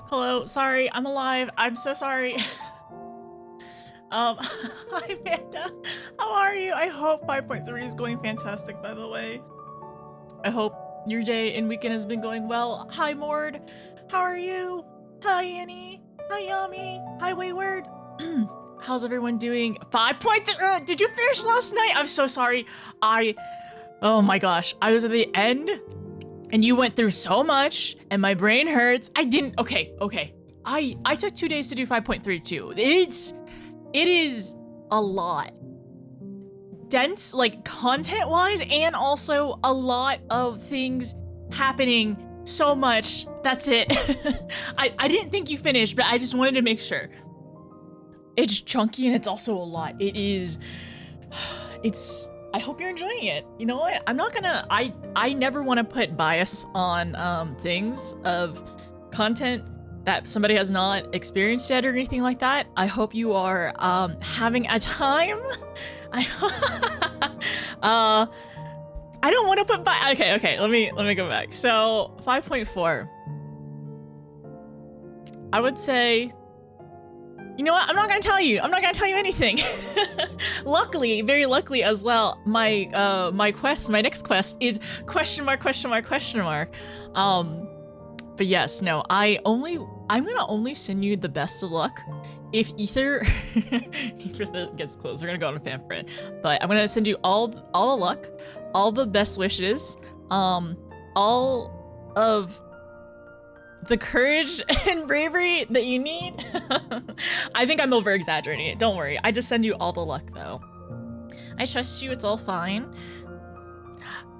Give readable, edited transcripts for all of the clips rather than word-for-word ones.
Hello, sorry, I'm alive. I'm so sorry. Hi Amanda. How are you? I hope 5.3 is going fantastic, by the way. I hope your day and weekend has been going well. Hi Mord. How are you? Hi Annie. Hi Yami. Hi Wayward. How's everyone doing? 5.3. Did you finish last night? I'm so sorry. Oh my gosh. I was at the end and you went through so much and my brain hurts. Okay. I took 2 days to do 5.3 too. It is a lot. Dense, like content wise, and also a lot of things happening so much. That's it. I didn't think you finished, but I just wanted to make sure. It's chunky and it's also a lot. I hope you're enjoying it. You know what? I'm not gonna, I never want to put bias on things of content that somebody has not experienced yet or anything like that. I hope you are having a time. I don't want to put okay, let me go back. So 5.4. I would say, you know what? I'm not gonna tell you. I'm not gonna tell you anything. Luckily, very luckily as well, my next quest is question mark. But yes, no, I'm gonna only send you the best of luck if Ether gets close. We're gonna go on a fan friend, but I'm gonna send you all the luck, all the best wishes, all of the courage and bravery that you need. I think I'm over exaggerating it. Don't worry. I just send you all the luck though. I trust you. It's all fine.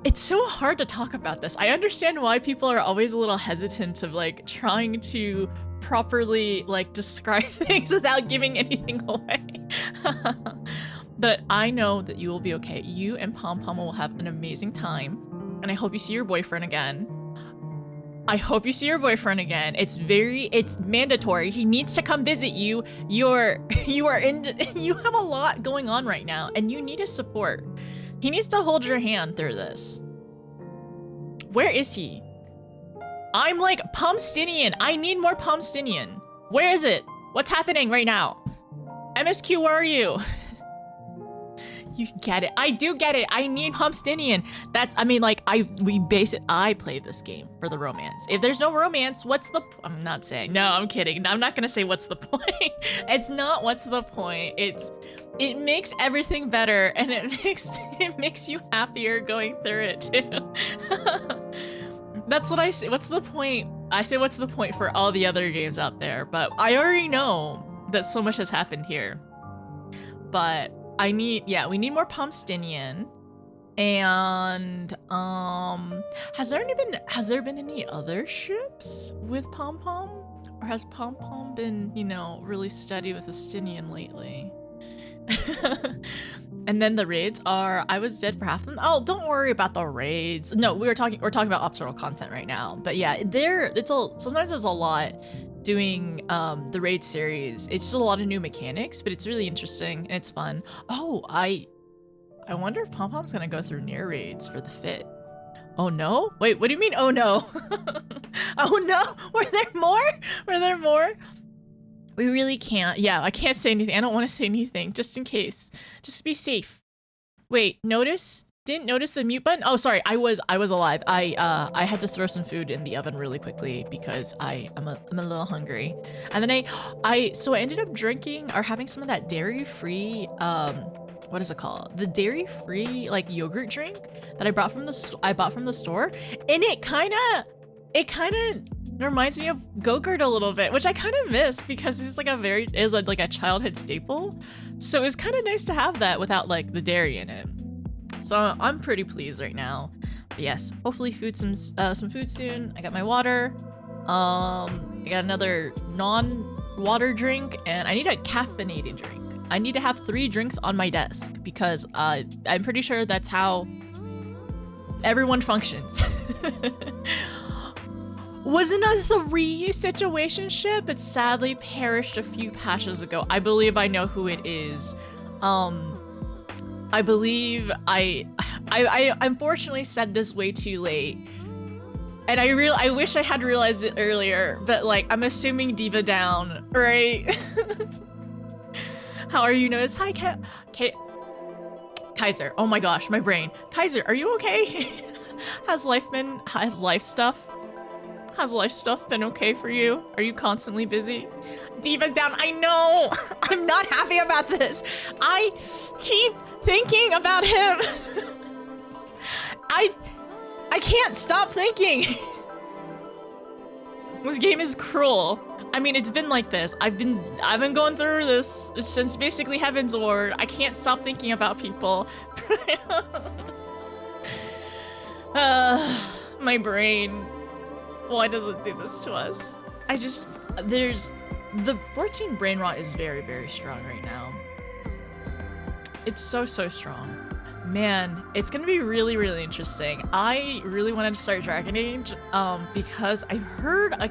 It's so hard to talk about this. I understand why people are always a little hesitant of like trying to properly like describe things without giving anything away. But I know that you will be okay. You and Pom Pom will have an amazing time. And I hope you see your boyfriend again. It's mandatory. He needs to come visit you. You have a lot going on right now and you need his support. He needs to hold your hand through this. Where is he? I'm like Pomstinian. I need more Pomstinian. Where is it? What's happening right now? MSQ, where are you? You get it. I do get it. I need Pomstinian. I play this game for the romance. If there's no romance, I'm not saying. No, I'm kidding. I'm not gonna say what's the point. It's not what's the point. It makes everything better and it makes you happier going through it too. That's what I say. What's the point? I say what's the point for all the other games out there, but I already know that so much has happened here. But we need more Pomstinian. And has there been any other ships with Pom Pom? Or has Pom Pom been, really steady with Estinian lately? And then the raids are, I was dead for half of them. Oh, don't worry about the raids. No, we're talking about optional content right now. But yeah, sometimes it's a lot doing the raid series. It's just a lot of new mechanics, but it's really interesting and it's fun. Oh, I wonder if Pom Pom's gonna go through near raids for the fit. Oh no? Wait, what do you mean, oh no? Oh no? Were there more? We really can't. Yeah, I can't say anything. I don't want to say anything, just in case. Just be safe. Wait, didn't notice the mute button? Oh, sorry, I was alive. I had to throw some food in the oven really quickly because I'm a little hungry. And then I ended up drinking or having some of that dairy-free, what is it called? The dairy-free like yogurt drink that I bought from the store. And it kind of reminds me of Go-Gurt a little bit, which I kind of miss because it was like a childhood staple. So it's kind of nice to have that without like the dairy in it. So I'm pretty pleased right now. But yes, hopefully some food soon. I got my water. I got another non-water drink, and I need a caffeinated drink. I need to have 3 drinks on my desk because I'm pretty sure that's how everyone functions. Was in a 3 situationship, but sadly perished a few patches ago. I believe I know who it is. I believe I unfortunately said this way too late. And I wish I had realized it earlier, but like, I'm assuming Diva down, right? How are you, Notice? Hi, Kaiser. Oh my gosh, my brain. Kaiser, are you okay? Has life stuff been okay for you? Are you constantly busy? Diva down, I know! I'm not happy about this. I keep thinking about him. I can't stop thinking. This game is cruel. I mean, it's been like this. I've been going through this since basically Heaven's Ward. I can't stop thinking about people. My brain. Why does it do this to us? The 14 brain rot is very, very strong right now. It's so strong. Man, it's gonna be really, really interesting. I really wanted to start Dragon Age because I've heard a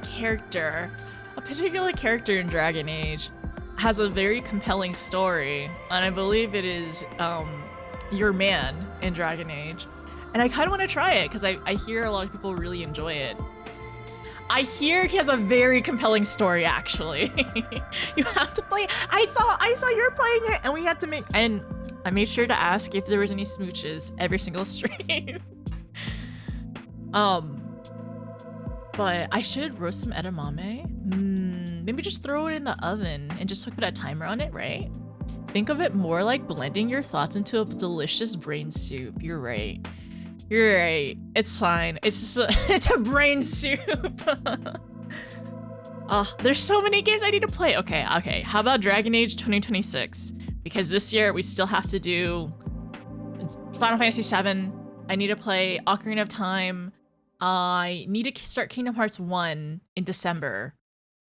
particular character in Dragon Age has a very compelling story, and I believe it is your man in Dragon Age. And I kind of want to try it because I hear a lot of people really enjoy it. I hear he has a very compelling story, actually. You have to play it. I saw you're playing it, and we had to and I made sure to ask if there was any smooches every single stream. But I should roast some edamame. Maybe just throw it in the oven and just put a timer on it, right? Think of it more like blending your thoughts into a delicious brain soup. You're right. You're right. It's fine. It's just it's a brain soup. There's so many games I need to play. Okay. How about Dragon Age 2026? Because this year we still have to do Final Fantasy VII. I need to play Ocarina of Time. I need to start Kingdom Hearts 1 in December.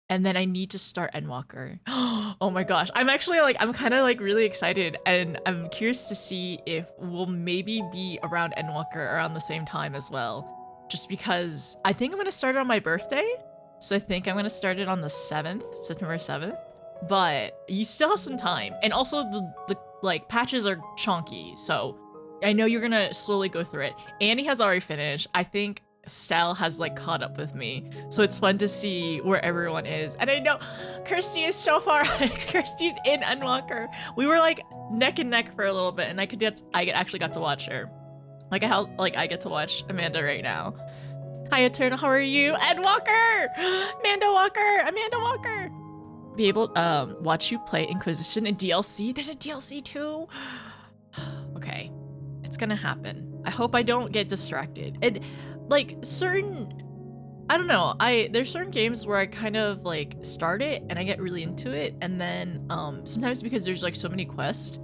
And then I need to start Endwalker. Oh my gosh. I'm actually I'm kind of really excited, and I'm curious to see if we'll maybe be around Endwalker around the same time as well. Just because I think I'm going to start it on my birthday. So I think I'm going to start it on the 7th, September 7th. But you still have some time. And also the patches are chonky. So I know you're going to slowly go through it. Annie has already finished. I think Style has caught up with me, so it's fun to see where everyone is. And I know Kirsty is so far. Kirsty's in Endwalker. We were neck and neck for a little bit, and I actually got to watch her. I get to watch Amanda right now. Hi Eternal, how are you? Endwalker, Amanda Walker. Be able to watch you play Inquisition and DLC. There's a DLC too. Okay, it's gonna happen. I hope I don't get distracted. And I don't know, there's certain games where I kind of start it and I get really into it, and then sometimes because there's so many quests,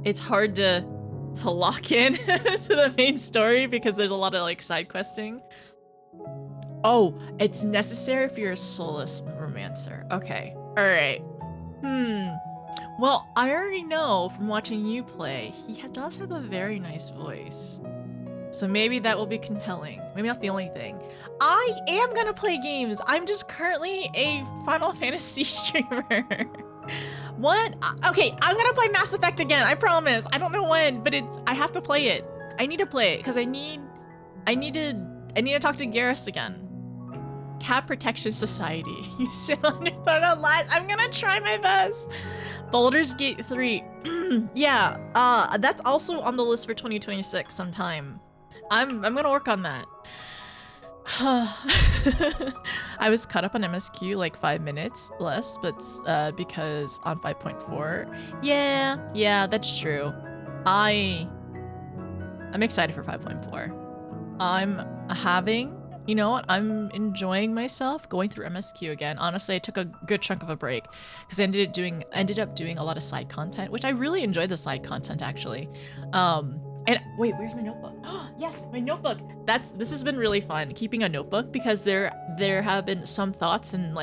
it's hard to lock in to the main story because there's a lot of side questing. Oh, it's necessary if you're a soulless romancer. Okay, all right. Well, I already know from watching you play, he does have a very nice voice. So maybe that will be compelling. Maybe not the only thing. I am gonna play games. I'm just currently a Final Fantasy streamer. What? Okay, I'm gonna play Mass Effect again. I promise. I don't know when, but I have to play it. I need to play it because I need to talk to Garrus again. Cat Protection Society. You sit on your phone on lies. I'm gonna try my best. Baldur's Gate 3. Yeah. That's also on the list for 2026 sometime. I'm gonna work on that. I was caught up on MSQ 5 minutes less, but because on 5.4. Yeah, that's true. I'm excited for 5.4. You know what? I'm enjoying myself going through MSQ again. Honestly, I took a good chunk of a break because I ended up doing a lot of side content, which I really enjoyed the side content actually. And wait, where's my notebook? Yes, my notebook. This has been really fun keeping a notebook because there have been some thoughts and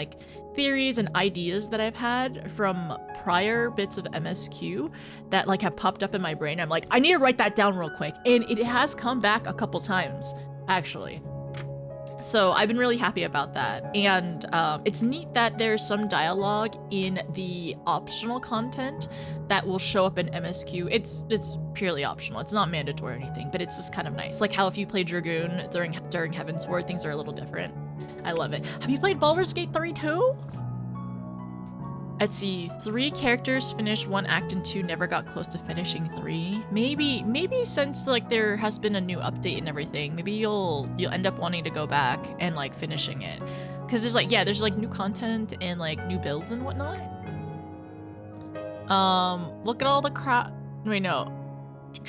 theories and ideas that I've had from prior bits of MSQ that have popped up in my brain. I'm I need to write that down real quick, and it has come back a couple times actually. So I've been really happy about that. And it's neat that there's some dialogue in the optional content that will show up in MSQ. It's purely optional. It's not mandatory or anything, but it's just kind of nice. Like how if you play Dragoon during Heaven's Ward, things are a little different. I love it. Have you played Baldur's Gate 3 too? Let's see, 3 characters finished 1 act and 2 never got close to finishing 3. Maybe since like there has been a new update and everything, maybe you'll end up wanting to go back and like finishing it. Cause there's like, yeah, there's like new content and like new builds and whatnot. Look at all the crap. Wait, no.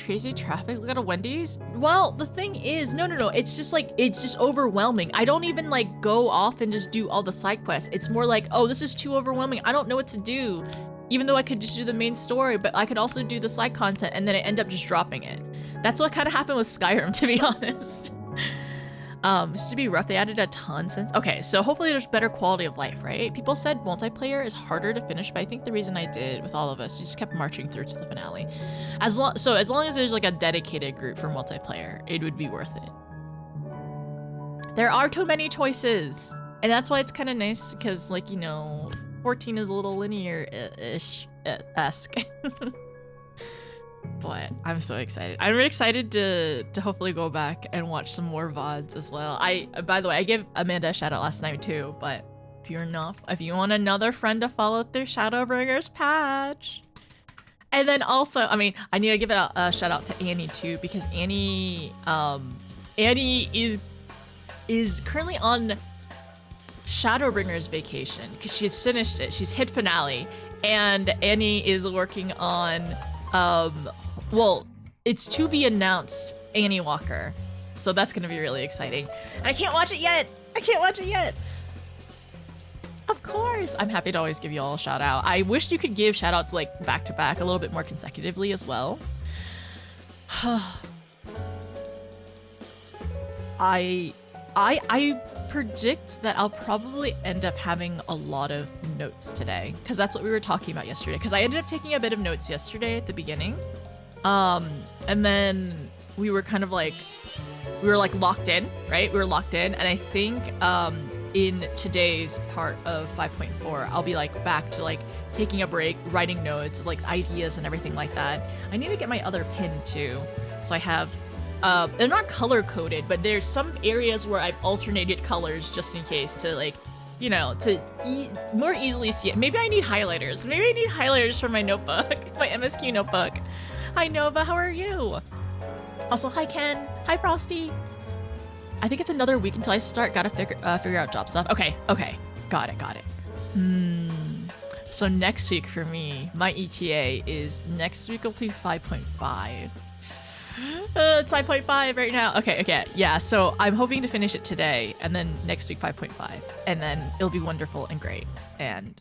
Crazy traffic. Look at a Wendy's. Well, the thing is, no. It's just like, it's just overwhelming. I don't even like go off and just do all the side quests. It's more like, oh, this is too overwhelming. I don't know what to do. Even though I could just do the main story, but I could also do the side content and then I end up just dropping it. That's what kind of happened with Skyrim, to be honest. This should be rough. They added a ton since. Okay, so hopefully there's better quality of life, right? People said multiplayer is harder to finish, but I think the reason I did with all of us just kept marching through to the finale. As long as there's like a dedicated group for multiplayer, it would be worth it. There are too many choices, and that's why it's kind of nice because, like, you know, 14 is a little linear-ish esque. But I'm so excited. I'm really excited to hopefully go back and watch some more VODs as well. By the way, I gave Amanda a shout out last night too, but if you want another friend to follow through Shadowbringers patch. And then also, I mean, I need to give a shout out to Annie too, because Annie is currently on Shadowbringers vacation because she's finished it. She's hit finale, and Annie is working on well, it's to be announced Annie Walker, so that's gonna be really exciting. And I can't watch it yet. Of course, I'm happy to always give you all a shout out. I wish you could give shout outs like back to back a little bit more consecutively as well. I predict that I'll probably end up having a lot of notes today, because that's what we were talking about yesterday, because I ended up taking a bit of notes yesterday at the beginning, and then we were kind of like, we were like locked in, right? We were locked in, and I think in today's part of 5.4 I'll be like back to like taking a break, writing notes, like ideas and everything like that. I need to get my other pin too, so I have they're not color coded, but there's some areas where I've alternated colors just in case to, like, you know, to more easily see it. Maybe I need highlighters. Maybe I need highlighters for my notebook, my MSQ notebook. Hi Nova, how are you? Also, hi Ken. Hi Frosty. I think it's another week until I start. Gotta figure out job stuff. Okay. Got it. So next week for me, my ETA is next week will be 5.5. It's 5.5 right now. Okay. Yeah, so I'm hoping to finish it today, and then next week 5.5, and then it'll be wonderful and great. And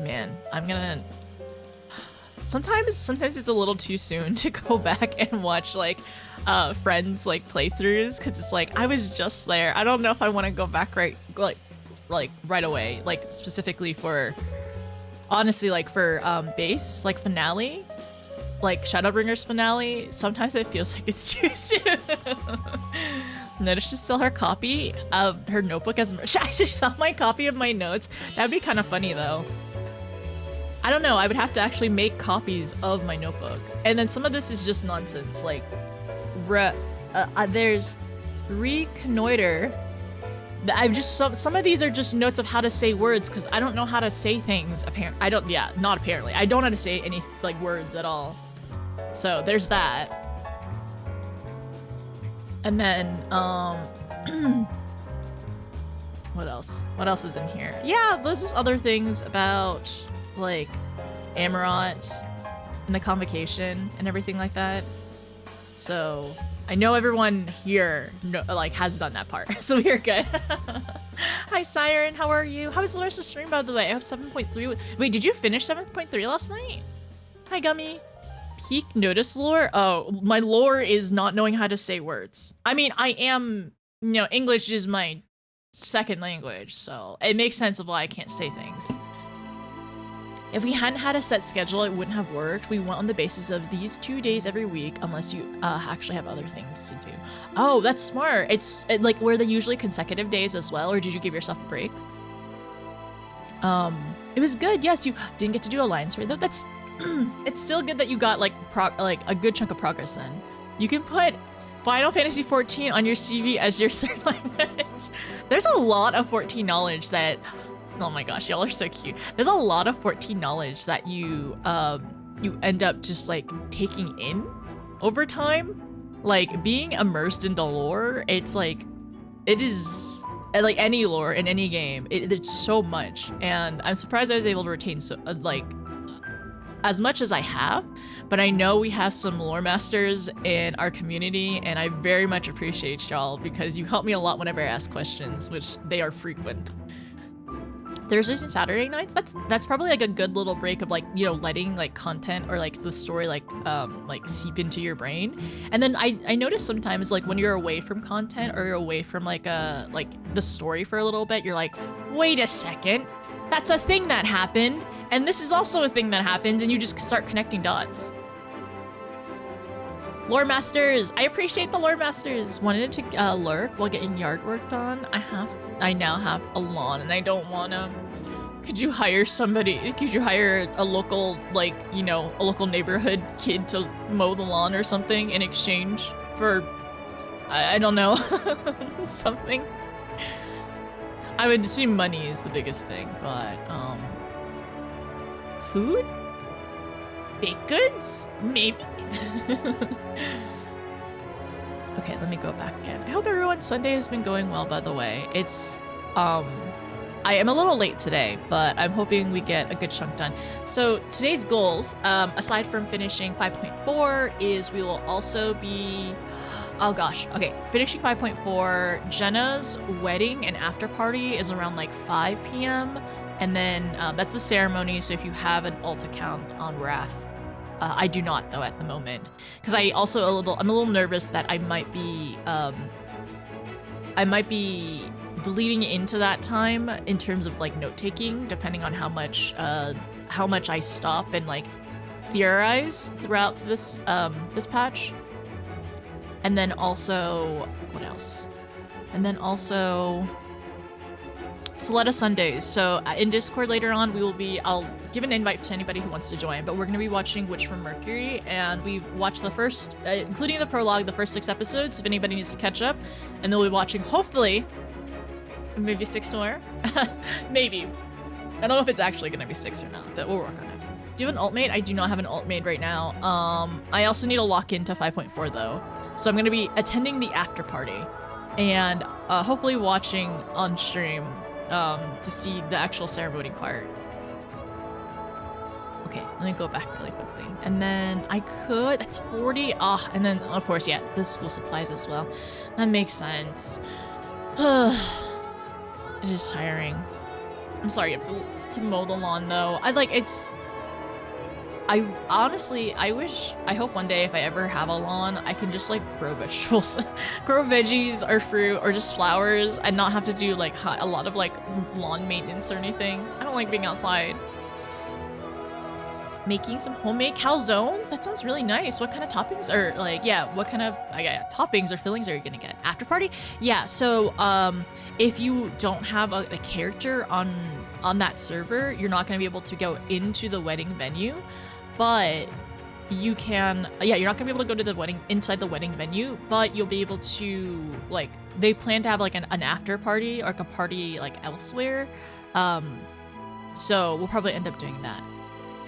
man, I'm gonna. Sometimes it's a little too soon to go back and watch like friends like playthroughs, because it's like I was just there. I don't know if I want to go back right away, like specifically for. Honestly, like for base, like finale, like Shadowbringers finale, sometimes it feels like it's too soon. Notice to sell her copy of her notebook as merch. I should sell my copy of my notes. That'd be kind of funny though. I don't know, I would have to actually make copies of my notebook. And then some of this is just nonsense, like there's reconnoiter. I've just some of these are just notes of how to say words, because I don't know how to say things. I don't know how to say any like words at all. So there's that. And then what else is in here? Yeah, there's just other things about like Amarant and the convocation and everything like that. So I know everyone here has done that part, so we're good. Hi Siren, how are you? How was the rest of the stream, by the way? I have 7.3. Wait, did you finish 7.3 last night? Hi Gummy. Peak notice lore? Oh, my lore is not knowing how to say words. I mean, I am, English is my second language, so it makes sense of why I can't say things. If we hadn't had a set schedule, it wouldn't have worked. We went on the basis of these 2 days every week, unless you actually have other things to do. Oh, that's smart. It's like, were they usually consecutive days as well, or did you give yourself a break? It was good. Yes, you didn't get to do Alliance Raid though. That's it's still good that you got like a good chunk of progress in. You can put Final Fantasy 14 on your CV as your third language. There's a lot of 14 knowledge that, oh my gosh, y'all are so cute. There's a lot of 14 knowledge that you end up just like taking in over time. Like being immersed in the lore, it's like, it is like any lore in any game. It's so much, and I'm surprised I was able to retain so like as much as I have, but I know we have some lore masters in our community, and I very much appreciate y'all because you help me a lot whenever I ask questions, which they are frequent. Thursdays and Saturday nights, that's probably like a good little break of like, you know, letting like content or like the story like seep into your brain. And then I notice sometimes like when you're away from content or you're away from like the story for a little bit, you're like, wait a second, that's a thing that happened, and this is also a thing that happens, and you just start connecting dots. Lore masters, I appreciate the lore masters. Wanted to lurk while getting yard work done. I now have a lawn, and I don't wanna. Could you hire somebody? Could you hire a local, like, you know, a local neighborhood kid to mow the lawn or something in exchange for, I don't know, something? I would assume money is the biggest thing, but food? Baked goods? Maybe? Okay, let me go back again. I hope everyone's Sunday has been going well, by the way. It's, I am a little late today, but I'm hoping we get a good chunk done. So today's goals, aside from finishing 5.4, is we will also be, oh gosh, okay, finishing 5.4, Jenna's wedding and after party is around like 5 p.m. And then that's the ceremony, so if you have an alt account on Wrath, I do not though at the moment, because I'm a little nervous that I might be bleeding into that time in terms of like note taking, depending on how much I stop and like theorize throughout this this patch. And then also, what else? And then also Soletta Sundays. So in Discord later on, I'll give an invite to anybody who wants to join, but we're gonna be watching Witch from Mercury, and we've watched the first, including the prologue, the first 6 episodes, if anybody needs to catch up, and then we'll be watching, hopefully, maybe 6 more? Maybe. I don't know if it's actually gonna be 6 or not, but we'll work on it. Do you have an alt mate? I do not have an alt mate right now. I also need to lock into 5.4 though. So I'm gonna be attending the after party, and hopefully watching on stream to see the actual ceremony part. Okay, let me go back really quickly. And then that's 40. And then of course, yeah, the school supplies as well. That makes sense. It is tiring. I'm sorry you have to mow the lawn though. I honestly, I hope one day if I ever have a lawn, I can just like grow vegetables, grow veggies or fruit or just flowers and not have to do like a lot of like lawn maintenance or anything. I don't like being outside. Making some homemade calzones? That sounds really nice. What kind of toppings or like, yeah, what kind of toppings or fillings are you gonna get? After party? Yeah, so if you don't have a character on that server, you're not gonna be able to go into the wedding venue. But you can, yeah, you're not gonna be able to go to the wedding, inside the wedding venue, but you'll be able to, like, they plan to have like an after party or like a party like elsewhere. So we'll probably end up doing that.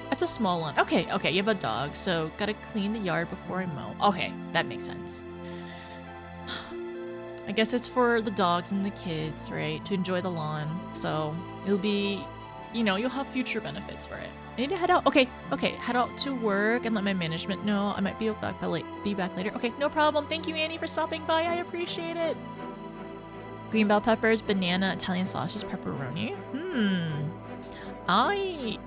That's a small one. Okay, you have a dog, so gotta clean the yard before I mow. Okay, that makes sense. I guess it's for the dogs and the kids, right? To enjoy the lawn. So it'll be, you know, you'll have future benefits for it. I need to head out. Okay, head out to work and let my management know. I might be back later. Okay, no problem. Thank you, Annie, for stopping by. I appreciate it. Green bell peppers, banana, Italian sausage, pepperoni. I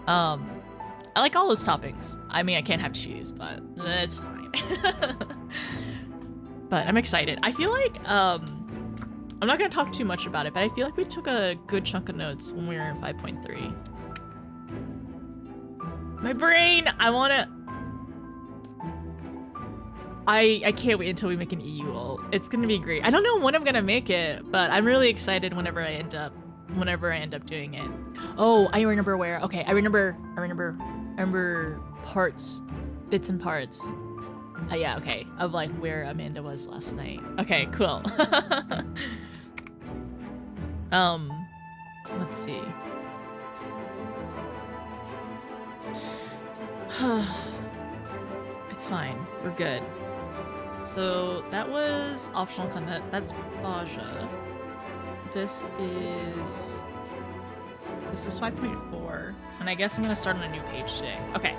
like all those toppings. I mean, I can't have cheese, but it's fine. But I'm excited. I feel like, I'm not gonna talk too much about it, but I feel like we took a good chunk of notes when we were in 5.3. My brain! I wanna... I can't wait until we make an EU ult. It's gonna be great. I don't know when I'm gonna make it, but I'm really excited whenever I end up doing it. Oh, I remember where. Okay, I remember parts, bits and parts. Yeah, okay, of like where Amanda was last night. Okay, cool. Let's see. It's fine. We're good. So that was optional content. That's Baja. This is 5.4, and I guess I'm gonna start on a new page today. Okay.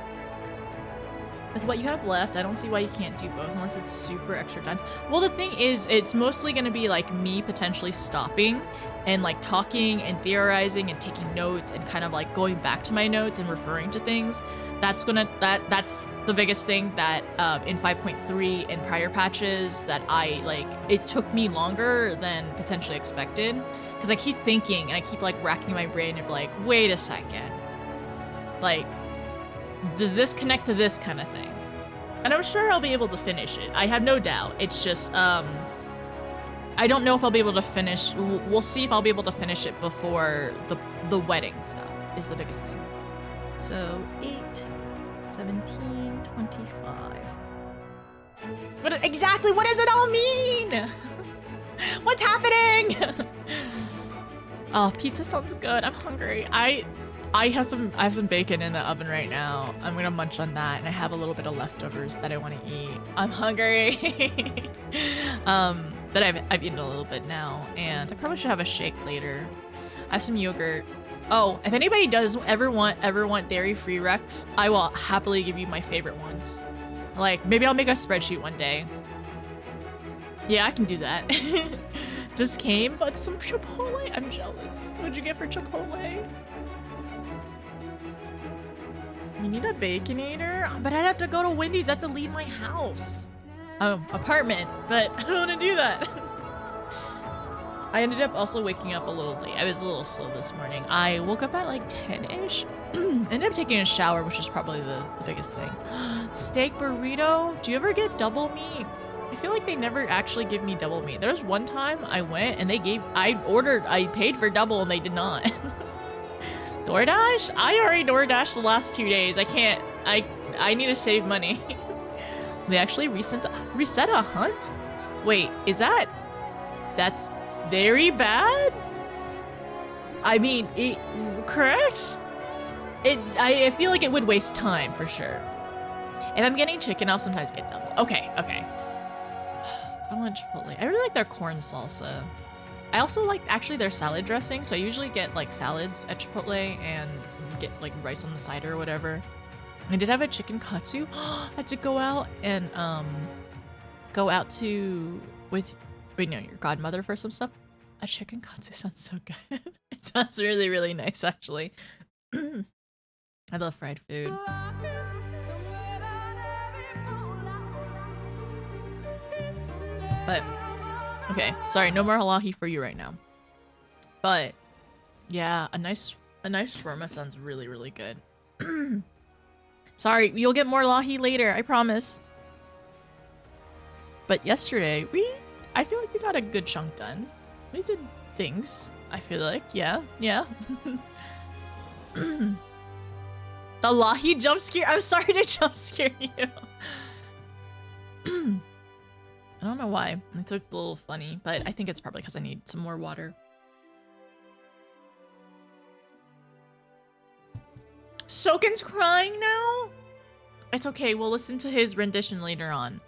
With what you have left, I don't see why you can't do both unless it's super extra dense. Well, the thing is, it's mostly gonna be like me potentially stopping and like talking and theorizing and taking notes and kind of like going back to my notes and referring to things. That's the biggest thing that in 5.3 and prior patches that it took me longer than potentially expected, because I keep thinking and I keep like racking my brain of like, wait a second, like, does this connect to this kind of thing? And I'm sure I'll be able to finish it. I have no doubt. It's just, I don't know if I'll be able to finish. We'll see if I'll be able to finish it before the wedding stuff is the biggest thing. So 8, 17, 25. What exactly? What does it all mean? What's happening? Oh, pizza sounds good. I'm hungry. I have some bacon in the oven right now. I'm gonna munch on that, and I have a little bit of leftovers that I want to eat. I'm hungry. But I've eaten a little bit now, and I probably should have a shake later. I have some yogurt. Oh, if anybody does ever want dairy-free Rex, I will happily give you my favorite ones. Like, maybe I'll make a spreadsheet one day. Yeah, I can do that. Just came, but some Chipotle. I'm jealous. What'd you get for Chipotle? You need a Baconator? But I'd have to go to Wendy's. I have to leave my house. Oh, apartment. But I don't want to do that. I ended up also waking up a little late. I was a little slow this morning. I woke up at like 10-ish. Ended up taking a shower, which is probably the biggest thing. Steak burrito? Do you ever get double meat? I feel like they never actually give me double meat. There was one time I went and I paid for double and they did not. DoorDash? I already DoorDashed the last 2 days. I need to save money. They actually reset a hunt? Wait, that's very bad? I mean, correct? I feel like it would waste time for sure. If I'm getting chicken, I'll sometimes get double. Okay. I want Chipotle. I really like their corn salsa. I also like actually their salad dressing, so I usually get like salads at Chipotle and get like rice on the side or whatever. I did have a chicken katsu. I had to go out with your godmother for some stuff. A chicken katsu sounds so good. It sounds really, really nice actually. I love fried food. But okay, sorry, no more halahi for you right now. But yeah, a nice shawarma sounds really, really good. Sorry, you'll get more lahi later, I promise. But yesterday, I feel like we got a good chunk done. We did things, I feel like, yeah. The lahi jump scare, I'm sorry to jump scare you. I don't know why. My throat's a little funny, but I think it's probably because I need some more water. Soken's crying now? It's okay, we'll listen to his rendition later on.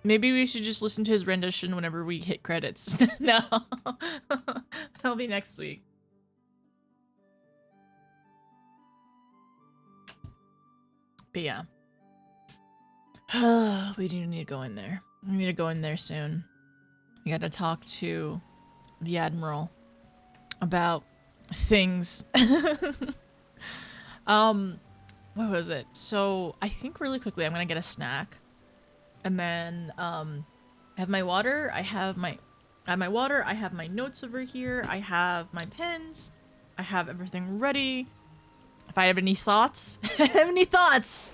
Maybe we should just listen to his rendition whenever we hit credits. No. That'll be next week. But yeah. We do need to go in there. We need to go in there soon. We gotta talk to the Admiral about things. What was it? So I think really quickly I'm gonna get a snack. And then I have my water, I have my notes over here, I have my pens, I have everything ready. If I have any thoughts, I have any thoughts.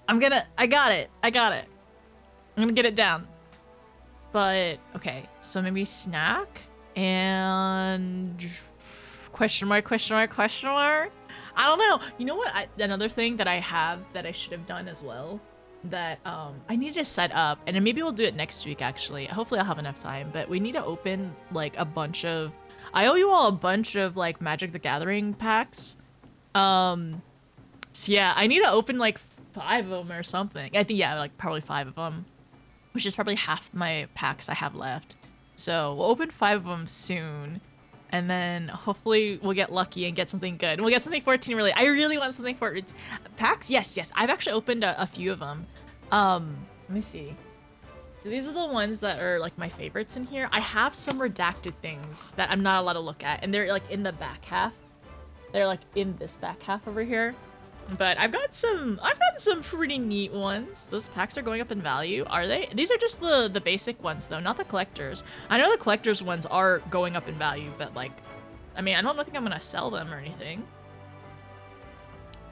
I got it. I'm gonna get it down. But, okay, so maybe snack and question mark. I don't know. You know what? Another thing that I have that I should have done as well that I need to set up, and then maybe we'll do it next week actually. Hopefully I'll have enough time, but we need to open like a bunch of, I owe you all a bunch of like Magic the Gathering packs. So yeah, I need to open like 5 of them or something. I think, yeah, like probably 5 of them, which is probably half my packs I have left. So we'll open 5 of them soon, and then hopefully we'll get lucky and get something good. We'll get something 14 really. I really want something for it's packs. Yes. I've actually opened a few of them. Let me see. So these are the ones that are like my favorites in here. I have some redacted things that I'm not allowed to look at, and they're like in the back half. They're like in this back half over here. But I've gotten some pretty neat ones. Those packs are going up in value, are they? These are just the basic ones though, not the collectors. I know the collectors ones are going up in value, but like, I mean, I don't think I'm gonna sell them or anything.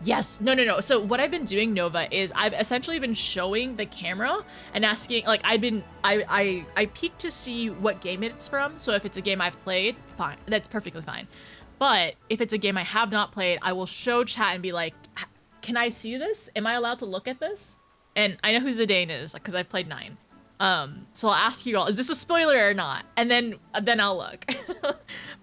Yes, no. So what I've been doing, Nova, is I've essentially been showing the camera and asking, like, I peeked to see what game it's from. So if it's a game I've played, fine, that's perfectly fine. But if it's a game I have not played, I will show chat and be like, can I see this? Am I allowed to look at this? And I know who Zidane is, because I've played 9. So I'll ask you all, is this a spoiler or not? And then I'll look.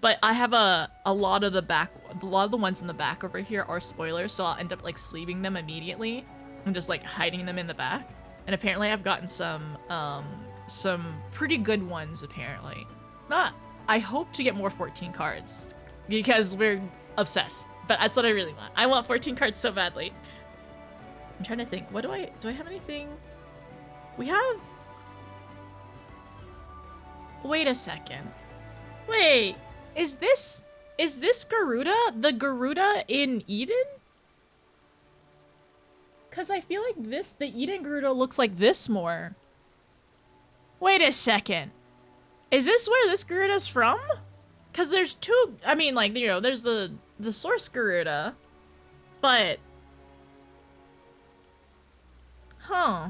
But I have a lot of the ones in the back over here are spoilers, so I'll end up like sleeving them immediately and just like hiding them in the back. And apparently I've gotten some pretty good ones apparently. I hope to get more 14 cards because we're obsessed, but that's what I really want. I want 14 cards so badly. I'm trying to think, do I have anything? We have, wait a second. Wait, is this Garuda? The Garuda in Eden? Cause I feel like the Eden Garuda looks like this more. Wait a second. Is this where this Garuda's from? Cause there's 2, I mean, like, you know, there's the source Garuda, but, huh.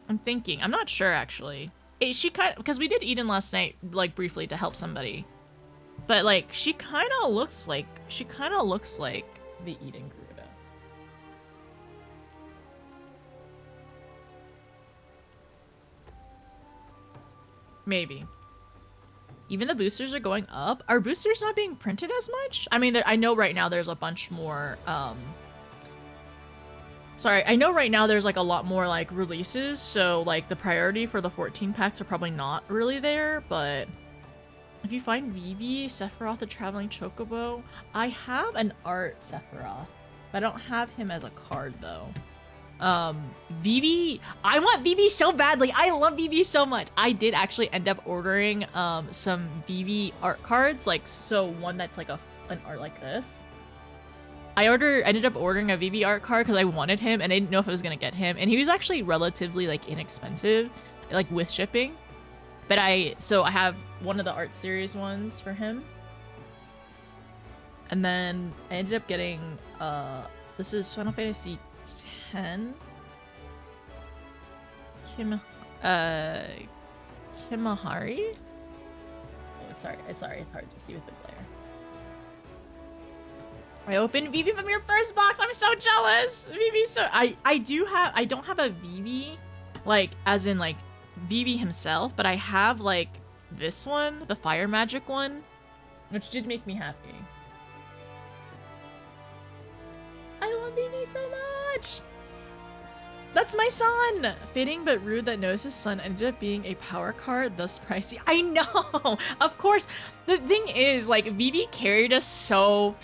I'm thinking, I'm not sure actually. She kind of, because we did Eden last night, like briefly to help somebody, but like she kind of looks like the Eden Garuda. Maybe. Even the boosters are going up. Are boosters not being printed as much? I mean, I know right now there's a bunch more. Sorry, I know right now there's like a lot more like releases, so like the priority for the 14 packs are probably not really there, but if you find Vivi, Sephiroth the Traveling Chocobo, I have an art Sephiroth, but I don't have him as a card though. Vivi, I want Vivi so badly. I love Vivi so much. I did actually end up ordering some Vivi art cards, like so one that's like an art like this. I ended up ordering a Vivi art card because I wanted him and I didn't know if I was gonna get him, and he was actually relatively like inexpensive, like with shipping. But so I have one of the art series ones for him, and then I ended up getting this is Final Fantasy 10 Kimahari. Oh, sorry, it's hard to see with the glare. I opened Vivi from your first box. I'm so jealous. Vivi, so I don't have a Vivi, like as in like Vivi himself, but I have like this one, the fire magic one, which did make me happy. I love Vivi so much. That's my son! Fitting but rude that Noah's son ended up being a power card, thus pricey. I know! Of course! The thing is, like, Vivi carried us so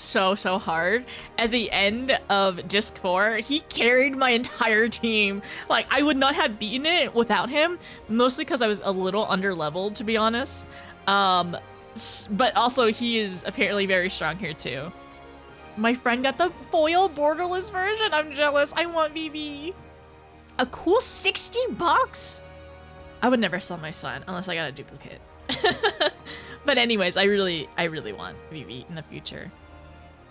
hard. At the end of Disc 4, he carried my entire team. Like, I would not have beaten it without him, mostly because I was a little under-leveled, to be honest. But also, he is apparently very strong here, too. My friend got the foil borderless version. I'm jealous. I want Vivi. A cool 60 bucks? I would never sell my son unless I got a duplicate. But anyways, I really want Vivi in the future.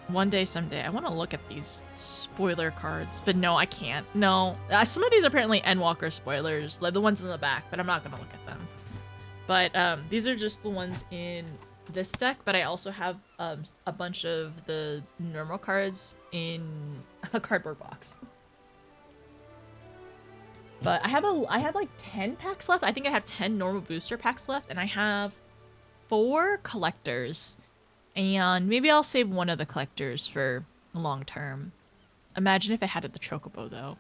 One day, someday, I want to look at these spoiler cards, but no, I can't. No, some of these are apparently Endwalker spoilers, like the ones in the back, but I'm not gonna look at them. But these are just the ones in this deck, but I also have a bunch of the normal cards in a cardboard box. But I have like 10 packs left. I think I have 10 normal booster packs left, and I have 4 collectors. And maybe I'll save one of the collectors for long term. Imagine if I had it the Chocobo, though.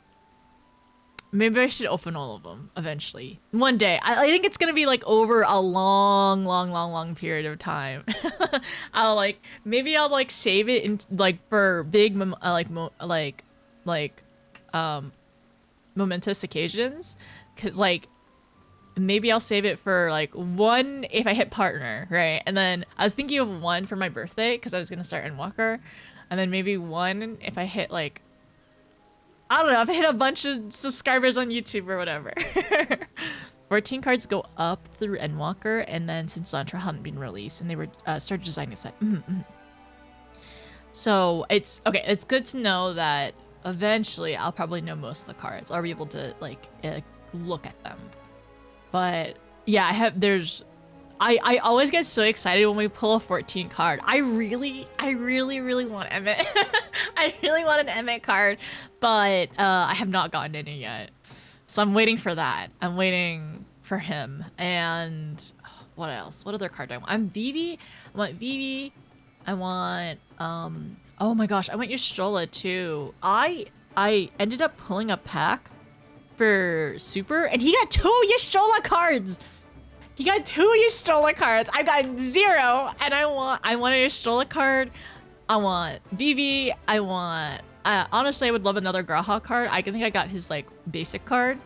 Maybe I should open all of them eventually. One day. I think it's going to be like over a long period of time. Maybe I'll like save it in like for big, momentous occasions. Cause like, maybe I'll save it for like 1 if I hit partner, right? And then I was thinking of 1 for my birthday because I was gonna start Endwalker, and then maybe 1 if I hit like, I don't know, if I hit a bunch of subscribers on YouTube or whatever. 14 cards go up through Endwalker, and then since Lantra hadn't been released and they were started designing a set. So it's okay. It's good to know that eventually I'll probably know most of the cards. I'll be able to like look at them. But yeah, I always get so excited when we pull a 14 card. I really want Emmett. I really want an Emmett card, but I have not gotten any yet. So I'm waiting for that. I'm waiting for him. And what else? What other card do I want? I'm Vivi. I want Vivi. I want oh my gosh, I want Yastrola too. I ended up pulling a pack for Super, and he got 2 Yastrola cards. He got 2 Yastrola cards. I got 0, and I want a Yastrola card. I want Vivi. I want. Honestly, I would love another Graha card. I think I got his like basic card.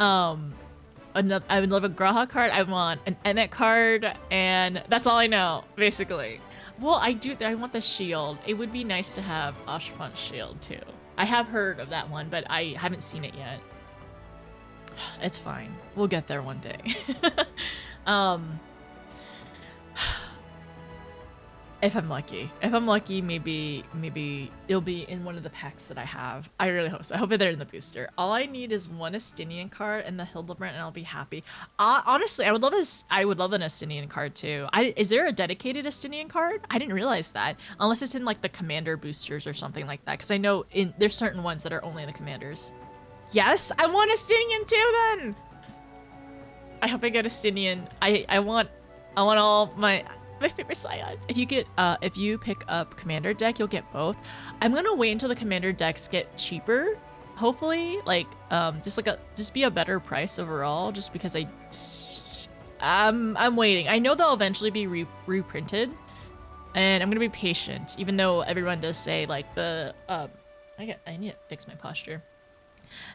I would love a Graha card. I want an Emmet card, and that's all I know basically. Well, I want the shield. It would be nice to have Oshfront's shield too. I have heard of that one, but I haven't seen it yet. It's fine. We'll get there one day. If I'm lucky. If I'm lucky, maybe it'll be in one of the packs that I have. I really hope so. I hope they're in the booster. All I need is 1 Estinian card and the Hildebrand, and I'll be happy. Honestly, I would love an Estinian card too. Is there a dedicated Estinian card? I didn't realize that. Unless it's in like the commander boosters or something like that. Because I know there's certain ones that are only in the commanders. Yes, I want Estinian too then. I hope I get Estinian. I want all my favorite scions. If you pick up commander deck, you'll get both. I'm gonna wait until the commander decks get cheaper. Hopefully, like just be a better price overall. Just because I'm waiting. I know they'll eventually be reprinted, and I'm gonna be patient. Even though everyone does say like I need to fix my posture.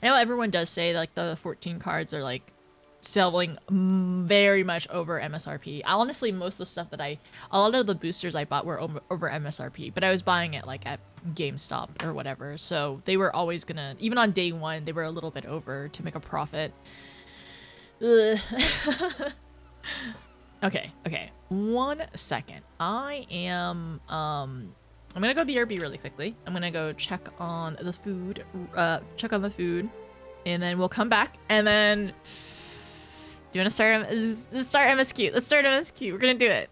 I know everyone does say like the 14 cards are like selling very much over MSRP. Honestly, most of the stuff a lot of the boosters I bought were over MSRP, but I was buying it like at GameStop or whatever. So they were always gonna, even on day 1, they were a little bit over to make a profit. Okay. 1 second. I'm gonna go BRB really quickly. I'm gonna go check on the food, and then we'll come back. And then, do you want to start MSQ? Let's start MSQ. We're gonna do it.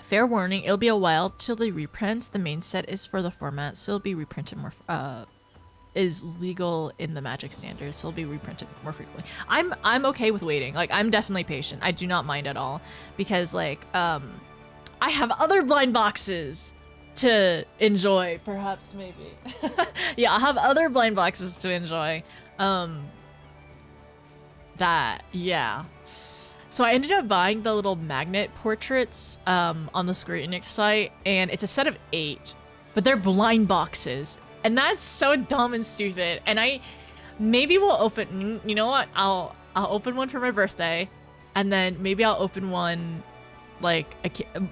Fair warning: it'll be a while till they reprint. The main set is for the format, so it'll be reprinted more. Is legal in the Magic standards, so it'll be reprinted more frequently. I'm okay with waiting. Like, I'm definitely patient. I do not mind at all because like I have other blind boxes to enjoy, perhaps, maybe. Yeah, I'll have other blind boxes to enjoy. Yeah. So I ended up buying the little magnet portraits on the Square Enix site, and it's a set of 8, but they're blind boxes, and that's so dumb and stupid. And maybe we'll open, you know what? I'll open one for my birthday, and then maybe I'll open one like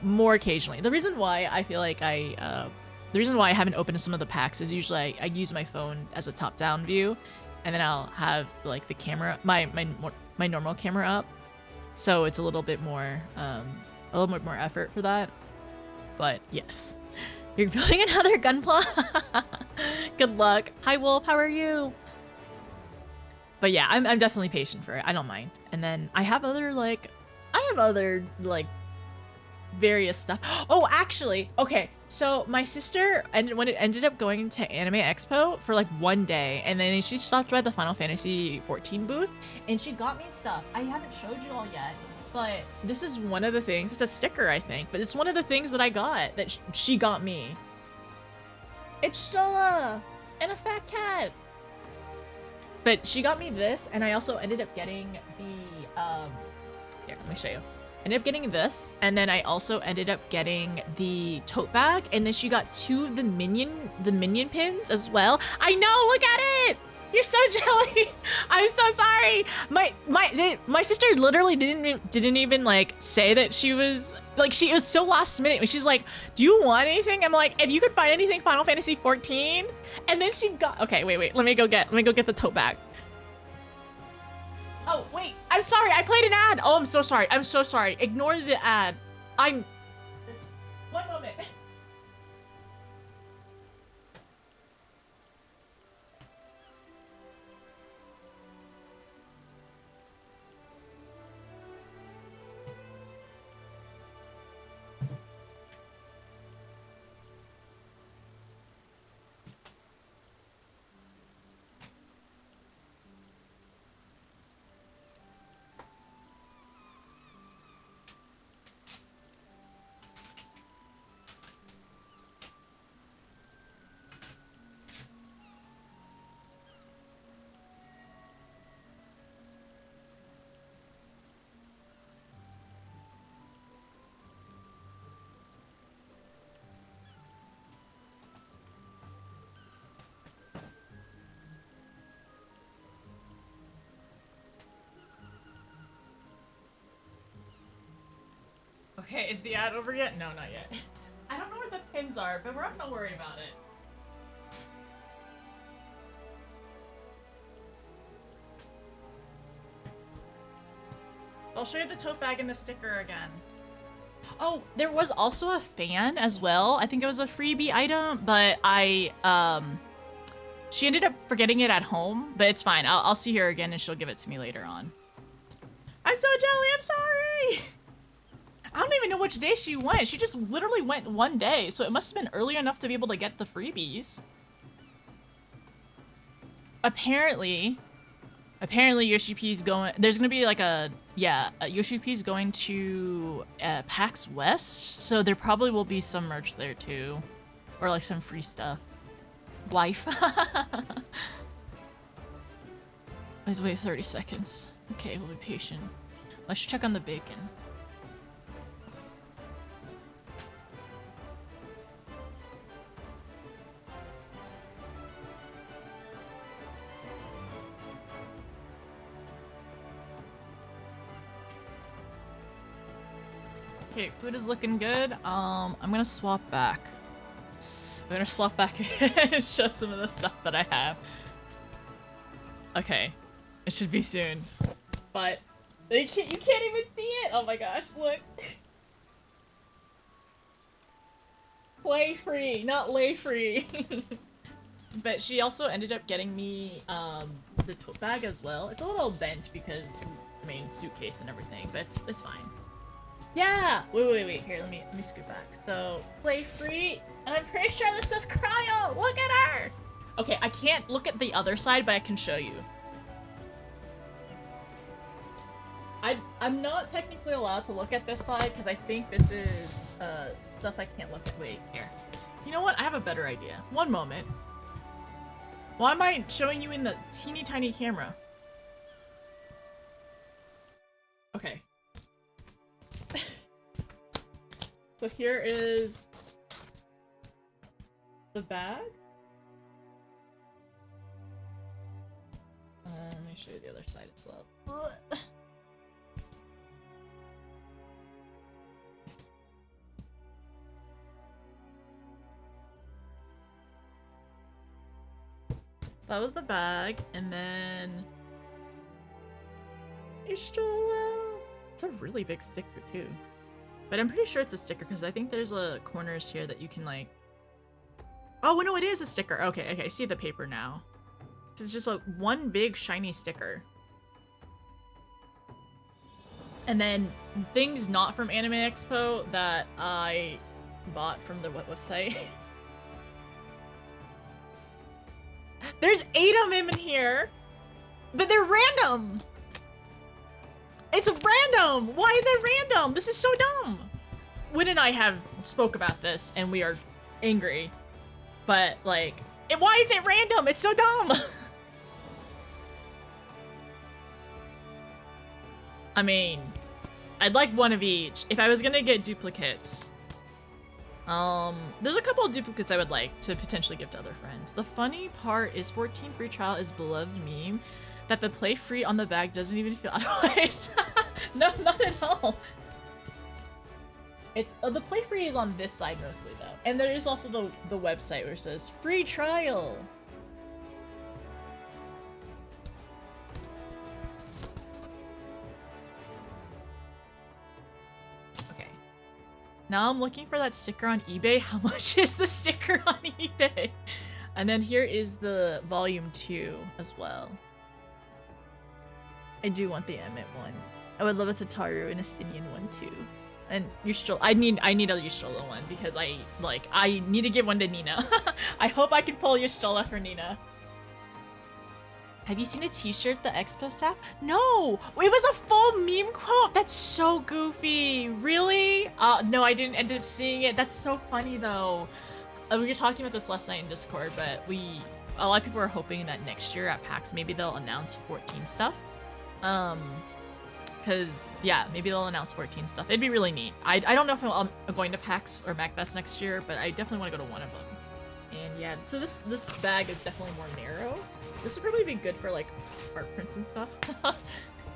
more occasionally. The reason why I feel like the reason why I haven't opened some of the packs is usually I use my phone as a top-down view, and then I'll have like the camera, my normal camera up, so it's a little bit more effort for that. But yes, You're building another gunpla? Good luck. Hi, Wolf. How are you? But yeah, I'm definitely patient for it. I don't mind. And then I have other, like, various stuff. Oh, actually, okay. So my sister, when it ended up going to Anime Expo for like one day, and then she stopped by the Final Fantasy 14 booth, and she got me stuff. I haven't showed you all yet, but this is one of the things. It's a sticker, I think, but it's one of the things that I got that she got me. It's Stola and a fat cat. But she got me this, and I also ended up getting the here, let me show you. Ended up getting this, and then I also ended up getting the tote bag, and then she got 2 of the minion pins as well. I know, look at it! You're so jelly. I'm so sorry. My sister literally didn't even like say that she was like, she was so last minute. She's like, "Do you want anything?" I'm like, "If you could find anything Final Fantasy 14." And then she got, okay, wait. Let me go get the tote bag. Oh, wait. I'm sorry. I played an ad. Oh, I'm so sorry. I'm so sorry. Ignore the ad. One moment. Okay, is the ad over yet? No, not yet. I don't know where the pins are, but we're not gonna worry about it. I'll show you the tote bag and the sticker again. Oh, there was also a fan as well. I think it was a freebie item, but she ended up forgetting it at home, but it's fine. I'll see her again and she'll give it to me later on. I'm so jelly, I'm sorry! I don't even know which day she went. She just literally went one day, so it must have been early enough to be able to get the freebies. Apparently Yoshi-P's going, there's gonna be like Yoshi-P's going to PAX West, so there probably will be some merch there too. Or like some free stuff. Life. Let's wait 30 seconds. Okay, we'll be patient. Let's check on the bacon. Okay, food is looking good. I'm gonna swap back. and show some of the stuff that I have. Okay, it should be soon. But you can't even see it! Oh my gosh, look. Play free, not lay free. But she also ended up getting me the tote bag as well. It's a little bent because, I mean, suitcase and everything, but it's fine. Yeah! Wait. Here, let me scoot back. So, play free, and I'm pretty sure this says Cryo! Look at her! Okay, I can't look at the other side, but I can show you. I'm not technically allowed to look at this side, because I think this is, stuff I can't look at. Wait, here. You know what? I have a better idea. One moment. Why am I showing you in the teeny tiny camera? Okay. So here is the bag. Let me show you the other side as well. So that was the bag, and then it's a really big sticker too. But I'm pretty sure it's a sticker because I think there's corners here that you can like Oh, no, it is a sticker. Okay, okay, I see the paper now. It's just like one big shiny sticker. And then things not from Anime Expo that I bought from the website. There's 8 of them in here, but they're random. It's random. Why is it random? This is so dumb. Win and I have spoke about this, and we are angry. But like, why is it random? It's so dumb. I mean, I'd like one of each. If I was gonna get duplicates, there's a couple of duplicates I would like to potentially give to other friends. The funny part is 14 free trial is beloved meme that the play free on the bag doesn't even feel out of place. No, not at all. It's the play free is on this side mostly though, and there is also the website where it says free trial. Okay. Now I'm looking for that sticker on eBay. How much is the sticker on eBay? And then here is the volume 2 as well. I do want the Emmett one. I would love a Tataru and a Stinian one too. And Yustrola, I need a Yustrola one because I need to give one to Nina. I hope I can pull Yustrola for Nina. Have you seen a t-shirt the Expo staff? No! It was a full meme quote! That's so goofy! Really? No, I didn't end up seeing it. That's so funny though. We were talking about this last night in Discord, but a lot of people are hoping that next year at PAX maybe they'll announce 14 stuff. Cause yeah, maybe they'll announce 14 stuff. It'd be really neat. I don't know if I'm going to PAX or MacFest next year, but I definitely want to go to one of them. And yeah, so this bag is definitely more narrow. This would probably be good for like art prints and stuff.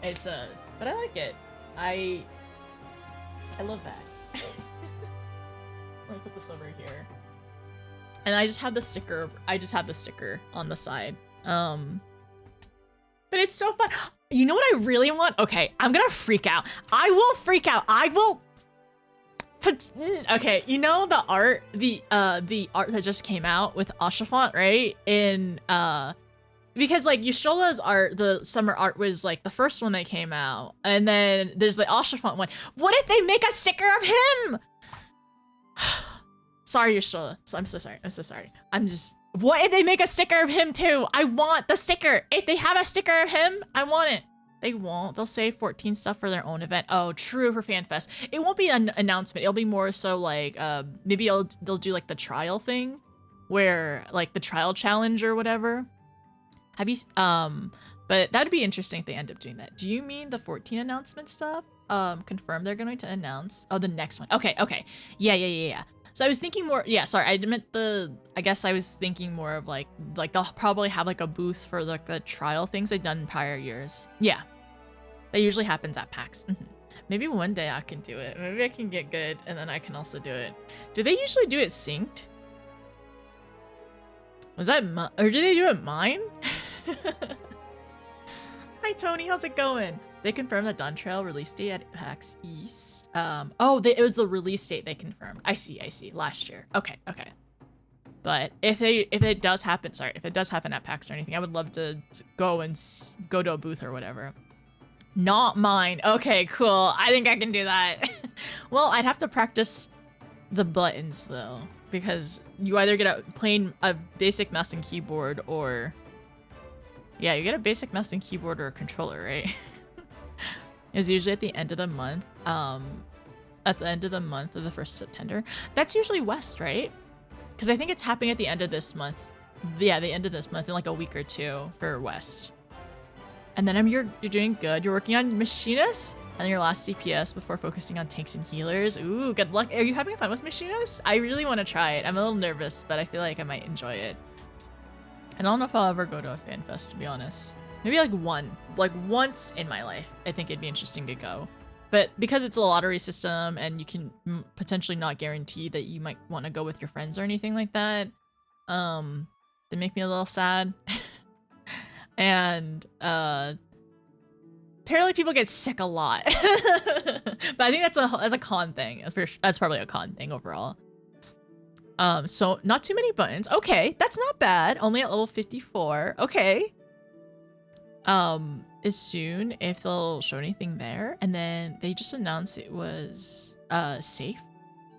It's but I like it. I love that. Let me put this over here. And I just have the sticker. On the side. But it's so fun. You know what I really want? Okay, I'm gonna freak out. I will freak out. I will put. Okay, you know the art that just came out with Oshafont, right? Because like Yustrola's art, the summer art was like the first one that came out, and then there's the Oshafont one. What if they make a sticker of him? Sorry, Yustrola. I'm so sorry. What if they make a sticker of him too? I want the sticker. If they have a sticker of him, I want it. They won't. They'll save 14 stuff for their own event. Oh, true, for FanFest. It won't be an announcement. It'll be more so like, maybe they'll do like the trial thing, where like the trial challenge or whatever. Have you? But that'd be interesting if they end up doing that. Do you mean the 14 announcement stuff? Confirm they're going to announce. Oh, the next one. Okay. Yeah. So I was thinking more, yeah, sorry, I guess I was thinking more of like they'll probably have like a booth for like the trial things they've done in prior years. Yeah, that usually happens at PAX. Maybe one day I can do it. Maybe I can get good and then I can also do it. Do they usually do it synced? Was that or do they do it mine? Hi Tony, how's it going? They confirmed that Dawn Trail release date at PAX East. It was the release date they confirmed. I see. Last year. Okay. But if it does happen at PAX or anything, I would love to go to a booth or whatever. Not mine. Okay, cool. I think I can do that. Well, I'd have to practice the buttons though, because you either get a basic mouse and keyboard, or yeah, you get a basic mouse and keyboard or a controller, right? Is usually at the end of the month. At the end of the month of the 1st of September. That's usually West, right? Because I think it's happening at the end of this month. Yeah, the end of this month in like a week or two for West. And then you're doing good. You're working on Machinists and your last CPS before focusing on tanks and healers. Ooh, good luck. Are you having fun with Machinists? I really want to try it. I'm a little nervous, but I feel like I might enjoy it. And I don't know if I'll ever go to a fan fest, to be honest. Maybe like once in my life, I think it'd be interesting to go. But because it's a lottery system and you can potentially not guarantee that you might want to go with your friends or anything like that, they make me a little sad. And apparently people get sick a lot. But I think that's a con thing. That's probably a con thing overall. So not too many buttons. Okay, that's not bad. Only at level 54. Okay. Is soon if they'll show anything there. And then they just announced it was safe.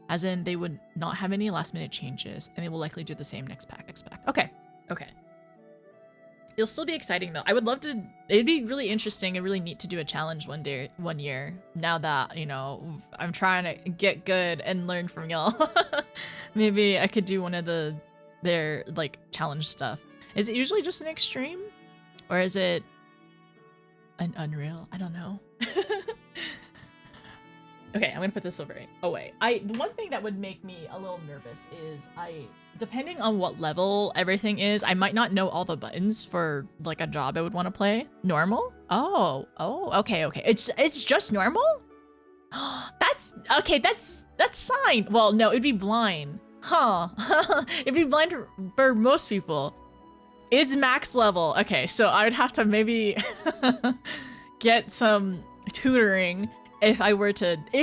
As in they would not have any last minute changes, and they will likely do the same next pack. Okay. Okay. It'll still be exciting though. I would love to, it'd be really interesting and really neat to do a challenge one year. Now that, you know, I'm trying to get good and learn from y'all. Maybe I could do one of their like challenge stuff. Is it usually just an extreme? Or is it an Unreal? I don't know. Okay, I'm gonna put this away. The one thing that would make me a little nervous is depending on what level everything is, I might not know all the buttons for like a job I would want to play. Normal? Oh, okay. It's just normal? That's okay, that's fine. Well, no, it'd be blind. Huh. It'd be blind for most people. It's max level. Okay, so I would have to maybe get some tutoring if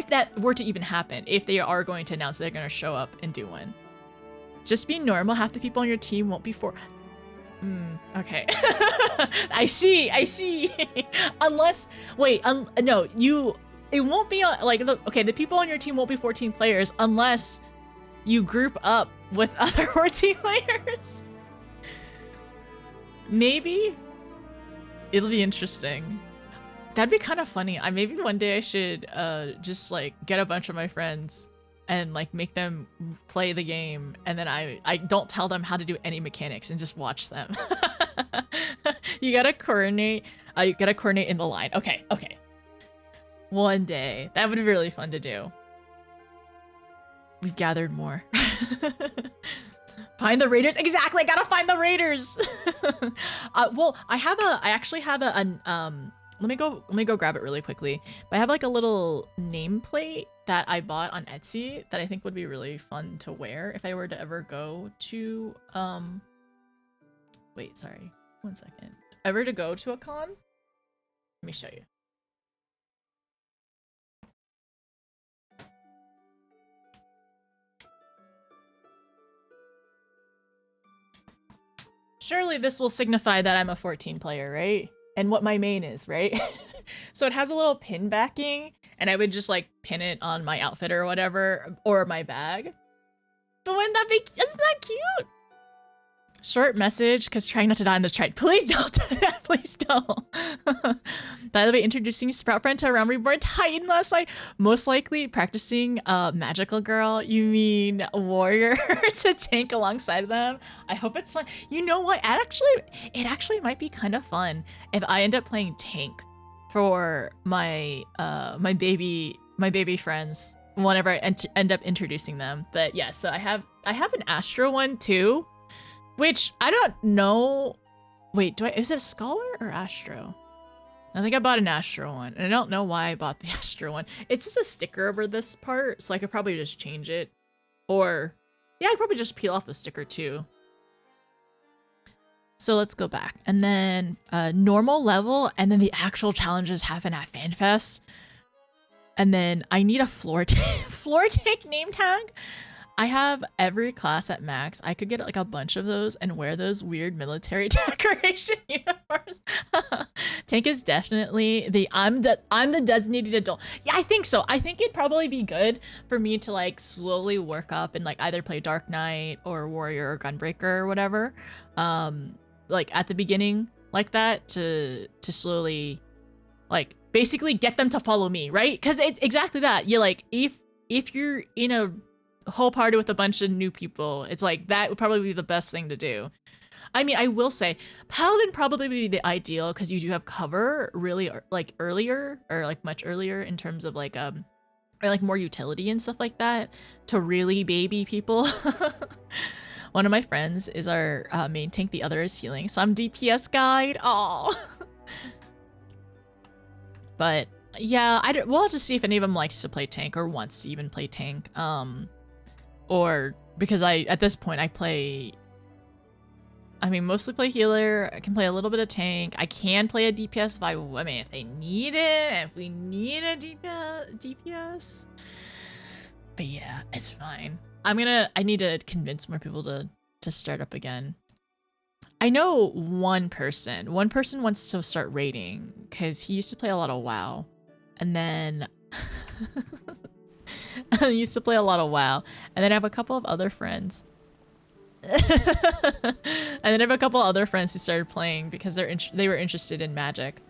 that were to even happen, if they are going to announce they're going to show up and do one. Just be normal. Half the people on your team won't be okay. I see. Unless, wait, no, it won't be like, the people on your team won't be 14 players unless you group up with other 14 players. Maybe it'll be interesting. That'd be kind of funny. Maybe one day I should just like get a bunch of my friends and like make them play the game, and then I don't tell them how to do any mechanics and just watch them. You gotta coordinate. You gotta coordinate in the line. Okay. One day that would be really fun to do. We've gathered more. Find the raiders. Exactly. I gotta find the raiders. Well, I actually have let me go grab it really quickly. But I have like a little nameplate that I bought on Etsy that I think would be really fun to wear if I were to ever go to wait, sorry. 1 second. Ever to go to a con? Let me show you. Surely this will signify that I'm a 14 player, right? And what my main is, right? So it has a little pin backing, and I would just like pin it on my outfit or whatever, or my bag. But wouldn't that be, isn't that cute? Short message, because trying not to die in the trade. Please don't do that, please don't. By the way, introducing Sprout Friend to Realm Reborn Titan last night. Most likely practicing Magical Girl. You mean Warrior to tank alongside them. I hope it's fun. You know what? It actually might be kind of fun if I end up playing tank for my my baby friends whenever I end up introducing them. But yeah, so I have an Astro one too. Which, I don't know. Wait, is it Scholar or Astro? I think I bought an Astro one, and I don't know why I bought the Astro one. It's just a sticker over this part, so I could probably just change it. Or, yeah, I'd probably just peel off the sticker too. So let's go back. And then normal level, and then the actual challenges happen at FanFest. And then I need a floor tank name tag. I have every class at max. I could get like a bunch of those and wear those weird military decoration uniforms. Tank is definitely I'm the designated adult. Yeah, I think so. I think it'd probably be good for me to like slowly work up and like either play Dark Knight or Warrior or Gunbreaker or whatever. Like at the beginning like that to slowly like basically get them to follow me, right? Because it's exactly that. You're like if you're in a whole party with a bunch of new people, it's like that would probably be the best thing to do. I mean, I will say Paladin probably be the ideal because you do have cover really like earlier or like much earlier in terms of like or like more utility and stuff like that to really baby people. One of my friends is our main tank, the other is healing, so I'm DPS guide. Oh. But yeah, we'll have to see if any of them likes to play tank or wants to even play tank. Or because at this point mostly play healer. I can play a little bit of tank. I can play a DPS if they need it, if we need a DPS. But yeah, it's fine. I need to convince more people to start up again. I know one person wants to start raiding because he used to play a lot of WoW, and then I used to play a lot of WoW, and then I have a couple of other friends. And then I have a couple other friends who started playing because they were interested in magic.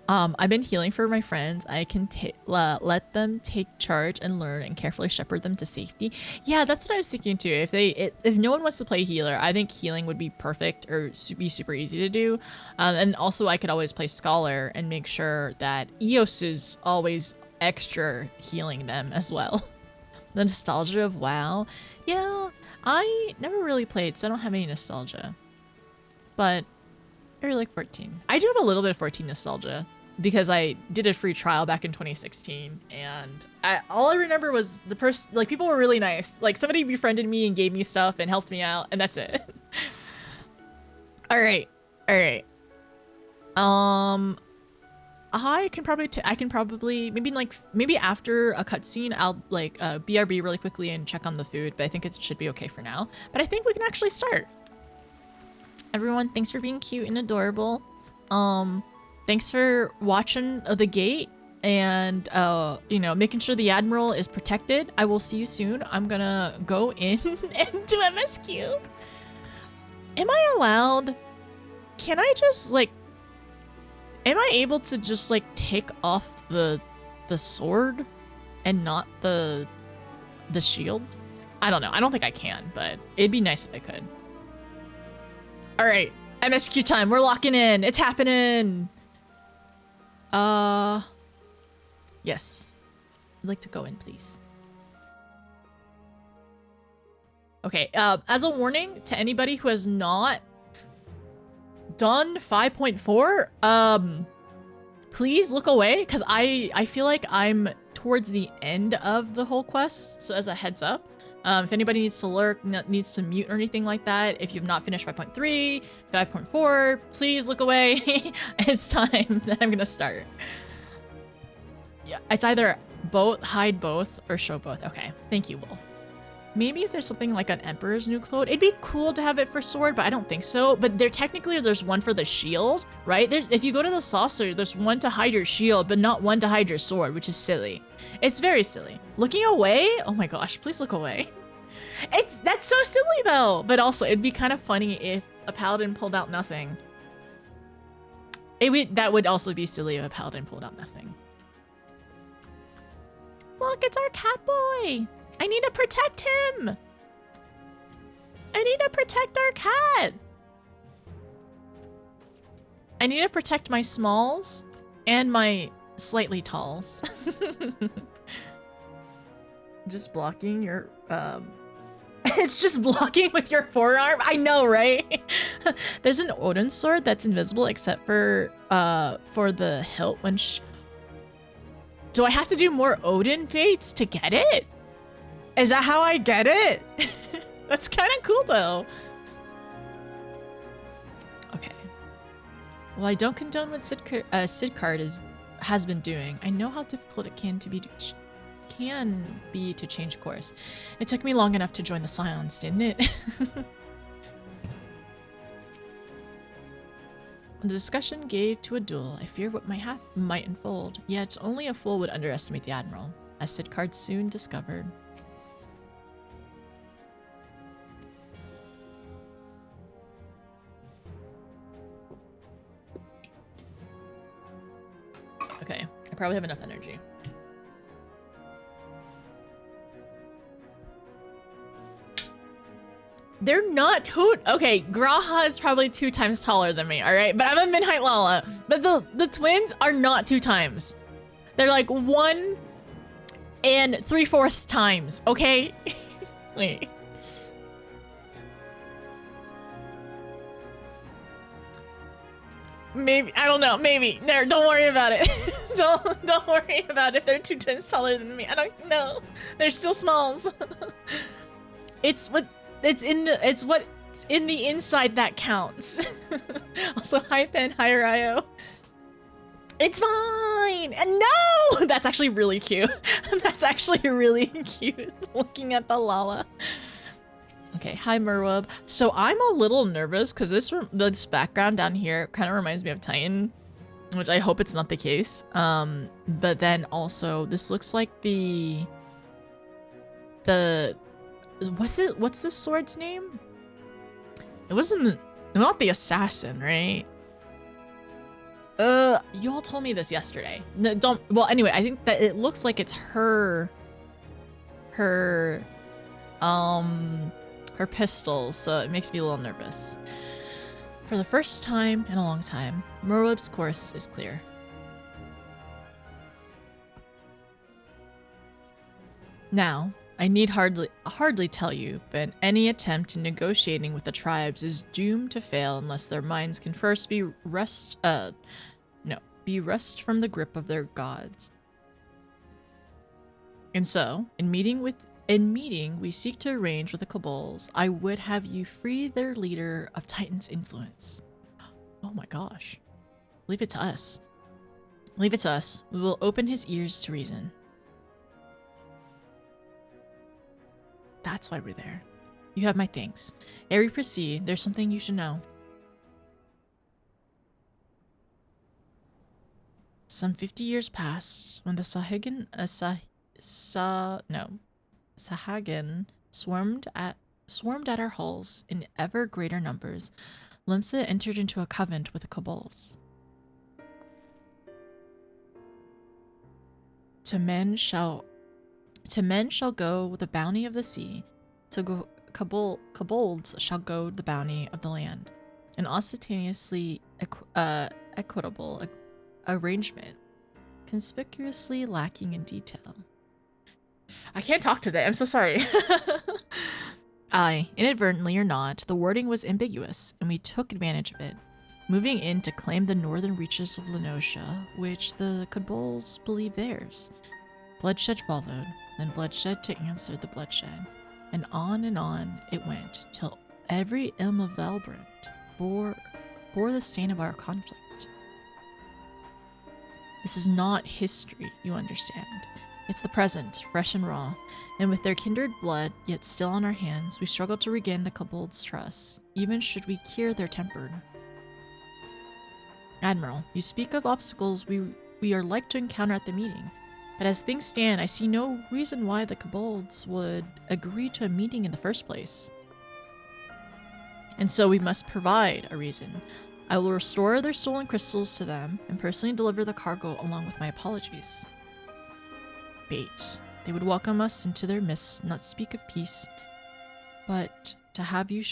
I've been healing for my friends. I can let them take charge and learn and carefully shepherd them to safety. Yeah, that's what I was thinking too. If no one wants to play healer, I think healing would be perfect or be super easy to do. And also I could always play scholar and make sure that Eos is always extra healing them as well. The nostalgia of WoW. Yeah, I never really played, so I don't have any nostalgia. But I really like 14. I do have a little bit of 14 nostalgia because I did a free trial back in 2016, and all I remember was the person, like, people were really nice. Like, somebody befriended me and gave me stuff and helped me out, and that's it. All right. I can probably maybe after a cutscene I'll like BRB really quickly and check on the food, but I think it should be okay for now. But I think we can actually start. Everyone, thanks for being cute and adorable. Thanks for watching the gate and you know, making sure the Admiral is protected. I will see you soon. I'm gonna go in and do MSQ. Am I allowed? Can I just like? Am I able to just like take off the sword and not the shield? I don't know. I don't think I can, but it'd be nice if I could. All right, MSQ time. We're locking in. It's happening. Yes. I'd like to go in, please. Okay, as a warning to anybody who has not done 5.4, please look away, because I feel like I'm towards the end of the whole quest, so as a heads up. If anybody needs to lurk, needs to mute or anything like that, if you've not finished 5.3, 5.4, please look away. It's time that I'm gonna start. Yeah, it's either hide both or show both. Okay, thank you, Wolf. Maybe if there's something like an Emperor's New Clothes, it'd be cool to have it for sword, but I don't think so. But there's one for the shield, right? If you go to the saucer, there's one to hide your shield, but not one to hide your sword, which is silly. It's very silly. Looking away? Oh my gosh, please look away. That's so silly though. But also, it'd be kind of funny if a paladin pulled out nothing. That would also be silly if a paladin pulled out nothing. Look, it's our cat boy. I need to protect him. I need to protect our cat. I need to protect my smalls and my slightly talls. Just blocking your, it's just blocking with your forearm. I know, right? There's an Odin sword that's invisible except for the hilt when do I have to do more Odin fates to get it? Is that how I get it? That's kind of cool though. Okay. Well, I don't condone what Sidcard has been doing. I know how difficult it can be to change course. It took me long enough to join the Scions, didn't it? When the discussion gave to a duel, I fear what might unfold. Yet only a fool would underestimate the Admiral, as Sidcard soon discovered. Okay, I probably have enough energy. They're not okay, Graha is probably 2 times taller than me, alright? But I'm a mid-height Lala. But the twins are not 2 times. They're like 1 and 3/4 times, okay? Wait. Maybe, I don't know, maybe. There, don't worry about it. don't worry about it. They're 2 times taller than me. I don't know. They're still smalls. It's what's in the inside that counts. Also, hi Pen, hi Ryo. It's fine. And no, that's actually really cute. That's actually really cute. Looking at the Lala. Okay, hi Merweb. So I'm a little nervous because this background down here kind of reminds me of Titan, which I hope it's not the case. But then also this looks like the what's this sword's name? It wasn't not the assassin, right? You all told me this yesterday. No, don't. Well, anyway, I think that it looks like it's her pistols, so it makes me a little nervous. For the first time in a long time, Merweb's course is clear. Now, I need hardly tell you, but any attempt in negotiating with the tribes is doomed to fail unless their minds can first be wrest from the grip of their gods. And so, in meeting, we seek to arrange with the Cabals. I would have you free their leader of Titan's influence. Oh my gosh. Leave it to us. Leave it to us. We will open his ears to reason. That's why we're there. You have my thanks. Ere we proceed, there's something you should know. Some 50 years passed when the Sahagin swarmed at our halls in ever greater numbers. Limsa entered into a covenant with the Cabals. To men shall go the bounty of the sea, to Cabolds shall go the bounty of the land. An ostentatiously equitable arrangement, conspicuously lacking in detail. I can't talk today, I'm so sorry. Aye, inadvertently or not, the wording was ambiguous, and we took advantage of it, moving in to claim the northern reaches of Lenosha, which the Cabals believe theirs. Bloodshed followed, then bloodshed to answer the bloodshed, and on it went, till every ilm of Valbrand bore the stain of our conflict. This is not history, you understand. It's the present, fresh and raw, and with their kindred blood yet still on our hands, we struggle to regain the Cabals' trust, even should we cure their temper. Admiral, you speak of obstacles we are like to encounter at the meeting. But as things stand, I see no reason why the Cabals would agree to a meeting in the first place. And so we must provide a reason. I will restore their stolen crystals to them and personally deliver the cargo along with my apologies. Bait. They would welcome us into their midst, not speak of peace, but to have you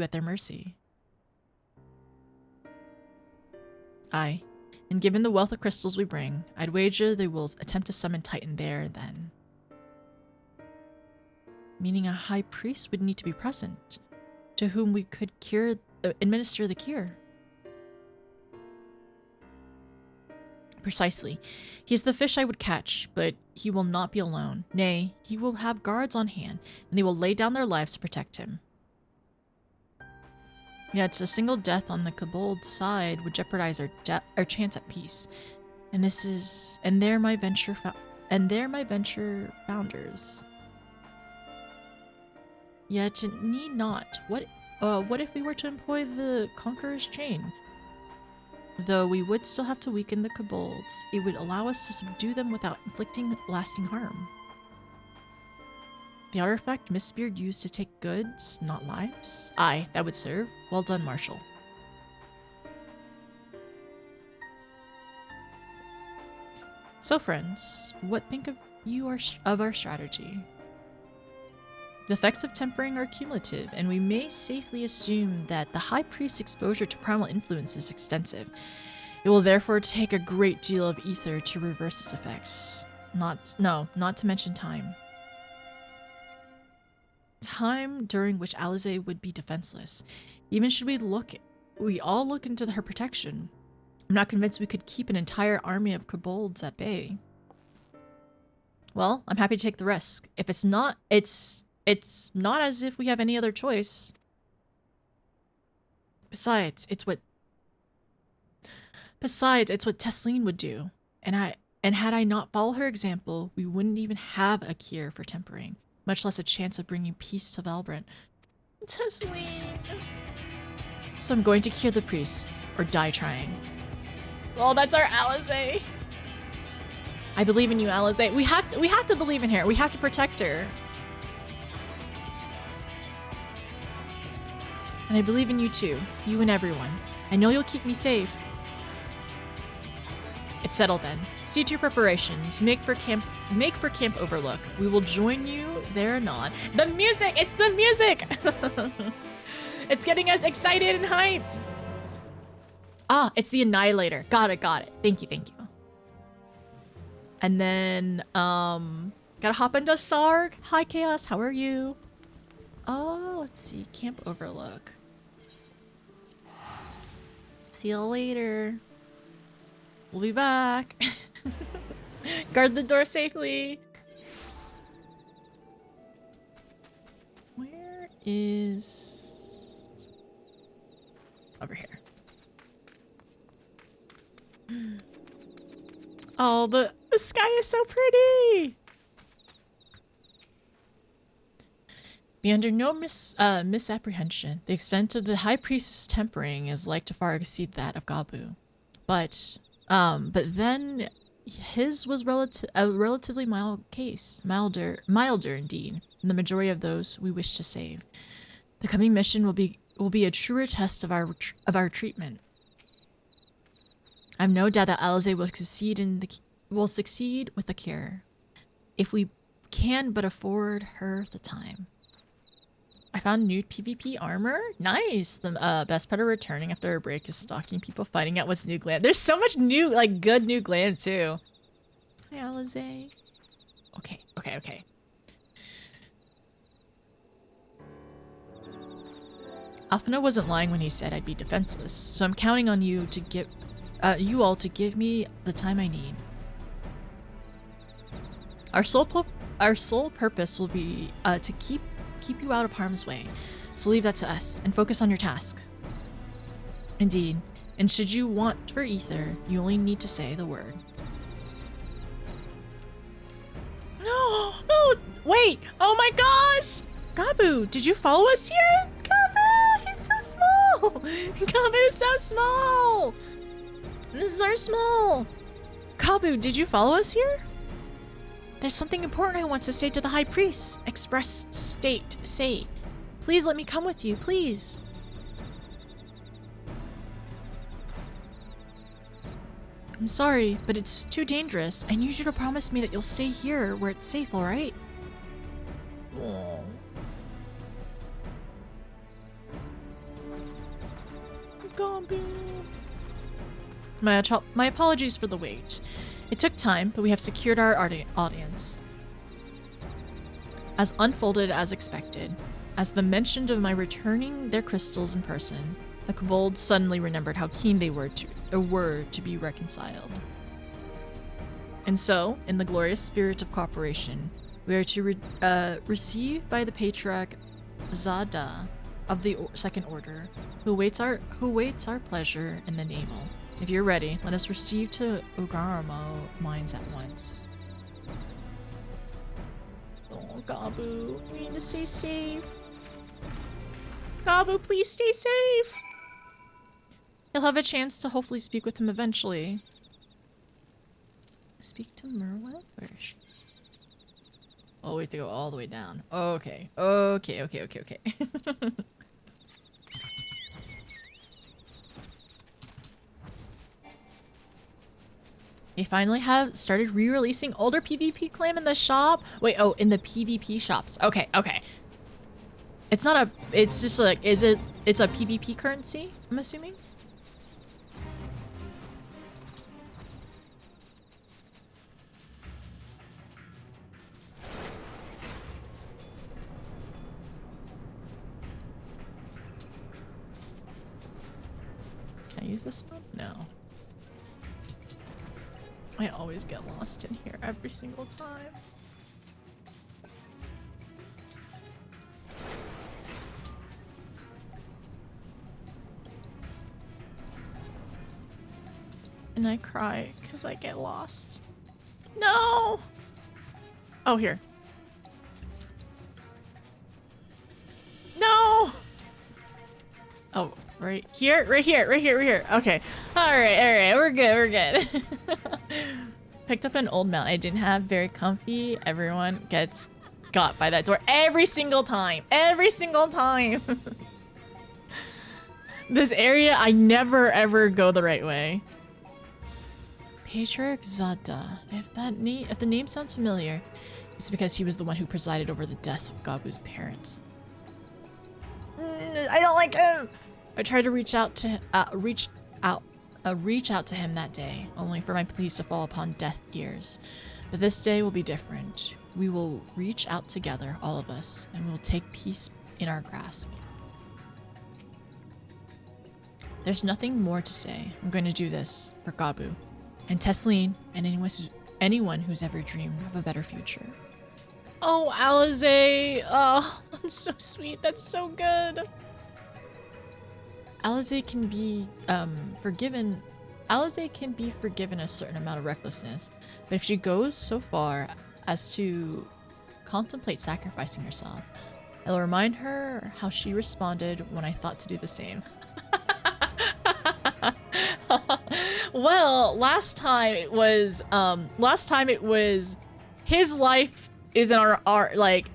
at their mercy. Aye. And given the wealth of crystals we bring, I'd wager they will attempt to summon Titan there and then. Meaning a high priest would need to be present, to whom we could administer the cure. Precisely. He is the fish I would catch, but he will not be alone. Nay, he will have guards on hand, and they will lay down their lives to protect him. Yet a single death on the Cabal side would jeopardize our chance at peace, and there my venture founders. Yet it need not. What if we were to employ the Conqueror's chain? Though we would still have to weaken the Cabals, it would allow us to subdue them without inflicting lasting harm. The artifact Mistbeard used to take goods, not lives? Aye, that would serve. Well done, Marshal. So friends, what think you of our strategy? The effects of tempering are cumulative, and we may safely assume that the High Priest's exposure to primal influence is extensive. It will therefore take a great deal of ether to reverse its effects. Not to mention time. Time during which Alize would be defenseless. Even should we all look into her protection, I'm not convinced we could keep an entire army of Cabolds at bay. Well, I'm happy to take the risk. If it's not as if we have any other choice. Besides, it's what Besides, it's what Tesleen would do. And had I not followed her example, we wouldn't even have a cure for tempering, much less a chance of bringing peace to Valbrant. Tesleen. So I'm going to cure the priest, or die trying. Oh, that's our Alizé. I believe in you, Alizé. We have to believe in her. We have to protect her. And I believe in you too. You and everyone. I know you'll keep me safe. It's settled then. See to your preparations. Make for Camp Overlook. We will join you there anon. The music! It's the music! It's getting us excited and hyped. Ah, it's the Annihilator. Got it. Thank you. And then, gotta hop into Sarg. Hi, Chaos. How are you? Oh, let's see. Camp Overlook. See you later. We'll be back. Guard the door safely. Where is... Over here. Oh, the sky is so pretty. Be under no misapprehension. The extent of the High Priest's tempering is like to far exceed that of Gabu. But then his was a relatively mild case. Milder indeed, than the majority of those we wish to save. The coming mission will be a truer test of our treatment. I have no doubt that Alizé will succeed with the cure, if we can but afford her the time. I found new PvP armor. Nice. The best part of returning after a break is stalking people, finding out what's new glam. There's so much new, like, good new glam too. Hi, Alizé. Okay. Alphina wasn't lying when he said I'd be defenseless, so I'm counting on you to give you all to give me the time I need. Our sole purpose will be to keep you out of harm's way, so leave that to us and focus on your task. Indeed, and should you want for ether, you only need to say the word. Oh, wait! Oh my gosh! Gabu, did you follow us here? Gabu, he's so small! Gabu is so small! This is our small! Gabu, did you follow us here? There's something important I want to say to the High Priest. Express, state, say. Please let me come with you, please. I'm sorry, but it's too dangerous. I need you to promise me that you'll stay here where it's safe, alright? Oh. Gabu. My apologies for the wait. It took time, but we have secured our audience. As unfolded as expected, as the mention of my returning their crystals in person, the kobolds suddenly remembered how keen they were to be reconciled. And so, in the glorious spirit of cooperation, we are to receive by the Patriarch Zada of the Second Order, who awaits our pleasure in the navel. If you're ready, let us receive to Ugaramo mines at once. Oh, Gabu, we need to stay safe. Gabu, please stay safe. You'll have a chance to hopefully speak with him eventually. Speak to Merwell? Where is she? Oh, we have to go all the way down. Okay. They finally have started re-releasing older PvP clan in the shop. Wait, oh, in the PvP shops. Okay. It's not a, it's just like, it's a PvP currency, I'm assuming? Can I use this one? No. I always get lost in here every single time. and I cry because I get lost. No! Oh, here. No! Oh, right here? Right here, right here, right here. Okay. Alright, we're good, we're good. Picked up an old mount I didn't have, very comfy. Everyone gets got by that door every single time. Every single time. This area, I never ever go the right way. Patriarch Zada. If the name sounds familiar, it's because he was the one who presided over the deaths of Gabu's parents. I don't like him. I tried to reach out to him that day, only for my pleas to fall upon deaf ears. But this day will be different. We will reach out together, all of us, and we will take peace in our grasp. There's nothing more to say. I'm going to do this for Gabu and Tesleen and anyone who's ever dreamed of a better future. Oh, Alize! Oh, that's so sweet. That's so good. Alize can be forgiven. Alize can be forgiven a certain amount of recklessness, but if she goes so far as to contemplate sacrificing herself, it'll remind her how she responded when I thought to do the same. Well, last time it was his life is in our like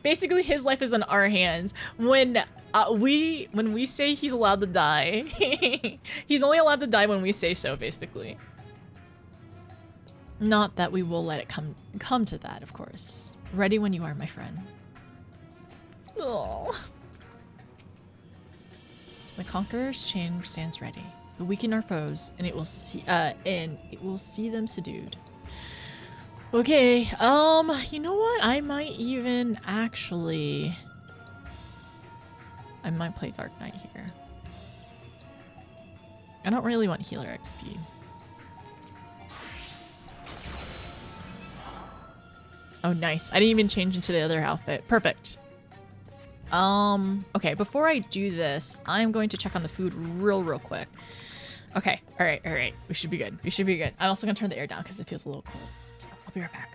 basically his life is in our hands. When we say he's allowed to die, he's only allowed to die when we say so, basically. Not that we will let it come to that, of course. Ready when you are, my friend. Oh. The Conqueror's chain stands ready. But weaken our foes, and it will see them subdued. Okay, you know what? I might play Dark Knight here. I don't really want healer XP. Oh, nice. I didn't even change into the other outfit. Perfect. Okay, before I do this, I'm going to check on the food real quick. Okay, alright. We should be good. I'm also gonna turn the air down because it feels a little cold. So I'll be right back.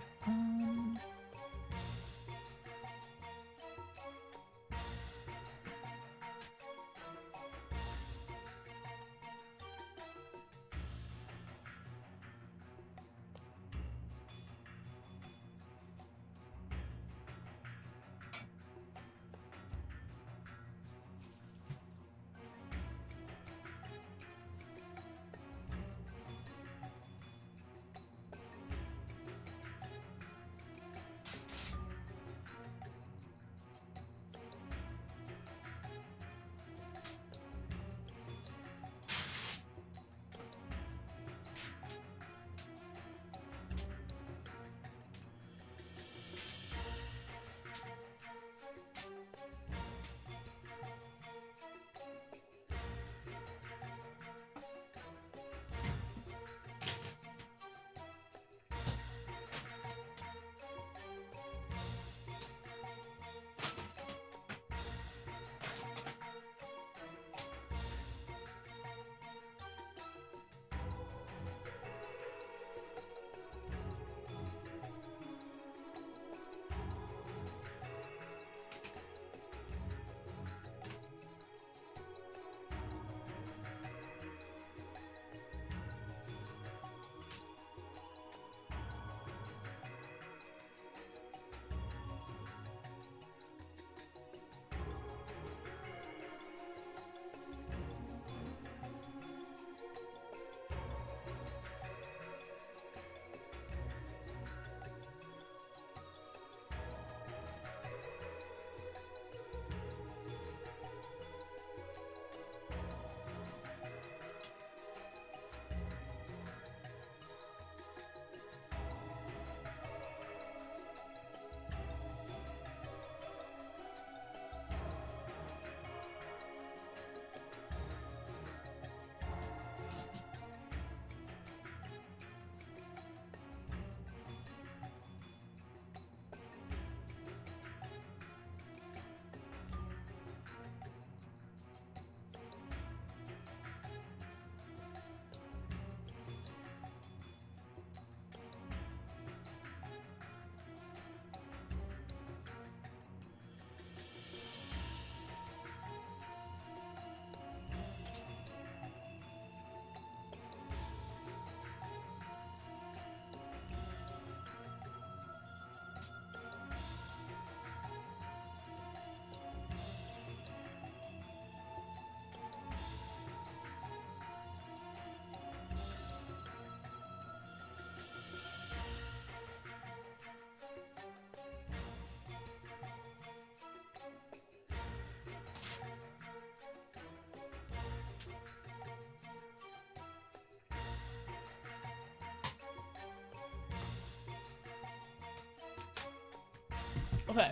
Okay.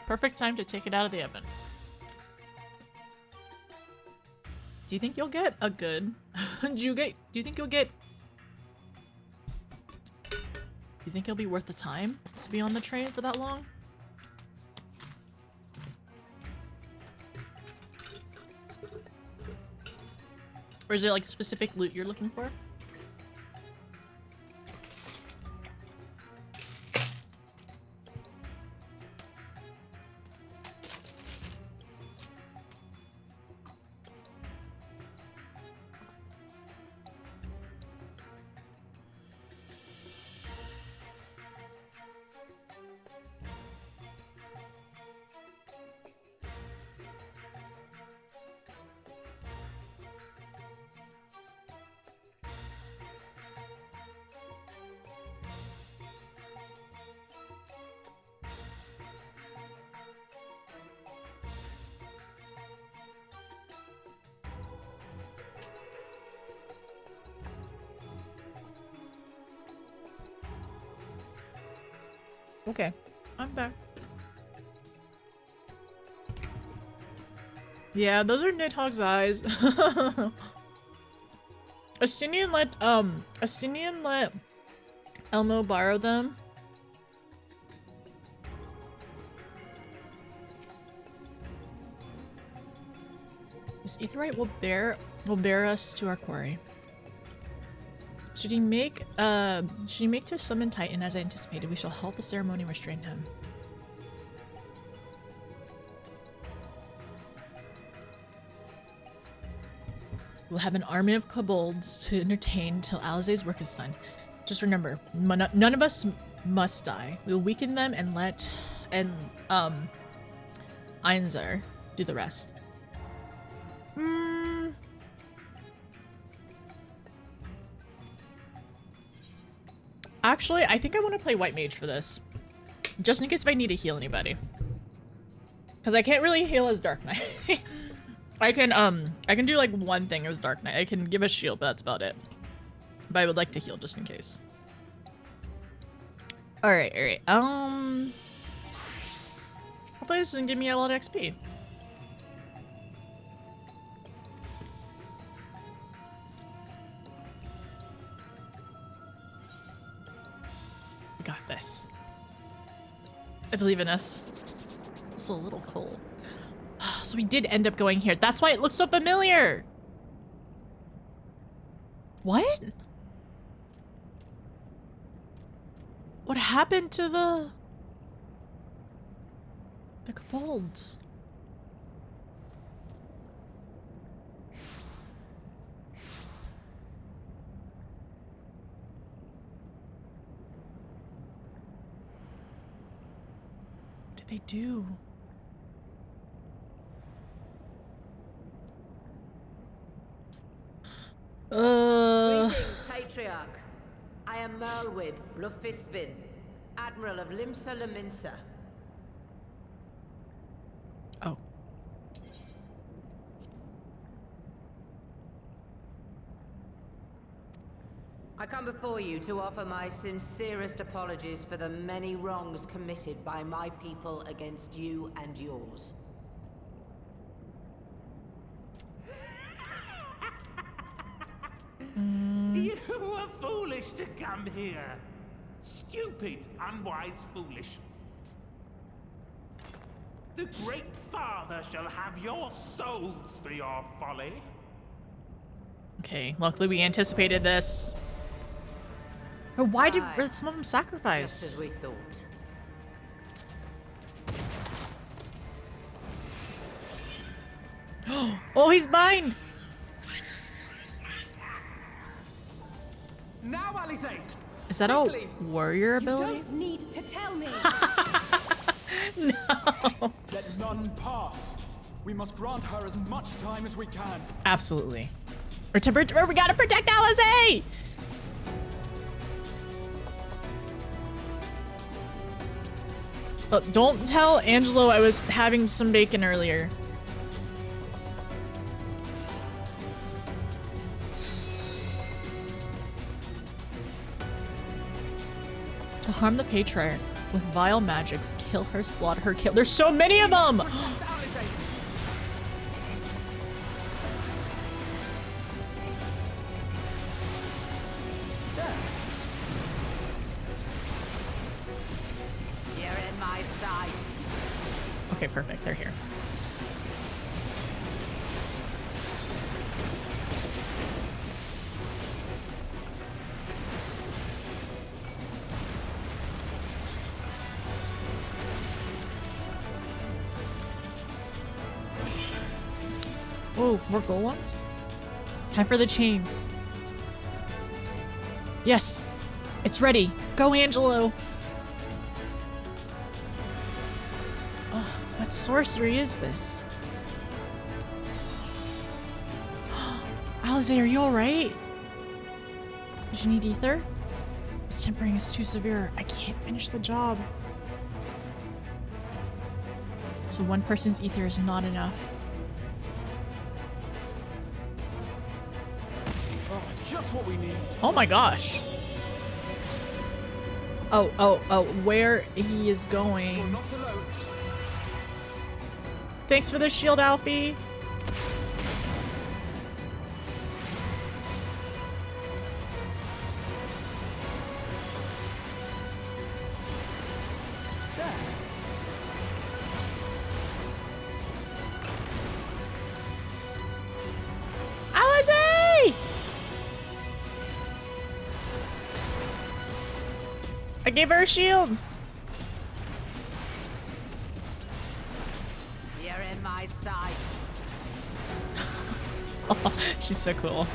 Perfect time to take it out of the oven. Do you think you'll get a good... Do you think you'll get... Do you think it'll be worth the time to be on the train for that long? Or is there like specific loot you're looking for? Okay, I'm back. Yeah, those are Nidhogg's eyes. Astinian let Elmo borrow them. This aetheryte will bear us to our quarry. Should he make to summon Titan as I anticipated, we shall halt the ceremony and restrain him. We'll have an army of kobolds to entertain till Alizé's work is done. Just remember, none of us must die. We'll weaken them and let Einzar do the rest. Actually, I think I want to play White Mage for this. Just in case if I need to heal anybody. Because I can't really heal as Dark Knight. I can do like one thing as Dark Knight. I can give a shield, but that's about it. But I would like to heal just in case. Alright. Hopefully this doesn't give me a lot of XP. We got this. I believe in us. Also a little cold. So we did end up going here. That's why it looks so familiar. What? What happened to the kobolds? What did they do? Greetings, Patriarch. I am Merlwib Blufisvin, Admiral of Limsa Laminsa. Oh. I come before you to offer my sincerest apologies for the many wrongs committed by my people against you and yours. You were foolish to come here. Stupid, unwise, foolish. The Great Father shall have your souls for your folly. Okay, luckily we anticipated this. But why did some of them sacrifice? Just as we thought. Oh, he's bind! Now, Alizé! Is that a warrior ability? You don't need to tell me. No. Let none pass. We must grant her as much time as we can. Absolutely. We gotta protect Alizé! Oh, don't tell Angelo I was having some bacon earlier. To harm the Patriarch. with vile magics. Kill her, slaughter her, kill. There's so many of them! You're in my sights. Okay, perfect. They're here. Oh, more golems? Time for the chains. Yes, it's ready. Go, Angelo. Oh, what sorcery is this? Alize, are you alright? Did you need ether? This tempering is too severe. I can't finish the job. So one person's ether is not enough. Oh, just what we need. Oh my gosh. Oh, where he is going. You're not alone. Thanks for the shield, Alfie. Alize! I gave her a shield. You're in my sights. She's so cool.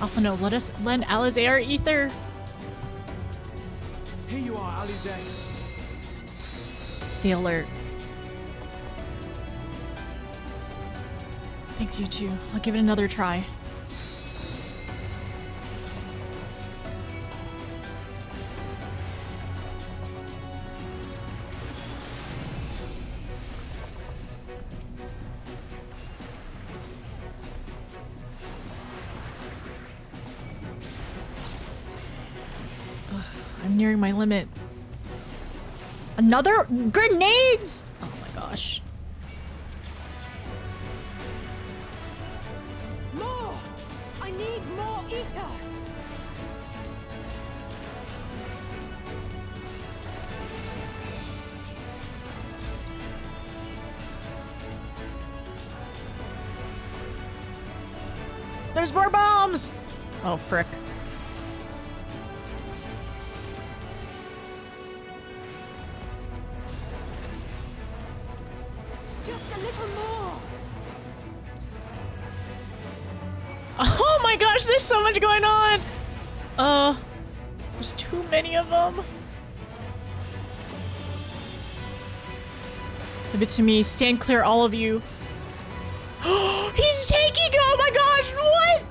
Oh no, let us lend Alize our ether. Here you are, Alize. Stay alert. Thanks, you two. I'll give it another try. Ugh, I'm nearing my limit. Another grenades! Oh my gosh. More! I need more ether! There's more bombs! Oh, frick. Just a little more! Oh my gosh, there's so much going on! There's too many of them. Give it to me. Stand clear, all of you. He's taking, oh my gosh, what?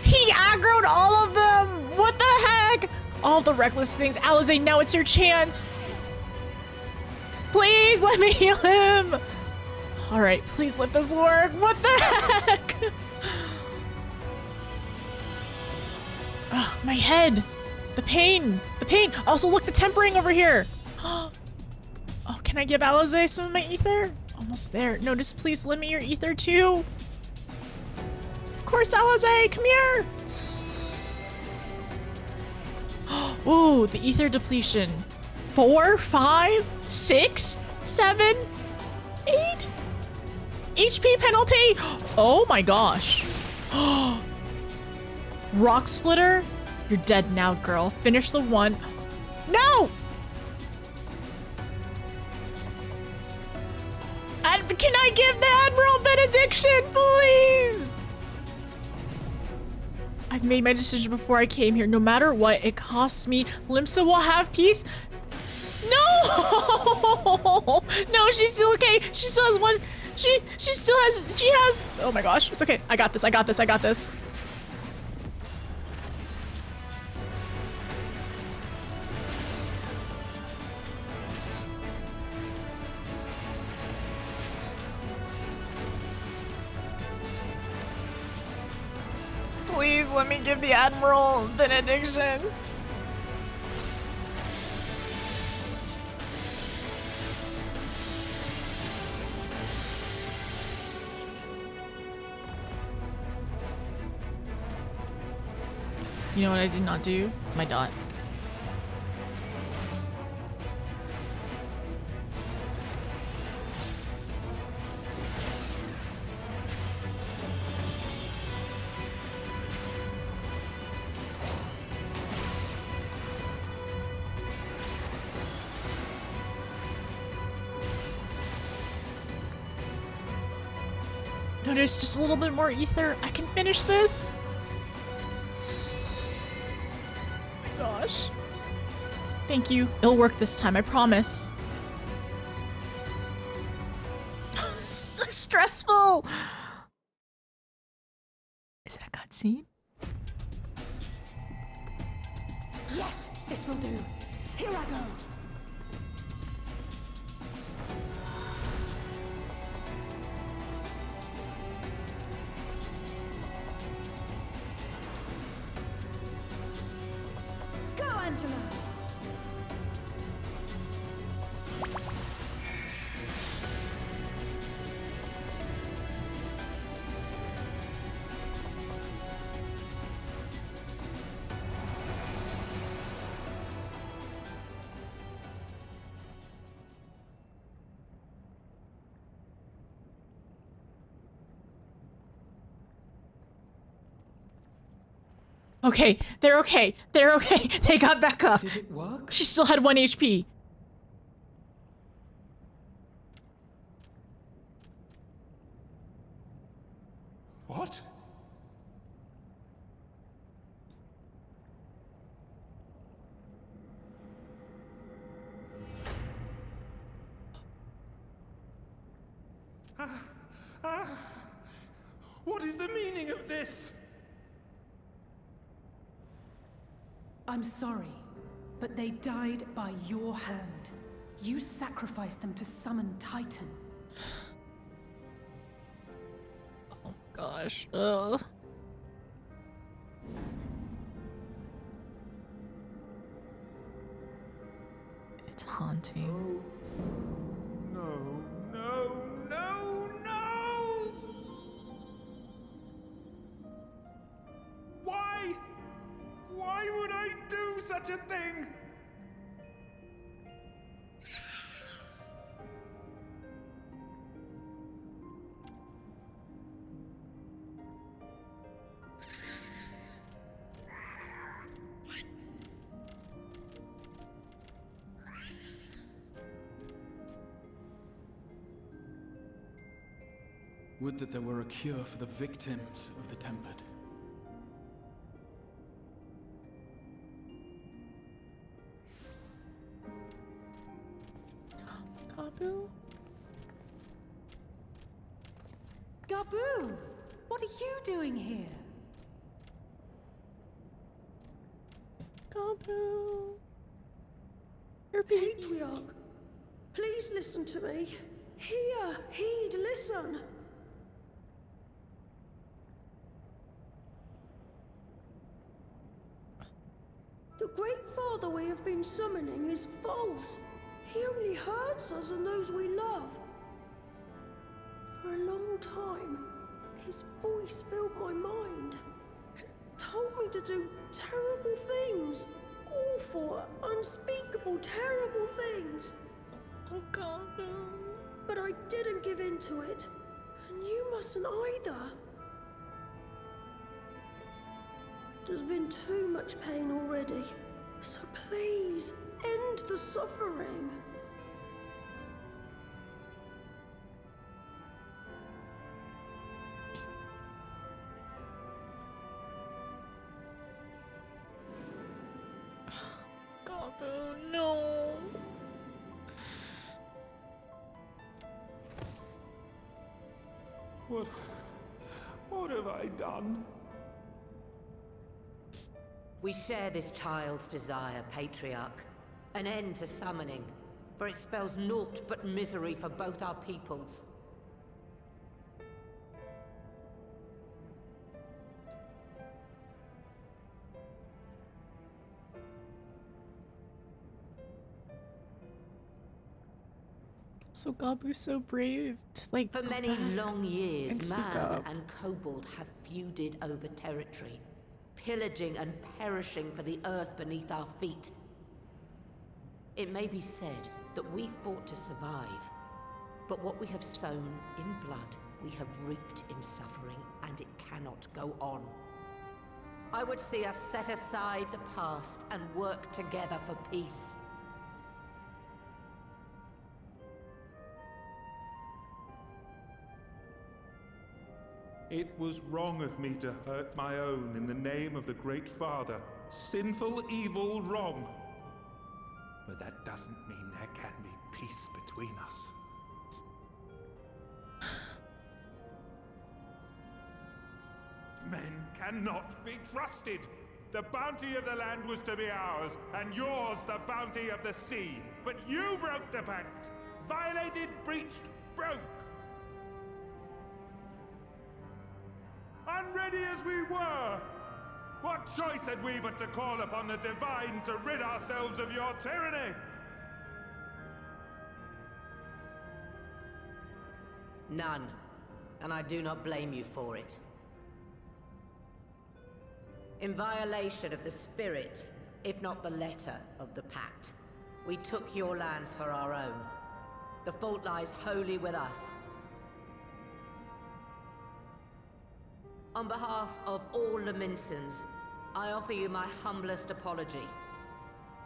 He aggroed all of them! What the heck? All the reckless things. Alize, now it's your chance. Please let me heal him. All right, please let this work. What the heck? Ugh, my head. The pain. The pain. Also, look, the tempering over here. Oh, can I give Alize some of my ether? Almost there. No, just please lend me your ether too. Of course, Alize, come here. Ooh, the ether depletion. 4, 5, 6, 7, 8. HP penalty. Oh my gosh. Rock splitter. You're dead now, girl. Finish the one. No! Can I give the Admiral benediction, please? I've made my decision before I came here. No matter what it costs me, Limsa will have peace. No! No, she's still okay. She still has one. She has. Oh my gosh. It's okay. I got this. I got this. I got this. Please let me give the Admiral benediction. You know what I did not do? My dot. No, there's just a little bit more ether. I can finish this. Gosh. Thank you. It'll work this time, I promise. So stressful. Is it a cutscene? Yes, this will do. Here I go. Go, Angela. Okay, they're okay. They're okay. They got back up. Did it work? She still had 1 HP. What? What is the meaning of this? I'm sorry, but they died by your hand. You sacrificed them to summon Titan. Oh gosh. Ugh. It's haunting. No, no, no, no! Why? Why would I do such a thing? Would that there were a cure for the victims of the Tempered. Gabu? Gabu, what are you doing here? Gabu. Your baby. Patriarch, please listen to me. Hear, heed, listen. The Great Father we have been summoning is false. He only hurts us and those we love. For a long time, his voice filled my mind. It told me to do terrible things. Awful, unspeakable, terrible things. Oh, Gabu. But I didn't give in to it. And you mustn't either. There's been too much pain already. So please, end the suffering. Gabu, no. What have I done? We share this child's desire, Patriarch. An end to summoning, for it spells naught but misery for both our peoples. So Gabu's so brave to, like, For go many back long and years, speak man up. and kobold have feuded over territory, pillaging and perishing for the earth beneath our feet. It may be said that we fought to survive, but what we have sown in blood, we have reaped in suffering, and it cannot go on. I would see us set aside the past and work together for peace. It was wrong of me to hurt my own in the name of the Great Father. Sinful, evil, wrong. But that doesn't mean there can be peace between us. Men cannot be trusted. The bounty of the land was to be ours, and yours the bounty of the sea. But you broke the pact. Violated, breached, broke. Unready as we were, what choice had we but to call upon the divine to rid ourselves of your tyranny? None, and I do not blame you for it. In violation of the spirit, if not the letter, of the pact, we took your lands for our own. The fault lies wholly with us. On behalf of all Laminsons, I offer you my humblest apology.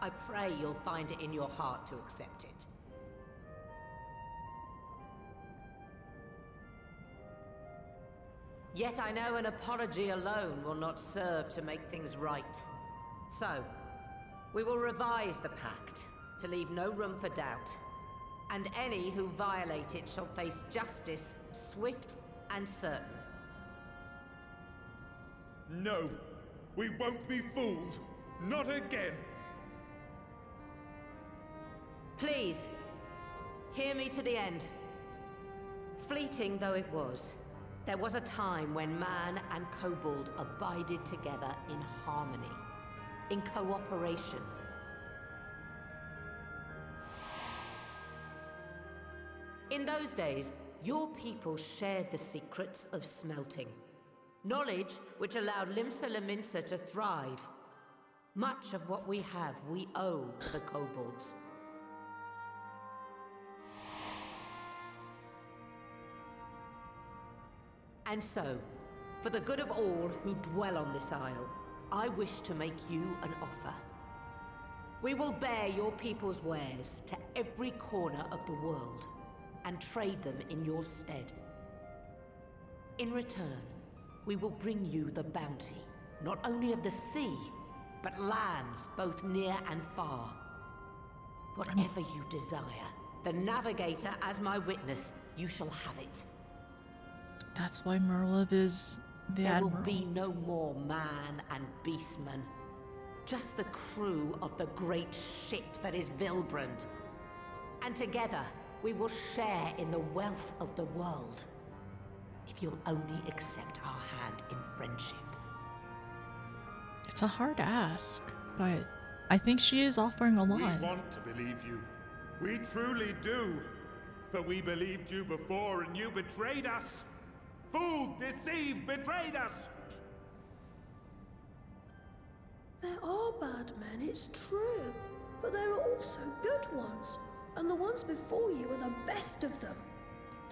I pray you'll find it in your heart to accept it. Yet I know an apology alone will not serve to make things right. So, we will revise the pact to leave no room for doubt. And any who violate it shall face justice, swift and certain. No, we won't be fooled. Not again. Please, hear me to the end. Fleeting though it was, there was a time when man and kobold abided together in harmony, in cooperation. In those days, your people shared the secrets of smelting. Knowledge which allowed Limsa Laminsa to thrive. Much of what we have, we owe to the kobolds. And so, for the good of all who dwell on this isle, I wish to make you an offer. We will bear your people's wares to every corner of the world, and trade them in your stead. In return, we will bring you the bounty, not only of the sea, but lands both near and far. Whatever you desire, the Navigator as my witness, you shall have it. That's why Merlev is the There admiral. will be no more man and beastman. Just the crew of the great ship that is Vilbrand. And together, we will share in the wealth of the world. If you'll only accept our hand in friendship. It's a hard ask, but I think she is offering a We lot. want to believe you. We truly do. But we believed you before and you betrayed us. Fooled, deceived, betrayed us. There are bad men, it's true. But there are also good ones. And the ones before you are the best of them.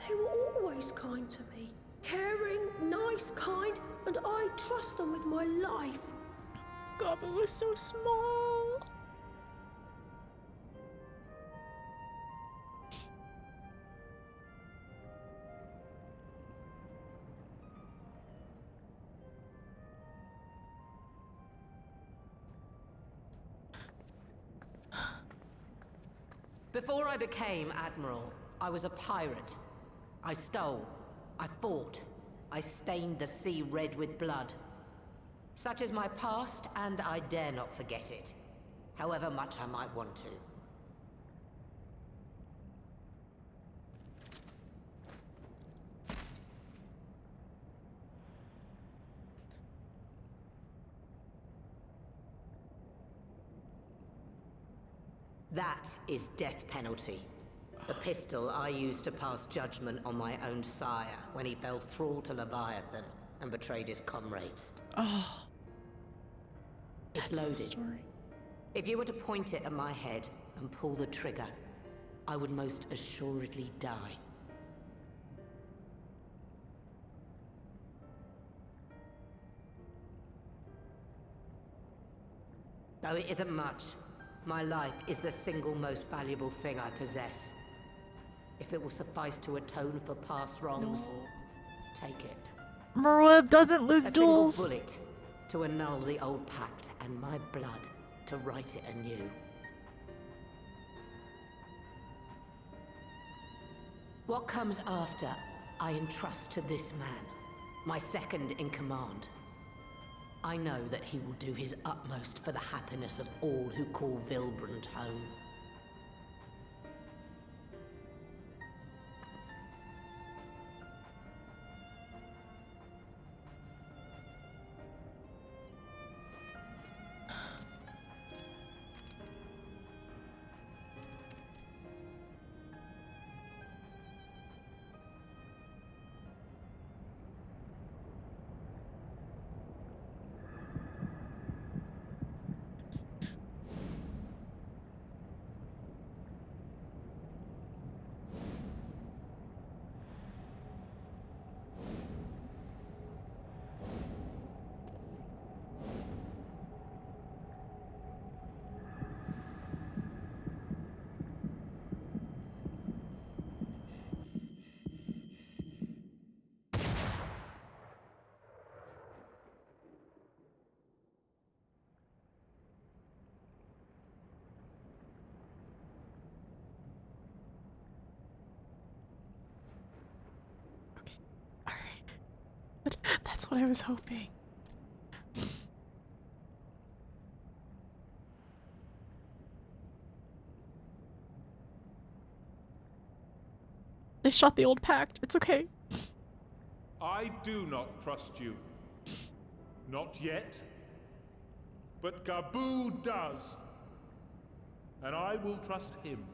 They were always kind to me. Caring, nice, kind, and I trust them with my life. Gabu was so small. Before I became Admiral, I was a pirate. I stole. I fought. I stained the sea red with blood. Such is my past, and I dare not forget it. However much I might want to. That is death penalty. The pistol I used to pass judgment on my own sire when he fell thrall to Leviathan and betrayed his comrades. Oh, It's that's the loaded. story. If you were to point it at my head and pull the trigger, I would most assuredly die. Though it isn't much, my life is the single most valuable thing I possess. If it will suffice to atone for past wrongs, take it. Merweb doesn't lose A single duels. bullet to annul the old pact, and my blood to write it anew. What comes after, I entrust to this man, my second in command. I know that he will do his utmost for the happiness of all who call Vilbrand home. That's what I was hoping. They shot the old pact. It's okay. I do not trust you. Not yet. But Gabu does. And I will trust him.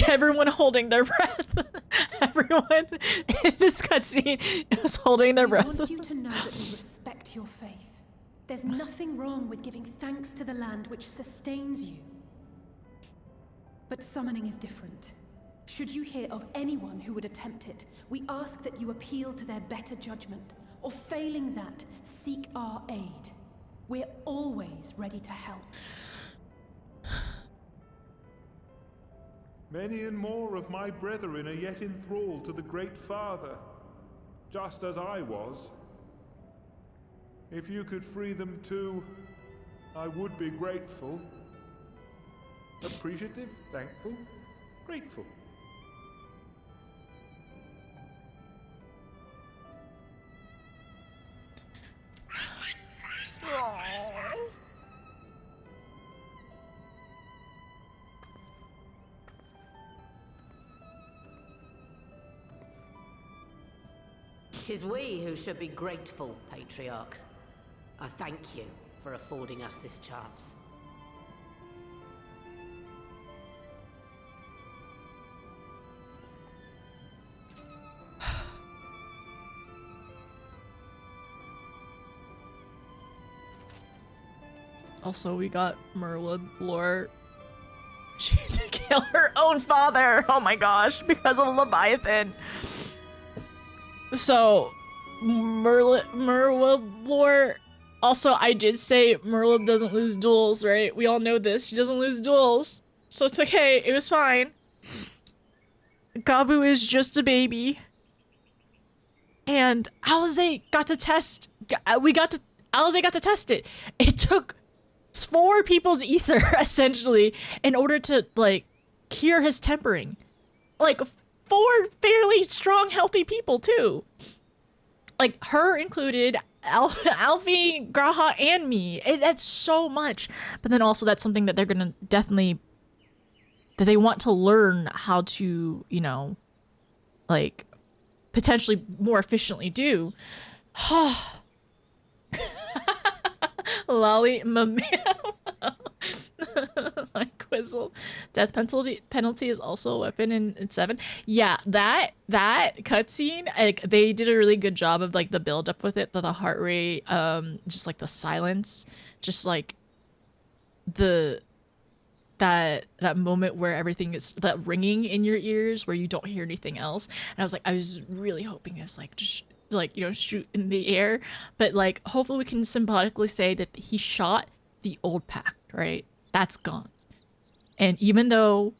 Everyone holding their breath. Everyone in this cutscene was holding their We breath. want you to know that we respect your faith. There's nothing wrong with giving thanks to the land which sustains you. But summoning is different. Should you hear of anyone who would attempt it, we ask that you appeal to their better judgment, or failing that, seek our aid. We're always ready to help. Many and more of my brethren are yet enthralled to the Great Father, just as I was. If you could free them too, I would be grateful. Appreciative, thankful, grateful. Tis we who should be grateful, Patriarch. I thank you for affording us this chance. Also, we got Merlin lore. She had to kill her own father. Oh my gosh, because of Leviathan. So, Merlin lore. Also, I did say Merlin doesn't lose duels, right? We all know this. She doesn't lose duels. So it's okay. It was fine. Gabu is just a baby. And Alize got to test. Alize got to test it. It took 4 people's ether, essentially, in order to, like, cure his tempering. Like, 4 fairly strong, healthy people, too. Like, her included, Alfie, Graha, and me. That's so much. But then also that's something that they're gonna definitely, that they want to learn how to, you know, like, potentially more efficiently do. Lolly like Quizzle. Death penalty is also a weapon in 7. Yeah, that cutscene, like they did a really good job of like the build up with it, the heart rate, just like the silence, just like that moment where everything is that ringing in your ears where you don't hear anything else. And I was really hoping it's like just like, you know, shoot in the air, but like hopefully we can symbolically say that he shot the old pact, right? That's gone. And even though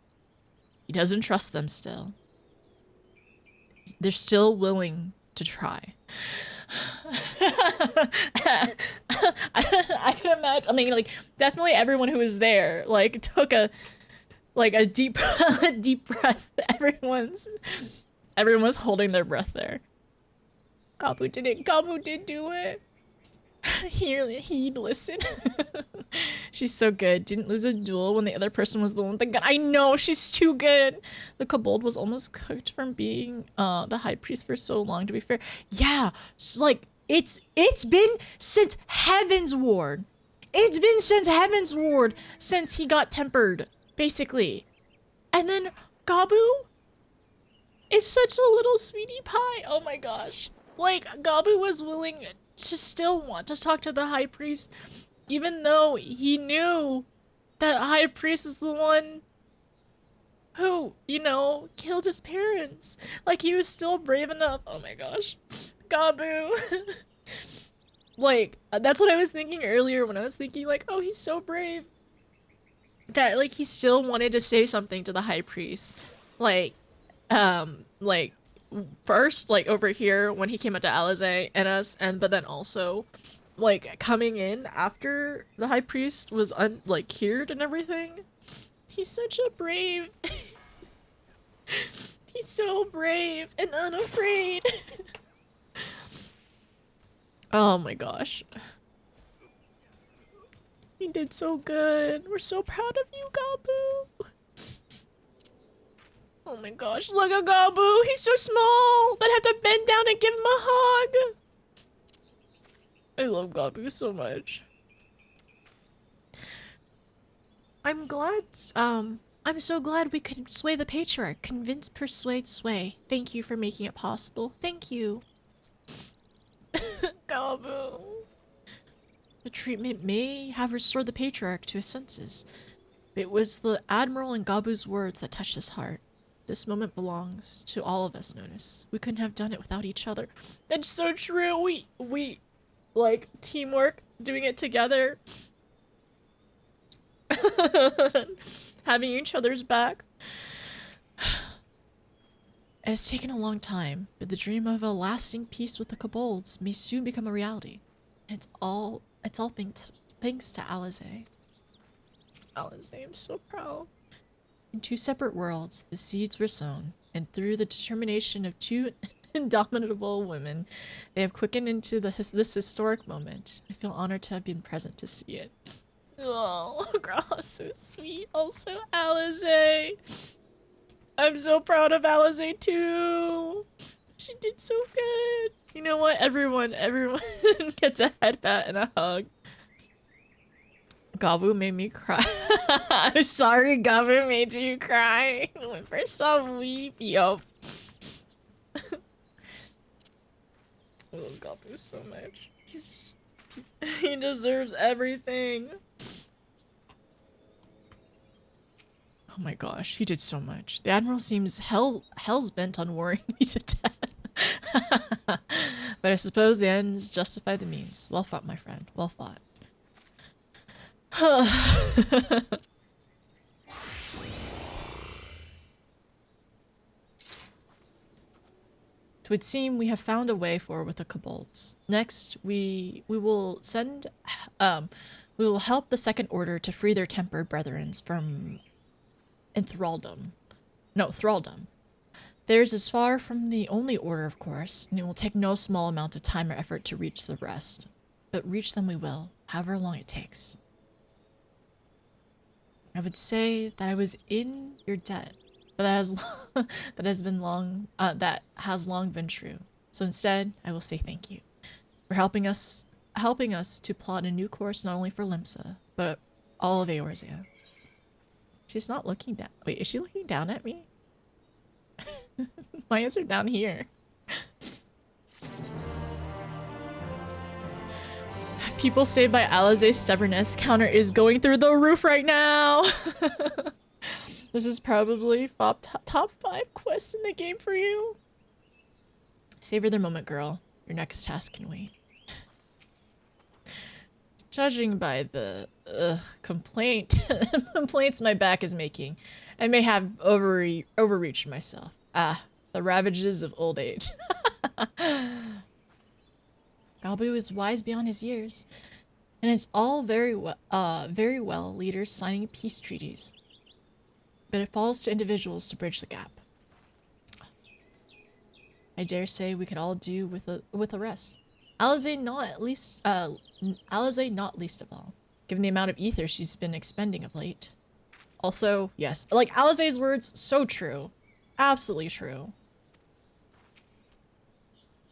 he doesn't trust them still, they're still willing to try. I can imagine. I mean, like, definitely everyone who was there, like, took a deep, deep breath. Everyone was holding their breath there. Gabu did it. Gabu did do it. He'd listen. She's so good. Didn't lose a duel when the other person was the one with the gun. I know, she's too good. The kobold was almost cooked from being the high priest for so long, to be fair. Yeah, like it's been since Heaven's Ward. It's been since Heaven's Ward since he got tempered, basically. And then Gabu is such a little sweetie pie. Oh my gosh. Like, Gabu was willing to still want to talk to the high priest, even though he knew that high priest is the one who, you know, killed his parents. Like, he was still brave enough. Oh my gosh. Gabu. Like, that's what I was thinking earlier when I was thinking, like, oh, he's so brave. That, like, he still wanted to say something to the high priest. Like, first, like, over here when he came up to Alizé and us, but then also, like, coming in after the high priest was, cured and everything. He's such a brave... He's so brave and unafraid. Oh my gosh. He did so good. We're so proud of you, Gabu. Oh my gosh, look at Gabu. He's so small. I'd have to bend down and give him a hug. I love Gabu so much. I'm so glad we could sway the patriarch. Convince, persuade, sway. Thank you for making it possible. Thank you. Gabu. The treatment may have restored the patriarch to his senses. It was the Admiral and Gabu's words that touched his heart. This moment belongs to all of us, Notice. We couldn't have done it without each other. That's so true. We like, teamwork, doing it together. Having each other's back. It has taken a long time, but the dream of a lasting peace with the kobolds may soon become a reality. It's all thanks to Alizé. Alizé, I'm so proud. In 2 separate worlds, the seeds were sown, and through the determination of 2 indomitable women, they have quickened into this historic moment. I feel honored to have been present to see it. Oh, girl, so sweet. Also, Alizé. I'm so proud of Alizé too. She did so good. You know what? Everyone gets a headbat and a hug. Gabu made me cry. I'm sorry Gabu made you cry. For some weep, yup. I love Gabu so much. He deserves everything. Oh my gosh, he did so much. The Admiral seems hell's bent on worrying me to death. But I suppose the ends justify the means. Well fought, my friend. Well fought. It would seem we have found a way forward with the kobolds. Next, we will help the Second Order to free their tempered brethren from thraldom. Theirs is far from the only order, of course, and it will take no small amount of time or effort to reach the rest. But reach them we will, however long it takes. I would say that I was in your debt, but that has long been true. So instead, I will say thank you for helping us helping us to plot a new course not only for Limsa, but all of Eorzea. She's not looking down. Wait, is she looking down at me? My eyes are down here. People say by Alizé's stubbornness counter is going through the roof right now. This is probably top 5 quests in the game for you. Savor the moment, girl. Your next task can wait. Judging by the complaints my back is making, I may have overreached myself. Ah, the ravages of old age. Galbu is wise beyond his years, and it's all very well leaders signing peace treaties. But it falls to individuals to bridge the gap. I dare say we could all do with a rest. Alizé not least of all, given the amount of ether she's been expending of late. Also, yes, like Alizé's words, so true. Absolutely true.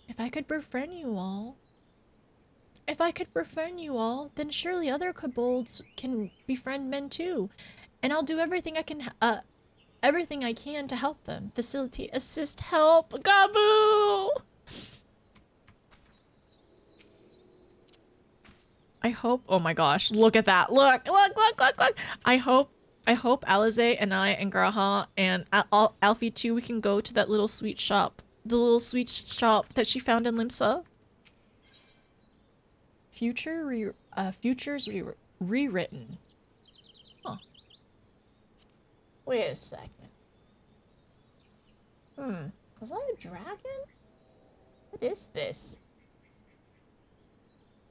If I could befriend you all, then surely other kobolds can befriend men too. And I'll do everything I can to help them. Facilitate, assist, help. Gabu! I hope, oh my gosh, look at that. Look. I hope Alizé and I and Graha and Alfie too, we can go to that little sweet shop. The little sweet shop that she found in Limsa. Futures rewritten. Huh. Wait a second. Was that a dragon? What is this?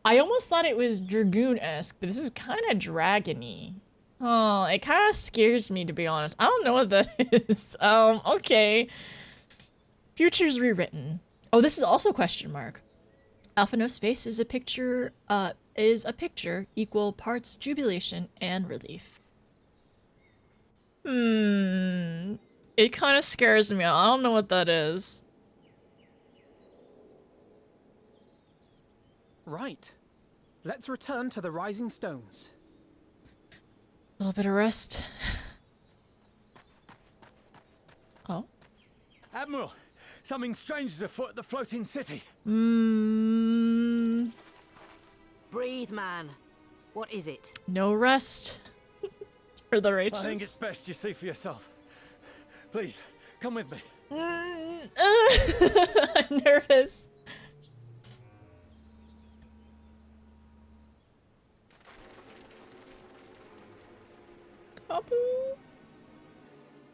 I almost thought it was Dragoon-esque, but this is kind of dragon-y. Oh, it kind of scares me, to be honest. I don't know what that is. Okay. Futures rewritten. Oh, this is also question mark. Alphino's face is a picture equal parts jubilation and relief. It kind of scares me. I don't know what that is. Right. Let's return to the Rising Stones. A little bit of rest. Oh. Admiral, something strange is afoot at the floating city. Breathe, man. What is it? No rest for the righteous. I think it's best you see for yourself. Please, come with me. I'm nervous.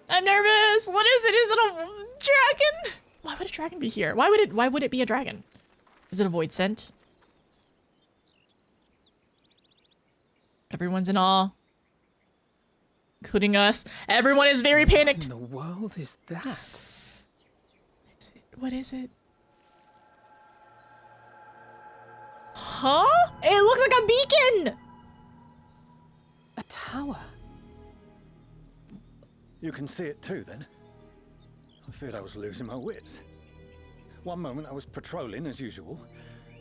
I'm nervous. What is it? Is it a dragon? Why would a dragon be here? Why would it be a dragon? Is it a void scent? Everyone's in awe, including us. Everyone is very panicked. What in the world is that? What is it? Huh? It looks like a beacon. A tower. You can see it too, then? I feared I was losing my wits. One moment I was patrolling as usual,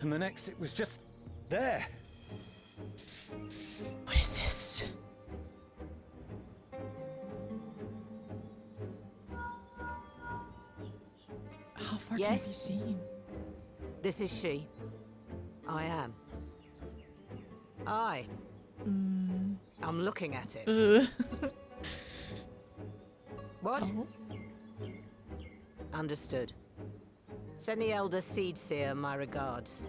and the next it was just there. What is this? How far can it be seen? This is she. I am. I'm looking at it. What? Oh. Understood. Send the Elder Seed Seer my regards.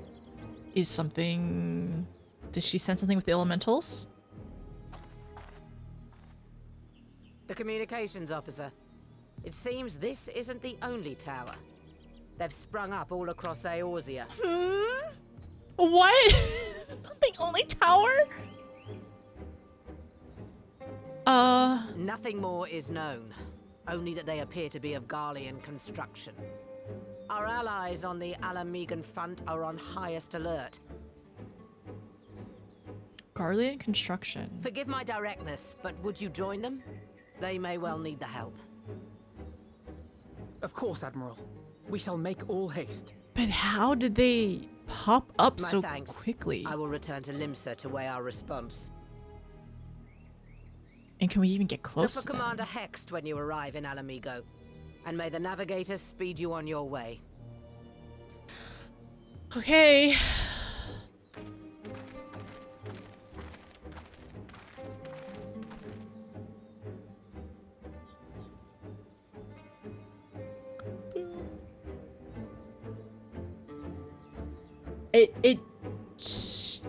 Is something... Does she send something with the elementals? The communications officer. It seems this isn't the only tower. They've sprung up all across Eorzea. What? Not the only tower? Nothing more is known. Only that they appear to be of Garlean construction. Our allies on the Alamegan front are on highest alert. Garlean construction. Forgive my directness, but would you join them? They may well need the help. Of course, Admiral. We shall make all haste. But how did they... pop up My so thanks. quickly? I will return to Limsa to weigh our response. And can we even get Look close for to them? Commander Hext when you arrive in Alamigo. And may the Navigator speed you on your way. Okay.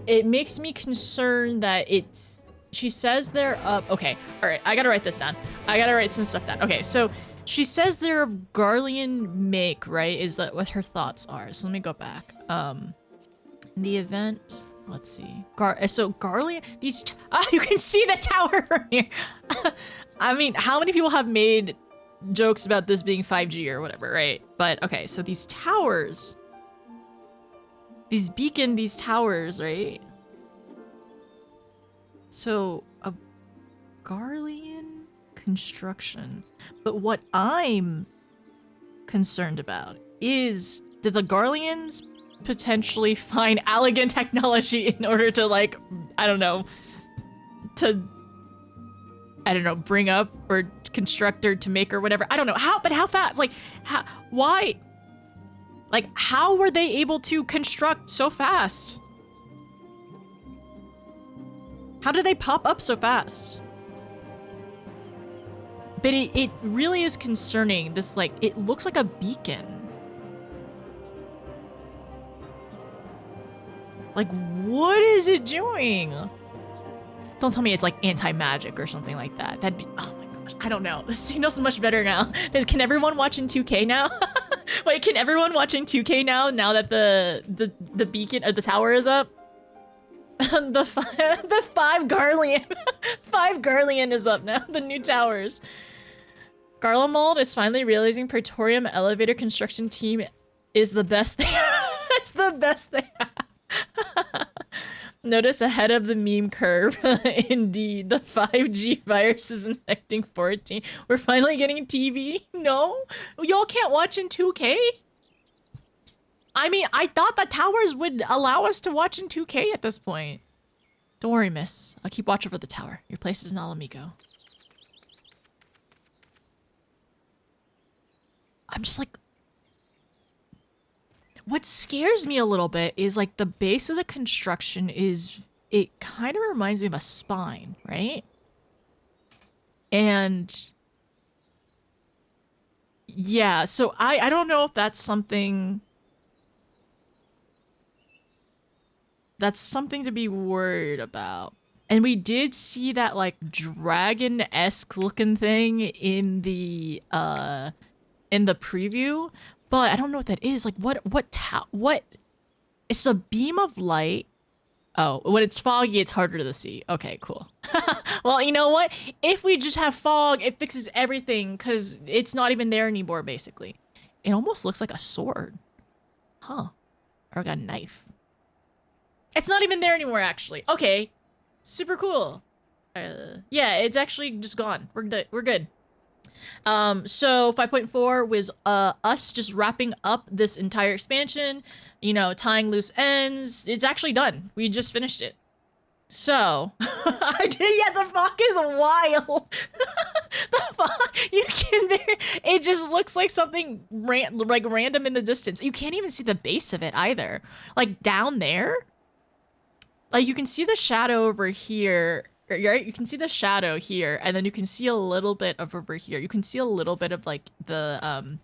It makes me concerned that it's, she says they're up. Okay, all right, I gotta write this down. I gotta write some stuff down. Okay, so she says they're of Garlean make, right? Is that what her thoughts are? So let me go back. In the event, let's see. So Garlean, these, you can see the tower from here. I mean, how many people have made jokes about this being 5G or whatever, right? But okay, so these towers, these towers, right? So a Garlean construction. But what I'm concerned about is, did the Garleans potentially find Allegan technology in order to, like, I don't know, bring up or construct or to make or whatever? I don't know. How fast? Like, why? Like, how were they able to construct so fast? How did they pop up so fast? But it really is concerning. This, like, it looks like a beacon. Like, what is it doing? Don't tell me it's like anti-magic or something like that. That'd be, oh my gosh, I don't know. This signal's much better now. Can everyone watch in 2K now? Wait, can everyone watch in 2K now that the beacon or the tower is up? the 5 Garlean. 5 Garlean is up now, the new towers. Garlemald is finally realizing Praetorium elevator construction team is the best they it's the best they have. Notice ahead of the meme curve. Indeed, the 5G virus is infecting 14. We're finally getting TV? No? Y'all can't watch in 2K? I mean, I thought the towers would allow us to watch in 2K at this point. Don't worry, miss. I'll keep watch over the tower. Your place is in Alamigo. I'm just like... What scares me a little bit is, like, the base of the construction is... It kind of reminds me of a spine, right? And... Yeah, so I don't know if that's something... That's something to be worried about. And we did see that, like, dragon-esque looking thing in the preview, but I don't know what that is. Like, what, it's a beam of light. Oh, when it's foggy, it's harder to see. Okay, cool. Well, you know what? If we just have fog, it fixes everything, because it's not even there anymore, basically. It almost looks like a sword. Huh. Or like a knife. It's not even there anymore, actually. Okay. Super cool. Yeah, it's actually just gone. We're good. So 5.4 was us just wrapping up this entire expansion, you know, tying loose ends. It's actually done. We just finished it. So, yeah, the fog is wild. The fog, it just looks like something random in the distance. You can't even see the base of it either. Like down there, like you can see the shadow over here. Right? You can see the shadow here, and then you can see a little bit of over here. You can see a little bit of like the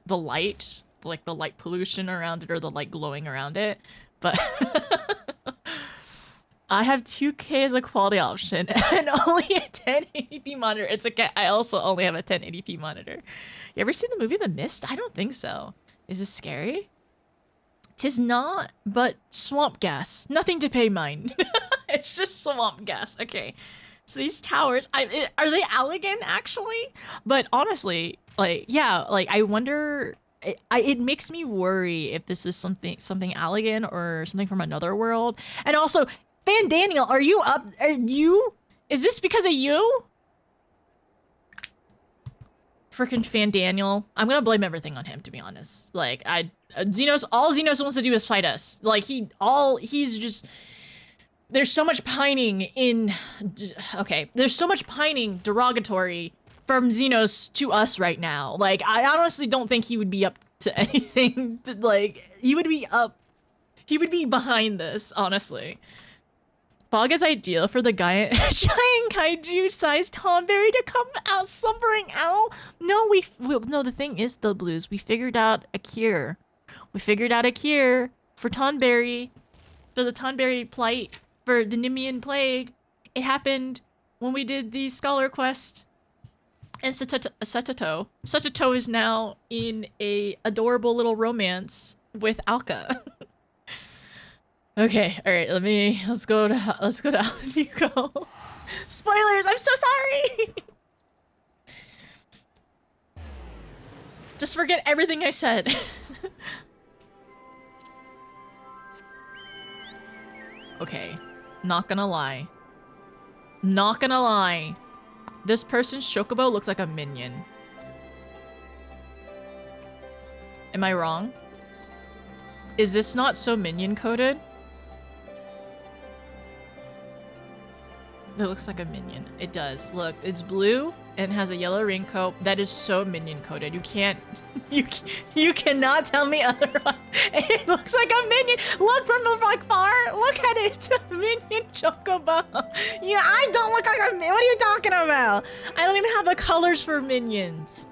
light, like the light pollution around it or the light glowing around it. But I have 2K as a quality option and only a 1080p monitor. It's okay. I also only have a 1080p monitor. You ever seen the movie The Mist? I don't think so. Is this scary? 'Tis not, but swamp gas. Nothing to pay mind. It's just swamp gas. Okay. So these towers, are they Allegan actually? But honestly, like, yeah, like I wonder, it makes me worry if this is something Allegan or something from another world. And also, Van Daniel, are you up? Is this because of you? freaking Fandaniel. I'm gonna blame everything on him, to be honest. Like, Xenos, all Xenos wants to do is fight us. Like, he's just, there's so much pining in, okay, there's so much pining derogatory from Xenos to us right now. Like, I honestly don't think he would be up to anything, like, he would be behind this, honestly. Fog is ideal for the giant kaiju-sized Tonberry to come out slumbering out. No, no, the thing is, the Blues, we figured out a cure. We figured out a cure for Tonberry, for the Tonberry plight, for the Nimian plague. It happened when we did the Scholar Quest. And Setato. Setato is now in a adorable little romance with Alka. Okay, all right. Let's go to Alamico. Spoilers. I'm so sorry. Just forget everything I said. Okay, not gonna lie. Not gonna lie. This person's chocobo looks like a minion. Am I wrong? Is this not so minion coded? It looks like a minion. It does. Look, it's blue and has a yellow raincoat. That is so minion coded. You can't, you cannot tell me otherwise. It looks like a minion. Look from the like far. Look at it. It's a minion chocobo. Yeah, I don't look like a minion. What are you talking about? I don't even have the colors for minions.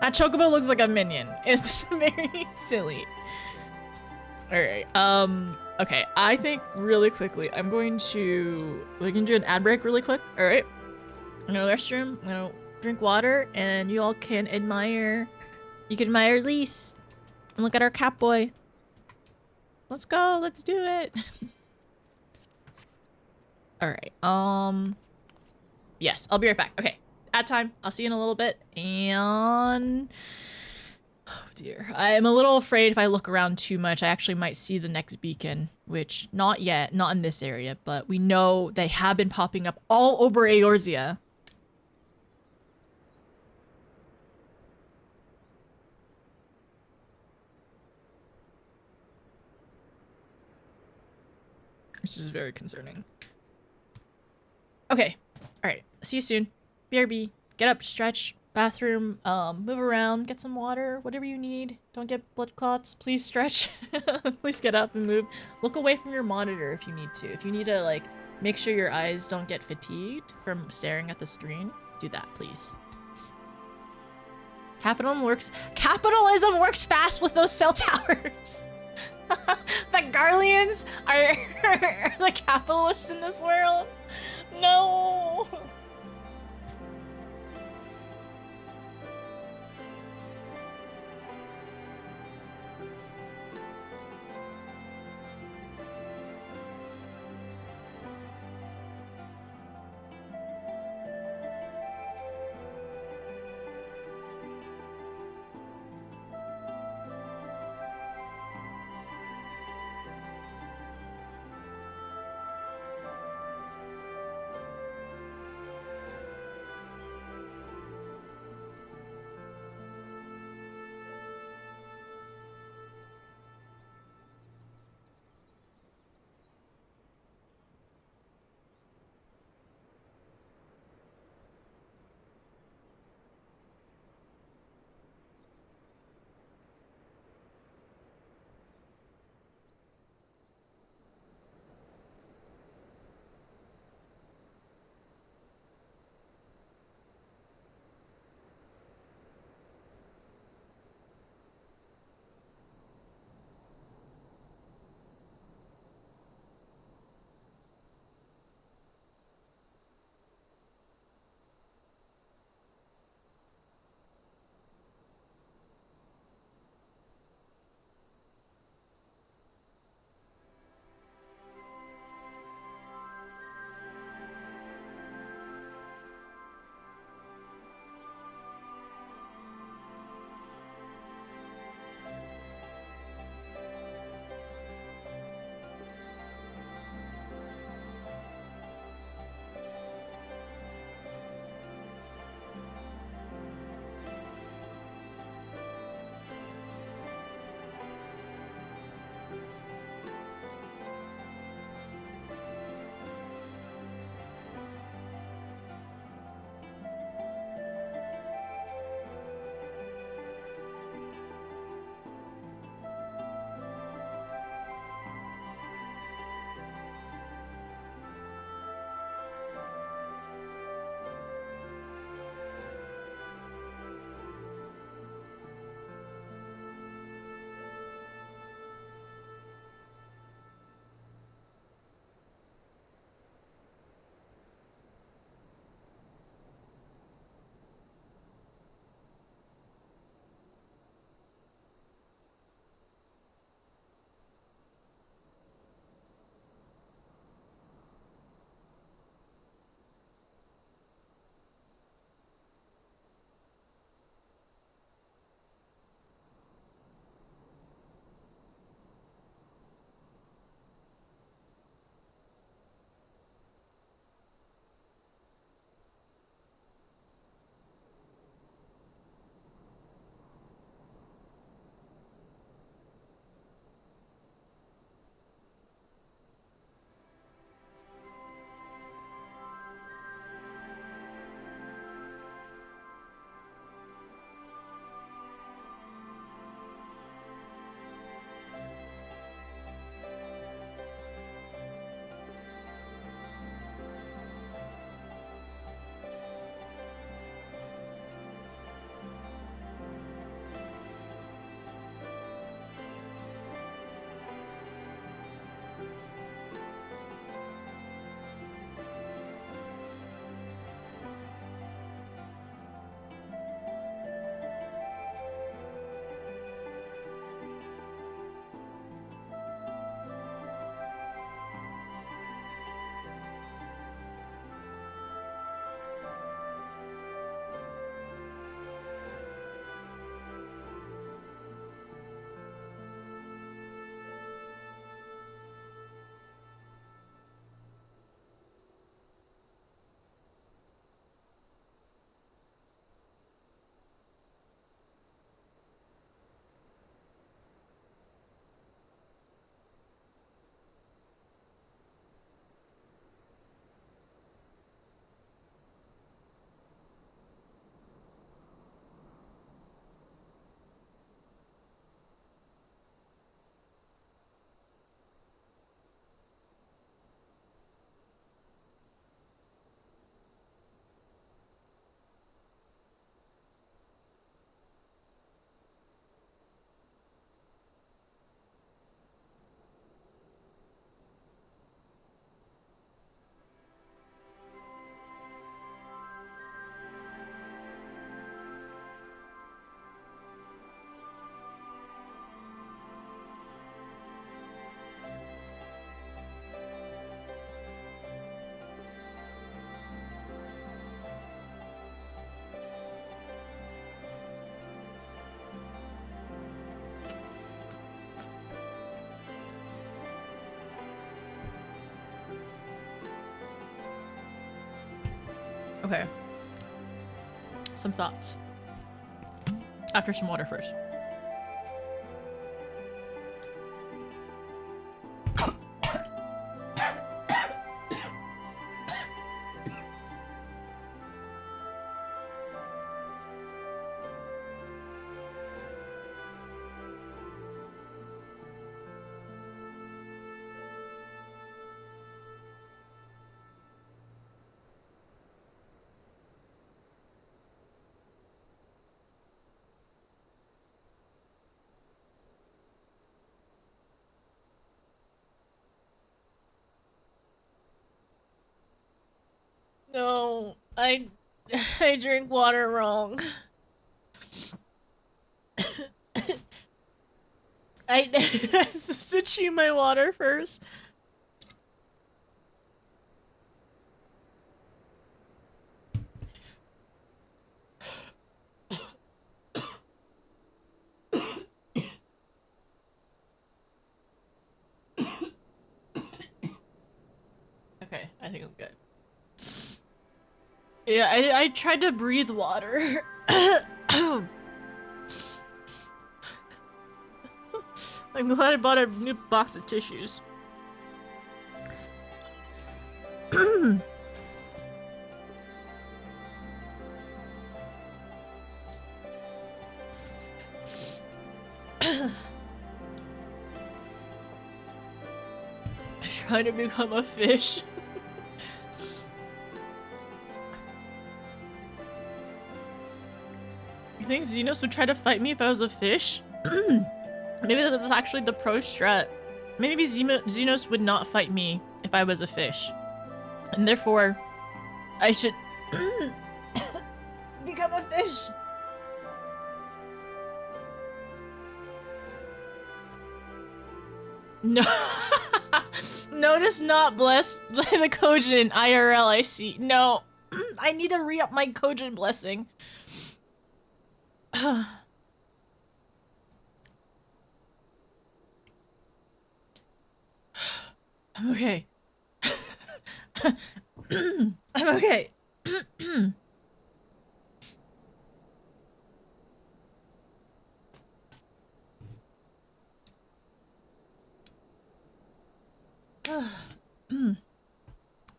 That chocobo looks like a minion. It's very silly. All right. Okay, I think really quickly, we can do an ad break really quick. All right. I'm gonna restroom, I'm gonna drink water, and you all can admire, Lise, and look at our cat boy. Let's go, let's do it. All right, yes, I'll be right back. Okay, ad time, I'll see you in a little bit, and... Oh dear. I am a little afraid if I look around too much, I actually might see the next beacon, which not yet, not in this area, but we know they have been popping up all over Eorzea. Which is very concerning. Okay. All right. See you soon. BRB. Get up, stretch. Bathroom, move around, get some water, whatever you need. Don't get blood clots. Please stretch. Please get up and move. Look away from your monitor if you need to. If you need to, like, make sure your eyes don't get fatigued from staring at the screen, do that, please. Capitalism works fast with those cell towers. The Garleans are the capitalists in this world. No. Okay. Some thoughts. After some water first. No, I drink water wrong. I to chew my water first. Okay, I think I'm good. Yeah, I tried to breathe water. I'm glad I bought a new box of tissues. Trying to become a fish. You think Xenos would try to fight me if I was a fish? Maybe that's actually the pro strat. Maybe Xenos would not fight me if I was a fish. And therefore, I should become a fish. No. Notice not blessed by the Kojin IRL I see. No. I need to re-up my Kojin blessing. I'm okay. I'm okay.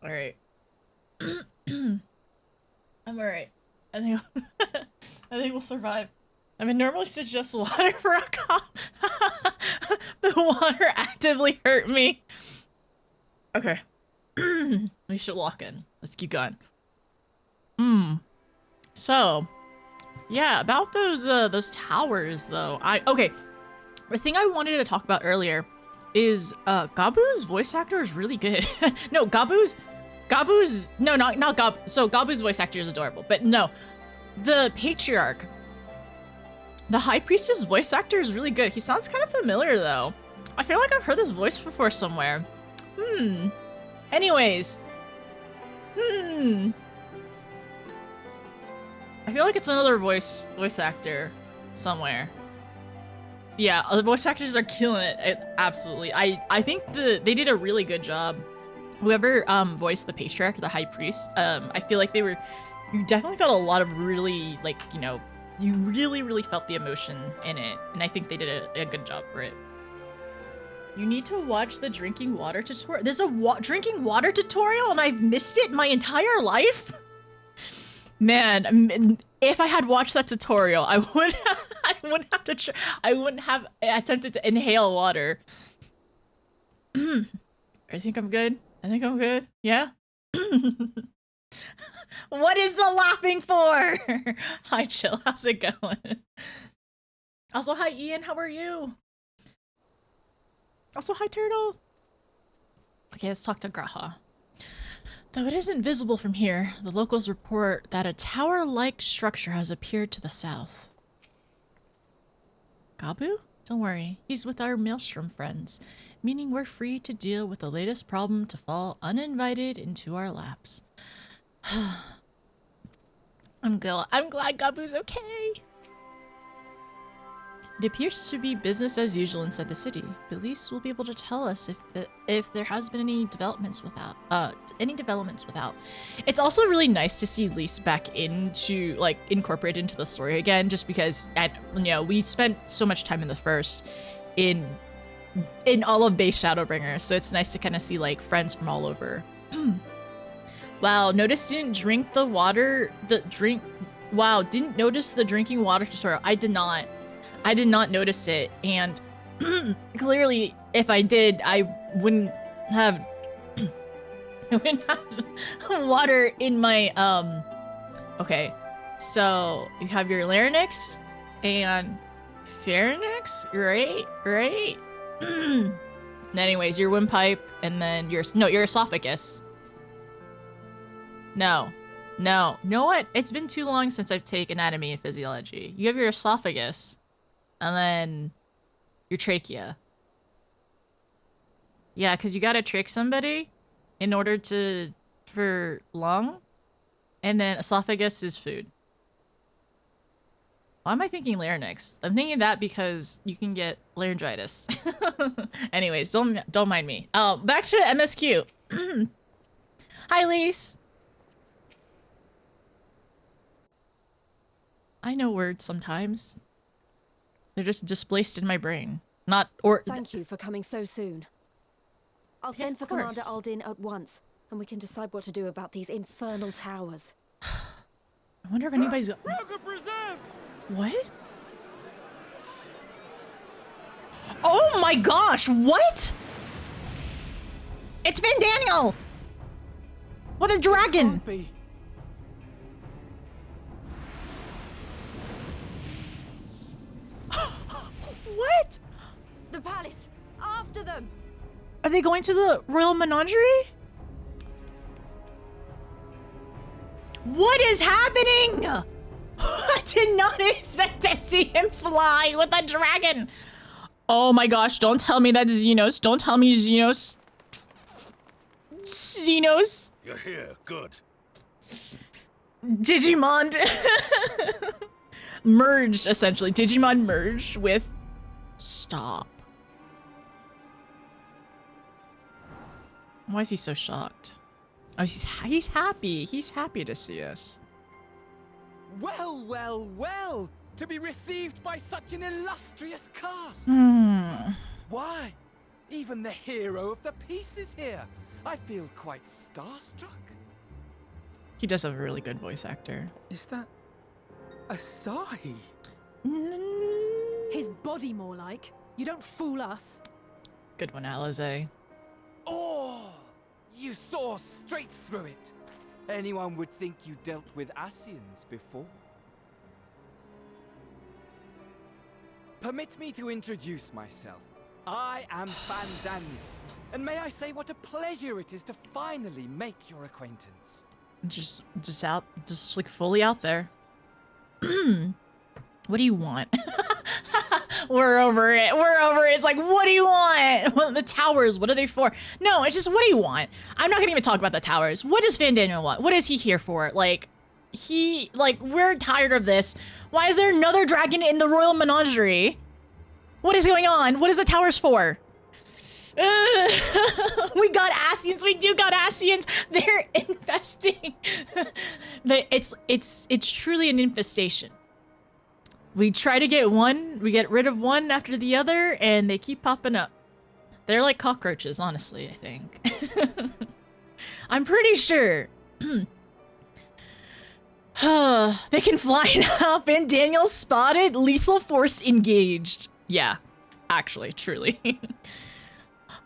Alright. I'm alright. I think I think we'll survive. I mean, normally suggest water for a cough, but water actively hurt me. Okay. We should lock in. Let's keep going. So, yeah, about those towers though. Okay. The thing I wanted to talk about earlier is Gabu's voice actor is really good. No, Gabu's no, not Gabu. So Gabu's voice actor is adorable, but no, the patriarch, the high priestess voice actor is really good. He sounds kind of familiar though. I feel like I've heard this voice before somewhere. Anyways, I feel like it's another voice actor somewhere. Yeah, the voice actors are killing it. Absolutely. I think they did a really good job. Whoever voiced the patriarch, the high priest, I feel like you definitely felt a lot of really, like, you know, you really felt the emotion in it. And I think they did a good job for it. You need to watch the drinking water tutorial. There's a drinking water tutorial and I've missed it my entire life? Man, if I had watched that tutorial, I wouldn't have attempted to inhale water. I think I'm good. I think I'm good. Yeah? What is the laughing for? Hi, Chill. How's it going? Also, hi, Ian. How are you? Also, hi, Turtle. Okay, let's talk to Graha. Though it isn't visible from here, the locals report that a tower-like structure has appeared to the south. Gabu? Don't worry, he's with our Maelstrom friends, meaning we're free to deal with the latest problem to fall uninvited into our laps. I'm glad Gabu's okay. It appears to be business as usual inside the city. But Lise will be able to tell us if there has been any developments without. It's also really nice to see Lise back into like incorporated into the story again, just because we spent so much time in the first in all of base Shadowbringers, so it's nice to kind of see like friends from all over. Wow, didn't notice the drinking water tutorial. I did not notice it, and clearly if I did, I wouldn't have water in my okay. So you have your larynx and pharynx, right? Anyways, your windpipe, and then your esophagus. No. Know what? It's been too long since I've taken anatomy and physiology. You have your esophagus, and then your trachea. Yeah, because you gotta trick somebody in order for lung, and then esophagus is food. Why am I thinking larynx? I'm thinking that because you can get laryngitis. Anyways, don't mind me. Back to MSQ. Hi, Lise. I know words sometimes. They're just displaced in my brain. Thank you for coming so soon. I'll send for Commander Aldin at once, and we can decide what to do about these infernal towers. I wonder if anybody's... What? Oh my gosh, what? It's Van Daniel! What a dragon! What? The palace! After them! Are they going to the Royal Menagerie? What is happening? I did not expect to see him fly with a dragon. Oh my gosh, don't tell me that's Xenos. Don't tell me Xenos. Xenos. You're here, good. Digimon merged, essentially. Digimon merged with... Stop. Why is he so shocked? Oh, he's happy. He's happy to see us. Well, well, well! To be received by such an illustrious cast! Why? Even the hero of the piece is here! I feel quite starstruck. He does have a really good voice actor. Is that... Asahi? His body, more like. You don't fool us. Good one, Alize. Oh! You saw straight through it! Anyone would think you dealt with Asians before. Permit me to introduce myself. I am Van Daniel, and may I say what a pleasure it is to finally make your acquaintance. Just like fully out there. What do you want? We're over it. We're over it. It's like, what do you want? Well, the towers, what are they for? No, it's just, what do you want? I'm not gonna even talk about the towers. What does Van Daniel want? What is he here for? Like, we're tired of this. Why is there another dragon in the Royal Menagerie? What is going on? What is the towers for? We got Asians. We do got Asians. They're infesting. It's truly an infestation. We try to get one, we get rid of one after the other, and they keep popping up. They're like cockroaches, honestly, I think. I'm pretty sure. They can fly now. Van Daniel spotted. Lethal force engaged. Yeah, actually, truly.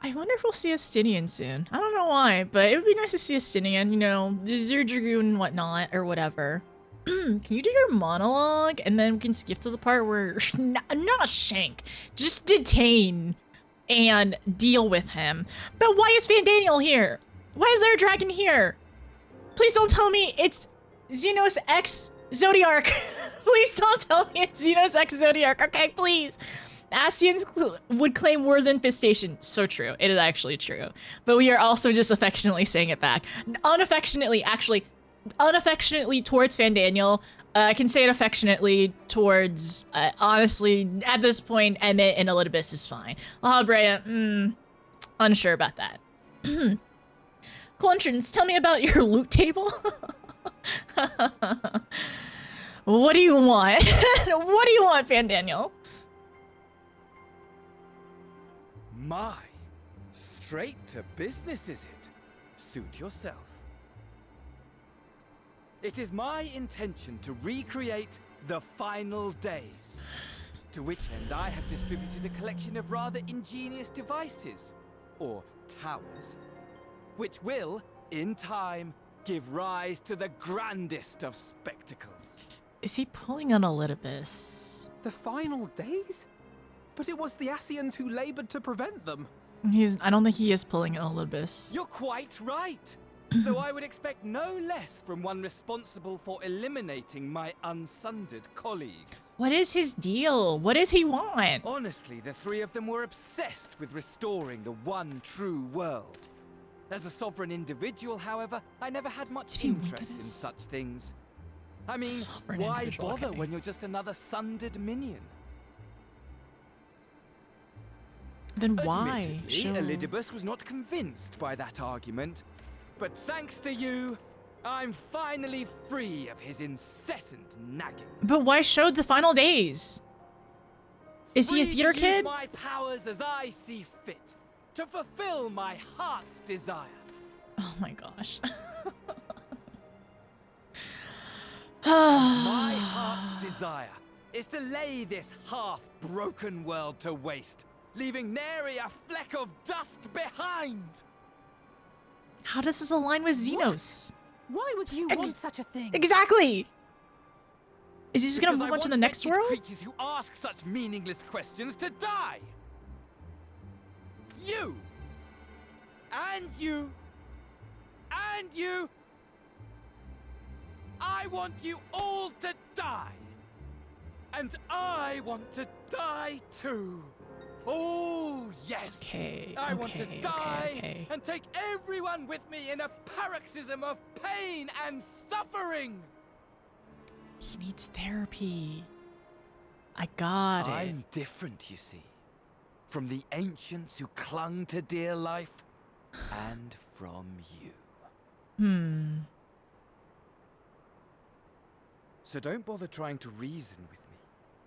I wonder if we'll see a Stinian soon. I don't know why, but it would be nice to see a Stinian, you know, the Zero Dragoon and whatnot, or whatever. Can you do your monologue? And then we can skip to the part where... not shank. Just detain and deal with him. But why is Van Daniel here? Why is there a dragon here? Please don't tell me it's Xenos X Zodiarch. Please don't tell me it's Xenos X Zodiarch. Okay, please. Asians would claim word infestation. So true. It is actually true. But we are also just affectionately saying it back. Unaffectionately, actually... unaffectionately towards Van Daniel, I can say it affectionately towards, honestly, at this point, Emmett and Elidibus is fine. La Brea, unsure about that. Coluntrins, tell me about your loot table. What do you want? What do you want, Van Daniel? My, straight to business is it? Suit yourself. It is my intention to recreate the final days, to which end I have distributed a collection of rather ingenious devices, or towers, which will, in time, give rise to the grandest of spectacles. Is he pulling on Elidibus? The final days? But it was the Ascians who labored to prevent them. I don't think he is pulling on Elidibus. You're quite right. Though I would expect no less from one responsible for eliminating my unsundered colleagues. What is his deal? What does he want? Honestly, the three of them were obsessed with restoring the one true world. As a sovereign individual, however, I never had much interest in such things. I mean, why bother when you're just another sundered minion? Then why? Admittedly, Elidibus was not convinced by that argument. But thanks to you, I'm finally free of his incessant nagging. But why show the final days? Is he a theater kid? Use my powers as I see fit, to fulfill my heart's desire. Oh my gosh. My heart's desire is to lay this half-broken world to waste, leaving nary a fleck of dust behind. How does this align with Xenos? Why would you want such a thing? Exactly! Is he just gonna move on to the next world? Creatures who ask such meaningless questions to die! You! And you! And you! I want you all to die! And I want to die too! Oh, yes! Okay, I want to die and take everyone with me in a paroxysm of pain and suffering! He needs therapy. I got it. I'm different, you see. From the ancients who clung to dear life, and from you. So don't bother trying to reason with me.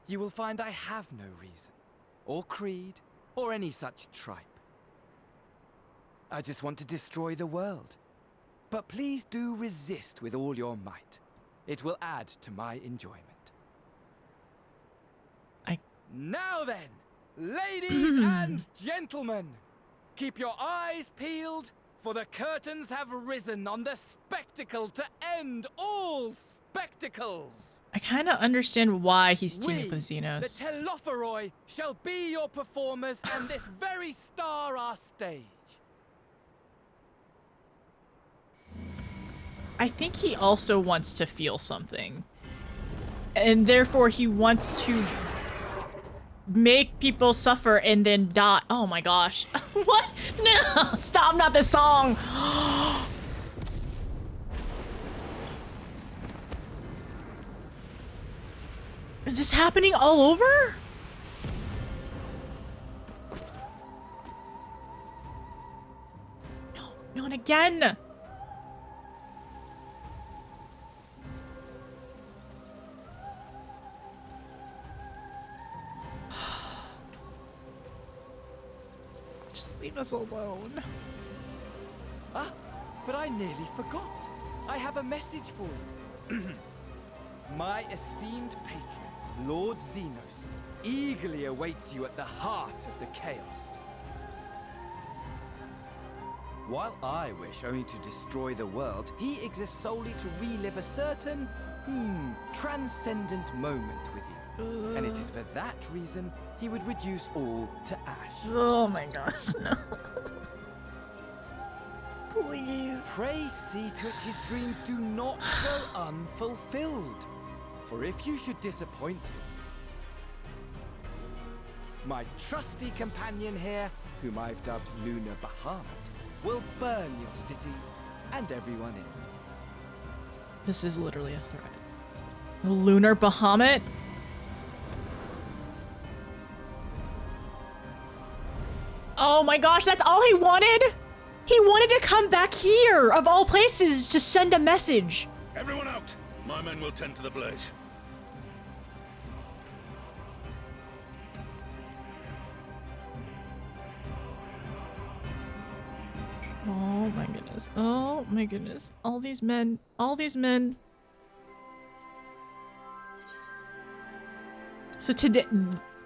You will find I have no reason, or creed, or any such tripe. I just want to destroy the world. But please do resist with all your might. It will add to my enjoyment. Now then, ladies and gentlemen, keep your eyes peeled, for the curtains have risen on the spectacle to end all spectacles. I kind of understand why he's teaming up with The Xenos. Telophoroi shall be your performers and this very star our stage. I think he also wants to feel something. And therefore he wants to make people suffer and then die. Oh my gosh. What? No! Stop, not this song! Is this happening all over? No, not again! Just leave us alone. Ah, but I nearly forgot. I have a message for you. My esteemed patron, Lord Xenos, eagerly awaits you at the heart of the chaos. While I wish only to destroy the world, he exists solely to relive a certain, transcendent moment with you. And it is for that reason he would reduce all to ash. Oh my gosh, no. Please. Pray see to it his dreams do not go unfulfilled. For if you should disappoint him, my trusty companion here, whom I've dubbed Lunar Bahamut, will burn your cities and everyone in them. This is literally a threat. Lunar Bahamut? Oh my gosh, that's all he wanted? He wanted to come back here, of all places, to send a message. Everyone out! My men will tend to the blaze. Oh my goodness. Oh my goodness. All these men. All these men. So today,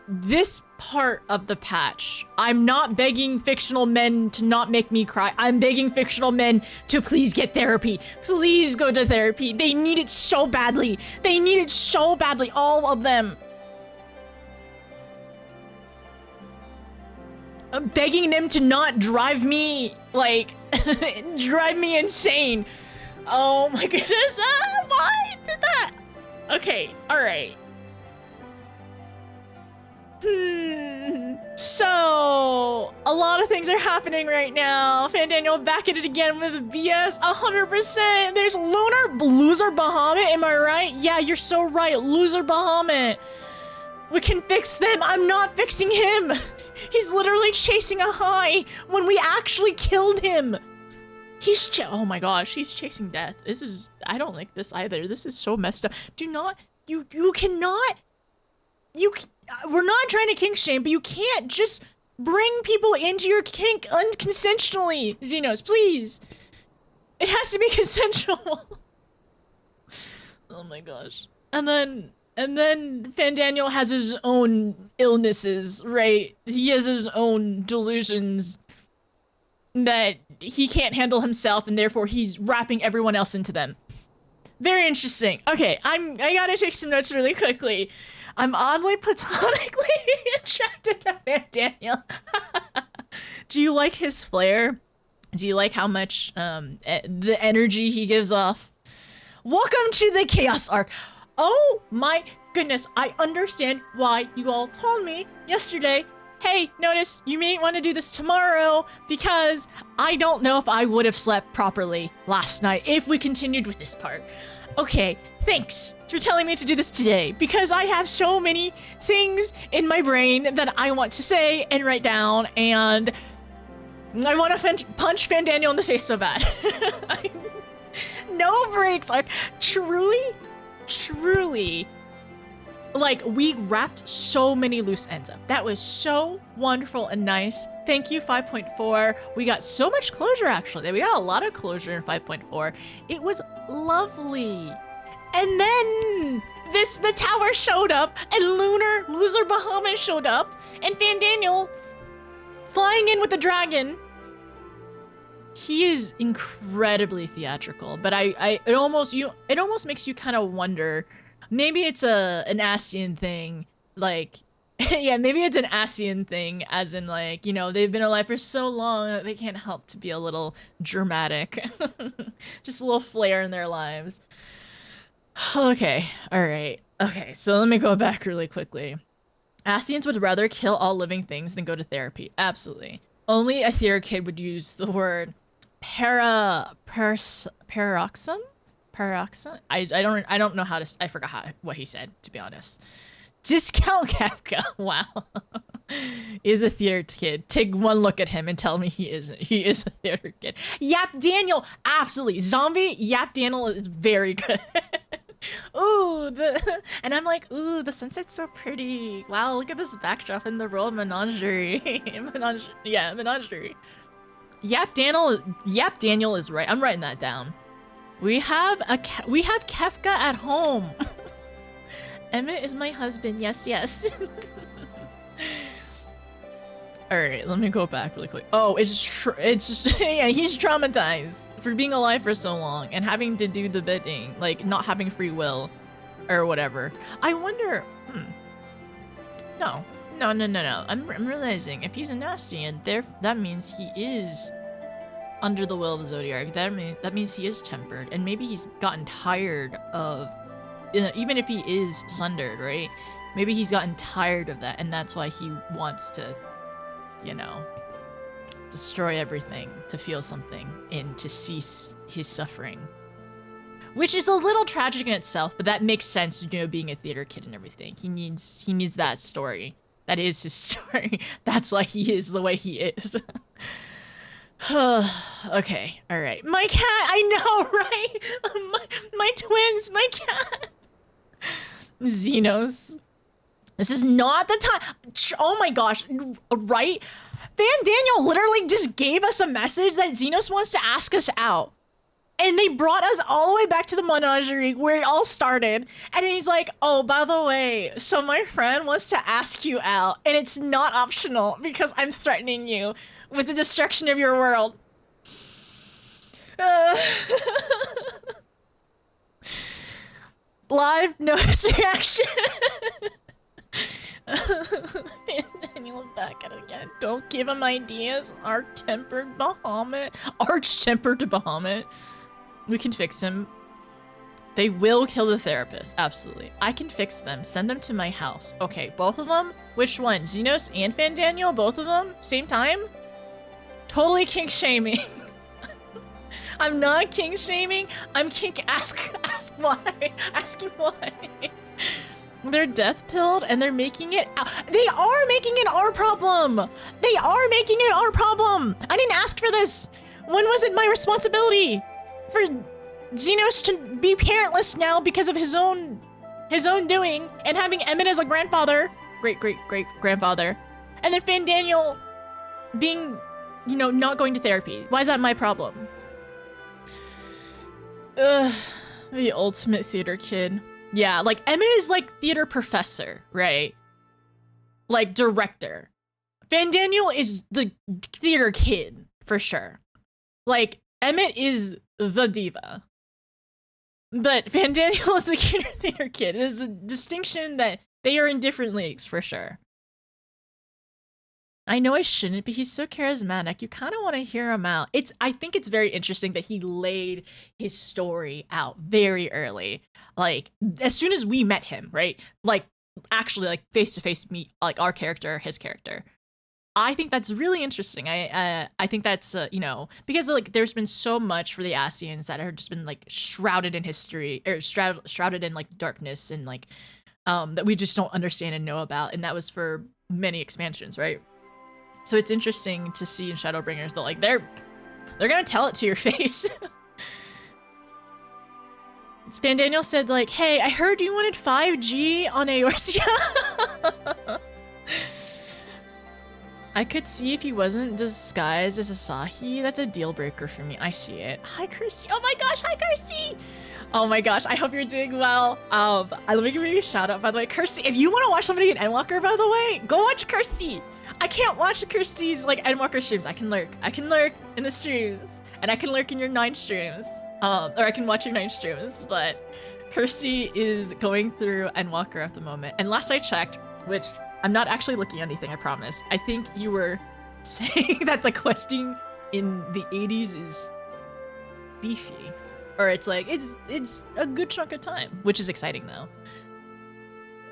this part of the patch, I'm not begging fictional men to not make me cry. I'm begging fictional men to please get therapy. Please go to therapy. They need it so badly. They need it so badly. All of them. I'm begging them to not drive me, like, drive me insane. Oh my goodness. Ah, why did that? Okay, alright. So, a lot of things are happening right now. Fandaniel back at it again with BS 100%. There's Loser Bahamut, am I right? Yeah, you're so right, Loser Bahamut. We can fix them. I'm not fixing him. He's literally chasing a high when we actually killed him. Oh my gosh, he's chasing death. This is, I don't like this either. This is so messed up. Do not, you cannot, we're not trying to kink shame, but you can't just bring people into your kink unconsensually, Xenos, please. It has to be consensual. Oh my gosh. And then Fandaniel has his own illnesses, right? He has his own delusions that he can't handle himself, and therefore he's wrapping everyone else into them. Very interesting. Okay, I gotta take some notes really quickly. I'm oddly platonically attracted to Fandaniel. Do you like his flair? Do you like how much the energy he gives off? Welcome to the Chaos Arc. Oh my goodness, I understand why you all told me yesterday, hey, notice you may want to do this tomorrow because I don't know if I would have slept properly last night if we continued with this part. Okay, thanks for telling me to do this today because I have so many things in my brain that I want to say and write down, and I want to punch Fandaniel in the face so bad. No breaks, like truly, like, we wrapped so many loose ends up. That was so wonderful and nice. Thank you, 5.4. We got so much closure, actually. We got a lot of closure in 5.4. It was lovely. And then the tower showed up, and Loser Bahamut showed up, and Fandaniel flying in with the dragon. He is incredibly theatrical, but it almost makes you kind of wonder. Maybe it's an Asian thing, like, yeah, maybe it's an Asian thing, as in, like, you know, they've been alive for so long that they can't help to be a little dramatic. Just a little flair in their lives. Okay, alright. Okay, so let me go back really quickly. Asians would rather kill all living things than go to therapy. Absolutely. Only a theater kid would use the word paroxysm? I don't know how to, I forgot what he said, to be honest. Discount Kafka. Wow. Is a theater kid. Take one look at him and tell me he isn't. He is a theater kid. Yap Daniel, absolutely. Zombie Yap Daniel is very good. Ooh, and I'm like, ooh, the sunset's so pretty. Wow, look at this backdrop in the royal menagerie. Menagerie. Yap Daniel is right. I'm writing that down. We have Kefka at home. Emmett is my husband. Yes, yes. All right, let me go back really quick. Oh, it's just yeah, he's traumatized for being alive for so long and having to do the bidding, like not having free will or whatever. I wonder. No. I'm realizing if he's a Nastian, that means he is under the will of the Zodiac. That means he is tempered, and maybe he's gotten tired of, you know, even if he is sundered, right? Maybe he's gotten tired of that, and that's why he wants to, you know, destroy everything to feel something and to cease his suffering. which is a little tragic in itself, but that makes sense, you know, being a theater kid and everything. He needs that story. That is his story. That's why he is the way he is. Okay, all right. My cat, I know, right? My twins, my cat. Xenos. This is not the time. Oh my gosh, right? Van Daniel literally just gave us a message that Xenos wants to ask us out. And they brought us all the way back to the menagerie where it all started. And he's like, oh, by the way, so my friend wants to ask you out. And it's not optional because I'm threatening you with the destruction of your world. Live notice reaction. Daniel back at it again. Don't give him ideas. Arch-tempered Bahamut. Arch-tempered Bahamut. We can fix him. They will kill the therapist. Absolutely. I can fix them. Send them to my house. Okay, both of them? Which one? Xenos and Fan Daniel? Both of them? Same time? Totally kink shaming. I'm not kink shaming. I'm kink ask why. Asking why. They're death pilled and they're making it. They are making it our problem. They are making it our problem. I didn't ask for this. When was it my responsibility for Xenos to be parentless now because of his own doing and having Emmett as a grandfather, great grandfather, and then Fan Daniel being, you know, not going to therapy? Why is that my problem? The ultimate theater kid. Yeah, like Emmett is like theater professor, right? Like director. Van Daniel is the theater kid for sure. Like Emmett is the diva. But Van Daniel is the theater kid. It is a distinction that they are in different leagues for sure. I know I shouldn't, but he's so charismatic. You kind of want to hear him out. I think it's very interesting that he laid his story out very early. Like, as soon as we met him, right? Like, actually, like, face-to-face meet, like, our character, his character. I think that's really interesting. I think that's, you know, because, like, there's been so much for the Asians that have just been, like, shrouded in history, or shrouded in, like, darkness and, like, that we just don't understand and know about. And that was for many expansions, right? So it's interesting to see in Shadowbringers that, like, they're gonna tell it to your face. Van Daniel said, like, hey, I heard you wanted 5G on Eorzea. I could see if he wasn't disguised as Asahi. That's a deal breaker for me. I see it. Hi, Kirsty. Oh my gosh, hi, Kirsty. Oh my gosh, I hope you're doing well. Let me give you a shout out, by the way. Kirsty, if you want to watch somebody in Endwalker, by the way, go watch Kirsty. I can't watch Kirsty's, like, Endwalker streams. I can lurk. I can lurk in the streams. And I can lurk in your 9 streams. Or I can watch your 9 streams. But Kirsty is going through Endwalker at the moment. And last I checked, which I'm not actually looking at anything, I promise. I think you were saying that the questing in the 80s is beefy. Or it's like, it's a good chunk of time, which is exciting though.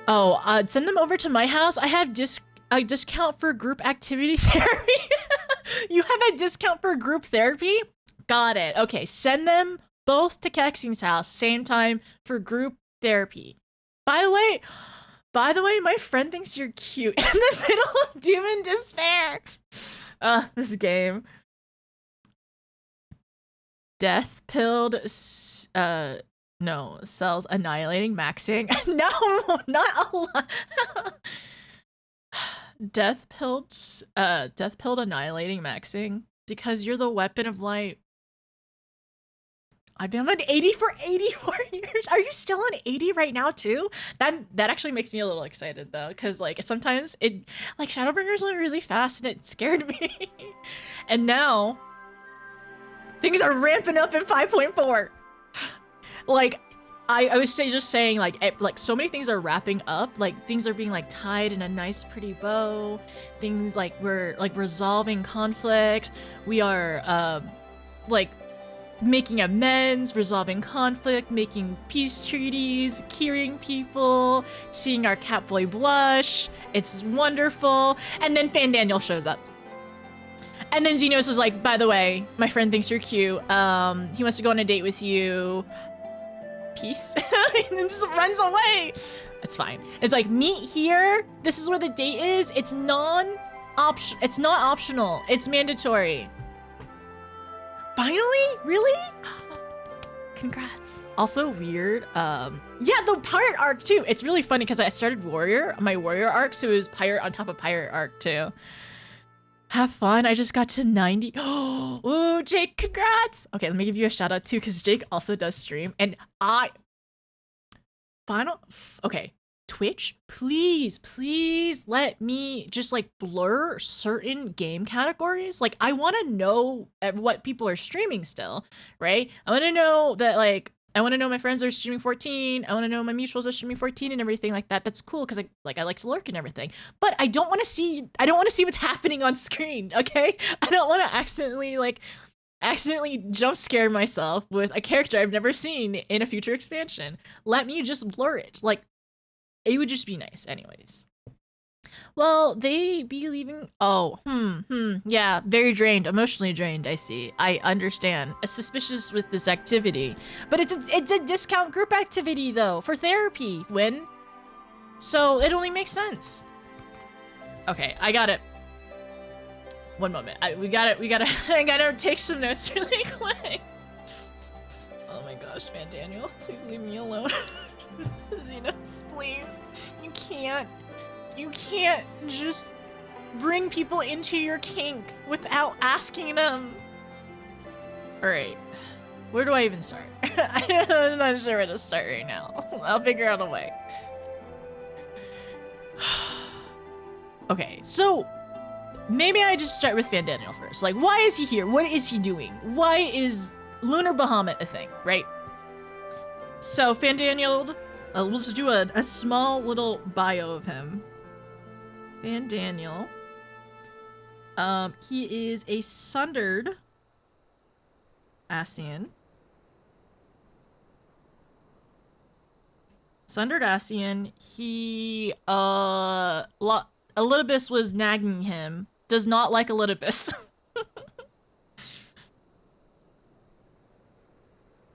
Oh, send them over to my house. I have a discount for group activity therapy. You have a discount for group therapy? Got it. Okay, send them both to Kexine's house, same time for group therapy. By the way, my friend thinks you're cute in the middle of doom and despair. This game. Death pilled, no, cells annihilating maxing. No, not a lot. Death pilled annihilating maxing because you're the weapon of light. I've been on 80 for 84 years. Are you still on 80 right now too? That actually makes me a little excited though, because like sometimes it, like, Shadowbringers went really fast and it scared me. And now things are ramping up in 5.4. Like I was just saying, like so many things are wrapping up. Like things are being like tied in a nice pretty bow. Things like we're like resolving conflict. We are like making amends, resolving conflict, making peace treaties, curing people, seeing our Catboy blush. It's wonderful. And then Fan Daniel shows up. And then Xenos was like, by the way, my friend thinks you're cute. He wants to go on a date with you. peace, and then just runs away. It's fine. It's like, meet here. This is where the date is. It's non-option. It's not optional. It's mandatory. Finally? Really? Congrats. Also weird. Yeah, the pirate arc too. It's really funny because I started my warrior arc, so it was pirate on top of pirate arc too. Have fun. I just got to 90. Oh, Jake, congrats. Okay, let me give you a shout out too, because Jake also does stream. And okay, Twitch, please let me just like blur certain game categories. Like, I want to know what people are streaming still, right? I want to know that, like, I want to know my friends are streaming 14. I want to know my mutuals are streaming 14 and everything like that. That's cool because I like to lurk and everything. But I don't want to see what's happening on screen, okay? I don't want to accidentally jump scare myself with a character I've never seen in a future expansion. Let me just blur it. Like, it would just be nice anyways. Well, they be leaving. Oh, yeah, very drained, emotionally drained. I see. I understand. Suspicious with this activity, but it's a discount group activity though for therapy. So it only makes sense. Okay, I got it. One moment. We gotta. I gotta take some notes really quick. Oh my gosh, Van Daniel, please leave me alone. Xenos, please. You can't just bring people into your kink without asking them. All right, where do I even start? I'm not sure where to start right now. I'll figure out a way. Okay, so maybe I just start with Van Daniel first. Like, why is he here? What is he doing? Why is Lunar Bahamut a thing, right? So Van Daniel, we'll just do a small little bio of him. Van Daniel. He is a sundered Ascian. Sundered Ascian. He, Elidibus was nagging him. Does not like Elidibus.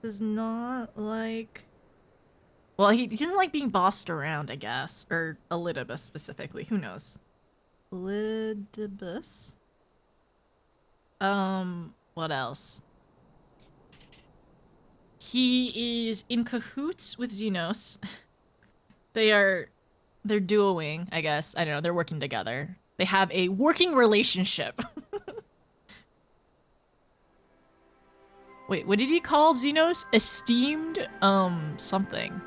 Does not like... Well, he doesn't like being bossed around, I guess. Or Elidibus specifically. Who knows? Elidibus? What else? He is in cahoots with Xenos. They're duoing, I guess. I don't know, they're working together. They have a working relationship. Wait, what did he call Xenos? Esteemed, something.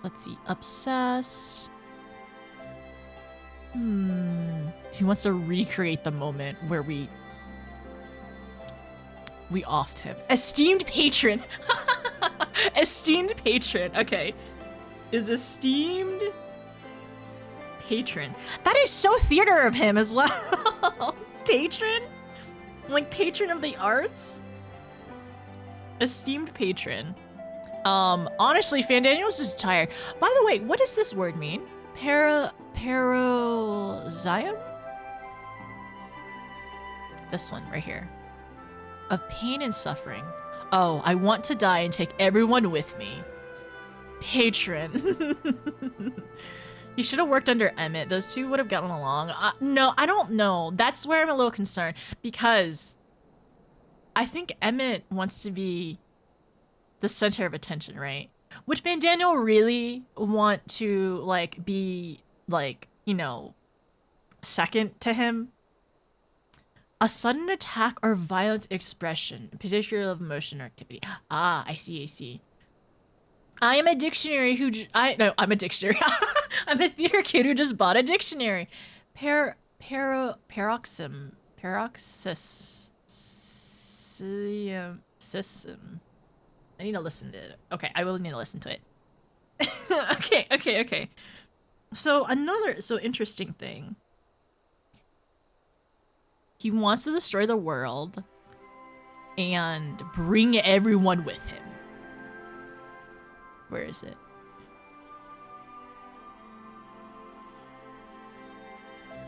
Let's see. Obsessed. He wants to recreate the moment where we offed him. Esteemed patron. Esteemed patron. Okay. Is esteemed patron. That is so theater of him as well. Patron? Like patron of the arts? Esteemed patron. Honestly, Van Daniel's just tired. By the way, what does this word mean? Paroxysm? This one right here. Of pain and suffering. Oh, I want to die and take everyone with me. Patron. He should have worked under Emmett. Those two would have gotten along. No, I don't know. That's where I'm a little concerned because I think Emmett wants to be the center of attention, right? Would Van Daniel really want to like be like, you know, second to him? A sudden attack or violent expression, particularly of emotion or activity. Ah, I see. I am a dictionary who I'm a dictionary. I'm a theater kid who just bought a dictionary. Paroxysm. I need to listen to it. Okay, I will need to listen to it. Okay. So interesting thing. He wants to destroy the world and bring everyone with him. Where is it?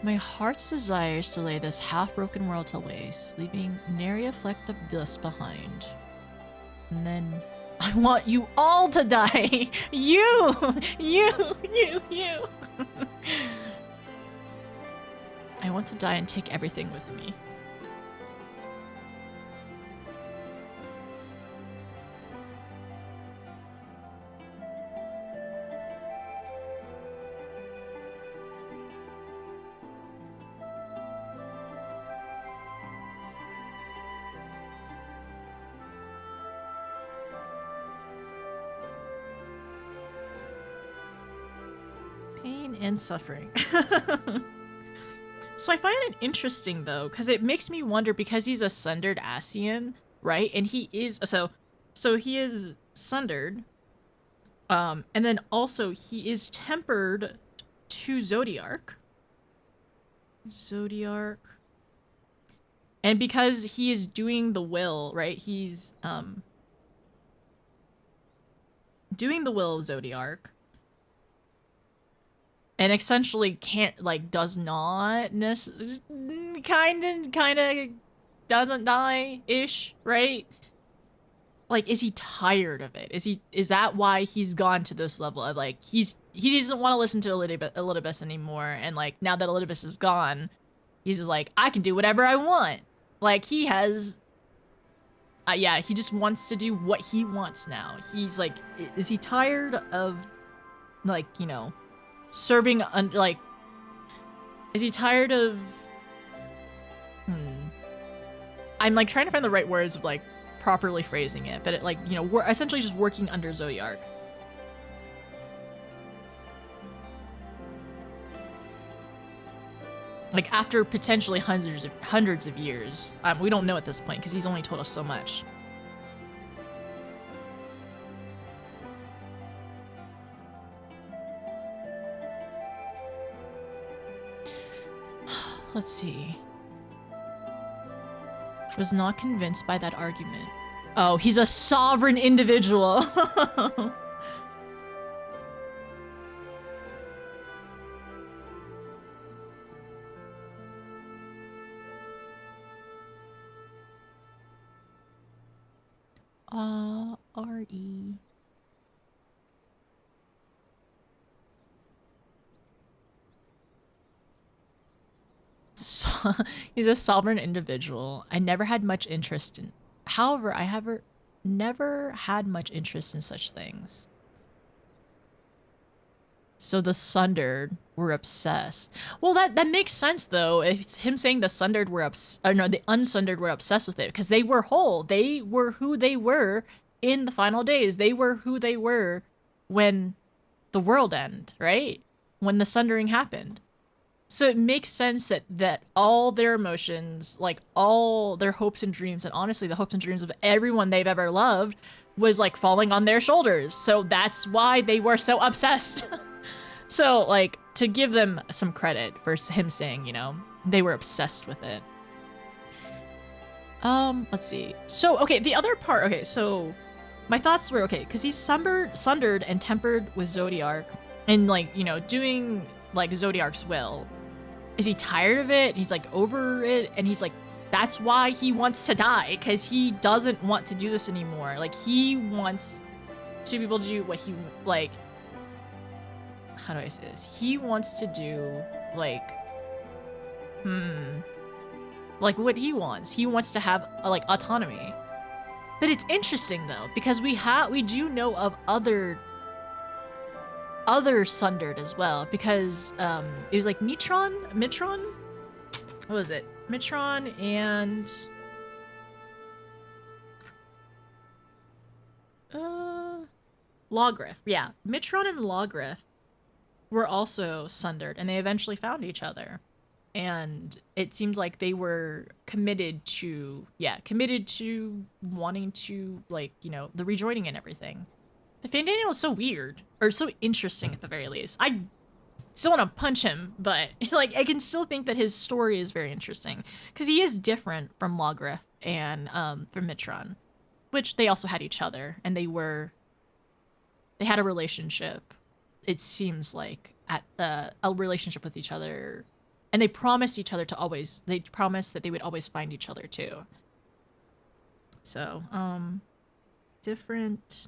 My heart's desire is to lay this half-broken world to waste, leaving nary a fleck of dust behind. And then I want you all to die. You. I want to die and take everything with me. Pain and suffering. So I find it interesting though, because it makes me wonder, because he's a sundered Ascian, right? And he is so he is sundered. And then also he is tempered to Zodiarch. And because he is doing the will, right? He's doing the will of Zodiarch. And essentially can't, like, does not kind of doesn't die-ish, right? Like, is he tired of it? Is that why he's gone to this level of, like, he doesn't want to listen to Elidibus anymore, and, like, now that Elidibus is gone, he's just like, I can do whatever I want. Like, he has, yeah, he just wants to do what he wants now. He's like, is he tired of, like, you know, serving under, like, is he tired of, I'm, like, trying to find the right words of, like, properly phrasing it, but it, like, you know, we're essentially just working under Zodiarch. Like, after potentially hundreds of years. We don't know at this point, because he's only told us so much. Let's see. Was not convinced by that argument. Oh, he's a sovereign individual. R-E. So, he's a sovereign individual. I never had much interest in. However, I have never had much interest in such things. So the Sundered were obsessed. Well, that makes sense though. It's him saying the Sundered were the Unsundered were obsessed with it, because they were whole. They were who they were in the final days. They were who they were when the world ended, right? When the Sundering happened. So it makes sense that all their emotions, like all their hopes and dreams, and honestly the hopes and dreams of everyone they've ever loved, was like falling on their shoulders. So that's why they were so obsessed. So, like, to give them some credit for him saying, you know, they were obsessed with it. Let's see. So, okay, the other part, okay, so my thoughts were, okay, because he's sundered and tempered with Zodiarch, and, like, you know, doing, like, Zodiarch's will. Is he tired of it? He's, like, over it, and he's, like, that's why he wants to die, because he doesn't want to do this anymore. Like, he wants to be able to do what he, like, how do I say this? He wants to do, like, like what he wants. He wants to have, like, autonomy. But it's interesting, though, because we do know of other Sundered as well, because, it was, like, Mitron? What was it? Mitron and... Lawgriff. Yeah, Mitron and Lawgriff were also sundered, and they eventually found each other. And it seems like they were committed to wanting to, like, you know, the rejoining and everything. The Fandaniel was so weird, or so interesting at the very least. I still want to punch him, but, like, I can still think that his story is very interesting, because he is different from Lawgriff and from Mitron, which they also had each other, and they had a relationship. It seems like a relationship with each other, and they promised each other they promised that they would always find each other too. So, different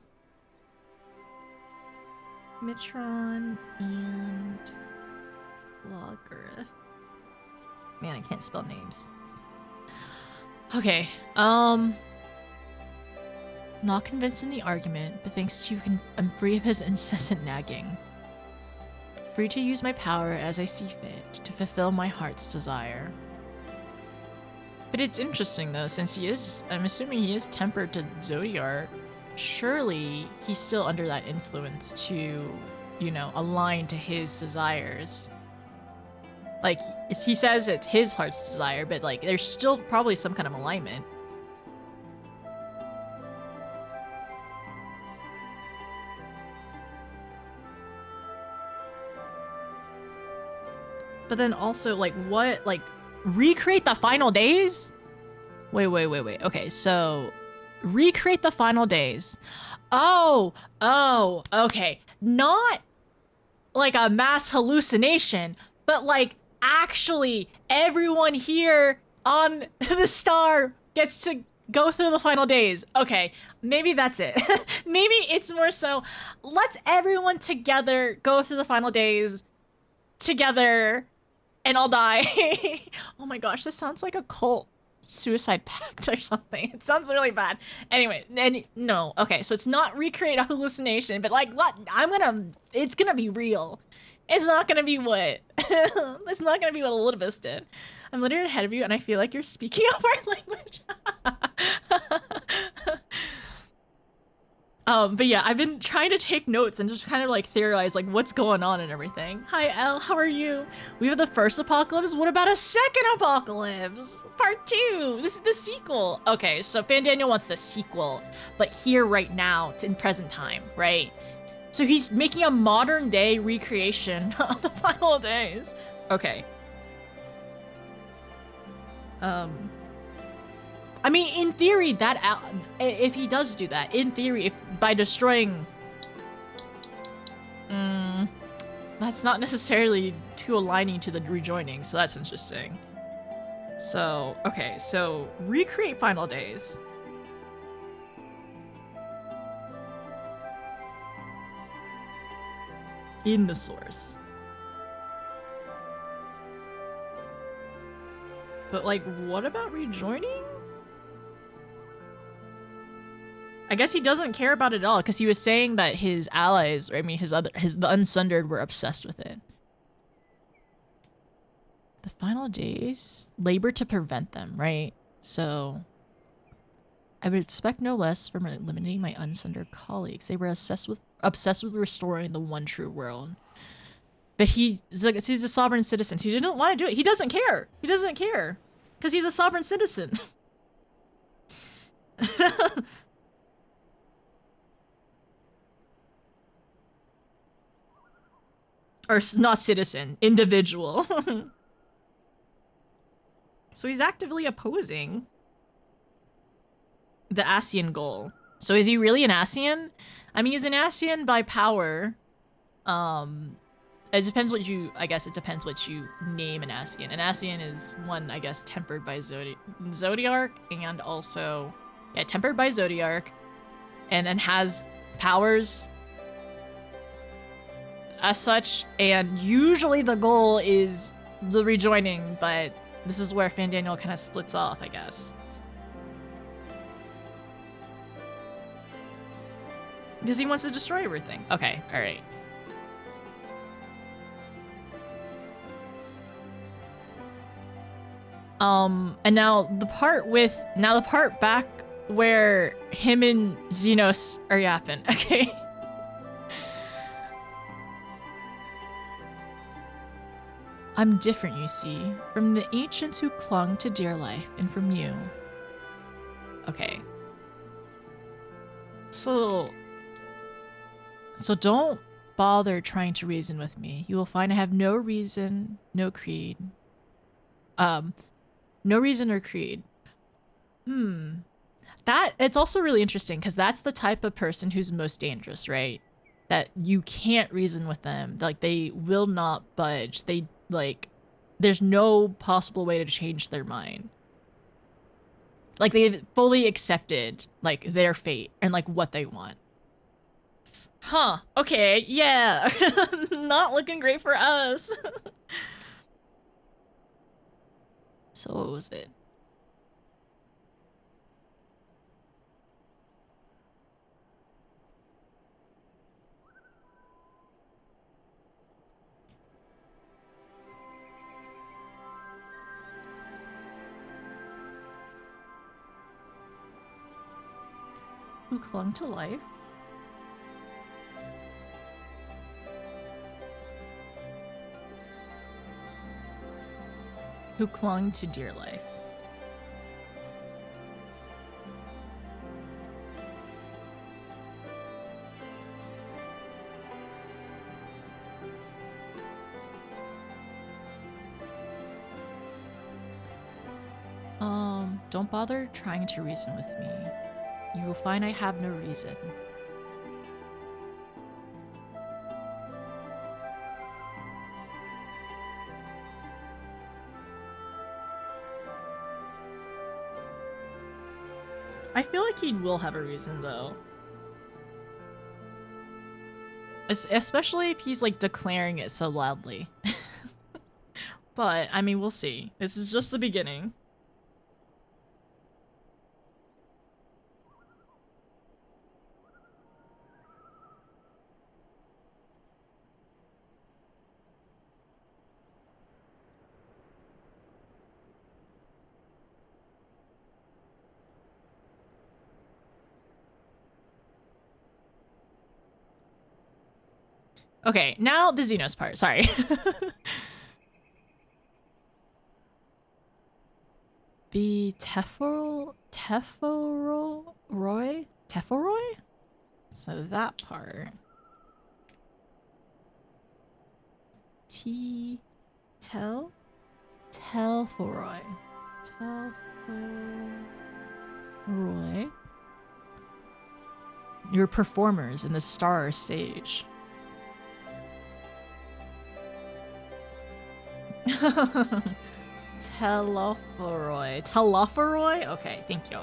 Mitron and Loggerith. Man, I can't spell names. Okay, not convinced in the argument, but thanks to you, I'm free of his incessant nagging. Free to use my power as I see fit to fulfill my heart's desire. But it's interesting though, since I'm assuming he is tempered to Zodiark, surely he's still under that influence to, you know, align to his desires. Like, he says it's his heart's desire, but like, there's still probably some kind of alignment. But then also, like, what, like, recreate the final days? Wait. Okay, so recreate the final days. Oh, okay. Not like a mass hallucination, but like actually everyone here on the star gets to go through the final days. Okay, maybe that's it. Maybe it's more so, let's everyone together go through the final days together and I'll die. Oh my gosh, this sounds like a cult suicide pact or something. It sounds really bad. Anyway, no. Okay, so it's not recreate a hallucination, but like, what? It's gonna be real. It's not gonna be what? It's not gonna be what Elidibus did. I'm literally ahead of you and I feel like you're speaking of our language. But yeah, I've been trying to take notes and just kind of like theorize like what's going on and everything. Hi Elle, how are you? We have the first apocalypse. What about a second apocalypse? Part 2. This is the sequel. Okay, so Fandaniel wants the sequel, but here right now, in present time, right? So he's making a modern day recreation of the final days. Okay. I mean, in theory, if he does do that, in theory, if by destroying, that's not necessarily too aligning to the rejoining, so that's interesting. So, okay, so recreate final days. In the source. But like, what about rejoining? I guess he doesn't care about it at all because he was saying that his allies, or I mean the Unsundered, were obsessed with it. The final days labor to prevent them, right? So I would expect no less from eliminating my Unsundered colleagues. They were obsessed with restoring the one true world. But he's a sovereign citizen. He didn't want to do it. He doesn't care. He doesn't care because he's a sovereign citizen. Or not citizen, individual. So he's actively opposing the Ascian goal. So is he really an Ascian? I mean, he's an Ascian by power. It depends what I guess it depends what you name an Ascian. An Ascian is one, I guess, tempered by Zodiark and also, yeah, tempered by Zodiark and then has powers as such, and usually the goal is the rejoining, but this is where Fandaniel kind of splits off, I guess. Because he wants to destroy everything. Okay, alright. And now the part back where him and Xenos are yapping, okay? I'm different, you see, from the ancients who clung to dear life, and from you. Okay. So don't bother trying to reason with me. You will find I have no reason, no creed. No reason or creed. It's also really interesting, because that's the type of person who's most dangerous, right? That you can't reason with them. Like, they will not budge. There's no possible way to change their mind. Like they've fully accepted like their fate and like what they want. Huh, okay, yeah. Not looking great for us. So what was it? Who clung to life? Who clung to dear life? Don't bother trying to reason with me. You will find I have no reason. I feel like he will have a reason though. Especially if he's like declaring it so loudly. But, I mean, we'll see. This is just the beginning. Okay, now the Xenos part, sorry. The Tephoroy? So that part. Telphoroy. You're performers in the star stage. Telophoroy? Okay, thank you.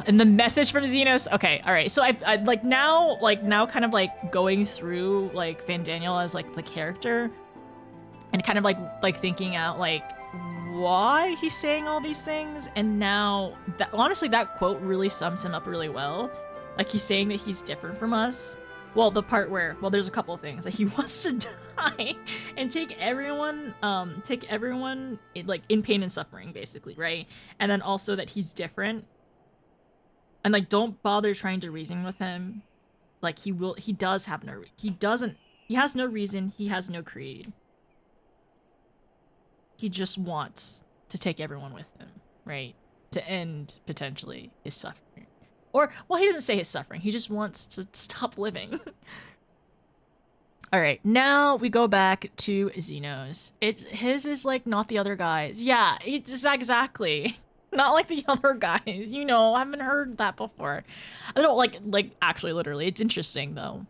And the message from Xenos. Okay, all right. So I like now kind of like going through like Van Daniel as like the character, and kind of like thinking out like why he's saying all these things. And now that honestly that quote really sums him up really well. Like he's saying that he's different from us. Well, the part where there's a couple of things. Like he wants to die and take everyone like in pain and suffering, basically, right? And then also that he's different. And like don't bother trying to reason with him. Like he has no reason, he has no creed. He just wants to take everyone with him, right? To end potentially his suffering. Or, well, he doesn't say his suffering. He just wants to stop living. All right, now we go back to Xenos. His is like not the other guys. Yeah, it's exactly not like the other guys. You know, I haven't heard that before. I don't like actually literally. It's interesting though.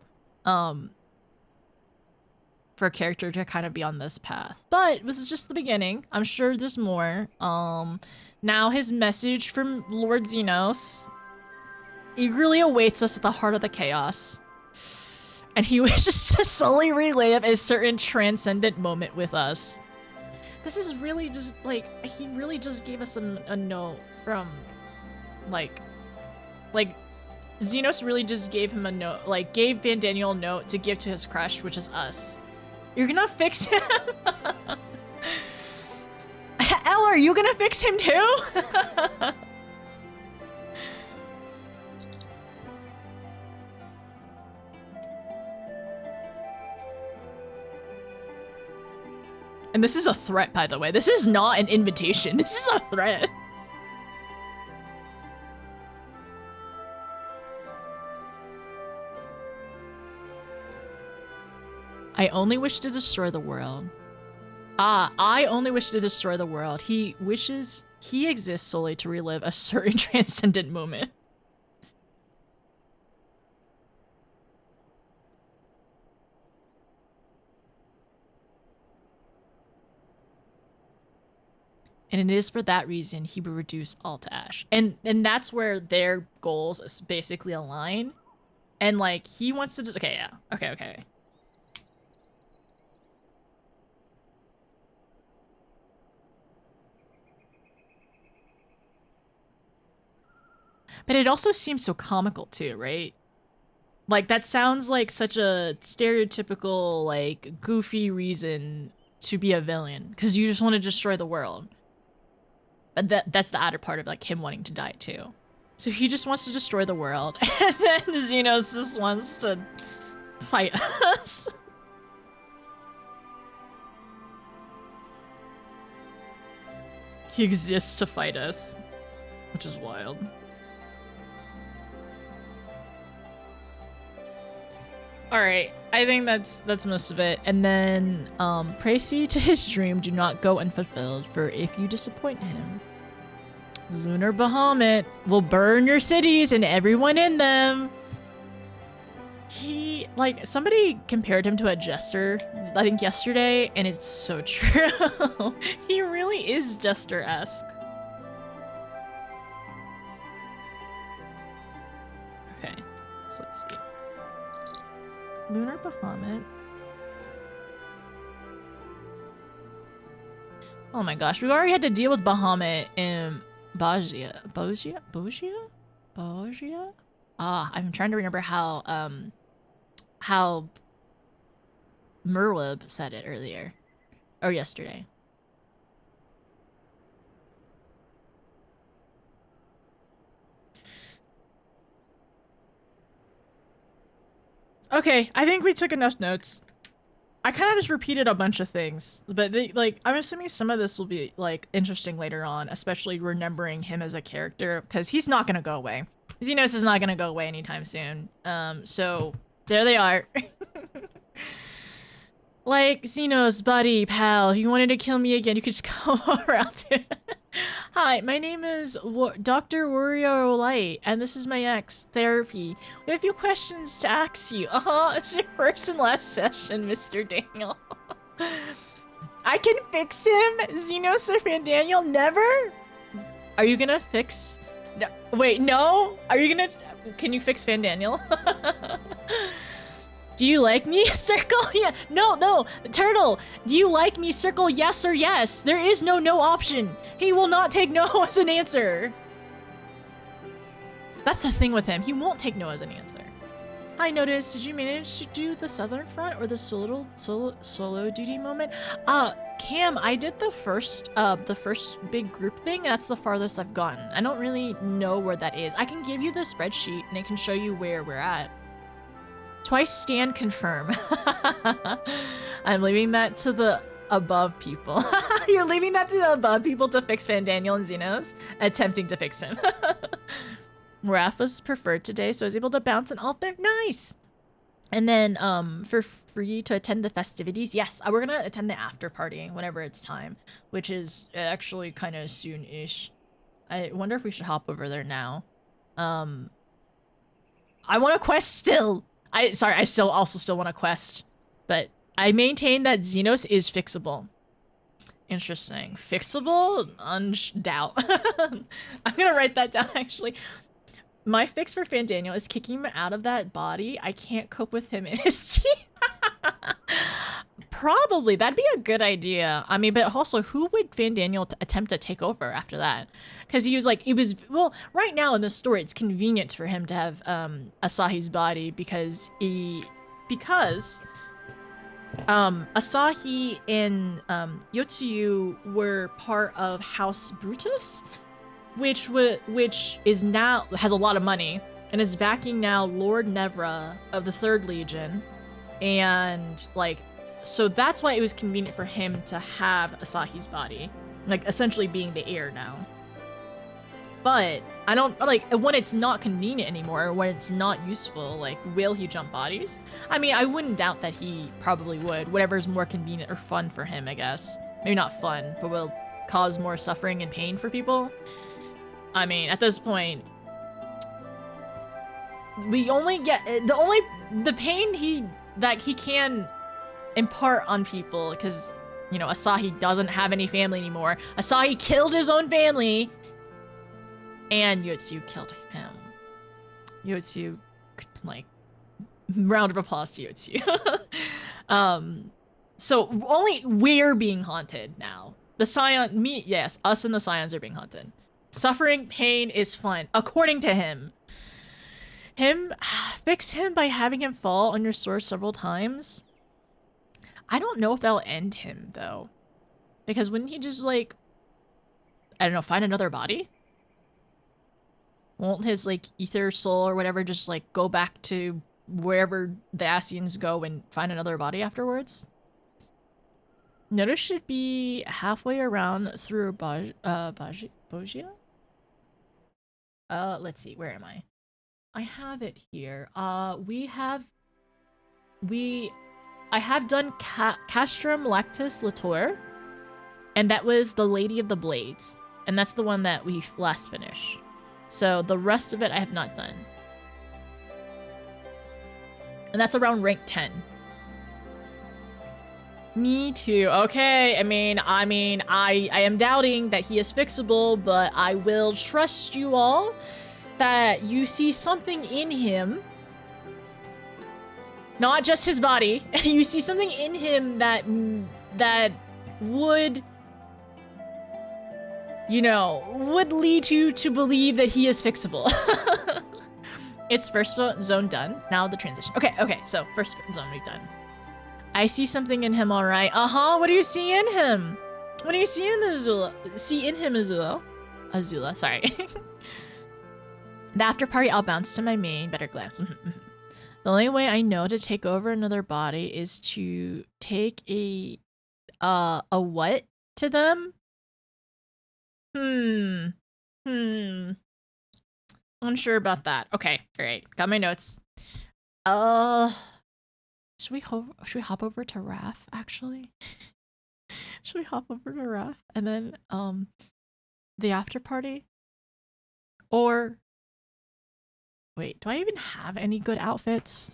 For a character to kind of be on this path. But this is just the beginning. I'm sure there's more. Now his message from Lord Xenos eagerly awaits us at the heart of the chaos. And he wishes to solely relive a certain transcendent moment with us. This is really just like, he really just gave us a note from like Xenos really just gave him a note, like gave Van Daniel a note to give to his crush, which is us. You're gonna fix him? Elle, are you gonna fix him too? And this is a threat, by the way. This is not an invitation. This is a threat. I only wish to destroy the world. I only wish to destroy the world. He exists solely to relive a certain transcendent moment. And it is for that reason he would reduce all to ash. And that's where their goals is basically align. And like he wants to just okay, yeah. Okay. But it also seems so comical too, right? Like that sounds like such a stereotypical, like goofy reason to be a villain because you just want to destroy the world. But that's the added part of like him wanting to die too. So he just wants to destroy the world, and then Xenos just wants to fight us. He exists to fight us, which is wild. All right, I think that's most of it. And then, Précis to his dream do not go unfulfilled, for if you disappoint him, Lunar Bahamut will burn your cities and everyone in them. He, like, somebody compared him to a jester, I think yesterday, and it's so true. He really is jester-esque. Okay, so let's see. Lunar Bahamut. Oh my gosh, we already had to deal with Bahamut in Bogia? Ah, I'm trying to remember how Merweb said it earlier. Or yesterday. Okay, I think we took enough notes. I kind of just repeated a bunch of things, but I'm assuming some of this will be like interesting later on, especially remembering him as a character, because he's not gonna go away. Xenos is not gonna go away anytime soon. So there they are. Like, Xenos, buddy, pal, you wanted to kill me again, you could just come around to Hi, my name is Dr. Wario Light, and this is my ex, Therapy. We have a few questions to ask you. It's your first and last session, Mr. Daniel. I can fix him? Xenos or Fandaniel? Never? Are you gonna fix... No, wait, no? Are you gonna... Can you fix Fandaniel? Do you like me? Circle? Yeah. No. Turtle, do you like me? Circle yes or yes. There is no option. He will not take no as an answer. That's the thing with him. He won't take no as an answer. I noticed, did you manage to do the Southern Front or the solo duty moment? Cam, I did the first big group thing. That's the farthest I've gotten. I don't really know where that is. I can give you the spreadsheet and it can show you where we're at. Twice stand confirm. I'm leaving that to the above people. You're leaving that to the above people to fix Fandaniel and Xenos, attempting to fix him. Raph was preferred today, so I was able to bounce an alt there. Nice! And then for free to attend the festivities, yes, we're gonna attend the after party whenever it's time, which is actually kind of soon-ish. I wonder if we should hop over there now. I want to quest still. I still want to quest, but I maintain that Xenos is fixable. Interesting. Fixable? Doubt. I'm gonna write that down, actually. My fix for Fandaniel is kicking him out of that body. I can't cope with him in his teeth. Probably. That'd be a good idea. I mean, but also, who would Fandaniel attempt to take over after that? Because he was like, well, right now in the story, it's convenient for him to have Asahi's body because Asahi and Yotsuyu were part of House Brutus, which is now has a lot of money and is backing now Lord Nevra of the 3rd Legion, and like, so that's why it was convenient for him to have Asahi's body, like essentially being the heir now. But I don't like when it's not convenient anymore, when it's not useful, like, will he jump bodies? I mean, I wouldn't doubt that he probably would, whatever's more convenient or fun for him, I guess. Maybe not fun, but will cause more suffering and pain for people. I mean, at this point, we only get the pain that he can impart on people, because you know, Asahi doesn't have any family anymore. Asahi killed his own family, and Yotsu killed him. Yotsu, like, round of applause to Yotsu. So only we're being haunted now. The Scion, yes, us and the Scions are being haunted. Suffering, pain is fun, according to him. Fix him by having him fall on your sword several times. I don't know if that'll end him, though. Because wouldn't he just, like, I don't know, find another body? Won't his, like, ether soul or whatever just, like, go back to wherever the Asians go and find another body afterwards? Notice should be halfway around through Bogia? Let's see, where am I? I have it here. I have done Castrum Lactus Latour, and that was the Lady of the Blades, and that's the one that we last finished. So the rest of it I have not done. And that's around rank 10. Me too. Okay, I mean, I am doubting that he is fixable, but I will trust you all that you see something in him. Not just his body. You see something in him that would, you know, would lead you to believe that he is fixable. It's first zone done. Now the transition. Okay, so first zone we've done. I see something in him, all right. What do you see in him? What do you see in Azula? Azula, sorry. The after party, I'll bounce to my main. Better glance. The only way I know to take over another body is to take a what to them? Unsure about that. Okay, alright. Got my notes. Should we hop over to Raph, actually? Should we hop over to Raph and then the after party? Or wait, do I even have any good outfits?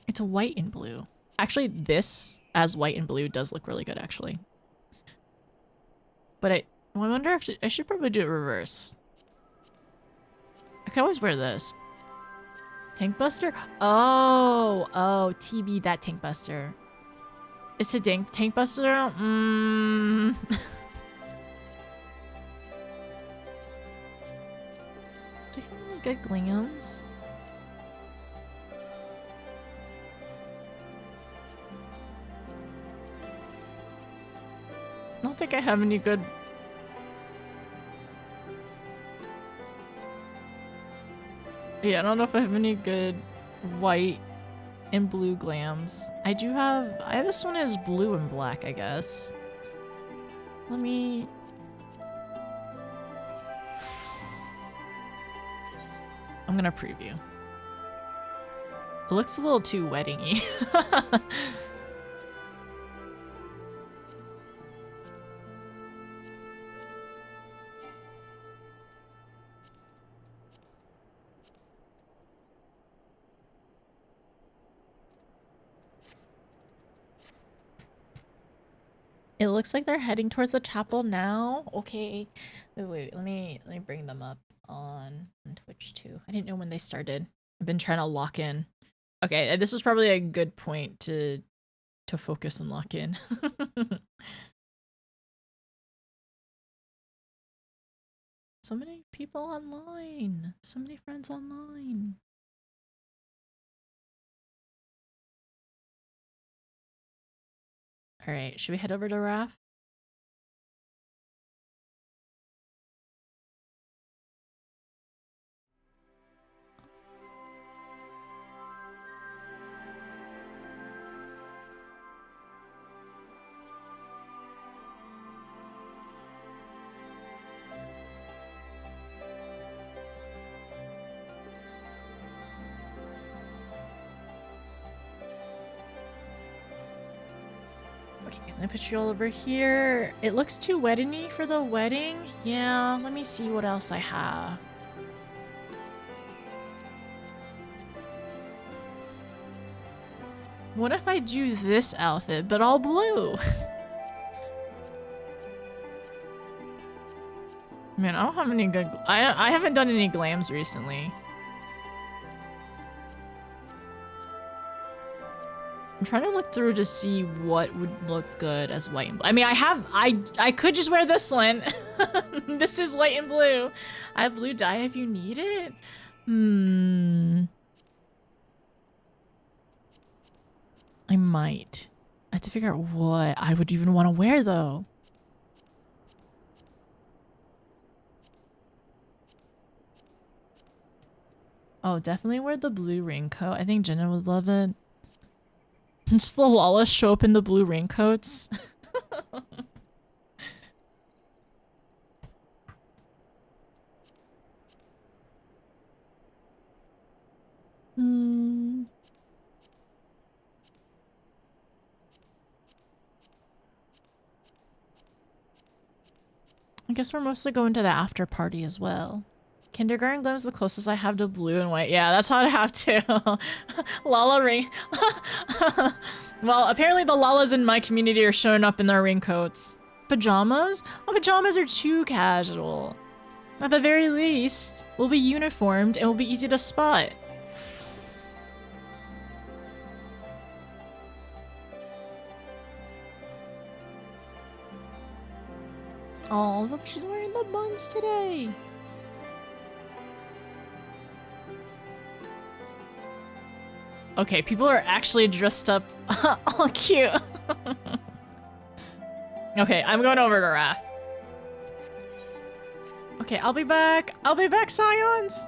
It's white and blue. Actually, this as white and blue does look really good, actually. But I wonder if I should probably do it reverse. I can always wear this. Tank Buster? Oh, TB that Tank Buster. It's a Tank Buster? Do you have any good glams? I don't think I have any good... Yeah, I don't know if I have any good white and blue glams. I do have... this one is blue and black, I guess. Let me... I'm gonna preview. It looks a little too wedding-y. It looks like they're heading towards the chapel now. Okay. Wait, let me bring them up on Twitch too. I didn't know when they started. I've been trying to lock in. Okay, this was probably a good point to focus and lock in. So many people online. So many friends online. All right, should we head over to Raph? Let me put you all over here. It looks too wedding-y for the wedding. Yeah, let me see what else I have. What if I do this outfit, but all blue? Man, I don't have any good... I haven't done any glams recently. I'm trying to look through to see what would look good as white and blue. I mean, I could just wear this one. This is white and blue. I have blue dye if you need it. I might. I have to figure out what I would even want to wear though. Oh, definitely wear the blue raincoat. I think Jenna would love it. Just the Lawless show up in the blue raincoats. I guess we're mostly going to the after party as well. Kindergarten glam is the closest I have to blue and white. Yeah, that's how I have to. Lala ring. Well, apparently the Lalas in my community are showing up in their raincoats. Pajamas? Oh, pajamas are too casual. At the very least, we'll be uniformed and will be easy to spot. Oh, look, she's wearing the buns today. Okay, people are actually dressed up all cute. Okay, I'm going over to Raph. Okay, I'll be back. I'll be back, Scions.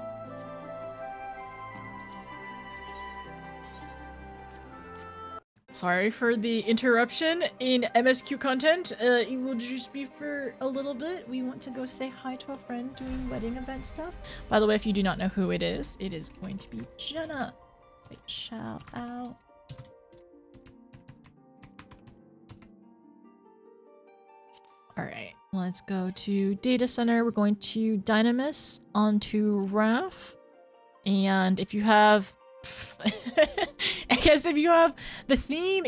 Sorry for the interruption in MSQ content. It will just be for a little bit. We want to go say hi to a friend doing wedding event stuff. By the way, if you do not know who it is going to be Jenna. Wait, shout out. All right, let's go to data center. We're going to Dynamis onto Raph. And if you have, I guess if you have, the theme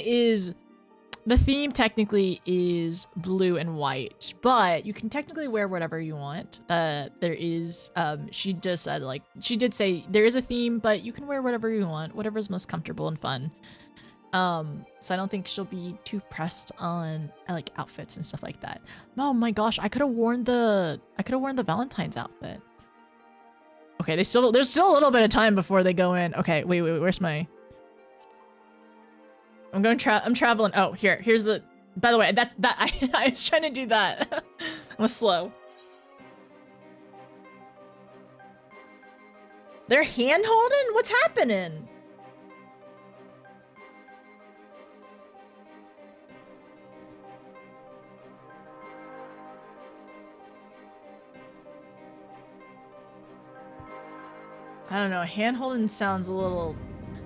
technically is blue and white, but you can technically wear whatever you want. There is, she just said, like, she did say there is a theme, but you can wear whatever you want, whatever's most comfortable and fun. So I don't think she'll be too pressed on like outfits and stuff like that. Oh my gosh, I could have worn the Valentine's outfit. Okay, there's still a little bit of time before they go in. Okay, wait, where's my... I'm traveling. Oh, here's the... By the way, I was trying to do that. I was slow. They're hand holding? What's happening? I don't know, hand holding sounds a little,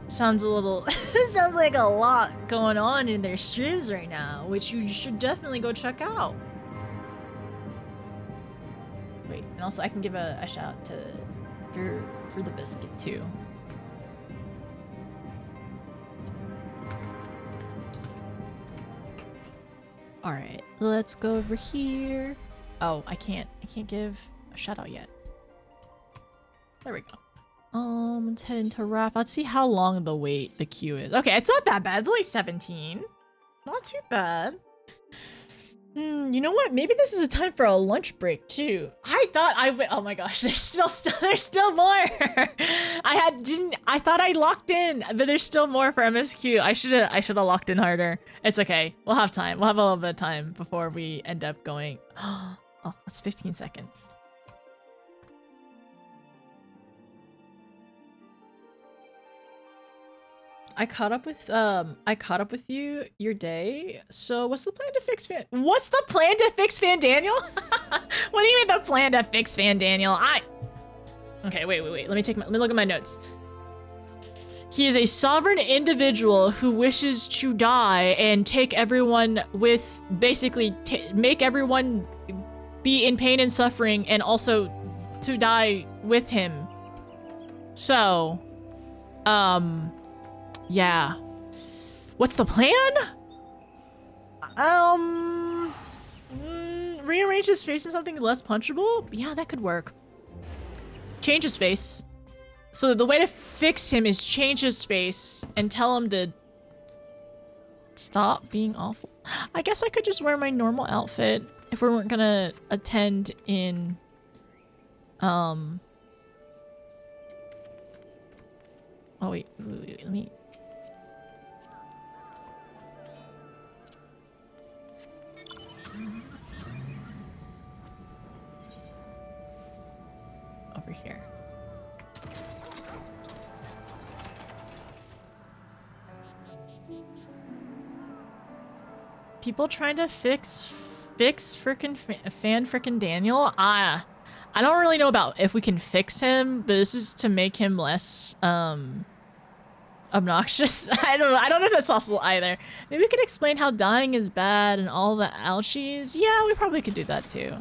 sounds like a lot going on in their streams right now, which you should definitely go check out. Wait, and also I can give a shout out to for the biscuit too. All right, let's go over here. Oh, I can't give a shout out yet. There we go. Let's head into Raph. Let's see how long the queue is. Okay, it's not that bad. It's only 17. Not too bad. You know what? Maybe this is a time for a lunch break too. I thought oh my gosh, there's still more. I thought I locked in, but there's still more for MSQ. I should have locked in harder. It's okay. We'll have time. We'll have a little bit of time before we end up going. Oh, that's 15 seconds. I caught up with you your day. So what's the plan to fix Fan Daniel? What do you mean the plan to fix Fan Daniel? Okay, wait. Let me look at my notes. He is a sovereign individual who wishes to die and take everyone with, basically make everyone be in pain and suffering and also to die with him. So, yeah. What's the plan? Rearrange his face into something less punchable? Yeah, that could work. Change his face. So the way to fix him is change his face and tell him to stop being awful. I guess I could just wear my normal outfit if we weren't gonna attend in, oh wait, let me... Over here. People trying to fix frickin' Daniel? I don't really know about if we can fix him, but this is to make him less obnoxious. I don't know if that's possible either. Maybe we could explain how dying is bad and all the ouchies. Yeah, we probably could do that too.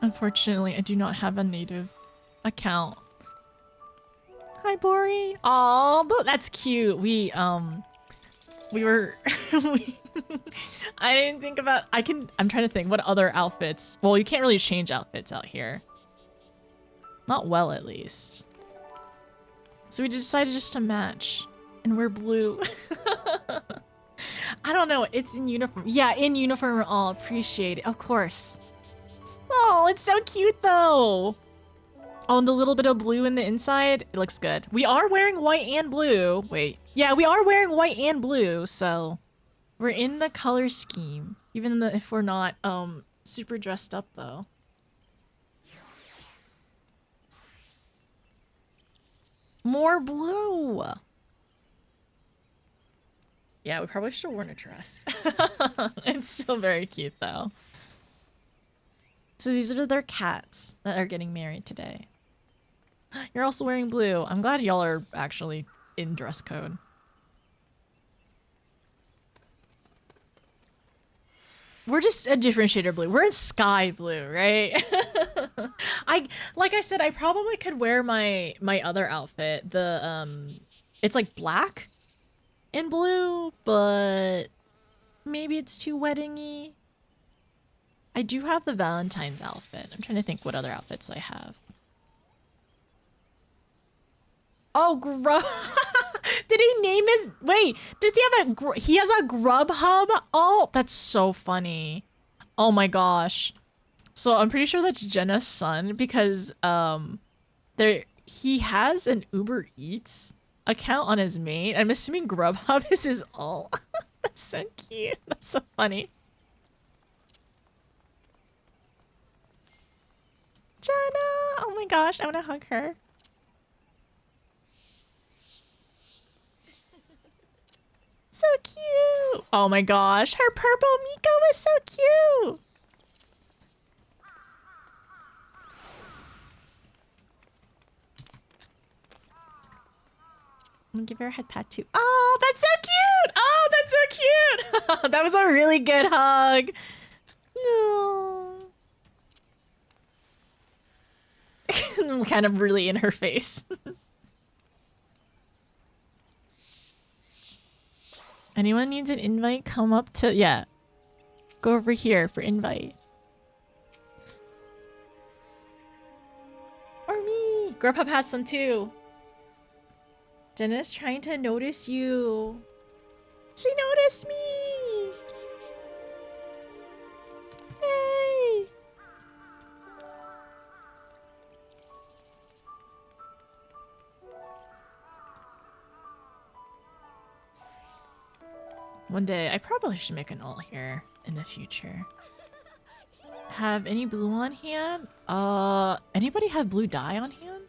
Unfortunately, I do not have a native account. Hi, Bori. Aw, that's cute. We were... I didn't think about... I'm trying to think what other outfits... Well, you can't really change outfits out here. Not well, at least. So we decided just to match. And we're blue. I don't know. It's in uniform. Yeah, in uniform. Oh, appreciate it. Of course. Oh, it's so cute though. Oh, and the little bit of blue in the inside, it looks good. We are wearing white and blue. Wait, yeah, we are wearing white and blue, so we're in the color scheme, even if we're not super dressed up though. More blue. Yeah, we probably should have worn a dress. It's still very cute though. So these are their cats that are getting married today. You're also wearing blue. I'm glad y'all are actually in dress code. We're just a different shade of blue. We're in sky blue, right? Like I said, I probably could wear my other outfit. It's like black and blue, but maybe it's too wedding-y. I do have the Valentine's outfit. I'm trying to think what other outfits I have. Oh, Grub. Did he name his... Wait, does he have he has a Grubhub? Oh, that's so funny. Oh my gosh. So I'm pretty sure that's Jenna's son because he has an Uber Eats account on his main. I'm assuming Grubhub is his alt. That's so cute. That's so funny. Jenna! Oh my gosh, I want to hug her. So cute! Oh my gosh, her purple Miko is so cute! I'm gonna give her a head pat too. Oh, that's so cute! Oh, that's so cute! That was a really good hug. No. Kind of really in her face. Anyone needs an invite? Come up to... Yeah. Go over here for invite. Or me! Grubhub has some too. Jenna's trying to notice you. She noticed me! Yay! One day, I probably should make an alt here in the future. Have any blue on hand? Anybody have blue dye on hand?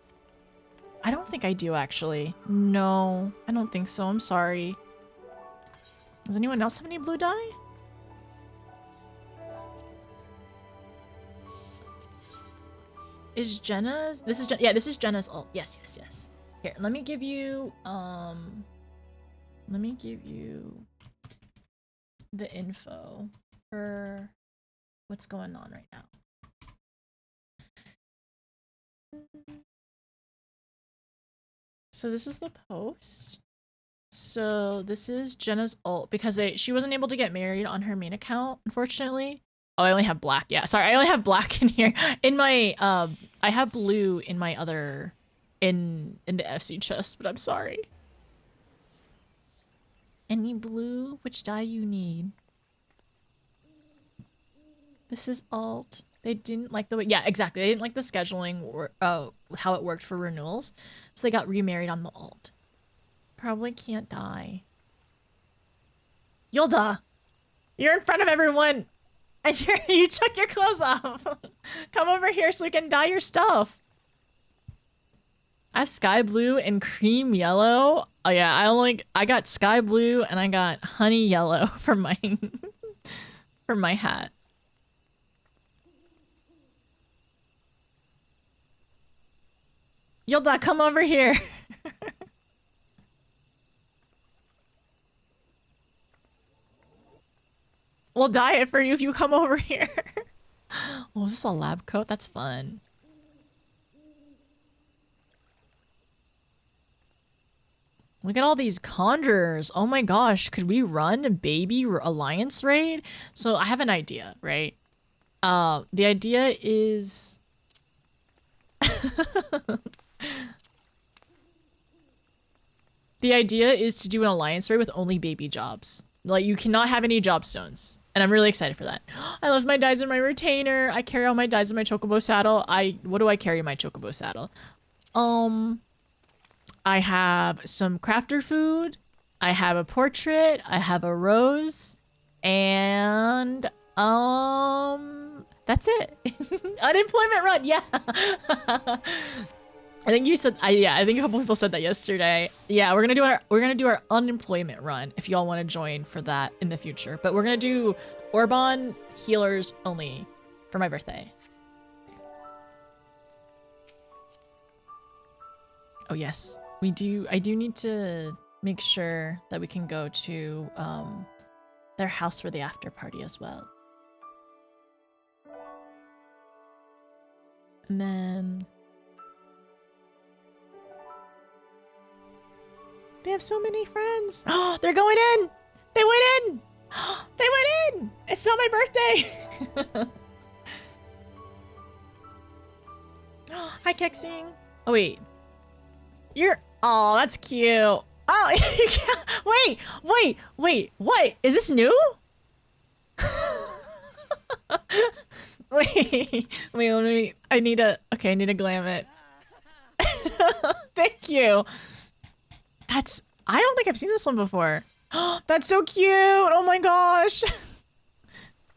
I don't think I do, actually. No, I don't think so. I'm sorry. Does anyone else have any blue dye? Is Jenna's... This is yeah, this is Jenna's alt. Yes, yes, yes. Here, let me give you, Let me give you the info for what's going on right now. So this is the post. So this is Jenna's ult because she wasn't able to get married on her main account, unfortunately. Oh, I only have black. Yeah, sorry, I only have black in here. In my I have blue in my other in the FC chest, but I'm sorry. Any blue? Which dye you need? This is alt. They didn't like the way, yeah, exactly. They didn't like the scheduling or how it worked for renewals, so they got remarried on the alt. Probably can't die. Yolda, you're in front of everyone, and you took your clothes off. Come over here so we can dye your stuff. I have sky blue and cream yellow. Oh yeah, I got sky blue and I got honey yellow for mine. For my hat. Yolda, come over here. We'll dye it for you if you come over here. Oh, is this a lab coat? That's fun. Look at all these conjurers. Oh my gosh, could we run a baby alliance raid? So I have an idea, right? The idea is... The idea is to do an alliance raid with only baby jobs. Like, you cannot have any job stones. And I'm really excited for that. I love my dyes in my retainer. I carry all my dyes in my chocobo saddle. What do I carry in my chocobo saddle? I have some crafter food. I have a portrait. I have a rose. And, that's it. Unemployment run, yeah. I think you said, I think a couple people said that yesterday. Yeah, we're gonna do our unemployment run if y'all want to join for that in the future. But we're gonna do Orban healers only for my birthday. Oh yes, we do. I do need to make sure that we can go to their house for the after party as well. And then they have so many friends. Oh, they're going in. They went in. They went in. It's not my birthday. Hi, Kexing. Oh, wait. Oh, that's cute. Oh, wait. What? Is this new? wait, let me, I need to glam it. Thank you. I don't think I've seen this one before. That's so cute. Oh my gosh.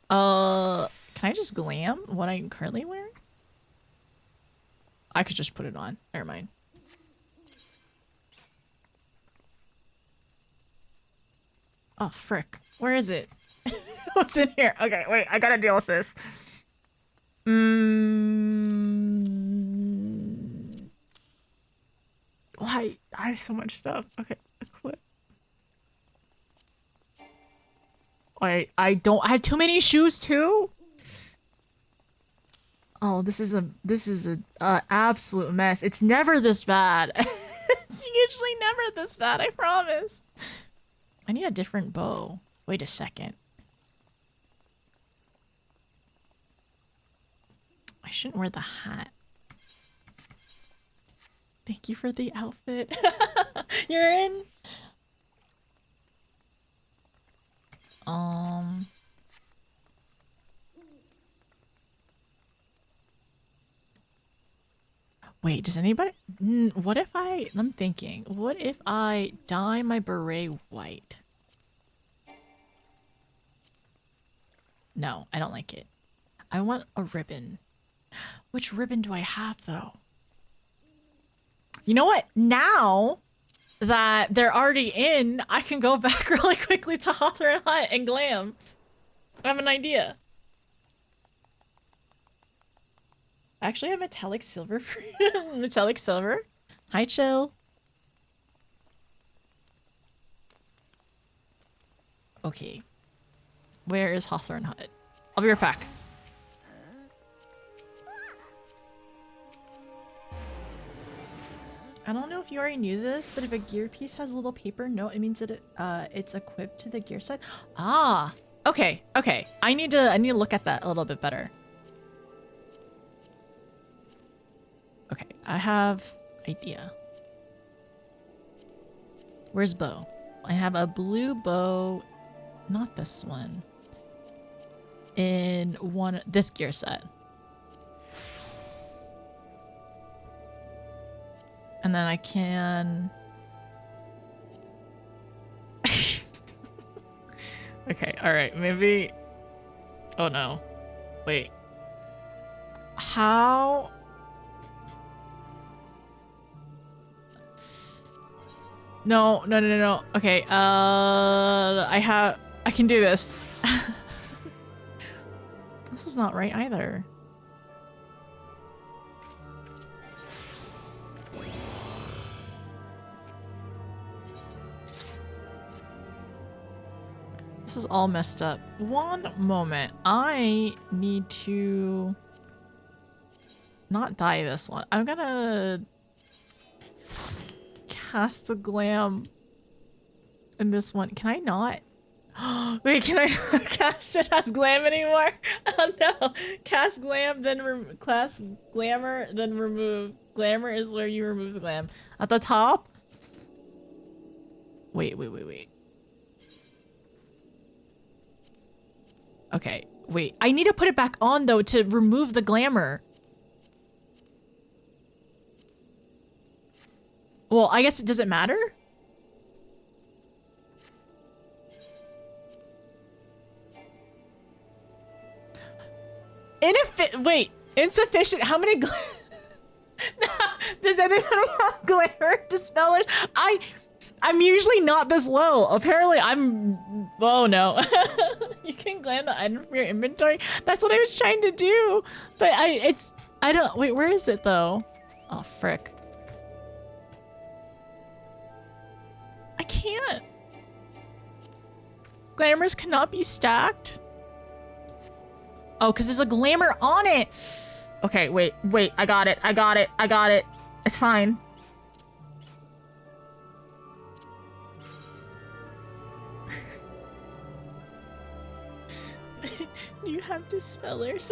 Can I just glam what I'm currently wearing? I could just put it on. Never mind. Oh, frick. Where is it? What's in here? Okay, wait. I gotta deal with this. Why? I have so much stuff. Okay, quit. Wait, I have too many shoes too? Oh, this is a absolute mess. It's never this bad. It's usually never this bad, I promise. I need a different bow. Wait a second. I shouldn't wear the hat. Thank you for the outfit. You're in. Wait, does anybody... What if I'm thinking, what if I dye my beret white? No, I don't like it. I want a ribbon. Which ribbon do I have, though? You know what? Now that they're already in, I can go back really quickly to Hawthorne Hut and glam. I have an idea. I actually have metallic silver for metallic silver. Hi, Chill. Okay. Where is Hawthorne Hut? I'll be right back. I don't know if you already knew this, but if a gear piece has a little paper note, it means that it's equipped to the gear set. Ah, okay, okay. I need to look at that a little bit better. Okay, I have idea. Where's bow? I have a blue bow, not this one. In this gear set. And then I can... Okay, alright, maybe... Oh no. Wait. How... No. Okay, I can do this. This is not right either. This is all messed up. One moment. I need to not die this one. I'm gonna cast the glam in this one. Can I not? Wait, can I not cast it as glam anymore? Oh no. Cast glam, then class glamour, then remove. Glamour is where you remove the glam. At the top? Wait. Okay, wait. I need to put it back on though to remove the glamour. Well, I guess it doesn't matter? Wait, insufficient. How many does anybody have glamour dispellers? I'm usually not this low. Apparently I'm... Oh no. You can glam the item from your inventory? That's what I was trying to do. But I don't... Wait, where is it though? Oh, frick. I can't. Glamours cannot be stacked? Oh, because there's a glamour on it. Okay, wait. I got it. It's fine. Do you have dispellers?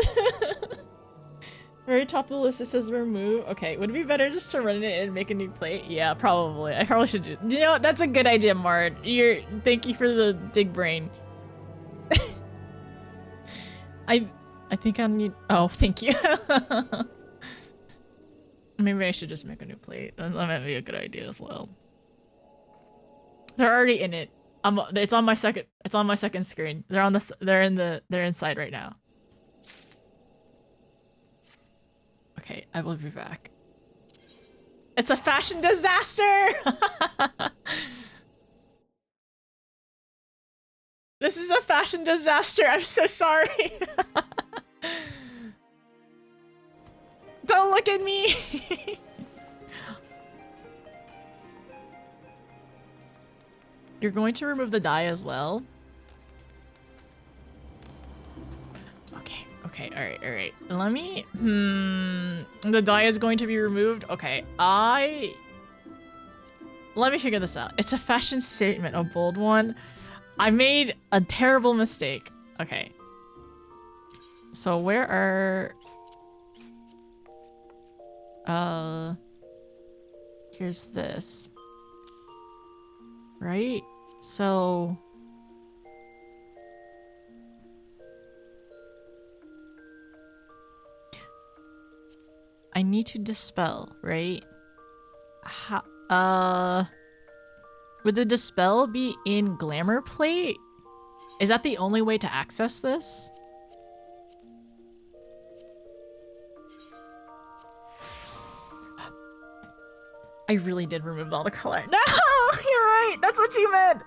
Very top of the list, it says remove. Okay, would it be better just to run it and make a new plate? Yeah, probably. I probably should do. You know what? That's a good idea, Mard. Thank you for the big brain. I think I need... Oh, thank you. Maybe I should just make a new plate. That might be a good idea as well. They're already in it. It's on my second screen. They're inside right now. Okay, I will be back. It's a fashion disaster! This is a fashion disaster. I'm so sorry. Don't look at me. You're going to remove the dye as well? Okay, alright. Let me... The dye is going to be removed? Okay, let me figure this out. It's a fashion statement, a bold one. I made a terrible mistake. Okay. So where are... Here's this. Right? So... I need to dispel, right? Would the dispel be in Glamour Plate? Is that the only way to access this? I really did remove all the color. No! You're right! That's what you meant!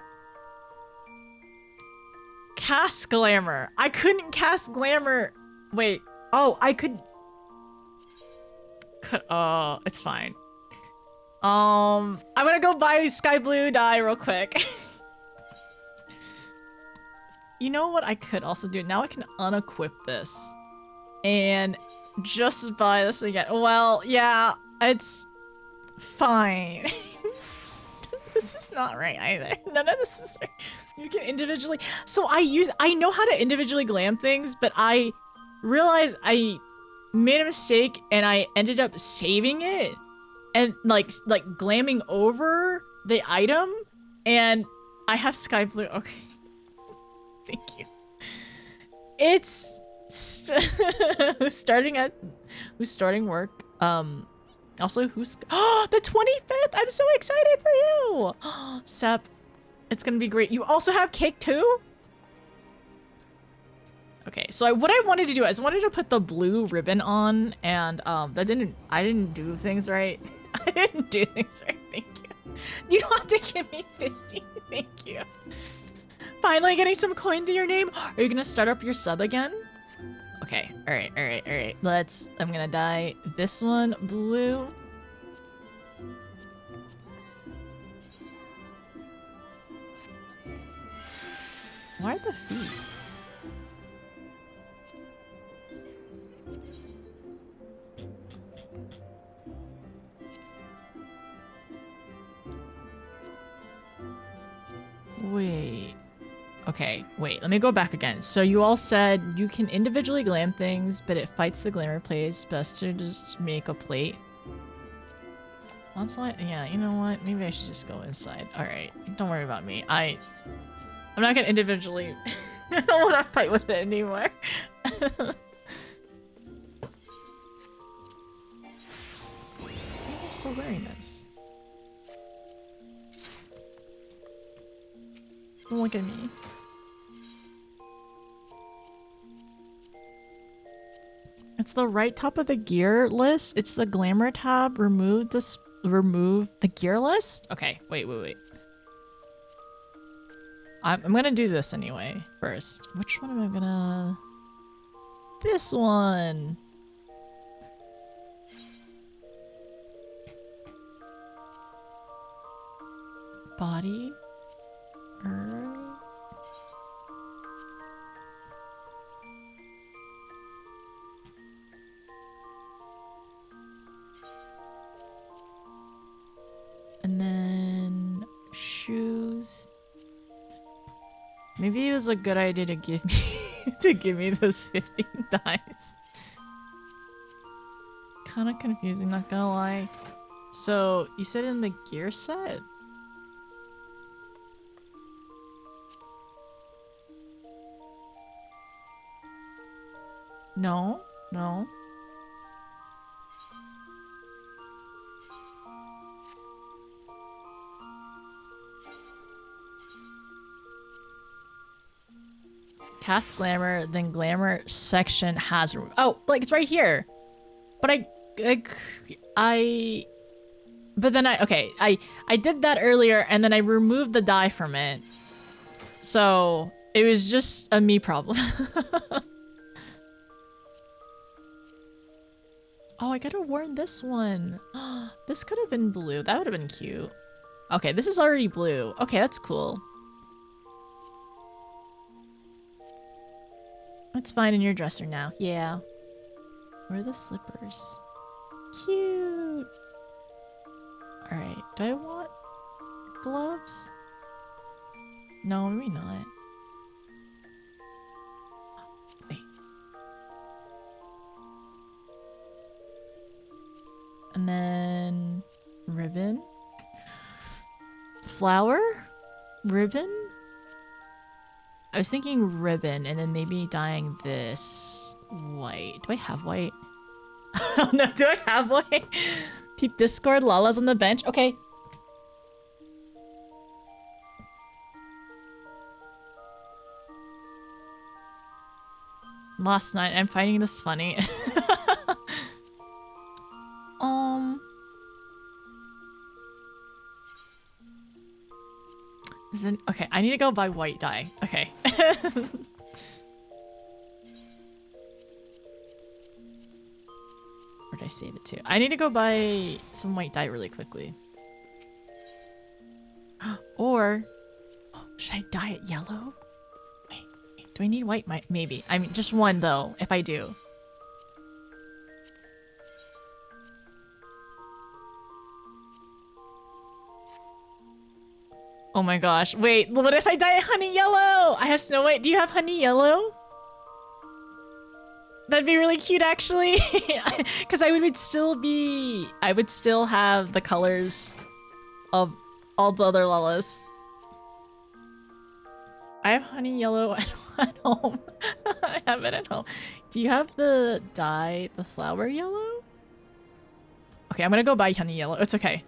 Cast Glamour. I couldn't cast Glamour. Wait. Oh, I could... Oh, it's fine. I'm gonna go buy sky blue dye real quick. you know what I could also do? Now I can unequip this. And just buy this again. Well, yeah, it's fine. This is not right either. None of this is right. You can individually... So I know how to individually glam things, but I realized I made a mistake and I ended up saving it and like glamming over the item, and I have sky blue. Okay. Thank you. It's who's starting work. Also who's the 25th. I'm so excited for you. Sep, it's gonna be great. You also have cake too? Okay, so what I wanted to do is I wanted to put the blue ribbon on, and I didn't do things right. I didn't do things right. Thank you. You don't have to give me 50. Thank you. Finally getting some coin to your name. Are you gonna start up your sub again? Okay, all right. I'm gonna dye this one blue. Why are the feet? Wait. Okay, wait, let me go back again. So you all said you can individually glam things, but it fights the glamour plates. Best to just make a plate. That's like, yeah, you know what? Maybe I should just go inside. All right, don't worry about me. I'm not gonna individually. I don't want to fight with it anymore. Why am I still wearing this? Don't look at me. It's the right top of the gear list. It's the glamour tab. Remove the gear list. Okay, wait. I'm gonna do this anyway first. Which one am I gonna? This one. Body. And then shoes. Maybe it was a good idea to give me those 15 dice. Kind of confusing, not gonna lie. So you said in the gear set? No. Cast glamour, then glamour section has oh, like it's right here. But I did that earlier and then I removed the dye from it. So it was just a me problem. Oh, I gotta warn this one. This could have been blue. That would have been cute. Okay, this is already blue. Okay, that's cool. It's fine in your dresser now. Yeah. Where are the slippers? Cute. Alright, do I want gloves? No, maybe not. Wait. And then ribbon. Flower? Ribbon? I was thinking ribbon and then maybe dyeing this white. Do I have white? Oh no, do I have white? Peep Discord, Lala's on the bench. Okay. Last night, I'm finding this funny. Okay, I need to go buy white dye. Okay. Where did I save it to? I need to go buy some white dye really quickly. Or, should I dye it yellow? Wait. Do I need white? Maybe. I mean, just one though, if I do. Oh my gosh. Wait, what if I dye it honey yellow? I have Snow White. Do you have honey yellow? That'd be really cute, actually. Because I would still have the colors of all the other Lalas. I have honey yellow at home. I have it at home. Do you have the dye, the flower yellow? Okay, I'm gonna go buy honey yellow. It's okay.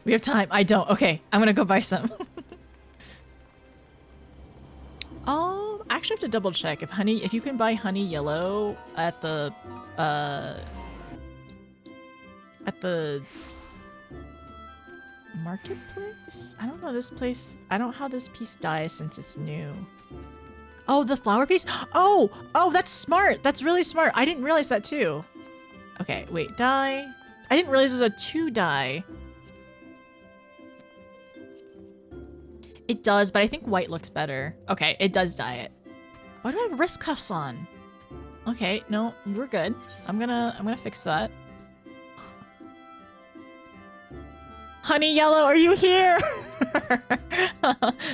We have time. I don't. Okay, I'm gonna go buy some. I actually have to double check if you can buy honey yellow at the marketplace. I don't know this place. I don't know how this piece dies since it's new. Oh, the flower piece. Oh, that's smart. That's really smart. I didn't realize that too. Okay, wait, dye. I didn't realize there's a 2 dye. It does, but I think white looks better. Okay, it does dye it. Why do I have wrist cuffs on? Okay, no, we're good. I'm gonna fix that. Honey yellow, are you here?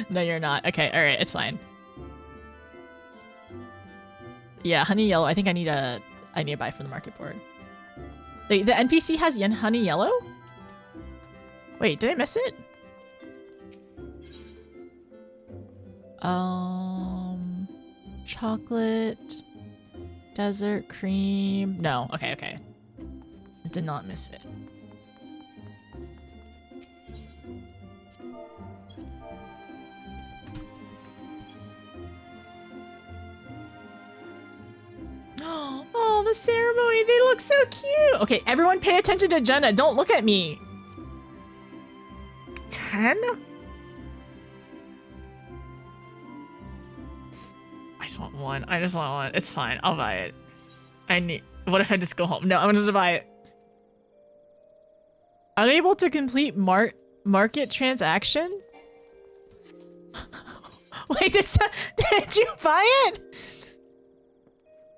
No, you're not. Okay, all right, it's fine. Yeah, honey yellow. I think I need to buy from the market board. The NPC has honey yellow? Wait, did I miss it? Chocolate, desert cream. No, okay. I did not miss it. Oh, the ceremony, they look so cute. Okay, everyone pay attention to Jenna. Don't look at me. 10? I just want one. It's fine. I'll buy it. What if I just go home? No, I'm just buy it. Unable to complete market transaction? Wait, did you buy it?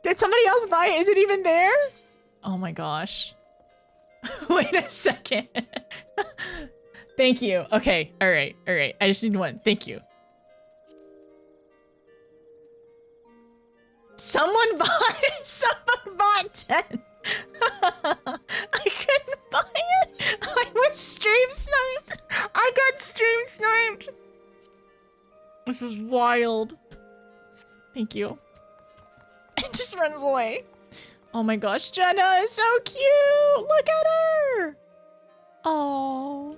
Did somebody else buy it? Is it even there? Oh my gosh. Wait a second. Thank you. Okay. All right. I just need one. Thank you. Someone bought 10. I couldn't buy it. I was stream sniped. I got stream sniped. This is wild. Thank you. It just runs away. Oh my gosh, Jenna is so cute. Look at her. Oh.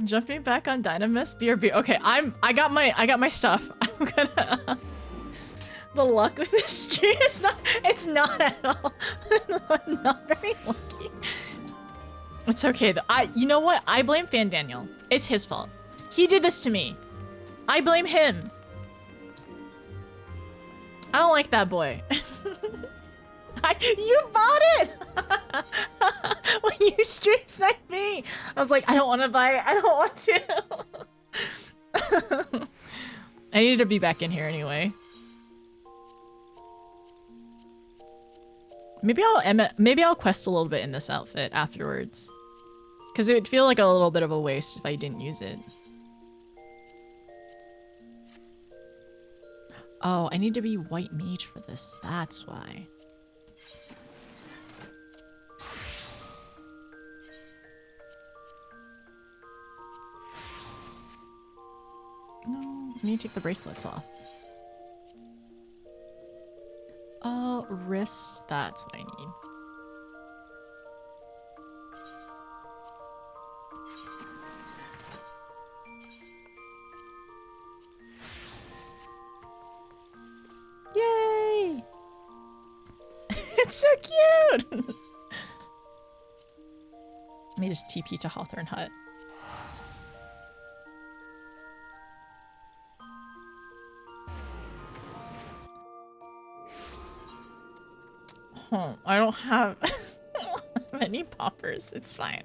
Jumping back on Dynamis, BRB. Okay, I got my stuff. I'm gonna the luck with this tree is it's not at all. I'm not very lucky. It's okay though. You know what? I blame Fan Daniel. It's his fault. He did this to me. I blame him. I don't like that boy. You bought it! When you stream sniped me! I was like, I don't want to buy it. I don't want to. I needed to be back in here anyway. Maybe I'll quest a little bit in this outfit afterwards. Because it would feel like a little bit of a waste if I didn't use it. Oh, I need to be white mage for this. That's why. No, I need to take the bracelets off. Wrist. That's what I need. Yay! It's so cute! Let me just TP to Hawthorne Hut. Oh, I don't have many poppers. It's fine.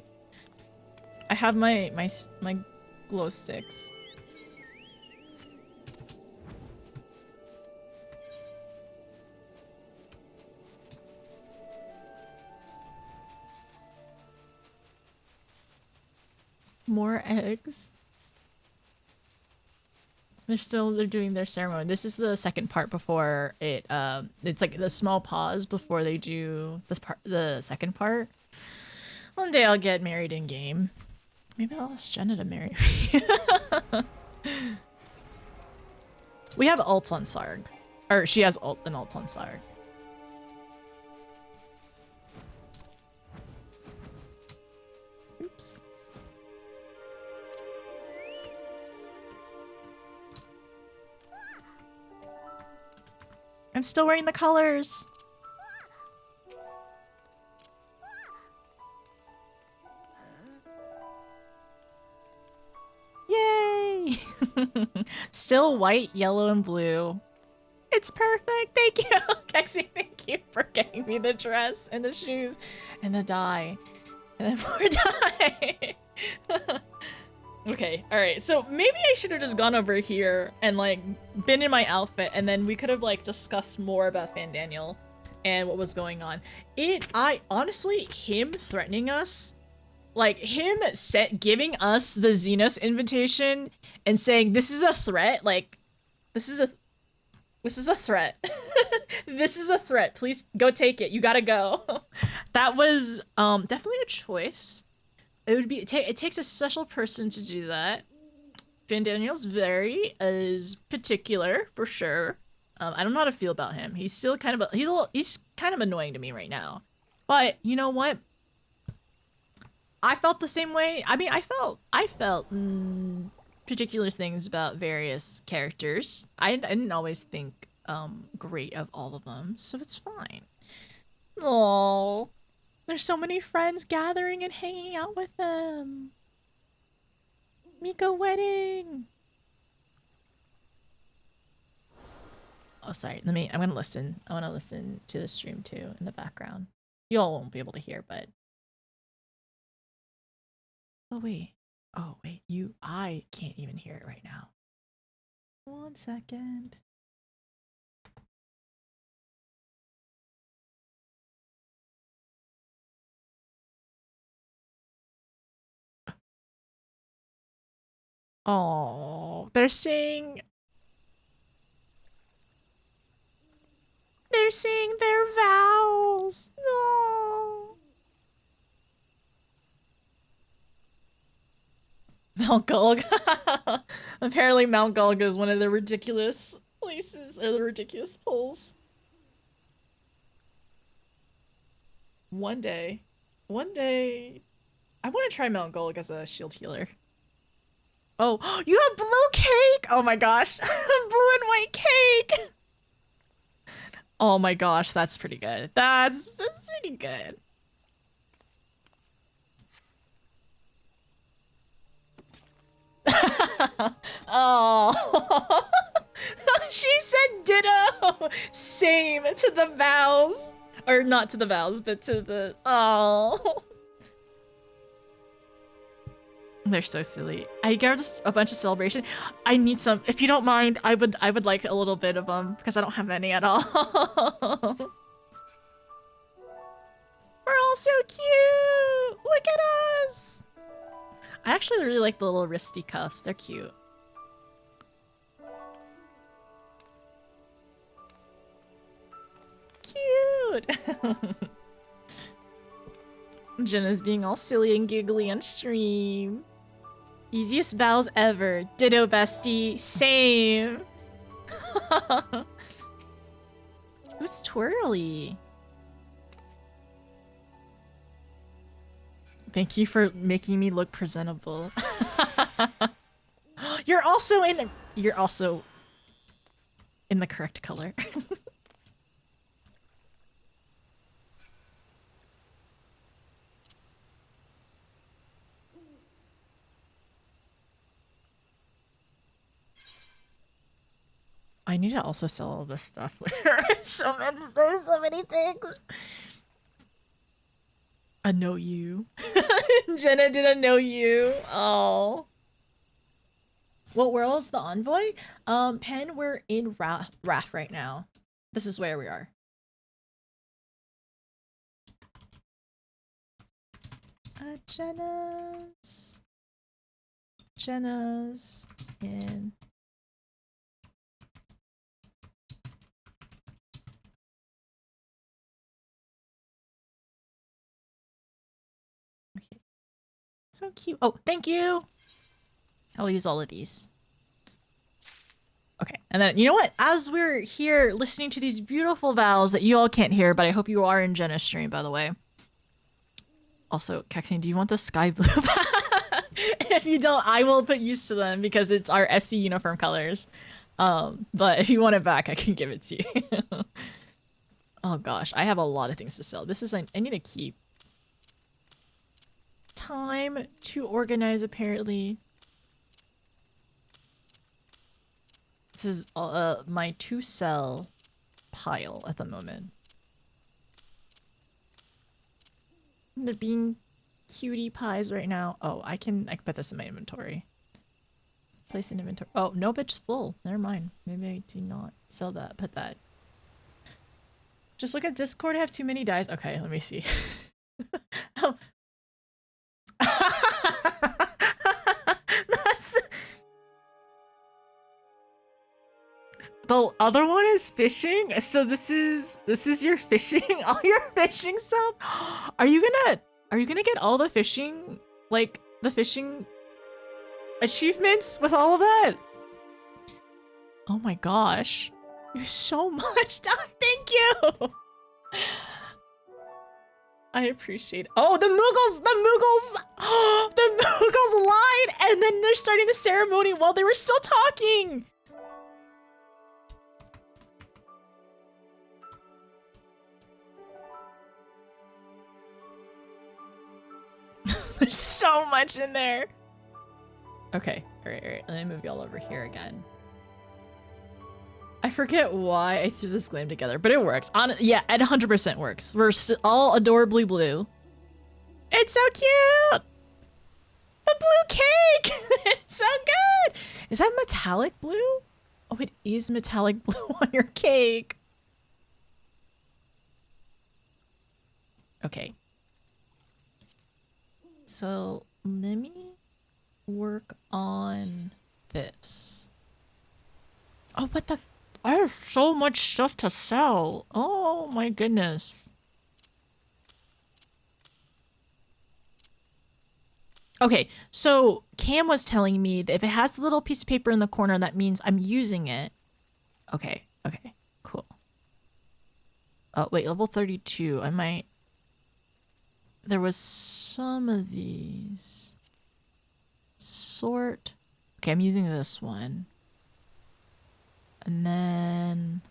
I have my glow sticks. More eggs. They're doing their ceremony. This is the second part before it it's like the small pause before they do this part, the second part. One day I'll get married in game. Maybe I'll ask Jenna to marry me. We have ults on Sarg. Or she has an ult on Sarg. Oops. I'm still wearing the colors. Yay! Still white, yellow, and blue. It's perfect. Thank you, Kexi. Thank you for getting me the dress and the shoes and the dye. And then more dye. Okay, alright, so maybe I should have just gone over here and like been in my outfit, and then we could have like discussed more about Fandaniel and what was going on. I honestly, him threatening us, like him giving us the Xenos invitation and saying this is a threat, like this is a threat. This is a threat. Please go take it. You gotta go. That was definitely a choice. It would be. It takes a special person to do that. Fandaniel's very particular for sure. I don't know how to feel about him. He's still kind of he's kind of annoying to me right now. But you know what? I felt the same way. I mean, I felt particular things about various characters. I didn't always think great of all of them, so it's fine. Oh. There's so many friends gathering and hanging out with them. Miko wedding. Oh, sorry. I'm gonna listen. I want to listen to the stream too in the background. You all won't be able to hear, but. Oh wait. I can't even hear it right now. 1 second. Oh, they're saying their vows. No. Mount Gulg. Apparently Mount Gulg is one of the ridiculous places, or the ridiculous pulls. One day, I want to try Mount Gulg as a shield healer. Oh, you have blue cake! Oh my gosh. Blue and white cake! Oh my gosh, that's pretty good. That's pretty good. Oh. She said ditto! Same to the vows. Or not to the vows, but to the... Oh. They're so silly. I got just a bunch of celebration. I need some. If you don't mind, I would like a little bit of them because I don't have any at all. We're all so cute. Look at us. I actually really like the little wristy cuffs. They're cute. Cute. Jenna's being all silly and giggly on stream. Easiest vows ever. Ditto, bestie. Same. Who's twirly? Thank you for making me look presentable. You're also in the correct color. I need to also sell all this stuff. There's so many things. I know you. Jenna did I know you. Oh. What world is the envoy? Pen, we're in Wrath right now. This is where we are. Jenna's in. Okay. So cute. Oh, thank you. I'll use all of these. Okay, and then, you know what? As we're here listening to these beautiful vows that you all can't hear, but I hope you are in Jenna's stream, by the way. Also, Caxine, do you want the sky blue? If you don't, I will put use to them because it's our FC uniform colors. But if you want it back, I can give it to you. Oh gosh, I have a lot of things to sell. This is, I need to keep time to organize, apparently. This is my to sell pile at the moment. They're being cutie pies right now. Oh, I can put this in my inventory. Place in inventory. Oh, no, bitch, full. Never mind. Maybe I do not sell that. Put that. Just look at Discord. I have too many dies. Okay, let me see. Oh. That's... The other one is fishing. So this is your fishing, all your fishing stuff. Are you gonna get all the fishing, like the fishing achievements with all of that? Oh my gosh, there's so much. Thank you. I appreciate it. Oh, the Muggles lied, and then they're starting the ceremony while they were still talking. There's so much in there. Okay, all right. Let me move y'all over here again. I forget why I threw this glam together, but it works. Yeah, it 100% works. We're all adorably blue. It's so cute. The blue cake. It's so good. Is that metallic blue? Oh, it is metallic blue on your cake. Okay. So let me work on this. Oh, what the? I have so much stuff to sell. Oh my goodness. Okay, so Cam was telling me that if it has the little piece of paper in the corner, that means I'm using it. Okay, cool. Oh, wait, level 32. I might... There was some of these. Sort. Okay, I'm using this one. And then...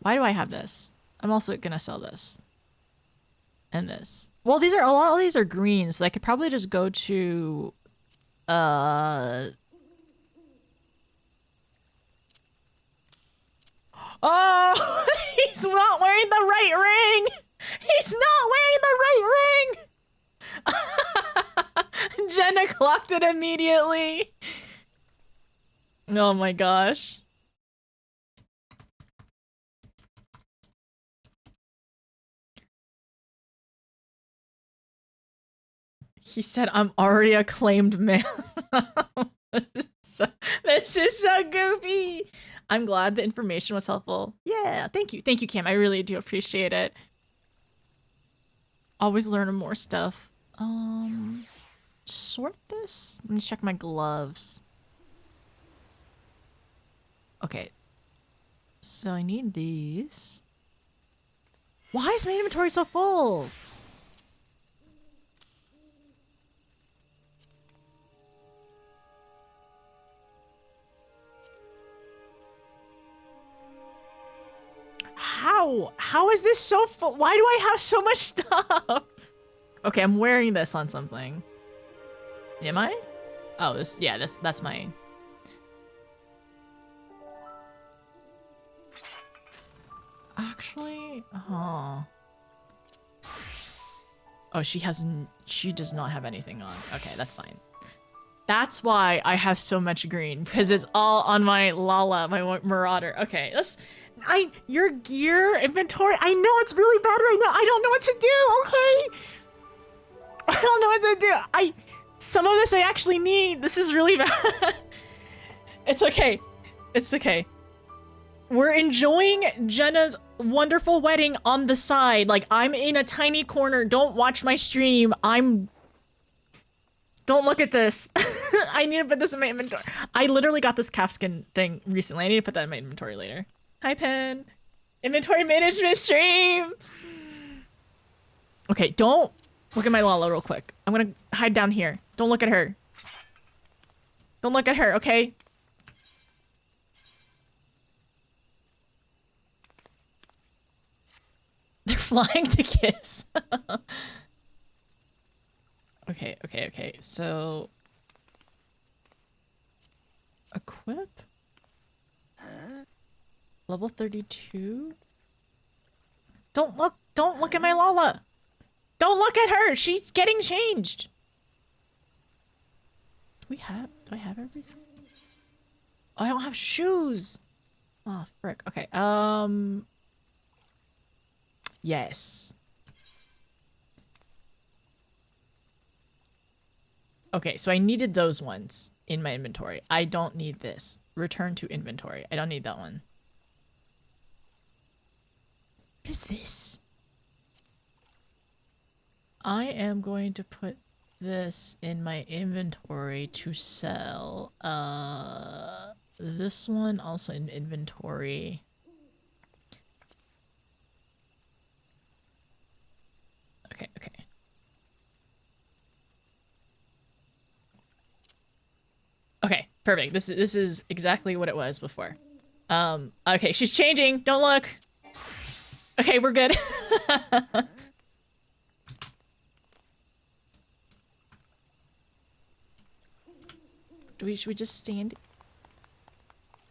Why do I have this? I'm also gonna sell this. And this. Well, these are... A lot of these are green, so I could probably just go to... Oh! He's not wearing the right ring! He's not wearing the right ring! Jenna clocked it immediately. Oh my gosh. He said, I'm already a claimed man. That's just so goofy. I'm glad the information was helpful. Yeah, thank you. Thank you, Cam. I really do appreciate it. Always learning more stuff. Sort this? Let me check my gloves. Okay. So I need these. Why is my inventory so full? How is this so full? Why do I have so much stuff? Okay, I'm wearing this on something. Am I? Oh, that's mine. Actually, oh, she does not have anything on. Okay, that's fine. That's why I have so much green, because it's all on my Lala, my Marauder. Okay, your gear inventory, I know it's really bad right now. I don't know what to do, okay? I don't know what to do. Some of this I actually need. This is really bad. It's okay. It's okay. We're enjoying Jenna's wonderful wedding on the side. Like, I'm in a tiny corner. Don't watch my stream. Don't look at this. I need to put this in my inventory. I literally got this calfskin thing recently. I need to put that in my inventory later. Hi, Pen. Inventory management stream. Okay, don't look at my Lala real quick. I'm gonna hide down here. Don't look at her. Don't look at her, okay? They're flying to kiss. Okay. So... equip? Level 32? Don't look at my Lala! Don't look at her! She's getting changed! Do I have everything? Oh, I don't have shoes! Oh, frick. Okay, yes. Okay, so I needed those ones in my inventory. I don't need this. Return to inventory. I don't need that one. What is this? I am going to put this in my inventory to sell. This one also in inventory. Okay. Okay, perfect. This is exactly what it was before. Okay, she's changing. Don't look. Okay, we're good. Should we just stand?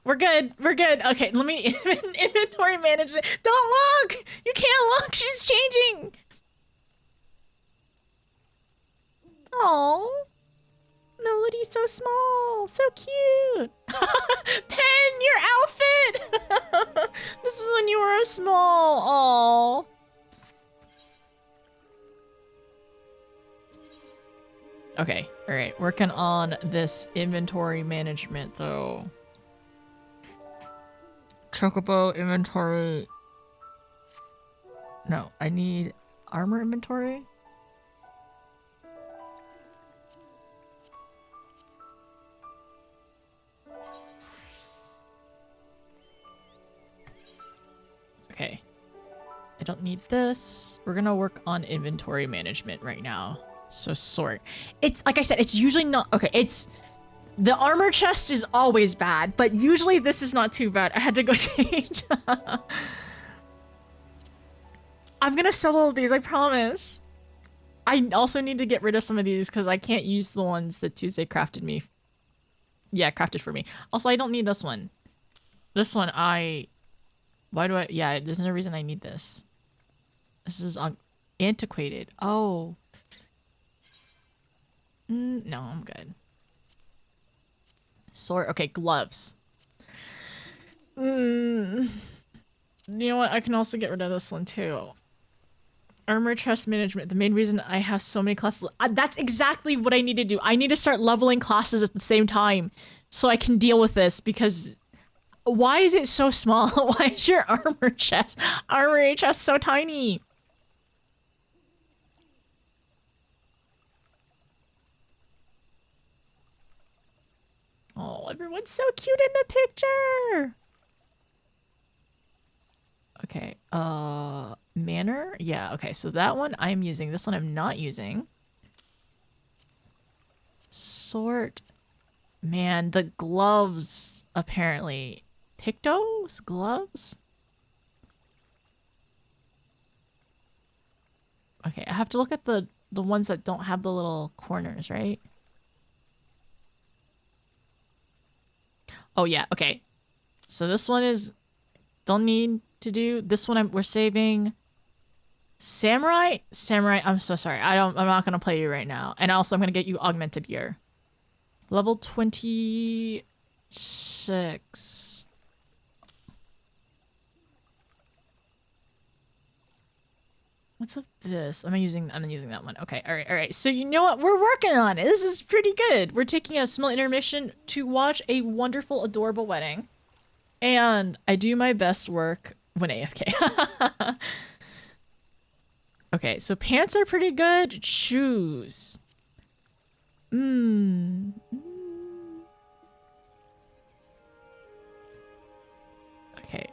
We're good. Okay, let me inventory management. Don't look! You can't look! She's changing! Oh, Melody's so small. So cute. Pen, your outfit! This is when you were a small. Oh. Okay, alright. Working on this inventory management, though. Chocobo inventory. No, I need armor inventory. Okay. I don't need this. We're gonna work on inventory management right now. So sort. It's like I said, it's usually not okay. It's the armor chest is always bad, but usually this is not too bad. I had to go change. I'm gonna sell all of these, I promise. I also need to get rid of some of these because I can't use the ones that Tuesday crafted me. Yeah, crafted for me. Also, I don't need this one. This one, why do I? Yeah, there's no reason I need this. This is antiquated. Oh. No, I'm good. Sword. Okay, gloves. You know what? I can also get rid of this one too. Armor chest management. The main reason I have so many classes. That's exactly what I need to do. I need to start leveling classes at the same time so I can deal with this because why is it so small? Why is your armor chest so tiny? Oh, everyone's so cute in the picture. Okay, manor? Yeah, okay, so that one I'm using. This one I'm not using. Sort. Man, the gloves, apparently. Pictos? Gloves? Okay, I have to look at the ones that don't have the little corners, right? Oh yeah, okay. So this one is don't need to do. This one we're saving. Samurai, I'm so sorry. I'm not gonna play you right now. And also I'm gonna get you augmented gear. Level 26. What's up this? I'm using that one. Okay, all right. So you know what? We're working on it. This is pretty good. We're taking a small intermission to watch a wonderful, adorable wedding. And I do my best work when AFK. Okay, so pants are pretty good. Shoes. Okay,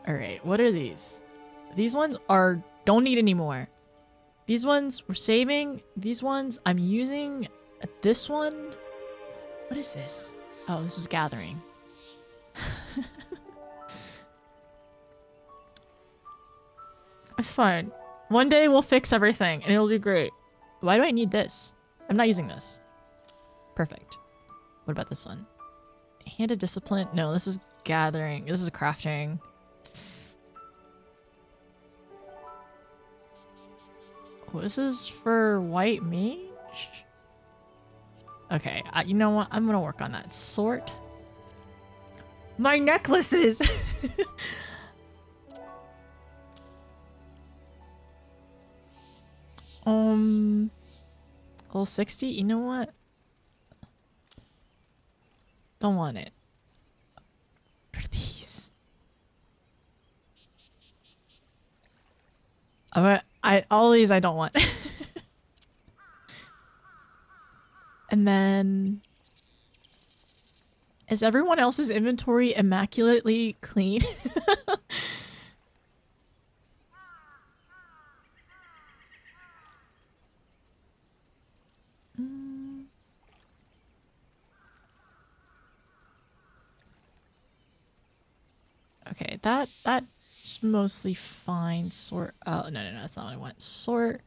all right. What are these? These ones don't need anymore. These ones we're saving. These ones I'm using. This one. What is this? Oh, this is gathering. It's fine. One day we'll fix everything and it'll be great. Why do I need this? I'm not using this. Perfect. What about this one? Hand of discipline. No, this is gathering. This is crafting. This is for white mage? Okay, you know what? I'm gonna work on that. Sort. My necklaces! Level 60? You know what? Don't want it. What are these? All these I don't want. And then is everyone else's inventory immaculately clean? Okay, that's mostly fine. Sort. Oh, no, that's not what I want. Sort.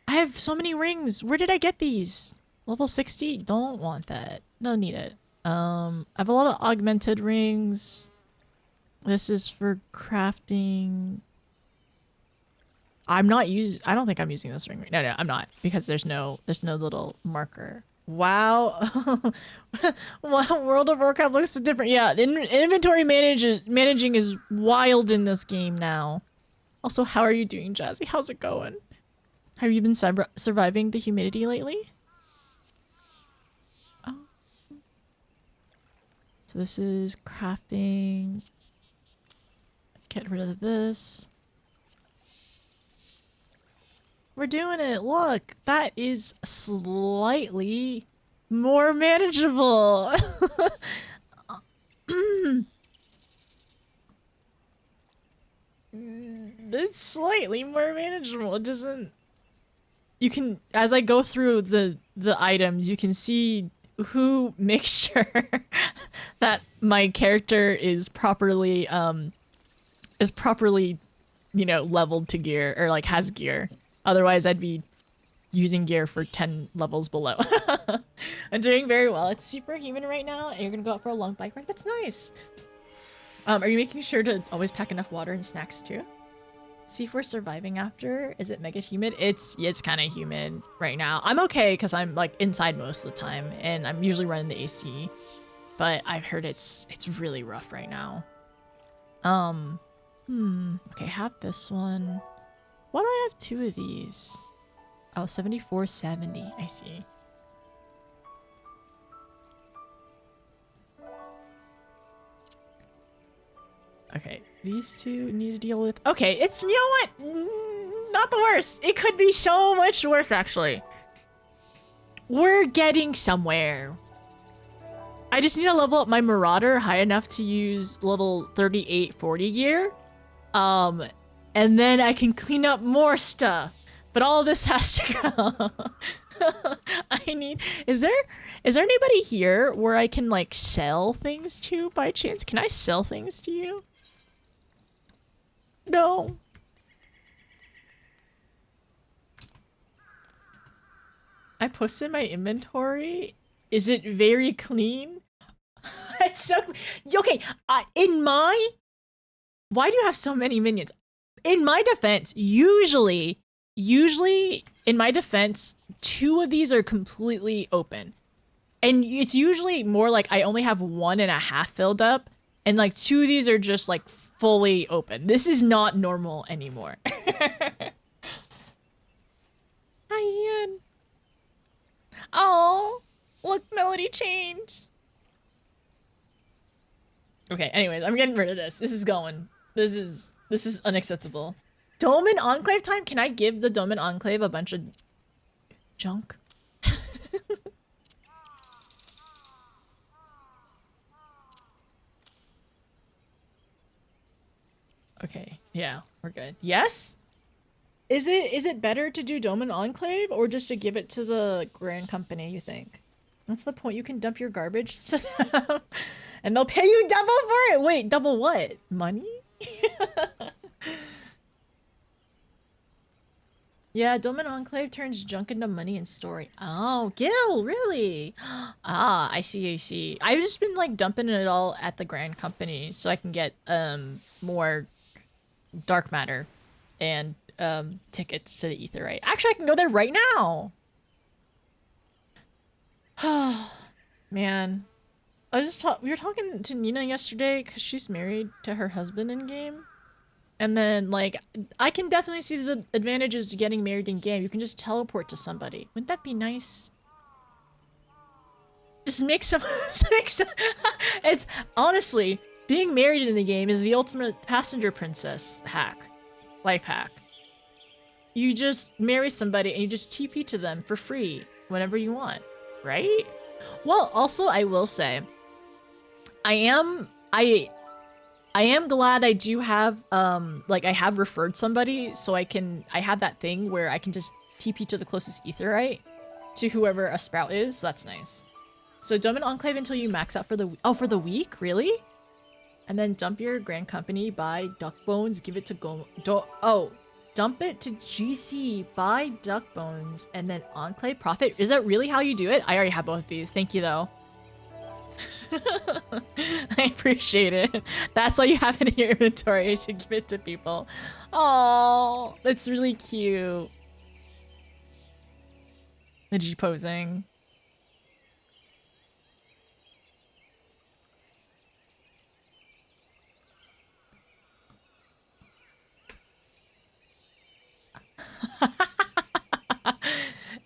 I have so many rings. Where did I get these? Level 60? Don't want that. Don't need it. I have a lot of augmented rings. This is for crafting. I don't think I'm using this ring. No, I'm not, because there's no little marker. Wow. World of Warcraft looks so different. Yeah, inventory managing is wild in this game now. Also, how are you doing, Jazzy? How's it going? Have you been surviving the humidity lately? Oh. So this is crafting. Get rid of this. We're doing it. Look, that is slightly more manageable. It's slightly more manageable. It doesn't... You can, as I go through the items, you can see who makes sure that my character is properly, you know, leveled to gear, or like has gear. Otherwise, I'd be using gear for 10 levels below. I'm doing very well. It's superhuman right now, and you're gonna go out for a long bike ride. That's nice. Are you making sure to always pack enough water and snacks too? See if we're surviving after. Is it mega humid? It's kind of humid right now. I'm okay because I'm like inside most of the time, and I'm usually running the AC. But I've heard it's really rough right now. Okay, have this one. Why do I have two of these? Oh, 7470. I see. Okay, these two need to deal with... Okay, it's... You know what? Not the worst. It could be so much worse, actually. We're getting somewhere. I just need to level up my Marauder high enough to use level 38-40 gear. And then I can clean up more stuff. But all this has to go. I need... Is there anybody here where I can, like, sell things to by chance? Can I sell things to you? No. I posted my inventory. Is it very clean? It's so... Okay, in my... Why do you have so many minions? In my defense, usually, in my defense, two of these are completely open. And it's usually more like I only have 1.5 filled up, and like 2 of these are just like fully open. This is not normal anymore. Hi, Ian. Oh, look, Melody changed. Okay, anyways, I'm getting rid of this. This is going. This is unacceptable. Dome and Enclave time? Can I give the Dome and Enclave a bunch of junk? Okay, yeah, we're good. Yes? Is it better to do Dome and Enclave or just to give it to the Grand Company, you think? What's the point? You can dump your garbage to them and they'll pay you double for it. Wait, double what? Money? Yeah, Dome and Enclave turns junk into money in story. Oh, Gil, really? Ah, I see, I see. I've just been like dumping it all at the Grand Company so I can get more dark matter and tickets to the Aetheryte. Actually, I can go there right now. Man, we were talking to Nina yesterday because she's married to her husband in game, and then like I can definitely see the advantages to getting married in game. You can just teleport to somebody. Wouldn't that be nice? Just make some. It's honestly, being married in the game is the ultimate passenger princess hack, life hack. You just marry somebody and you just TP to them for free whenever you want, right? Well, also I will say, I am glad I do have like I have referred somebody, so I have that thing where I can just TP to the closest Aetheryte to whoever a sprout is. So that's nice. So Dome and Enclave until you max out for the week, really? And then dump your Grand Company, buy duck bones, give it to dump it to GC, buy duck bones, and then Enclave profit. Is that really how you do it? I already have both of these. Thank you, though. I appreciate it. That's why you have it in your inventory, to give it to people. Oh, that's really cute. The G posing.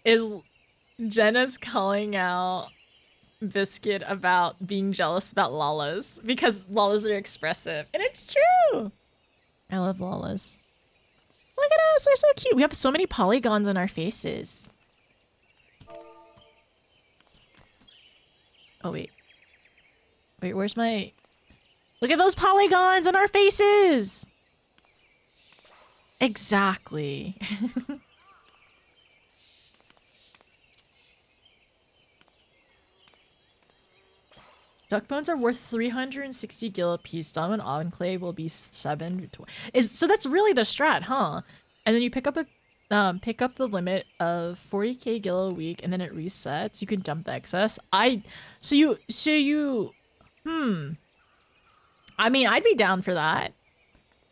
Is Jenna's calling out Biscuit about being jealous about Lalas because Lalas are expressive, and it's true. I love Lalas. Look at us, we're so cute. We have so many polygons on our faces. Oh wait, where's my? Look at those polygons on our faces. Exactly. Duck bones are worth 360 gil a piece. Dome and Enclave will be 7. So that's really the strat, huh? And then you pick up the limit of 40k gil a week, and then it resets. You can dump the excess. I mean, I'd be down for that,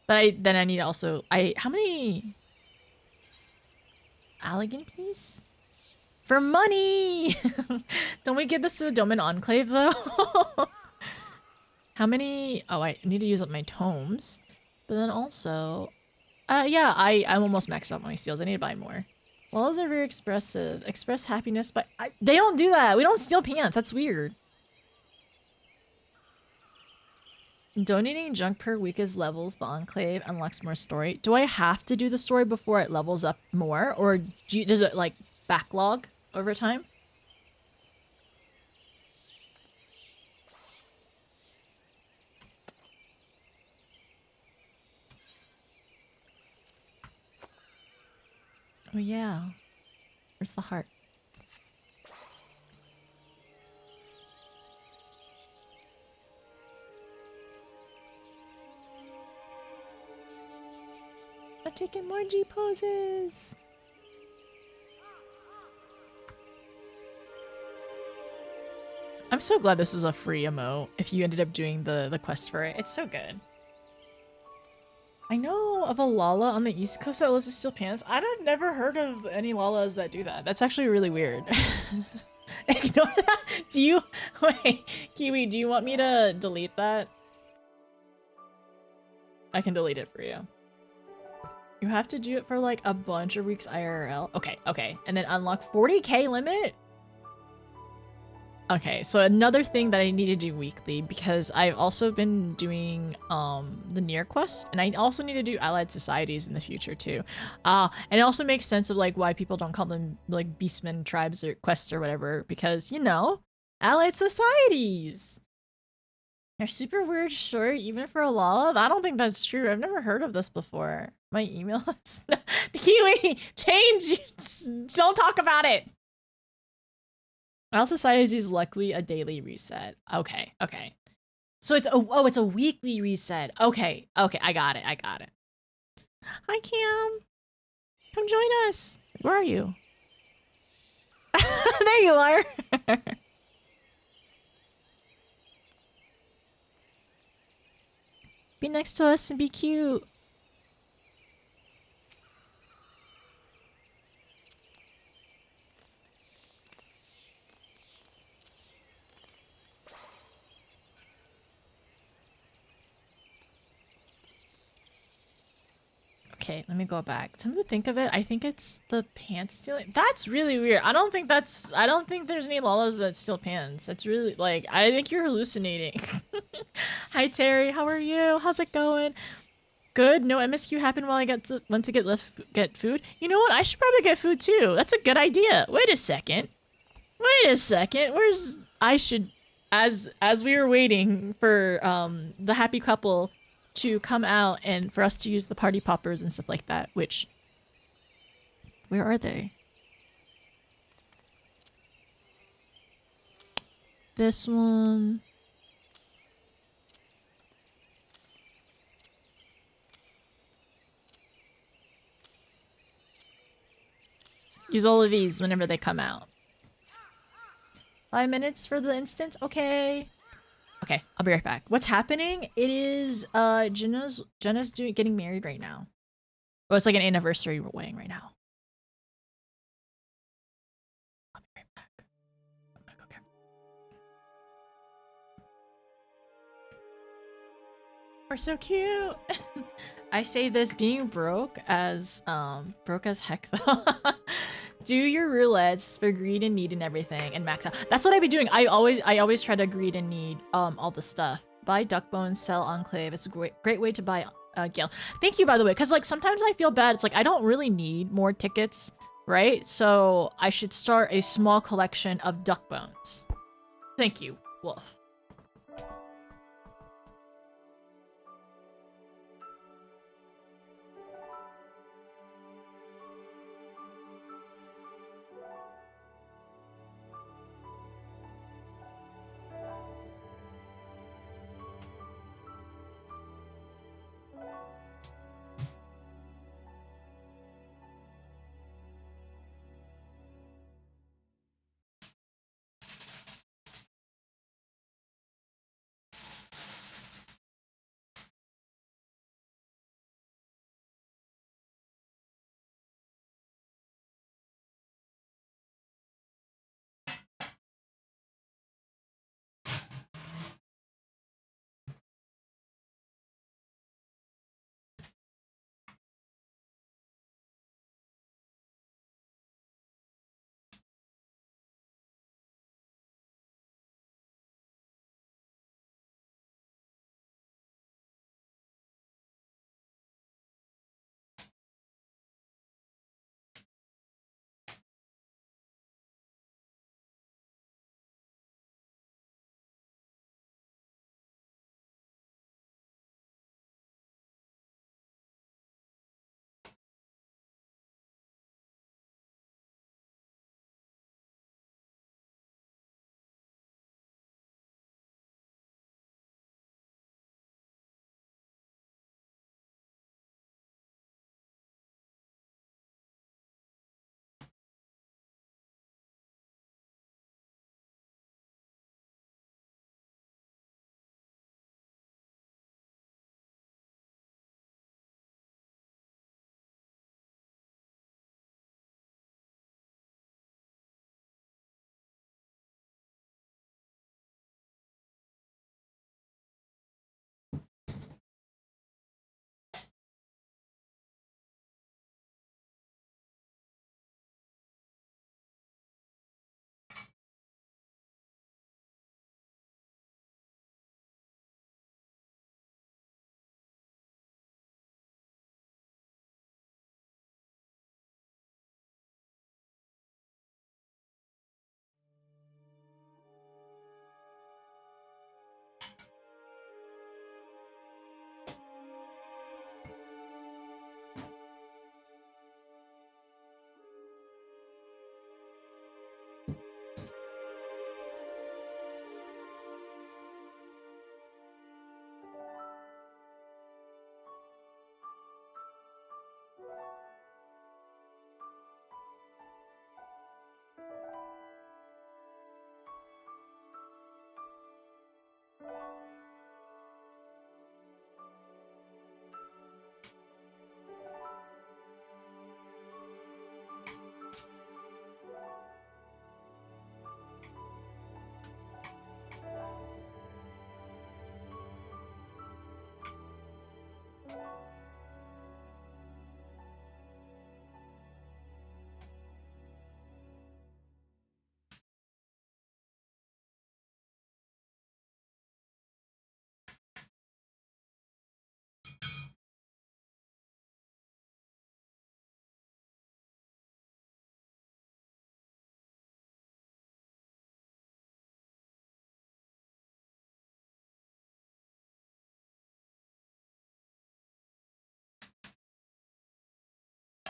but then I need also how many Allegan piece? For money! Don't we give this to the Dome and Enclave, though? How many? Oh, I need to use up my tomes. But then also... yeah, I'm almost maxed out my steals. I need to buy more. Walls are very expressive. Express happiness, but... they don't do that! We don't steal pants! That's weird. Donating junk per week is levels the Enclave, unlocks more story. Do I have to do the story before it levels up more? Or does it, like, backlog over time? Oh yeah. Where's the heart? I'm taking more G poses. I'm so glad this is a free emote if you ended up doing the quest for it. It's so good. I know of a Lala on the East Coast that lives to steal pants. I've never heard of any Lalas that do that. That's actually really weird. Ignore that. Do you wait, Kiwi? Do you want me to delete that? I can delete it for you. You have to do it for like a bunch of weeks IRL. Okay, okay, and then unlock 40k limit. Okay, so another thing that I need to do weekly, because I've also been doing the near quest, and I also need to do allied societies in the future too. And it also makes sense of like why people don't call them like beastmen tribes or quests or whatever, because you know, allied societies. They're super weird short, even for a love. I don't think that's true. I've never heard of this before. My email is Kiwi, change. Don't talk about it. Allied societies is luckily a daily reset. Okay, okay. So it's it's a weekly reset. Okay, okay, I got it. I got it. Hi, Cam. Come join us. Where are you? There you are. Be next to us and be cute. Okay, let me go back. Come to think of it, I think it's the pants stealing. That's really weird. I don't think there's any Lalas that steal pants. That's really, like, I think you're hallucinating. Hi, Terry. How are you? How's it going? Good. No MSQ happened while I went to get food. You know what? I should probably get food too. That's a good idea. Wait a second. Wait a second. As we were waiting for the happy couple to come out and for us to use the party poppers and stuff like that, which, where are they? This one. Use all of these whenever they come out. 5 minutes for the instance? Okay. Okay, I'll be right back. What's happening? It is Jenna's getting married right now. Well, it's like an anniversary wedding right now. I'll be right back. I'm gonna go get... We're so cute. I say this being broke as heck though. Do your roulettes for greed and need and everything and max out. That's what I've been doing. I always try to greed and need all the stuff. Buy duck bones, sell enclave. It's a great way to buy Gale. Thank you, by the way, because like sometimes I feel bad. It's like I don't really need more tickets, right? So I should start a small collection of duck bones. Thank you, Wolf.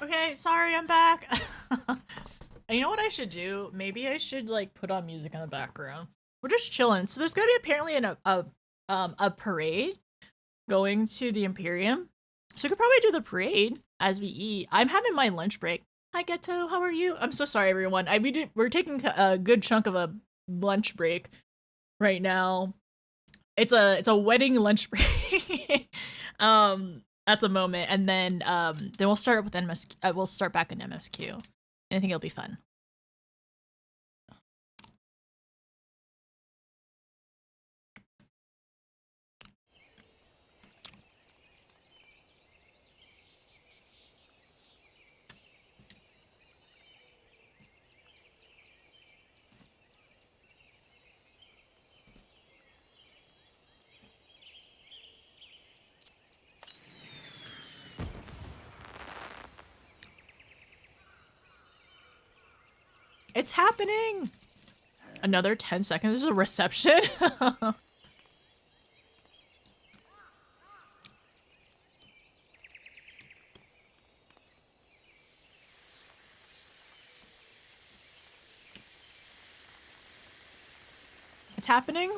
Okay, sorry, I'm back. You know what I should do? Maybe I should like put on music in the background. We're just chilling. So there's gonna be apparently a parade going to the Imperium. So we could probably do the parade as we eat. I'm having my lunch break. Hi Ghetto, how are you? I'm so sorry everyone. We're taking a good chunk of a lunch break right now. It's a wedding lunch break. At the moment, and then we'll start with MSQ. We'll start back in MSQ, and I think it'll be fun. It's happening! Another 10 seconds. This is a reception? It's happening?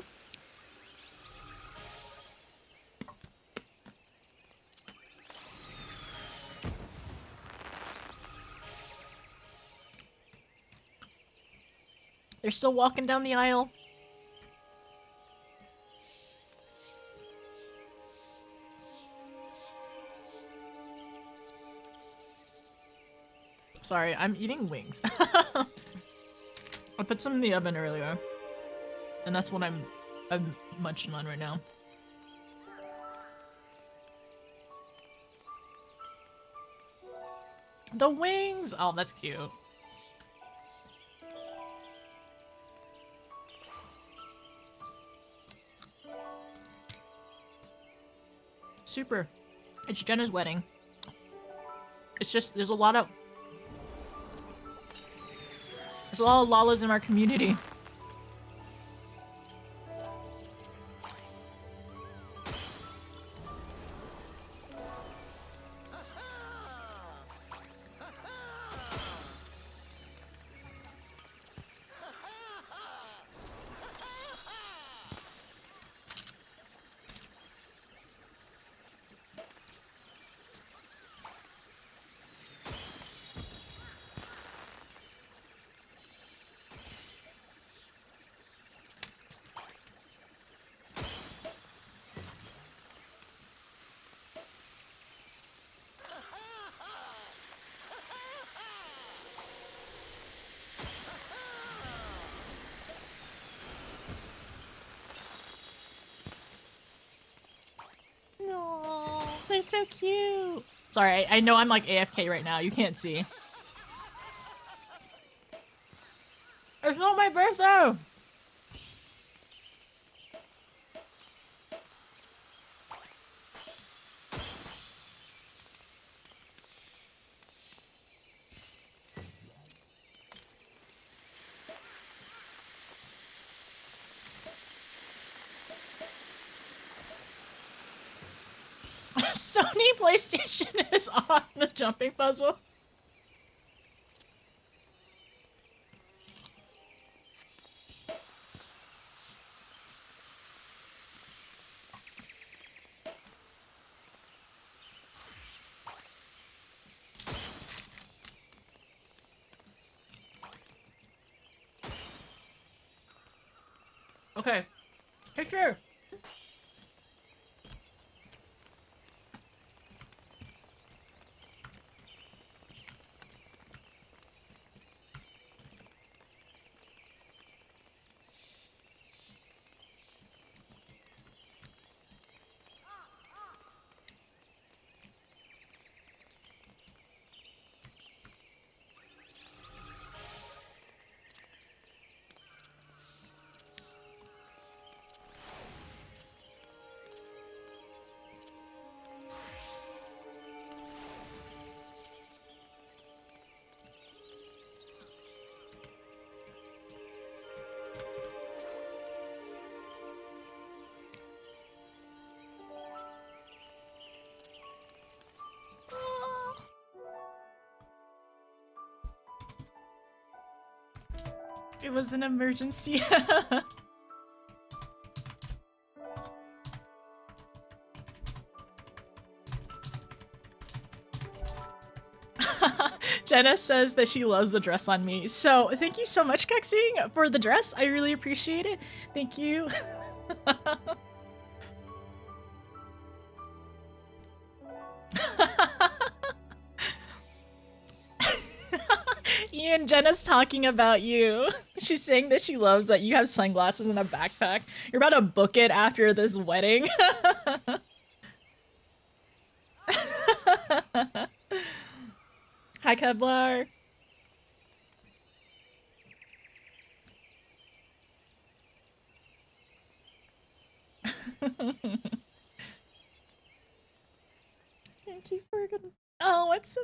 They're still walking down the aisle. Sorry, I'm eating wings. I put some in the oven earlier. And that's what I'm munching on right now. The wings! Oh, that's cute. Super. It's Jenna's wedding. It's just, there's a lot of Lalas in our community. No, they're so cute. Sorry, I know I'm like AFK right now. You can't see. It's not my birthday! Sony PlayStation is on the jumping puzzle. Okay. Picture. It was an emergency. Jenna says that she loves the dress on me. So thank you so much, Kexing, for the dress. I really appreciate it. Thank you. Ian, Jenna's talking about you. She's saying that she loves that you have sunglasses and a backpack. You're about to book it after this wedding. Hi, Kevlar. Thank you for good. Oh, what's so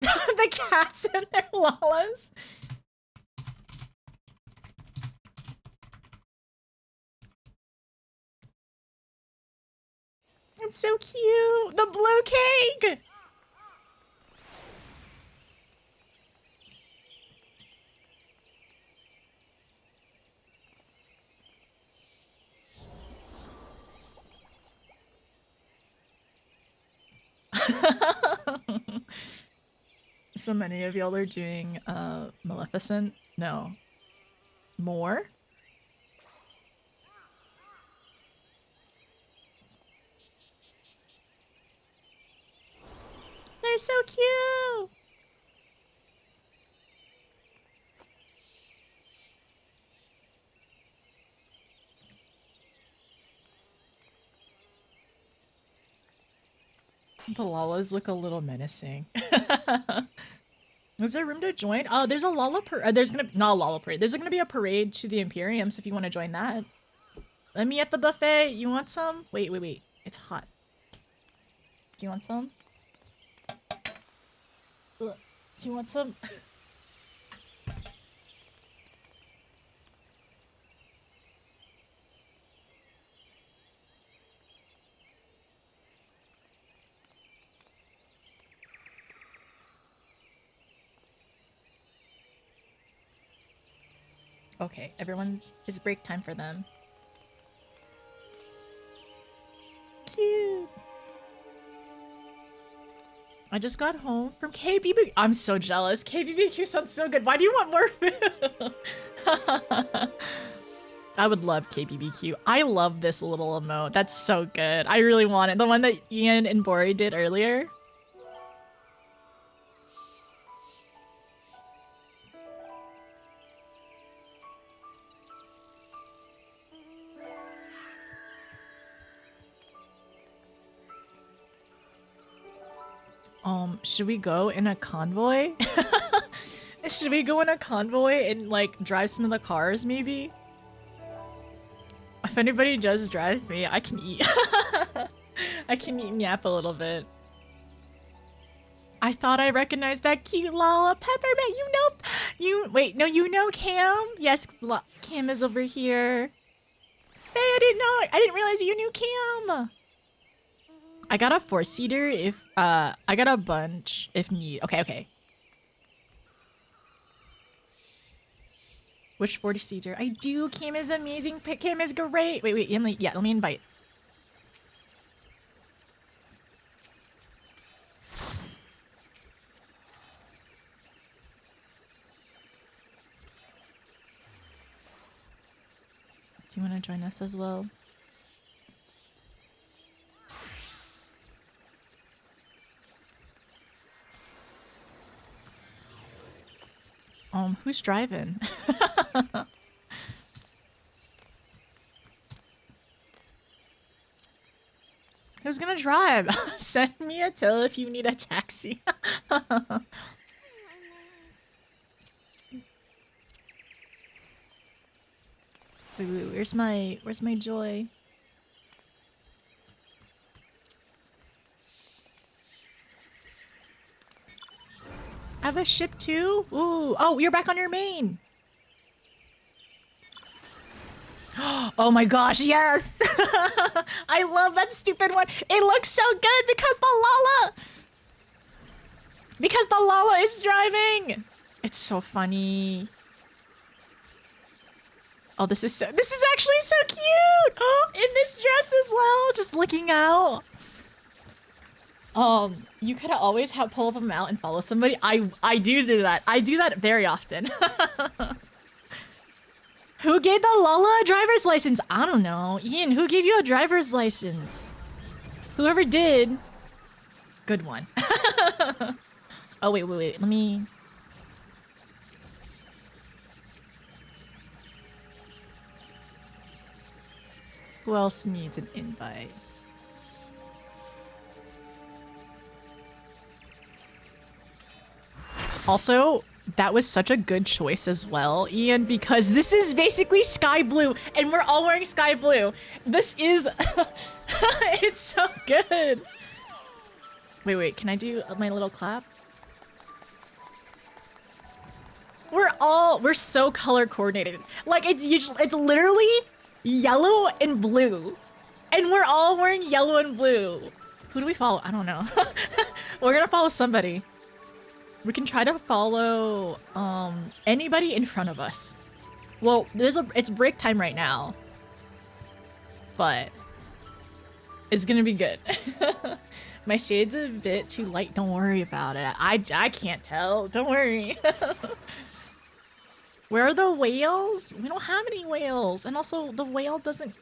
the cats and their llamas. It's so cute. The blue cake. So many of y'all are doing Maleficent? No. More? They're so cute! The Lalas look a little menacing. Is there room to join? Oh, there's a Lala parade. There's gonna not a Lala parade. There's gonna be a parade to the Imperium, so if you want to join that. Let me at the buffet. You want some? Wait. It's hot. Do you want some? Ugh. Do you want some? Okay, everyone, it's break time for them. Cute. I just got home from KBBQ. I'm so jealous. KBBQ sounds so good. Why do you want more food? I would love KBBQ. I love this little emote. That's so good. I really want it. The one that Ian and Bori did earlier. Should we go in a convoy? Should we go in a convoy and like drive some of the cars maybe? If anybody does drive me, I can eat. I can eat and yap a little bit. I thought I recognized that cute Lala Peppermint. You know Cam? Yes, Cam is over here. Hey, I didn't realize you knew Cam. I got a 4-seater if I got a bunch if need. Okay. Which 40-seater? I do. Kim is amazing. Kim is great. Wait. Let me invite. Do you want to join us as well? Who's driving? Who's gonna drive? Send me a till if you need a taxi. Wait, where's my joy? I have a ship too? Ooh. Oh, you're back on your main. Oh my gosh, yes! I love that stupid one. It looks so good because the Lala is driving. It's so funny. Oh, this is actually so cute. Oh, in this dress as well, just looking out. You could always pull them out and follow somebody. I do that. I do that very often. Who gave the Lala a driver's license? I don't know. Ian, who gave you a driver's license? Whoever did. Good one. Oh, wait. Let me... Who else needs an invite? Also, that was such a good choice as well, Ian, because this is basically sky blue, and we're all wearing sky blue. This is... It's so good. Wait, can I do my little clap? We're so color coordinated. Like, it's literally yellow and blue. And we're all wearing yellow and blue. Who do we follow? I don't know. We're gonna follow somebody. We can try to follow anybody in front of us. Well, it's break time right now. But it's gonna be good. My shade's a bit too light. Don't worry about it. I can't tell. Don't worry. Where are the whales? We don't have any whales. And also the whale doesn't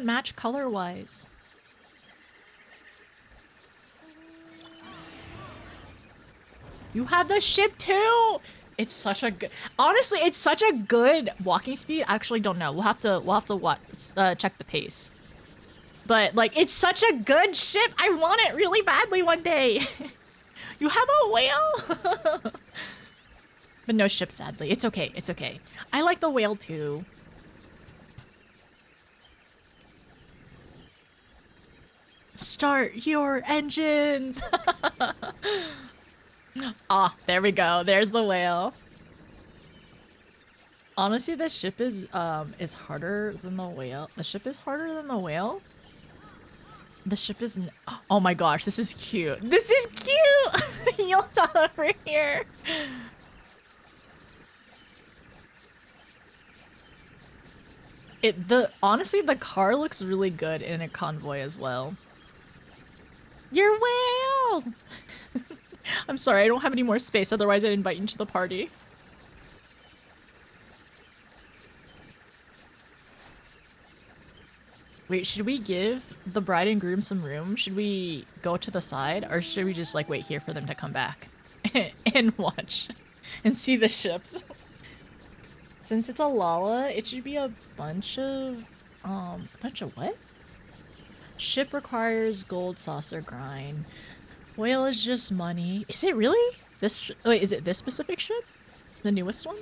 match color-wise. You have the ship too. It's such a good. Honestly, it's such a good walking speed. I actually don't know. We'll have to watch, check the pace. But like, it's such a good ship. I want it really badly one day. You have a whale. But no ship, sadly. It's okay. It's okay. I like the whale too. Start your engines. Ah, there we go. There's the whale. Honestly, the ship is harder than the whale. The ship is harder than the whale. The ship is. Oh my gosh, this is cute. This is cute. You'll die over here. Honestly, the car looks really good in a convoy as well. Your whale. I'm sorry, I don't have any more space, otherwise I'd invite you to the party. Wait, should we give the bride and groom some room? Should we go to the side, or should we just like wait here for them to come back and watch and see the ships? Since it's a Lala, it should be a bunch of what? Ship requires gold saucer grind. Whale is just money. Is it really? Wait, is it this specific ship? The newest one?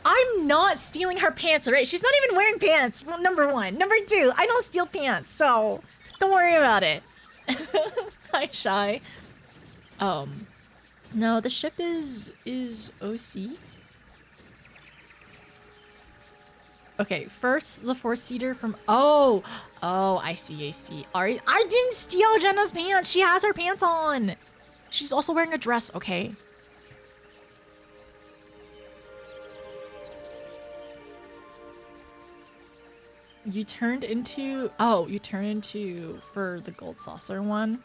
I'm not stealing her pants, alright? She's not even wearing pants, number one. Number two, I don't steal pants, so don't worry about it. Hi, Shy. No, the ship is OC. Okay, first the 4-seater from oh, I see. Ari, I didn't steal Jenna's pants. She has her pants on. She's also wearing a dress, okay? You turned into for the gold saucer one.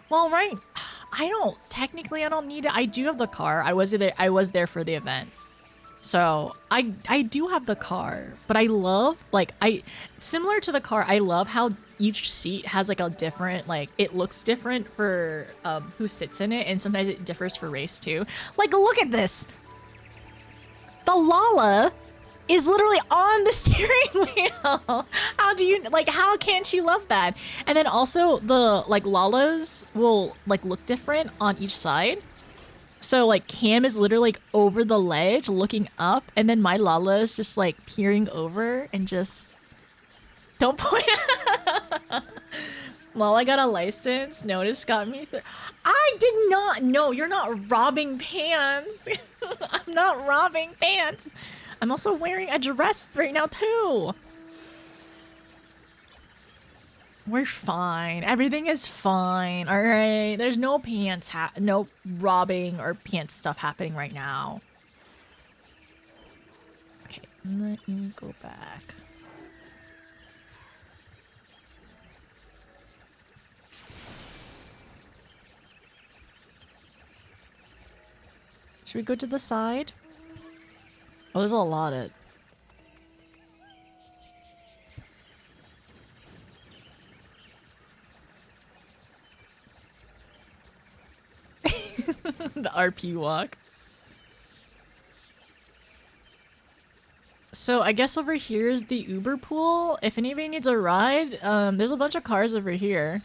Well, right. I don't need it. I do have the car. I was there for the event. So I do have the car, but I love similar to the car, I love how each seat has like a different, like it looks different for who sits in it, and sometimes it differs for race too. Like look at this. The Lala is literally on the steering wheel. How can't you love that? And then also the Lalas will look different on each side. So like Cam is literally over the ledge looking up, and then my Lala is just like peering over and just don't point. Lala got a license. Notice got me. I did not. No, you're not robbing pants. I'm not robbing pants. I'm also wearing a dress right now too. We're fine. Everything is fine. All right. There's no no robbing or pants stuff happening right now. Okay, let me go back. Should we go to the side? Oh, there's a lot of... the RP walk. So I guess over here is the Uber pool. If anybody needs a ride, there's a bunch of cars over here.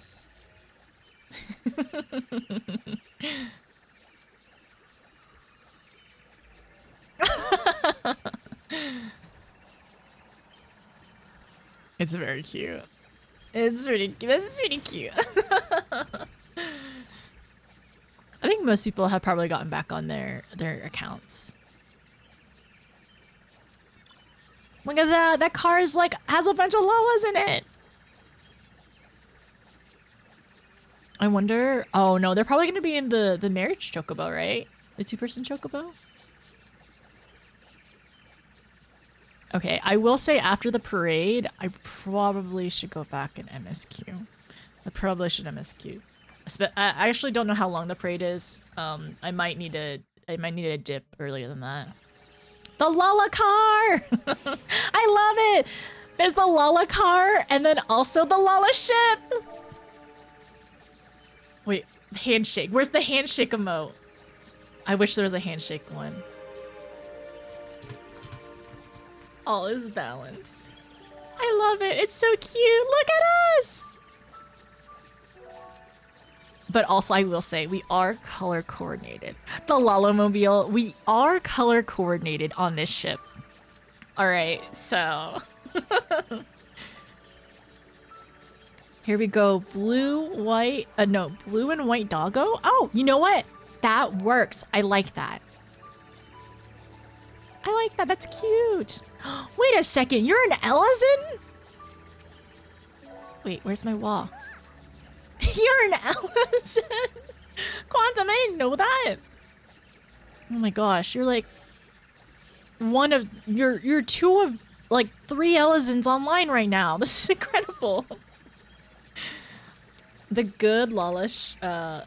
It's very cute. This is pretty cute. I think most people have probably gotten back on their accounts. Look at that. That car is has a bunch of Lalas in it. I wonder. Oh no, they're probably gonna be in the marriage chocobo, right? The 2-person chocobo. Okay, I will say after the parade, I probably should go back and MSQ. I probably should MSQ. I actually don't know how long the parade is. I might need a dip earlier than that. The Lala car! I love it! There's the Lala car, and then also the Lala ship! Wait, handshake. Where's the handshake emote? I wish there was a handshake one. All is balanced. I love it. It's so cute. Look at us! But also, I will say, we are color coordinated. The Lalamobile, we are color coordinated on this ship. Alright, so... Here we go. Blue, white... no, blue and white doggo? Oh, you know what? That works. I like that. I like that. That's cute. Wait a second. You're an Ellison? Wait, where's my wall? You're an Ellison? Quantum, I didn't know that. Oh my gosh, you're like one of you're 2 of like 3 Ellisons online right now. This is incredible. The good the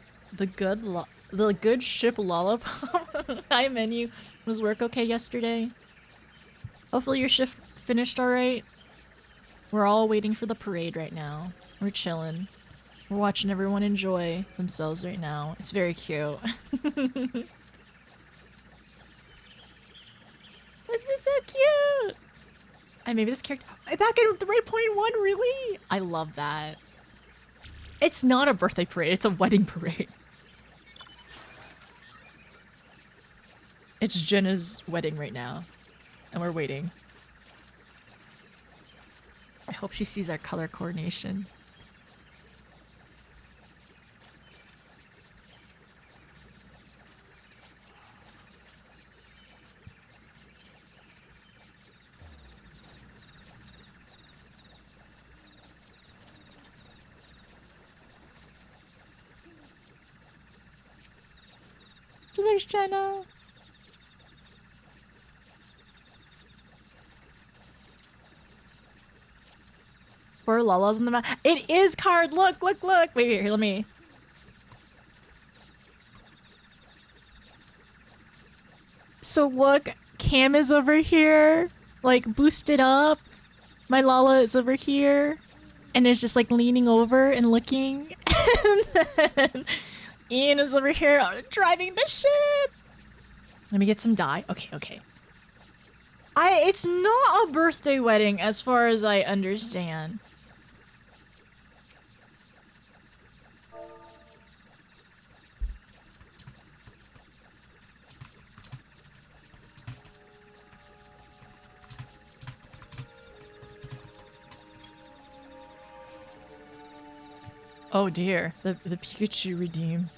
good ship Lollipop. Hi menu. Was work okay yesterday? Hopefully your shift finished alright. We're all waiting for the parade right now. We're chilling. We're watching everyone enjoy themselves right now. It's very cute. This is so cute! And maybe this character... Back in 3.1, really? I love that. It's not a birthday parade, it's a wedding parade. It's Jenna's wedding right now. And we're waiting. I hope she sees our color coordination. Congratulations, Jenna. Four Lalas on the map. It is card. Look, look, look. Wait, here, let me. So look, Cam is over here, like boosted up. My Lala is over here, and is just like leaning over and looking. And then Ian is over here driving the ship. Let me get some dye. Okay, okay. It's not a birthday wedding as far as I understand. Oh dear, the Pikachu redeem.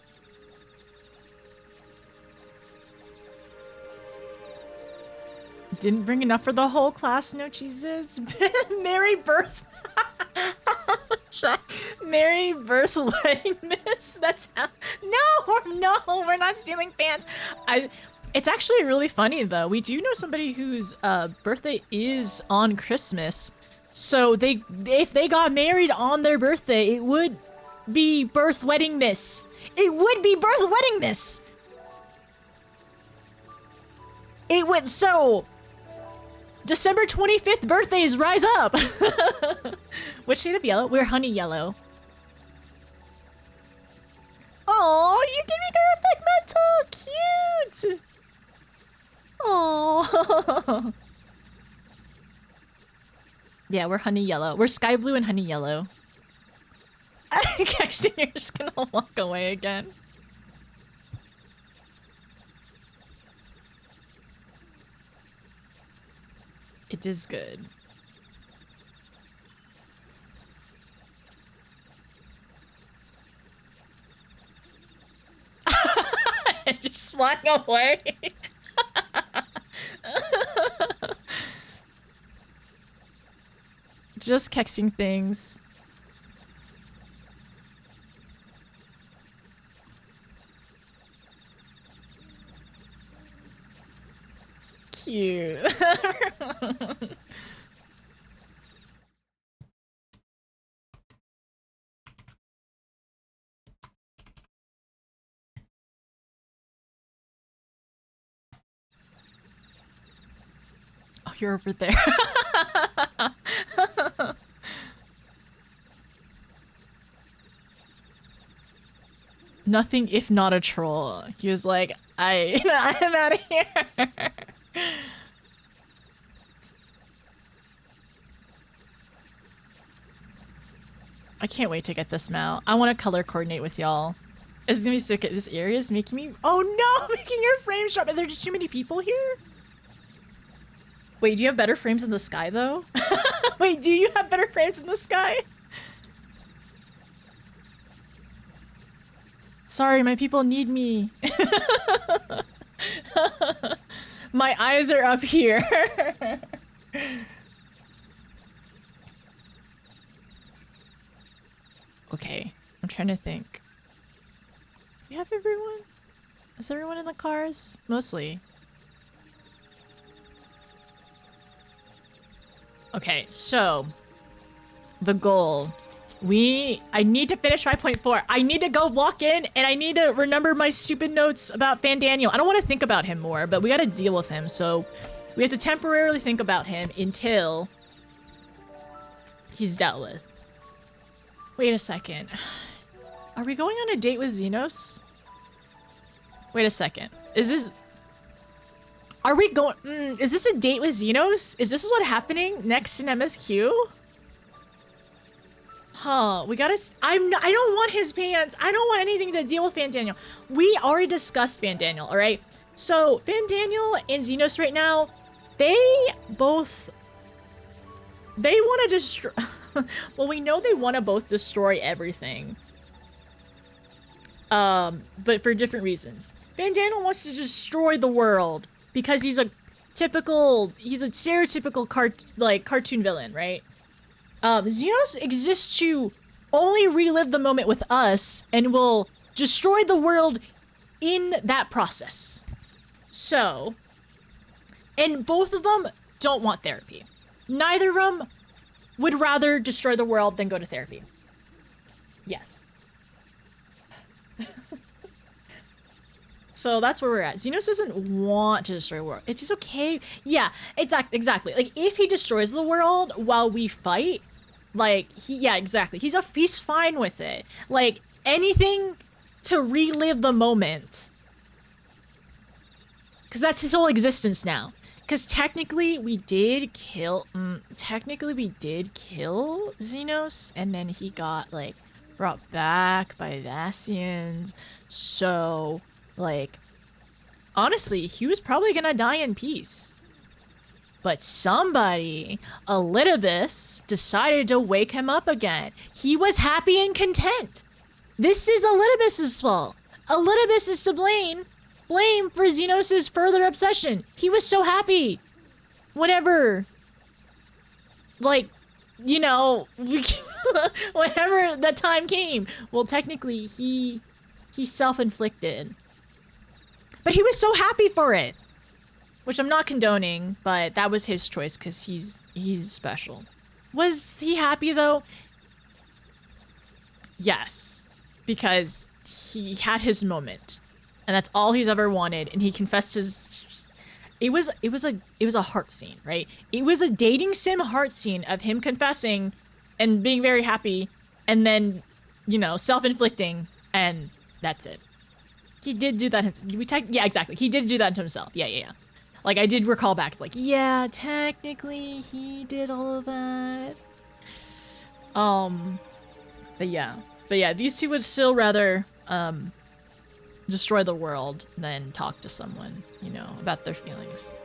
Didn't bring enough for the whole class, no cheeses. Merry birth. Merry birth wedding miss. That's how. No, we're not stealing pants. It's actually really funny though. We do know somebody whose birthday is on Christmas. So if they got married on their birthday, it would be birth wedding miss. It would be birth wedding miss. It would. So December 25th birthdays, rise up. Which shade of yellow? We're honey yellow. Oh, you give me pigmental. Cute. Oh. Yeah, we're honey yellow. We're sky blue and honey yellow. Guys, you're just gonna walk away again. It is good. Just flying away. Just kexing things. Cute. Oh, you're over there. Nothing if not a troll. He was like, I'm out of here. I can't wait to get this mount. I want to color coordinate with y'all. It's gonna be sick. This area is making me— oh no, making your frame sharp. Are there just too many people here? Wait, do you have better frames in the sky though? Wait, do you have better frames in the sky? Sorry, my people need me. My eyes are up here. Okay, I'm trying to think. Do we have everyone? Is everyone in the cars? Mostly. Okay, so the goal. I need to finish 5.4. I need to go walk in and I need to remember my stupid notes about Van Daniel. I don't want to think about him more, but we got to deal with him. So we have to temporarily think about him until he's dealt with. Wait a second. Are we going on a date with Xenos? Wait a second. Is this... Are we going... is this a date with Xenos? Is this what's happening next in MSQ? Huh, we gotta... I don't want his pants. I don't want anything to deal with Van Daniel. We already discussed Van Daniel, alright? So, Van Daniel and Xenos right now, they both... They want to destroy... well, we know they want to both destroy everything. But for different reasons. Van Daniel wants to destroy the world because he's a stereotypical cartoon villain, right? Xenos exists to only relive the moment with us and will destroy the world in that process. So, and both of them don't want therapy. Neither of them would rather destroy the world than go to therapy. Yes. So that's where we're at. Xenos doesn't want to destroy the world. It's just okay. Yeah, exactly. Like, if he destroys the world while we fight, like, yeah, exactly. He's fine with it. Like, anything to relive the moment. Because that's his whole existence now. Because technically we did kill Xenos, and then he got, like, brought back by the Ascians. So, like, honestly, he was probably gonna die in peace. But somebody, Elidibus, decided to wake him up again. He was happy and content. This is Elidibus's fault. Elidibus is to blame for Xenos' further obsession. He was so happy. Whatever. Like, you know, whenever the time came. Well, technically, he self-inflicted. But he was so happy for it. Which I'm not condoning, but that was his choice because he's special. Was he happy though? Yes. Because he had his moment. And that's all he's ever wanted. And he confessed his... It was a heart scene, right? It was a dating sim heart scene of him confessing and being very happy. And then, you know, self-inflicting. And that's it. He did do that. Yeah, exactly. He did do that to himself. Yeah. Like, I did recall back, like, yeah, technically he did all of that. But yeah, these two would still rather, destroy the world than talk to someone, you know, about their feelings.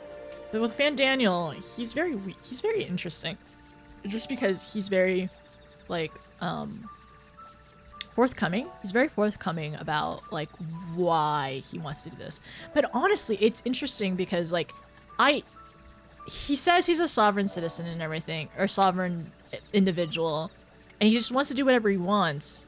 But with Fandaniel, he's very interesting. Just because he's very, like, forthcoming. He's very forthcoming about, like, why he wants to do this. But honestly, it's interesting because, like, he says he's a sovereign citizen and everything, or sovereign individual, and he just wants to do whatever he wants.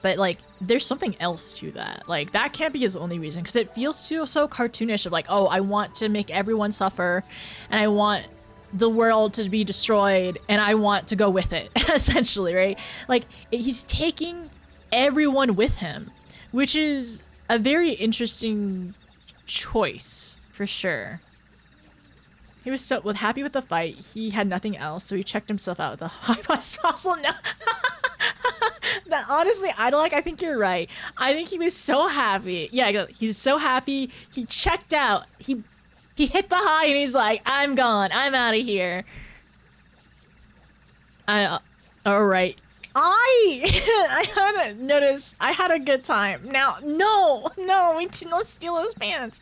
But, like, there's something else to that. Like, that can't be his only reason, because it feels so cartoonish of, like, oh, I want to make everyone suffer, and I want the world to be destroyed, and I want to go with it, essentially, right? Like, he's taking everyone with him, which is a very interesting choice, for sure. He was so happy with the fight, he had nothing else, so he checked himself out with a high-boss fossil. No. That, honestly, I think you're right. I think he was so happy. Yeah, he's so happy. He checked out. He hit the high and he's like, I'm gone. I'm out of here. All right. I hadn't noticed. I had a good time. Now, no, let's steal his pants.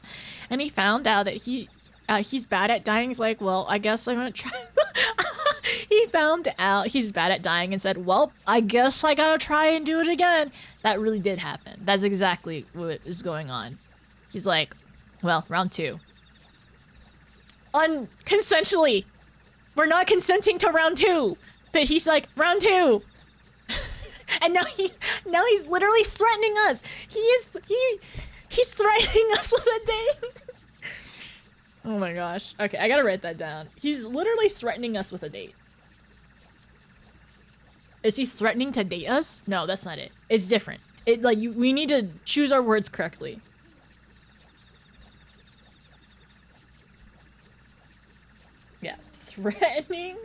And he found out that he's bad at dying. He's like, well, I guess I'm gonna try. He found out he's bad at dying and said, well, I guess I gotta try and do it again. That really did happen. That's exactly what is going on. He's like, well, round 2. Unconsensually. We're not consenting to round 2. But he's like, round 2. And now he's literally threatening us. He's threatening us with a date. Oh my gosh. Okay, I gotta write that down. He's literally threatening us with a date. Is he threatening to date us? No, that's not it. It's different. We need to choose our words correctly. Yeah, threatening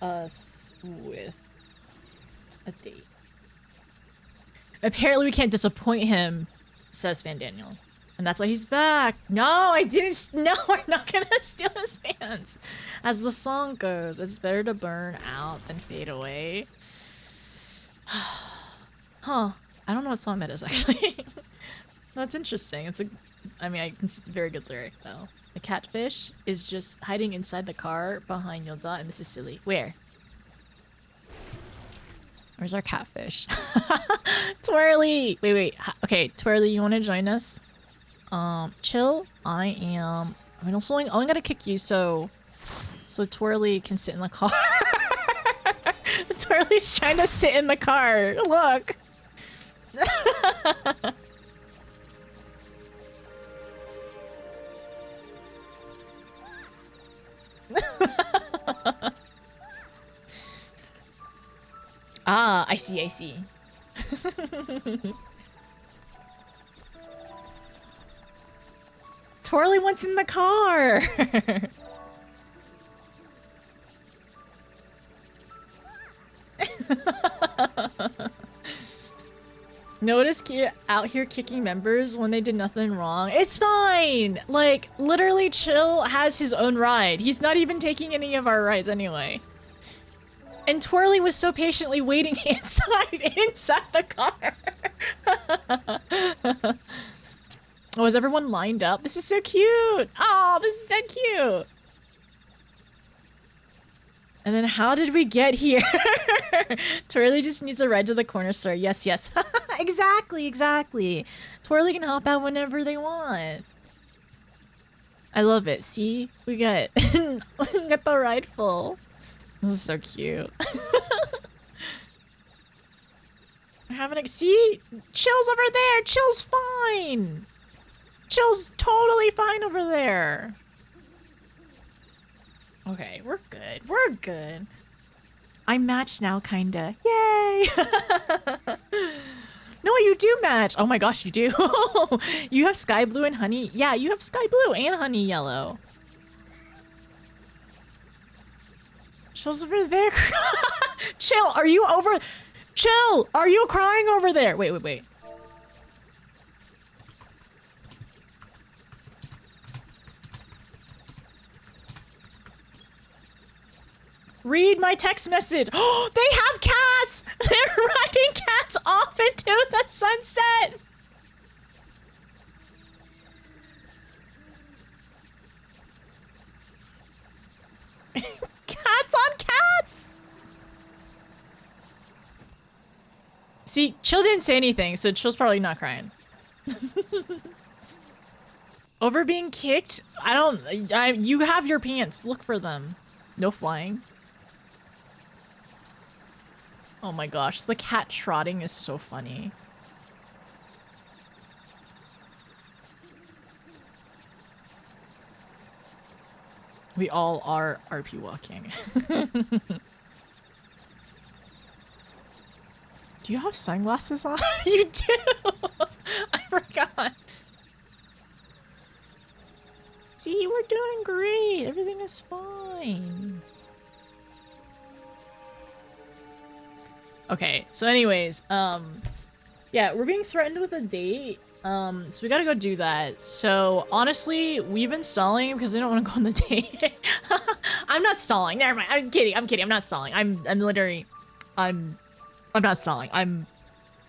us with a date. Apparently we can't disappoint him, says Fandaniel. And that's why he's back. No, I didn't. No, we're not gonna steal his pants. As the song goes, it's better to burn out than fade away. Huh. I don't know what song that is, actually. That's interesting. I can see it's a very good lyric, though. The catfish is just hiding inside the car behind Yilda, and this is silly. Where? Where's our catfish? Twirly! Wait. Okay, Twirly, you want to join us? Chill. I'm only gonna kick you so Twirly can sit in the car. Twirly's trying to sit in the car. Look. Ah, I see, I see. Twirly wants in the car. Notice out here kicking members when they did nothing wrong. It's fine! Like, literally Chill has his own ride. He's not even taking any of our rides anyway. And Twirly was so patiently waiting inside the car. Oh, is everyone lined up? This is so cute. Oh, this is so cute. And then how did we get here? Twirly just needs a ride to the corner store. Yes, yes. Exactly, exactly. Twirly can hop out whenever they want. I love it. See? We got, we got the ride full. This is so cute. See? Chill's over there. Chill's fine. Chill's totally fine over there. Okay, we're good. We're good. I'm matched now, kinda. Yay! No, you do match. Oh my gosh, you do. You have sky blue and honey. Yeah, you have sky blue and honey yellow. Chill's over there. Chill, are you over? Chill, are you crying over there? Wait, wait, wait. Read my text message. Oh, they have cats! They're riding cats off into the sunset! Cats on cats! See, Chill didn't say anything, so Chill's probably not crying. Over being kicked? You have your pants. Look for them. No flying. Oh my gosh, the cat trotting is so funny. We all are RP walking. Do you have sunglasses on? You do! I forgot. See, we're doing great. Everything is fine. Okay, so anyways, yeah, we're being threatened with a date. So we gotta go do that. So honestly, we've been stalling because we don't want to go on the date. I'm not stalling. Never mind. I'm kidding. I'm kidding. I'm not stalling. I'm literally, I'm not stalling. I'm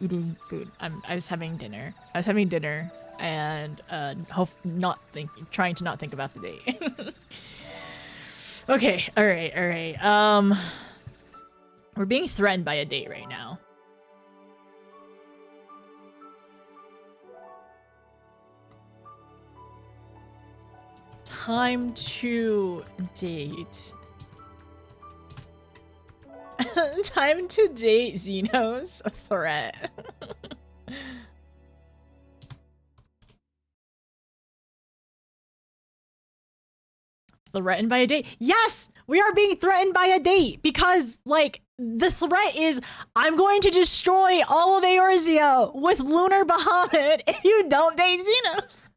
eating food. I was having dinner. I was having dinner and trying to not think about the date. Okay. All right. All right. We're being threatened by a date right now. Time to date. Time to date Xenos. A threat. Threatened by a date? Yes! We are being threatened by a date because, like, the threat is I'm going to destroy all of Eorzea with Lunar Bahamut if you don't date Xenos.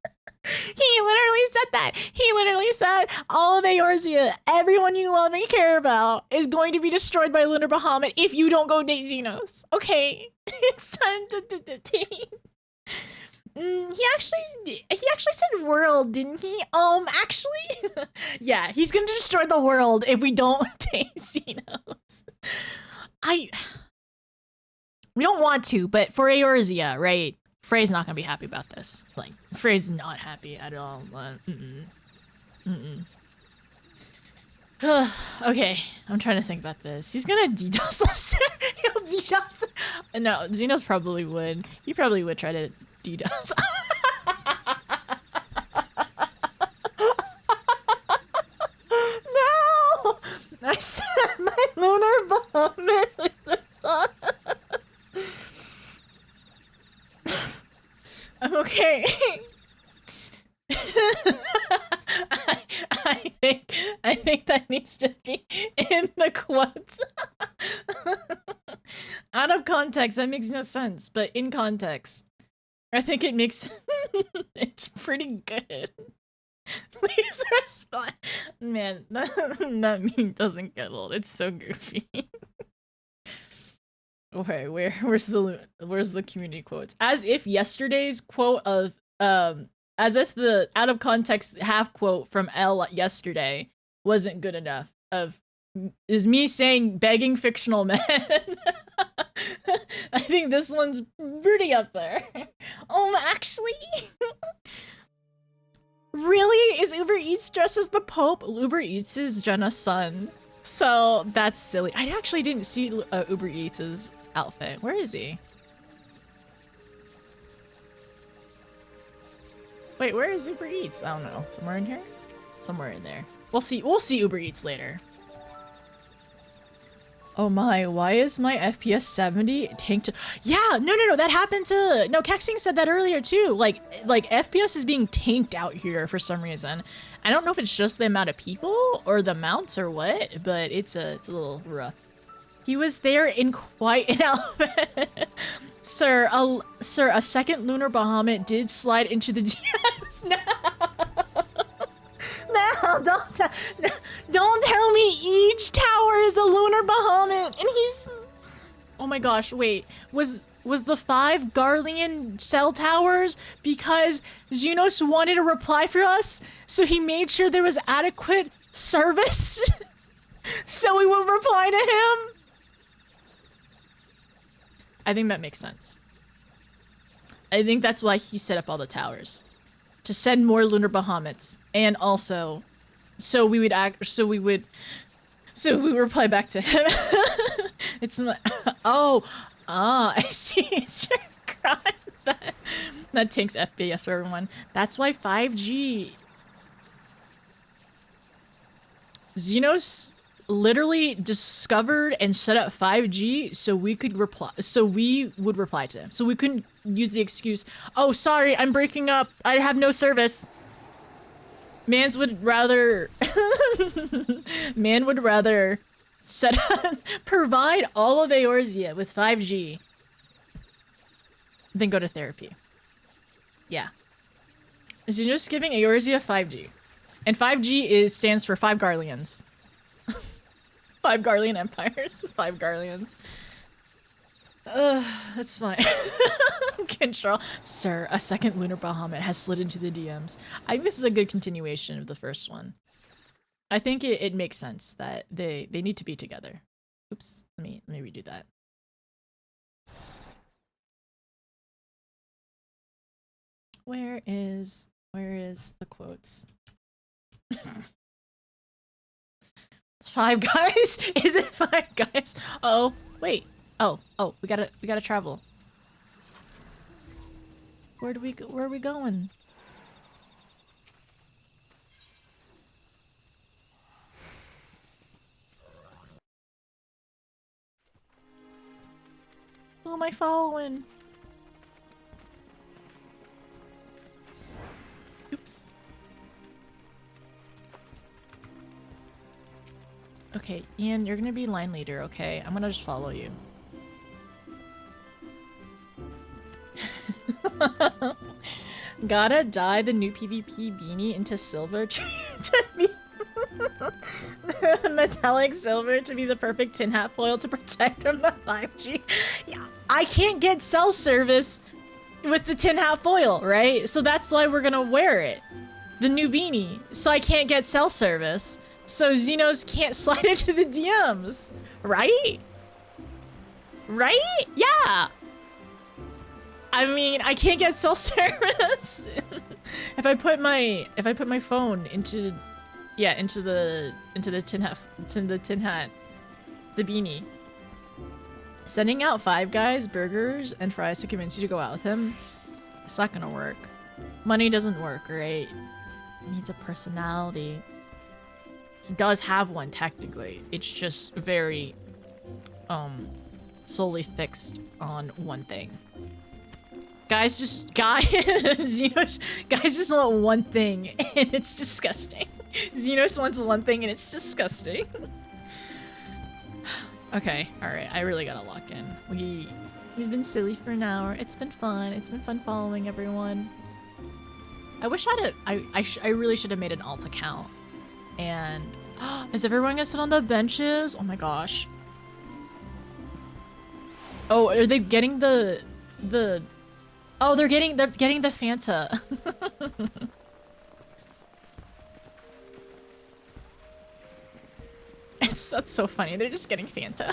He literally said that. He literally said all of Eorzea, everyone you love and care about, is going to be destroyed by Lunar Bahamut if you don't go date Xenos. Okay, it's time to date. He actually said world, didn't he? Actually, yeah, he's gonna destroy the world if we don't date Xenos. We don't want to, but for Eorzea, right? Frey's not gonna be happy about this. Like, Frey's not happy at all. Okay, I'm trying to think about this. He's gonna DDoS us. He'll DDoS. No, Xenos probably would. He probably would try to DDoS. No! I said my Lunar Bahamut. I'm okay. I think that needs to be in the quotes. Out of context, that makes no sense, but in context, I think it makes it's pretty good. Please respond. Man, that meme doesn't get old. It's so goofy. Okay, where's the community quotes? As if yesterday's quote of as if the out of context half quote from L yesterday wasn't good enough. Is me saying begging fictional men. I think this one's pretty up there. Actually. Really? Is Uber Eats dressed as the Pope? Uber Eats is Jenna's son. So that's silly. I actually didn't see Uber Eats' outfit. Where is he? Wait, where is Uber Eats? I don't know. Somewhere in here? Somewhere in there. We'll see Uber Eats later. Oh my, why is my FPS 70 tanked? Yeah, no, that happened to... No, Kexing said that earlier too. Like FPS is being tanked out here for some reason. I don't know if it's just the amount of people or the mounts or what, but it's a little rough. He was there in quite an outfit. Sir, a second lunar Bahamut did slide into the DMs. No, don't tell me each tower is a lunar Bahamut, and he's... Oh my gosh, wait, was the 5 Garlean cell towers because Xenos wanted a reply for us, so he made sure there was adequate service, so we would reply to him? I think that makes sense. I think that's why he set up all the towers. To send more lunar Bahamuts, and also so we would reply back to him. It's my I see. It's your crime that takes FPS for everyone. That's why 5G Xenos literally discovered and set up 5G so we would reply to him. So we couldn't use the excuse, oh, sorry, I'm breaking up. I have no service. Man would rather provide all of Eorzea with 5G than go to therapy. Yeah. Xenos giving Eorzea 5G. And 5G stands for 5 Garleans. 5 Garlean empires. 5 Garleans. That's fine. Control. Sir, a second lunar Bahamut has slid into the DMs. I think this is a good continuation of the first one. I think it makes sense that they need to be together. Oops, let me redo that. Where is the quotes? 5 guys? Is it 5 guys? Oh, wait. Oh, we gotta travel. Where are we going? Who am I following? Oops. Okay, Ian, you're gonna be line leader, okay? I'm gonna just follow you. Gotta dye the new PvP beanie into silver to be metallic silver to be the perfect tin hat foil to protect from the 5G. Yeah, I can't get cell service with the tin hat foil, right? So that's why we're gonna wear it. The new beanie. So I can't get cell service. So Xenos can't slide into the DMs. Right? Right? Yeah. I mean, I can't get cell service. If I put my phone into the tin hat, the beanie. Sending out 5 Guys burgers and fries to convince you to go out with him, it's not gonna work. Money doesn't work, right? It needs a personality. He does have one technically. It's just very solely fixed on one thing. Guys Xenos, guys just want one thing, and it's disgusting. Xenos wants one thing, and it's disgusting. Okay, alright, I really gotta lock in. We've been silly for an hour. It's been fun. It's been fun following everyone. I wish I really should have made an alt account. And is everyone gonna sit on the benches? Oh my gosh. Oh, are they getting the oh, they're getting the Fanta. That's so funny. They're just getting Fanta.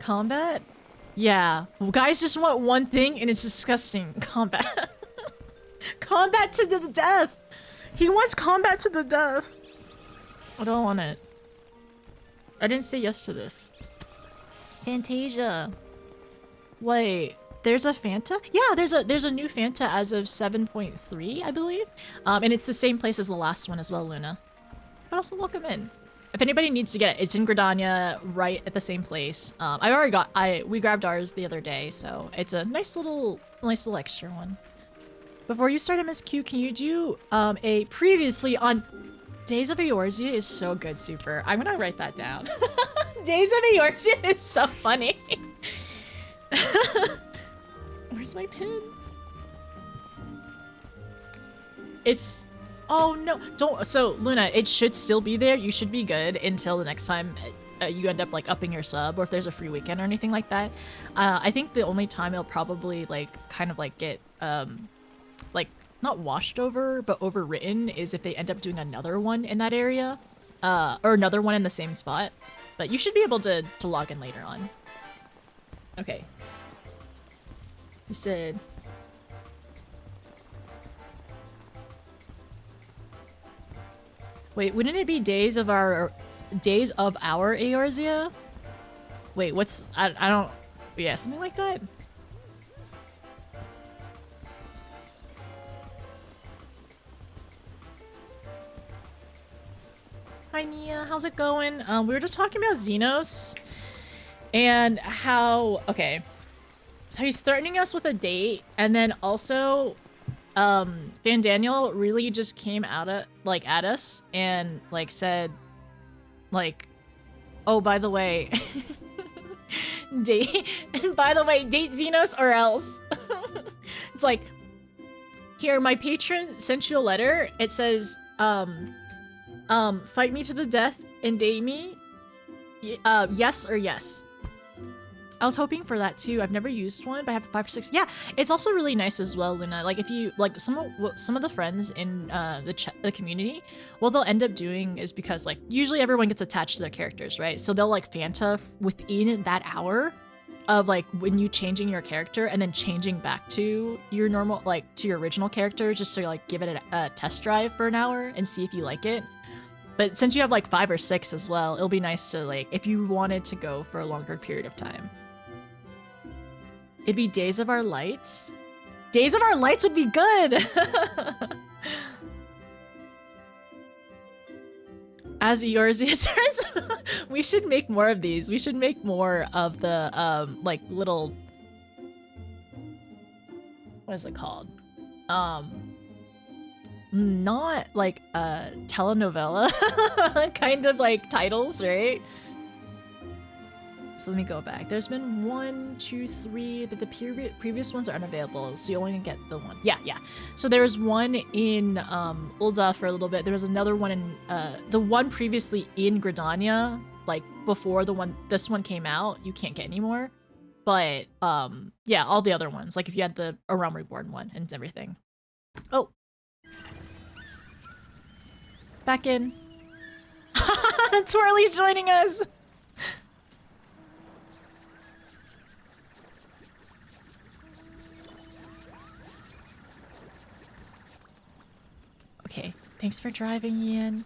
Combat? Yeah. Well, guys just want one thing and it's disgusting. Combat. Combat to the death. He wants combat to the death. I don't want it. I didn't say yes to this. Fantasia. Wait, there's a Fanta? Yeah, there's a new Fanta as of 7.3, I believe. And it's the same place as the last one as well, Luna. But also welcome in. If anybody needs to get it, it's in Gridania, right at the same place. We grabbed ours the other day, so it's a nice little extra one. Before you start MSQ, can you do a previously on Days of Eorzea is so good, Super. I'm gonna write that down. Days of Eorzea is so funny. Where's my pin? It's... Oh no, don't... So, Luna, it should still be there. You should be good until the next time you end up, like, upping your sub, or if there's a free weekend or anything like that. I think the only time it'll probably, like, kind of, like, get, like, not washed over, but overwritten is if they end up doing another one in that area. Or another one in the same spot. But you should be able to log in later on. Okay. You said... Wait, wouldn't it be Days of Our Eorzea? Wait, what's... I don't... Yeah, something like that? Hi Nia, how's it going? We were just talking about Xenos and how, okay, so he's threatening us with a date, and then also Van Daniel really just came out at us and like said like, oh, by the way, date Xenos or else. It's like, here, my patron sent you a letter. It says fight me to the death and date me. Yes or yes. I was hoping for that too. I've never used one, but I have 5 or 6. Yeah, it's also really nice as well, Luna. Like if you like some of the friends in the community, what they'll end up doing is because like usually everyone gets attached to their characters, right? So they'll like Fanta within that hour of like when you changing your character and then changing back to your normal, like to your original character, just to like give it a test drive for an hour and see if you like it. But since you have like 5 or 6 as well, it'll be nice to like, if you wanted to go for a longer period of time. It'd be Days of Our Lights. Days of Our Lights would be good. As Eorzea turns, we should make more of these. We should make more of the like little, what is it called? Not like a telenovela kind of like titles, right? So let me go back. There's been 1, 2, 3, but the previous ones are unavailable, so you only get the one. Yeah. So there was one in Ul'dah for a little bit. There was another one in the one previously in Gridania, like before this one came out. You can't get anymore. But yeah, all the other ones, like if you had the A Realm Reborn one and everything. Oh, back in. Twirly's joining us. Okay, thanks for driving, Ian.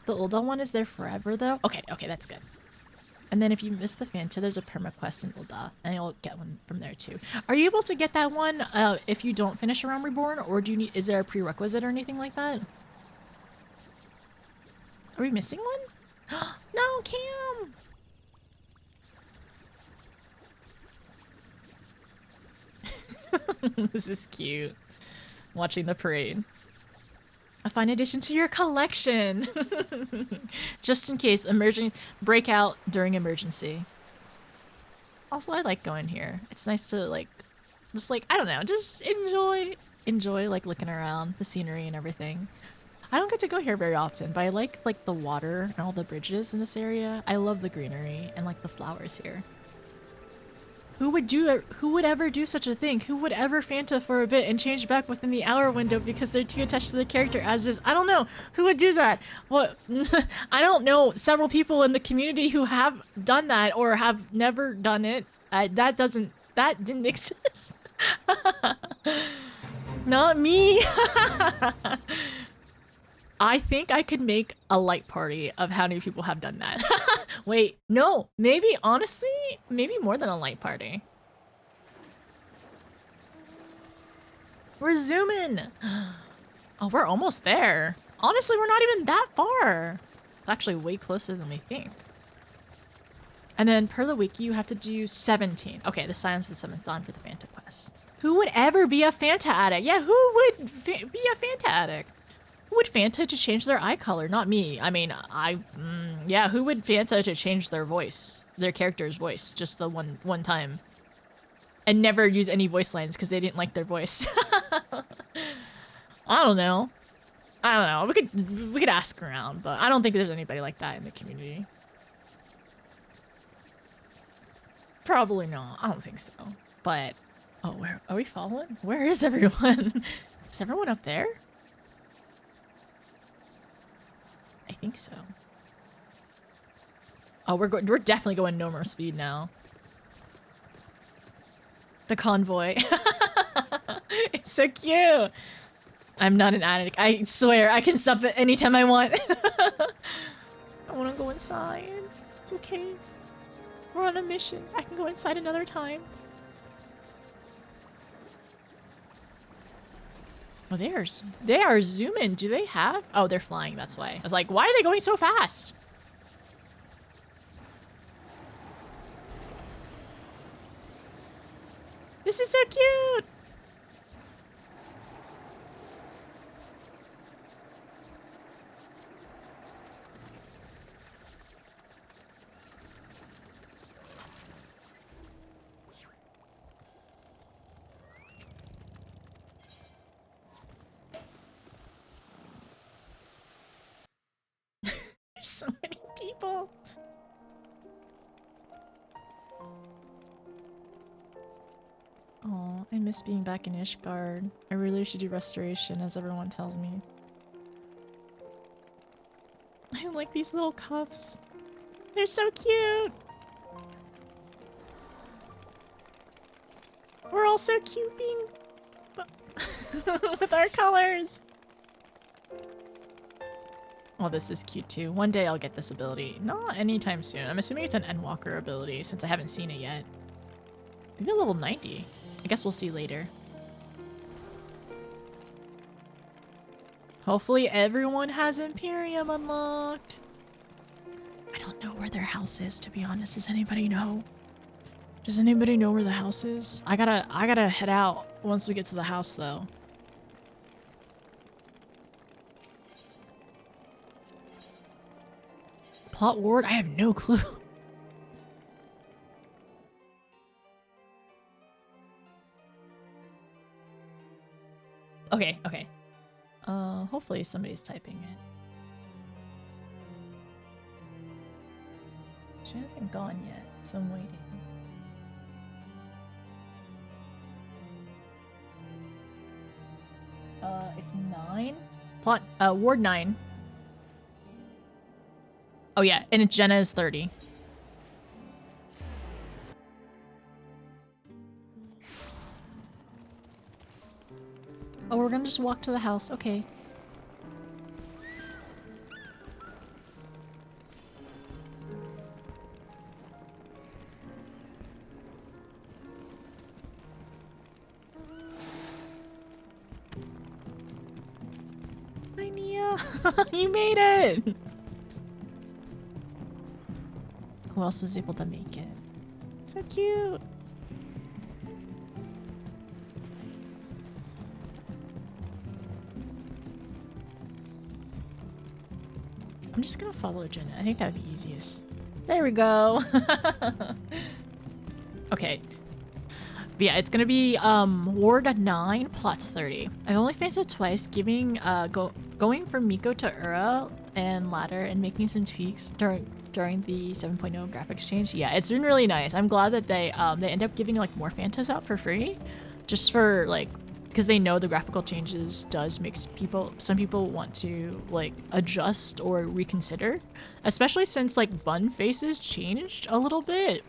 The Ul'dah one is there forever, though? Okay, that's good. And then if you miss the Fanta, there's a permaquest in Ul'dah, and you'll get one from there, too. Are you able to get that one if you don't finish A Realm Reborn, or is there a prerequisite or anything like that? Are we missing one? No, Cam! This is cute. Watching the parade. A fine addition to your collection. Just in case emergency break out during emergency. Also, I like going here. It's nice to like, just like, I don't know, just enjoy like looking around the scenery and everything. I don't get to go here very often, but I like the water and all the bridges in this area. I love the greenery and like the flowers here. Who would ever do such a thing? Who would ever Fanta for a bit and change back within the hour window because they're too attached to their character as is? I don't know. Who would do that? What? I don't know several people in the community who have done that or have never done it. That didn't exist. Not me. I think I could make a light party of how many people have done that. Wait, no, maybe honestly, maybe more than a light party. We're zooming. Oh, we're almost there. Honestly, we're not even that far. It's actually way closer than we think. And then per the wiki, you have to do 17. Okay, the Silence of the Seventh Dawn for the Fanta quest. Who would ever be a Fanta addict? Yeah, who would be a Fanta addict? Who would Fanta to change their eye color? Not me. I mean, yeah, who would Fanta to change their voice? Their character's voice, just the one time. And never use any voice lines because they didn't like their voice. I don't know. We could ask around, but I don't think there's anybody like that in the community. Probably not. I don't think so. But, oh, where are we following? Where is everyone? Is everyone up there? I think so. Oh, we're definitely going no more speed now. The convoy. It's so cute. I'm not an addict. I swear I can stop it anytime I want. I want to go inside. It's okay. We're on a mission. I can go inside another time. Oh, they are zooming. Do they have? Oh, they're flying. That's why. I was like, why are they going so fast? This is so cute. There's so many people. Oh, I miss being back in Ishgard. I really should do restoration, as everyone tells me. I like these little cuffs. They're so cute. We're all so cute being with our colors. Oh, this is cute too. One day I'll get this ability. Not anytime soon. I'm assuming it's an Endwalker ability since I haven't seen it yet. Maybe a level 90. I guess we'll see later. Hopefully everyone has Imperium unlocked. I don't know where their house is, to be honest. Does anybody know? Does anybody know where the house is? I gotta head out once we get to the house though. Plot ward? I have no clue. Okay, okay. Hopefully somebody's typing it. She hasn't gone yet, so I'm waiting. It's 9? Plot, ward 9. Oh yeah, and Jenna is 30. Oh, we're gonna just walk to the house. Okay. Hi, Nia. You made it. Who else was able to make it? So cute. just gonna follow Jenna. I think that'd be easiest. There we go. Okay. But yeah, it's gonna be Ward 9, Plot 30. I've only fainted twice, going from Miko to Ura and ladder and making some tweaks during the 7.0 graphics change. Yeah, it's been really nice. I'm glad that they end up giving like more Fantas out for free, just for like, because they know the graphical changes does make some people want to like adjust or reconsider, especially since like bun faces changed a little bit.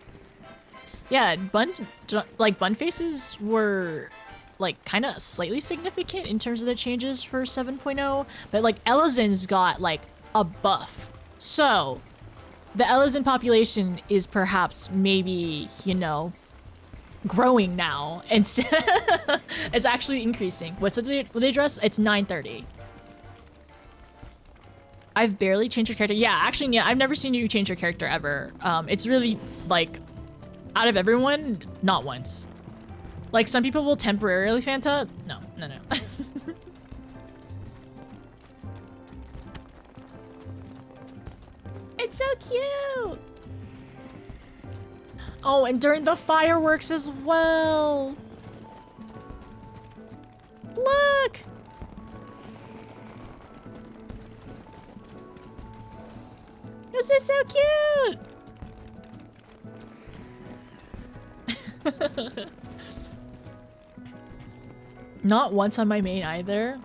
Yeah, bun faces were like kind of slightly significant in terms of the changes for 7.0, but like Elezin's got like a buff. So the Elizin population is perhaps maybe, you know, growing now instead. It's actually increasing. What's the dress? It's 9:30. I've barely changed your character. Yeah, actually, yeah, I've never seen you change your character ever. It's really like, out of everyone, not once. Like, some people will temporarily Fanta. No. It's so cute! Oh, and during the fireworks as well! Look! This is so cute! Not once on my main either.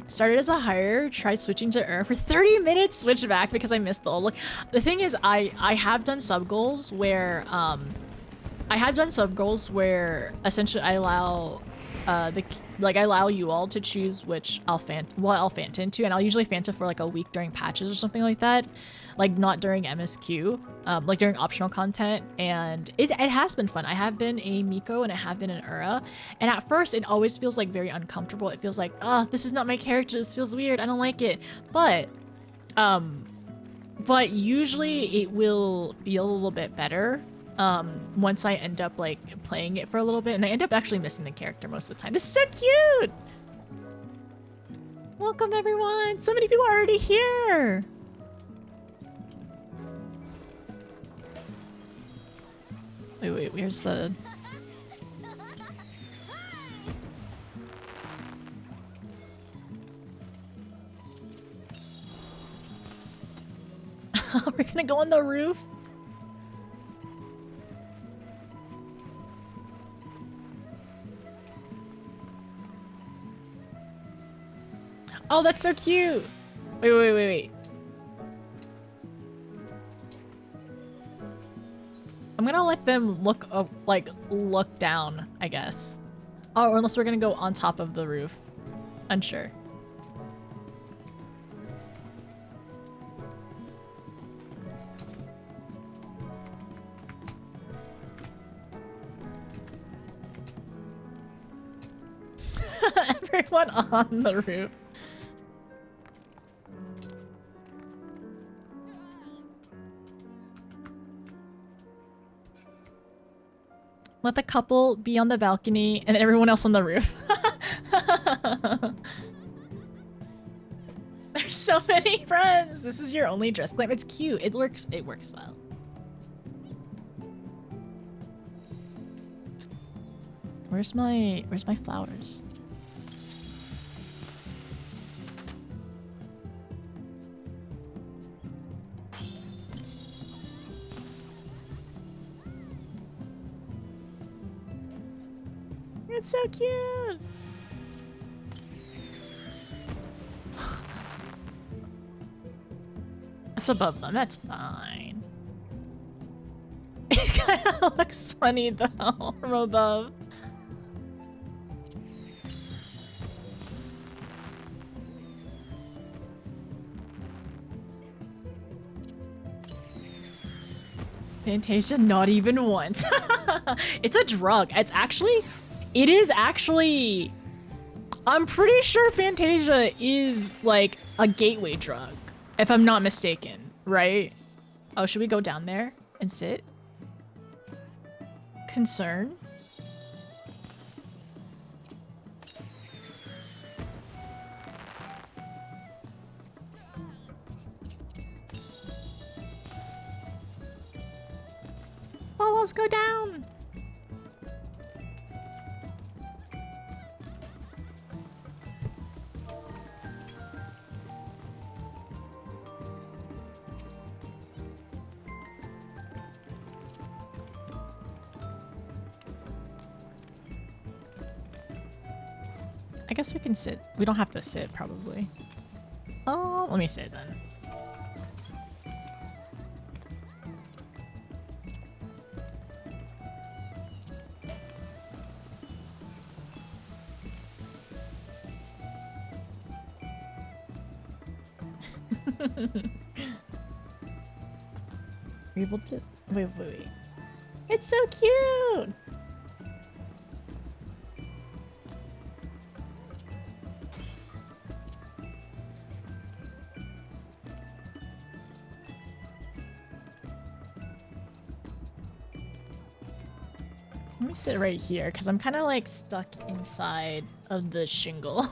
Started as a hire, tried switching to Ur for 30 minutes, switched back because I missed the old look. The thing is, I have done sub goals where essentially I allow I allow you all to choose which I'll Fanta into, and I'll usually Fanta for like a week during patches or something like that, like not during MSQ, like during optional content, and it has been fun. I have been a Miko and I have been an Ura, and at first it always feels like very uncomfortable. It feels like, this is not my character, this feels weird, I don't like it, but usually it will feel a little bit better once I end up like playing it for a little bit, and I end up actually missing the character most of the time. This is so cute! Welcome everyone! So many people are already here! Wait, where's the... We're gonna go on the roof? Oh, that's so cute! Wait. I'm gonna let them look up, look down, I guess. Oh, or unless we're gonna go on top of the roof. Unsure. Everyone on the roof. Let the couple be on the balcony and everyone else on the roof. There's so many friends. This is your only dress claim. It's cute. It works well. Where's my flowers? It's so cute. It's above them. That's fine. It kind of looks funny though from above. Fantasia, not even once. It's a drug. It is actually, I'm pretty sure Fantasia is like a gateway drug, if I'm not mistaken, right? Oh, should we go down there and sit? Concern? let's go down. I guess we can sit. We don't have to sit, probably. Oh, let me sit then. We're able to wait. It's so cute. Let me sit right here because I'm kind of like stuck inside of the shingle.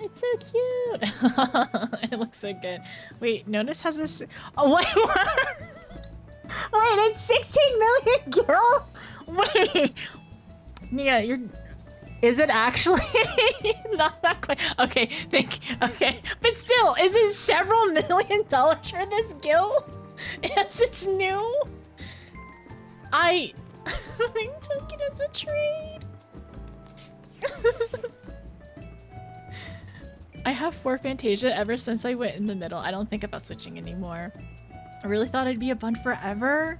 It's so cute. It looks so good. Wait, Notice has this. Oh wait, what? Wait, it's 16 million gil. Wait, Nia, you're. Is it actually not that quite? Okay, okay, but still, is it several $1 million for this gil? Yes, it's new. I took it as a trade. I have 4 Fantasia ever since I went in the middle. I don't think about switching anymore. I really thought I'd be a bun forever.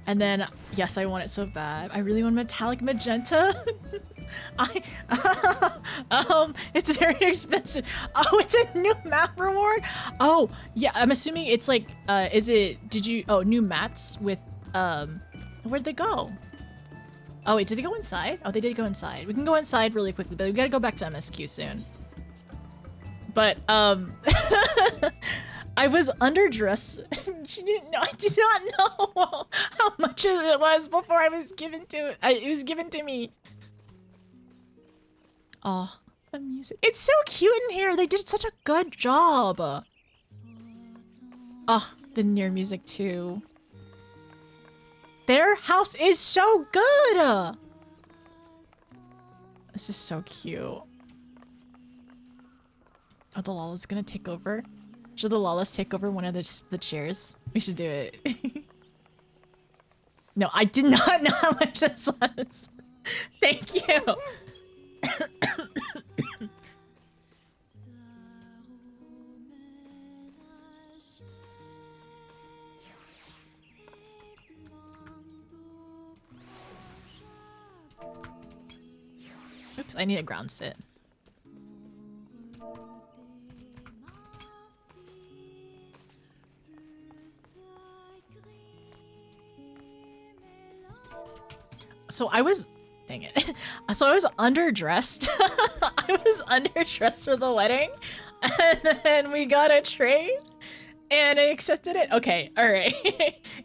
And then, yes, I want it so bad. I really want metallic magenta. It's very expensive. Oh, it's a new map reward? Oh, yeah, I'm assuming it's like, new mats with, where'd they go? Oh, wait, did they go inside? Oh, they did go inside. We can go inside really quickly, but we gotta go back to MSQ soon. But, I was underdressed. She didn't know. I did not know how much it was before I was given to it. It was given to me. Oh, the music. It's so cute in here. They did such a good job. Oh, the near music too. Their house is so good. This is so cute. Oh, the Lala's gonna take over. Should the Lalas take over one of the chairs? We should do it. No, I did not know how much this was. Thank you. Oops, I need a ground sit. So I was, dang it. So I was underdressed. I was underdressed for the wedding, and then we got a trade, and I accepted it. Okay, all right.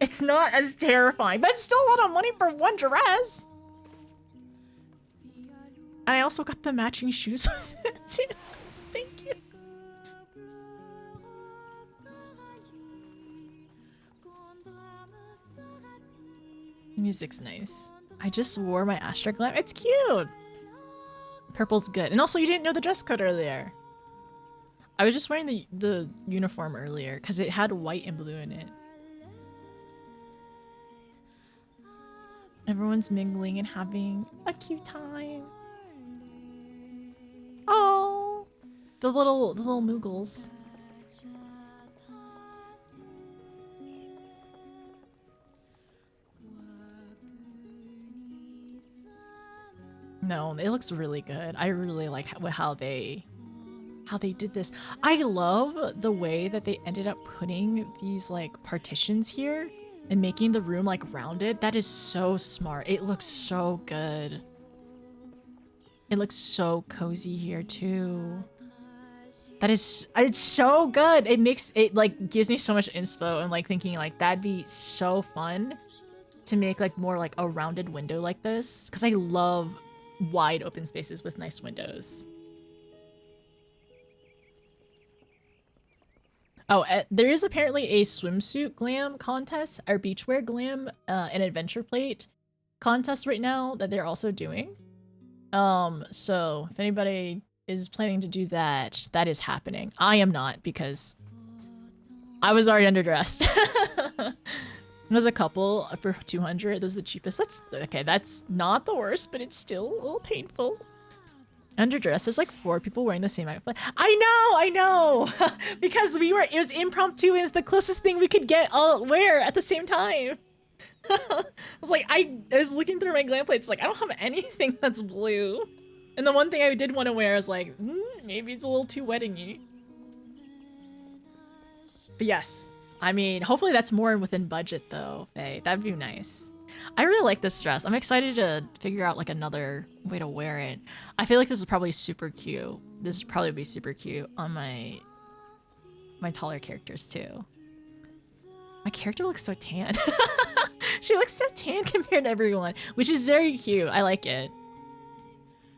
It's not as terrifying, but it's still a lot of money for one dress. And I also got the matching shoes with it too. Thank you. The music's nice. I just wore my Astroglam. It's cute. Purple's good. And also, you didn't know the dress code earlier. I was just wearing the uniform earlier because it had white and blue in it. Everyone's mingling and having a cute time. Oh, the little Moogles. No, it looks really good. I really like how they did this. I love the way that they ended up putting these like partitions here and making the room like rounded. That is so smart. It looks so good. It looks so cozy here too. It's so good. It makes it like gives me so much inspo and like thinking like that'd be so fun to make like more like a rounded window like this because I love wide open spaces with nice windows. Oh, there is apparently a swimsuit glam contest or beachwear glam and adventure plate contest right now that they're also doing. So if anybody is planning to do that, that is happening. I am not because I was already underdressed. There's a couple for 200. Those are the cheapest. That's okay. That's not the worst, but it's still a little painful. Underdressed. There's like 4 people wearing the same outfit. I know, because it was impromptu. It's the closest thing we could get all wear at the same time. I was like, I was looking through my glam plates. Like, I don't have anything that's blue. And the one thing I did want to wear is like, maybe it's a little too wedding-y. But yes. I mean, hopefully that's more within budget though, Faye. That'd be nice. I really like this dress. I'm excited to figure out like another way to wear it. I feel like this is probably super cute. This would probably be super cute on my taller characters too. My character looks so tan. She looks so tan compared to everyone, which is very cute. I like it.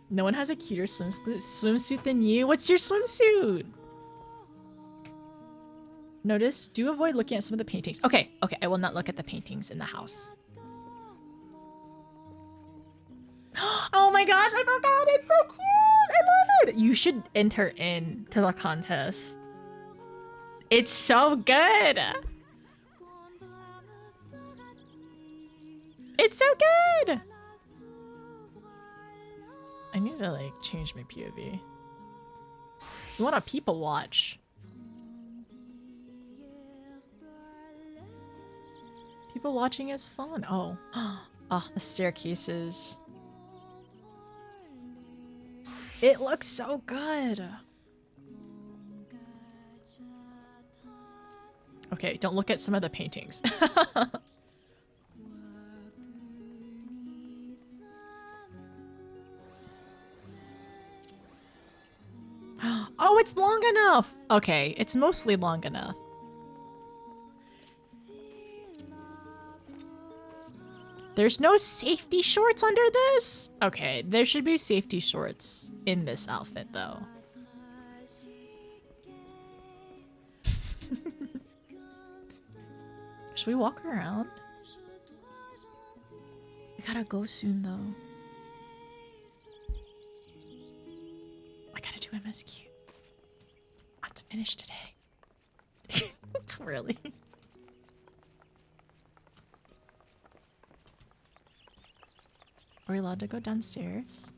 No one has a cuter swimsuit than you. What's your swimsuit? Notice, do avoid looking at some of the paintings. Okay, I will not look at the paintings in the house. Oh my gosh, I forgot, it's so cute! I love it! You should enter in to the contest. It's so good! It's so good! I need to like change my POV. You want to people watch. People watching is fun. Oh, oh, the staircases. It looks so good. Okay, don't look at some of the paintings. Oh, it's long enough. Okay, it's mostly long enough. There's no safety shorts under this? Okay, there should be safety shorts in this outfit, though. Should we walk around? We gotta go soon, though. I gotta do MSQ. I have to finish today. It's really... Are we allowed to go downstairs?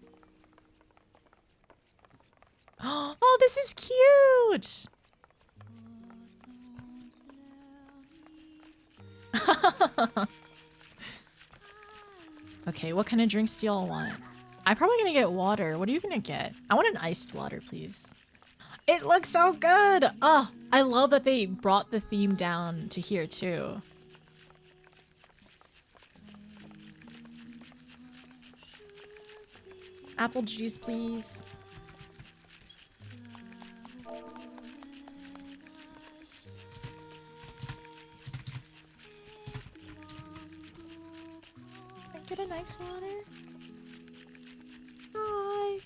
Oh, this is cute! Okay, what kind of drinks do y'all want? I'm probably gonna get water. What are you gonna get? I want an iced water, please. It looks so good! Oh, I love that they brought the theme down to here, too. Apple juice, please. Can I get a nice water? Hi.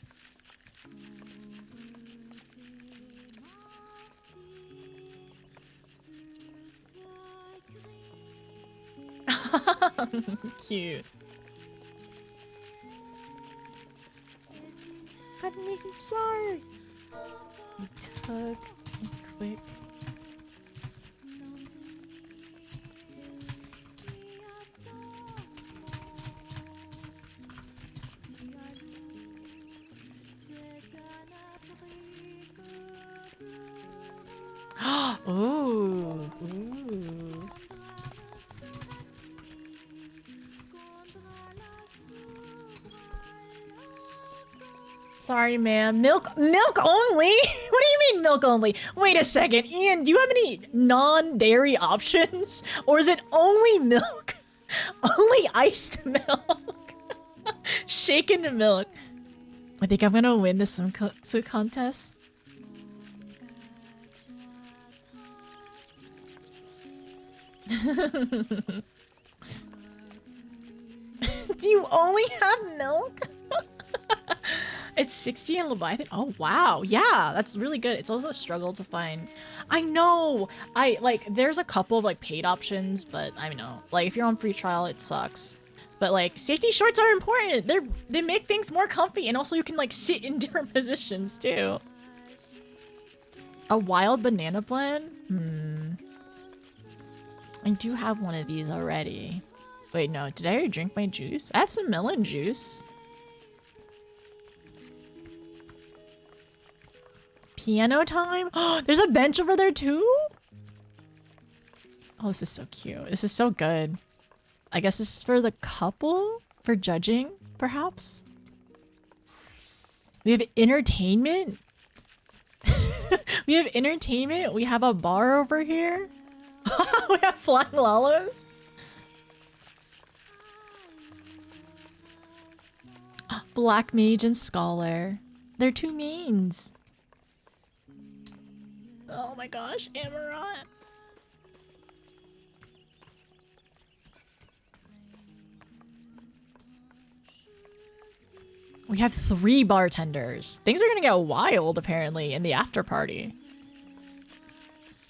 Cute. I'm sorry. We took a quick. Ooh. Ooh. Sorry, ma'am. Milk only? What do you mean milk only? Wait a second, Ian, do you have any non-dairy options? Or is it only milk? Only iced milk? Shaken milk. I think I'm gonna win this swimsuit contest. Do you only have milk? It's 60 in Leviathan. Oh wow, yeah, that's really good. It's also a struggle to find. I know. There's a couple of like paid options, but I know like if you're on free trial, it sucks. But like safety shorts are important. They make things more comfy, and also you can like sit in different positions too. A wild banana blend? I do have one of these already. Wait, no, did I already drink my juice? I have some melon juice. Piano time? Oh, there's a bench over there too? Oh, this is so cute. This is so good. I guess this is for the couple? For judging, perhaps? We have entertainment? We have entertainment? We have a bar over here? We have flying lalas? Black mage and scholar. They're two mains. Oh my gosh, Amaranth. We have 3 bartenders. Things are gonna get wild, apparently, in the after party.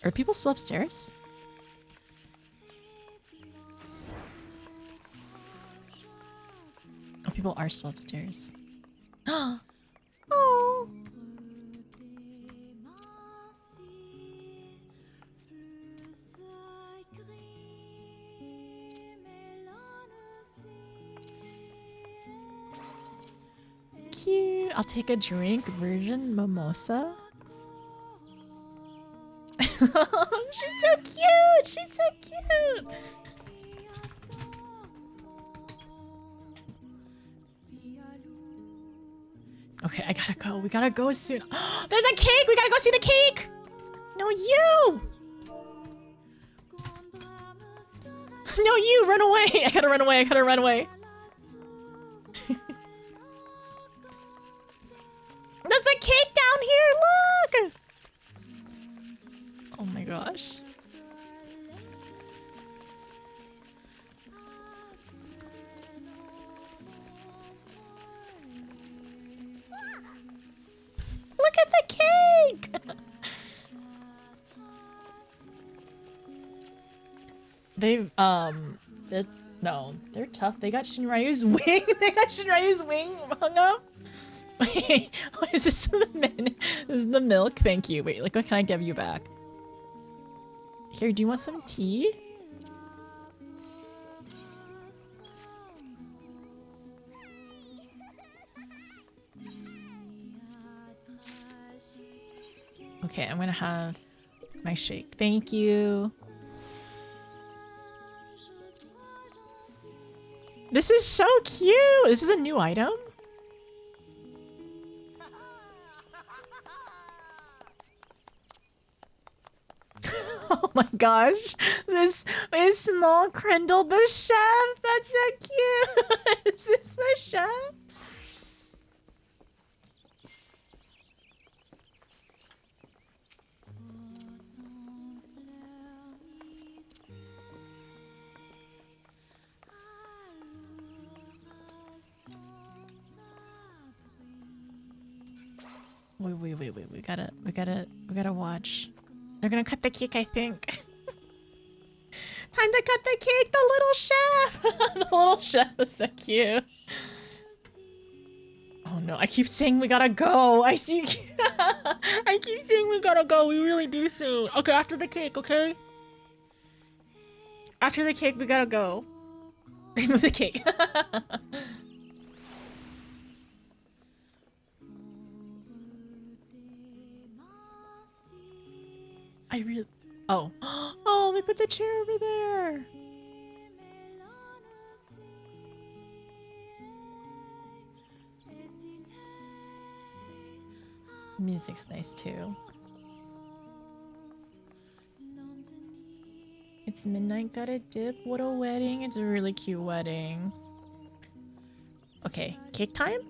Are people still upstairs? Oh, people are still upstairs. Oh. Cute. I'll take a drink. Virgin mimosa. She's so cute. She's so cute. Okay, I gotta go. We gotta go soon. There's a cake. We gotta go see the cake. No, you. No, you. Run away. I gotta run away. I gotta run away. There's a cake down here, look! Oh my gosh. Look at the cake! They're tough. They got Shinryu's wing. They got Shinryu's wing hung up. Wait, what is this? This is the milk. Thank you. Wait, like, what can I give you back? Here, do you want some tea? Okay, I'm gonna have my shake. Thank you. This is so cute. This is a new item. Oh my gosh, this is small Krendel the chef. That's so cute. Is this the chef? Wait. We gotta watch. They're gonna cut the cake, I think. Time to cut the cake, the little chef! The little chef is so cute. Oh no, I keep saying we gotta go. I see. I keep saying we gotta go. We really do soon. Okay, after the cake, okay? After the cake, we gotta go. Remove the cake. I really... Oh. Oh, they put the chair over there. Music's nice too. It's midnight, gotta dip. What a wedding. It's a really cute wedding. Okay, cake time?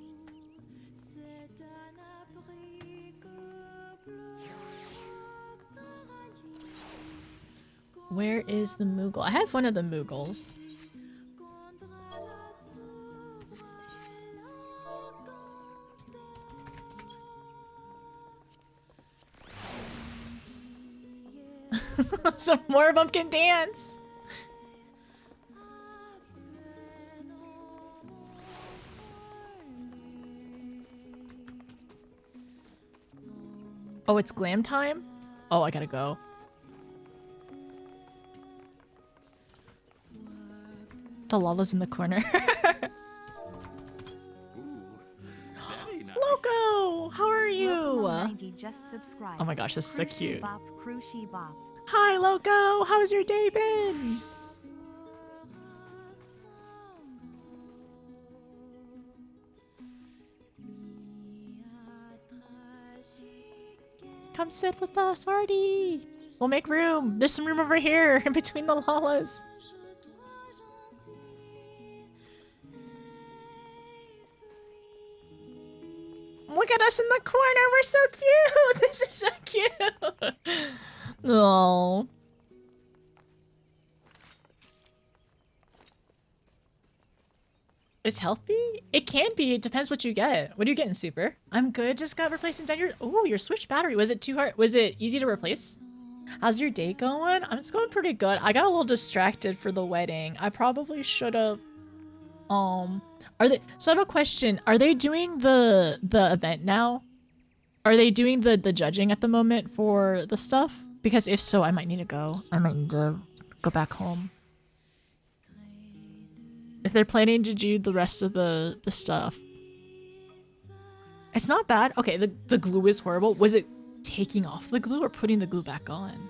Where is the Moogle? I have one of the Moogles. Some more bumpkin dance. Oh, it's glam time? Oh, I gotta go. The Lala's in the corner. Loco, how are you? Oh my gosh, this is so cute. Hi, Loco. How's your day been? Come sit with us, Artie. We'll make room. There's some room over here in between the Lalas. Look at us in the corner. We're so cute. This is so cute. Oh. It's healthy? It can be. It depends what you get. What are you getting, Super? I'm good. Just got replaced in your... Oh, your Switch battery. Was it too hard? Was it easy to replace? How's your day going? I'm just going pretty good. I got a little distracted for the wedding. I probably should have... Are they... So I have a question. Are they doing the event now? Are they doing the judging at the moment for the stuff? Because if so, I might need to go. I might need to go back home. If they're planning to do the rest of the stuff. It's not bad. Okay, the glue is horrible. Was it taking off the glue or putting the glue back on?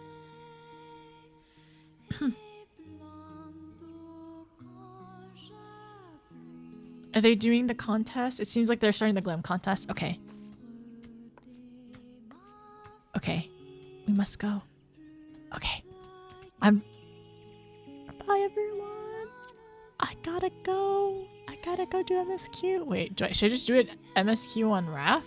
Are they doing the contest? It seems like they're starting the glam contest. Okay. Okay. We must go. Okay. Bye, everyone. I gotta go. I gotta go do MSQ. Wait, should I just do it MSQ on Raph?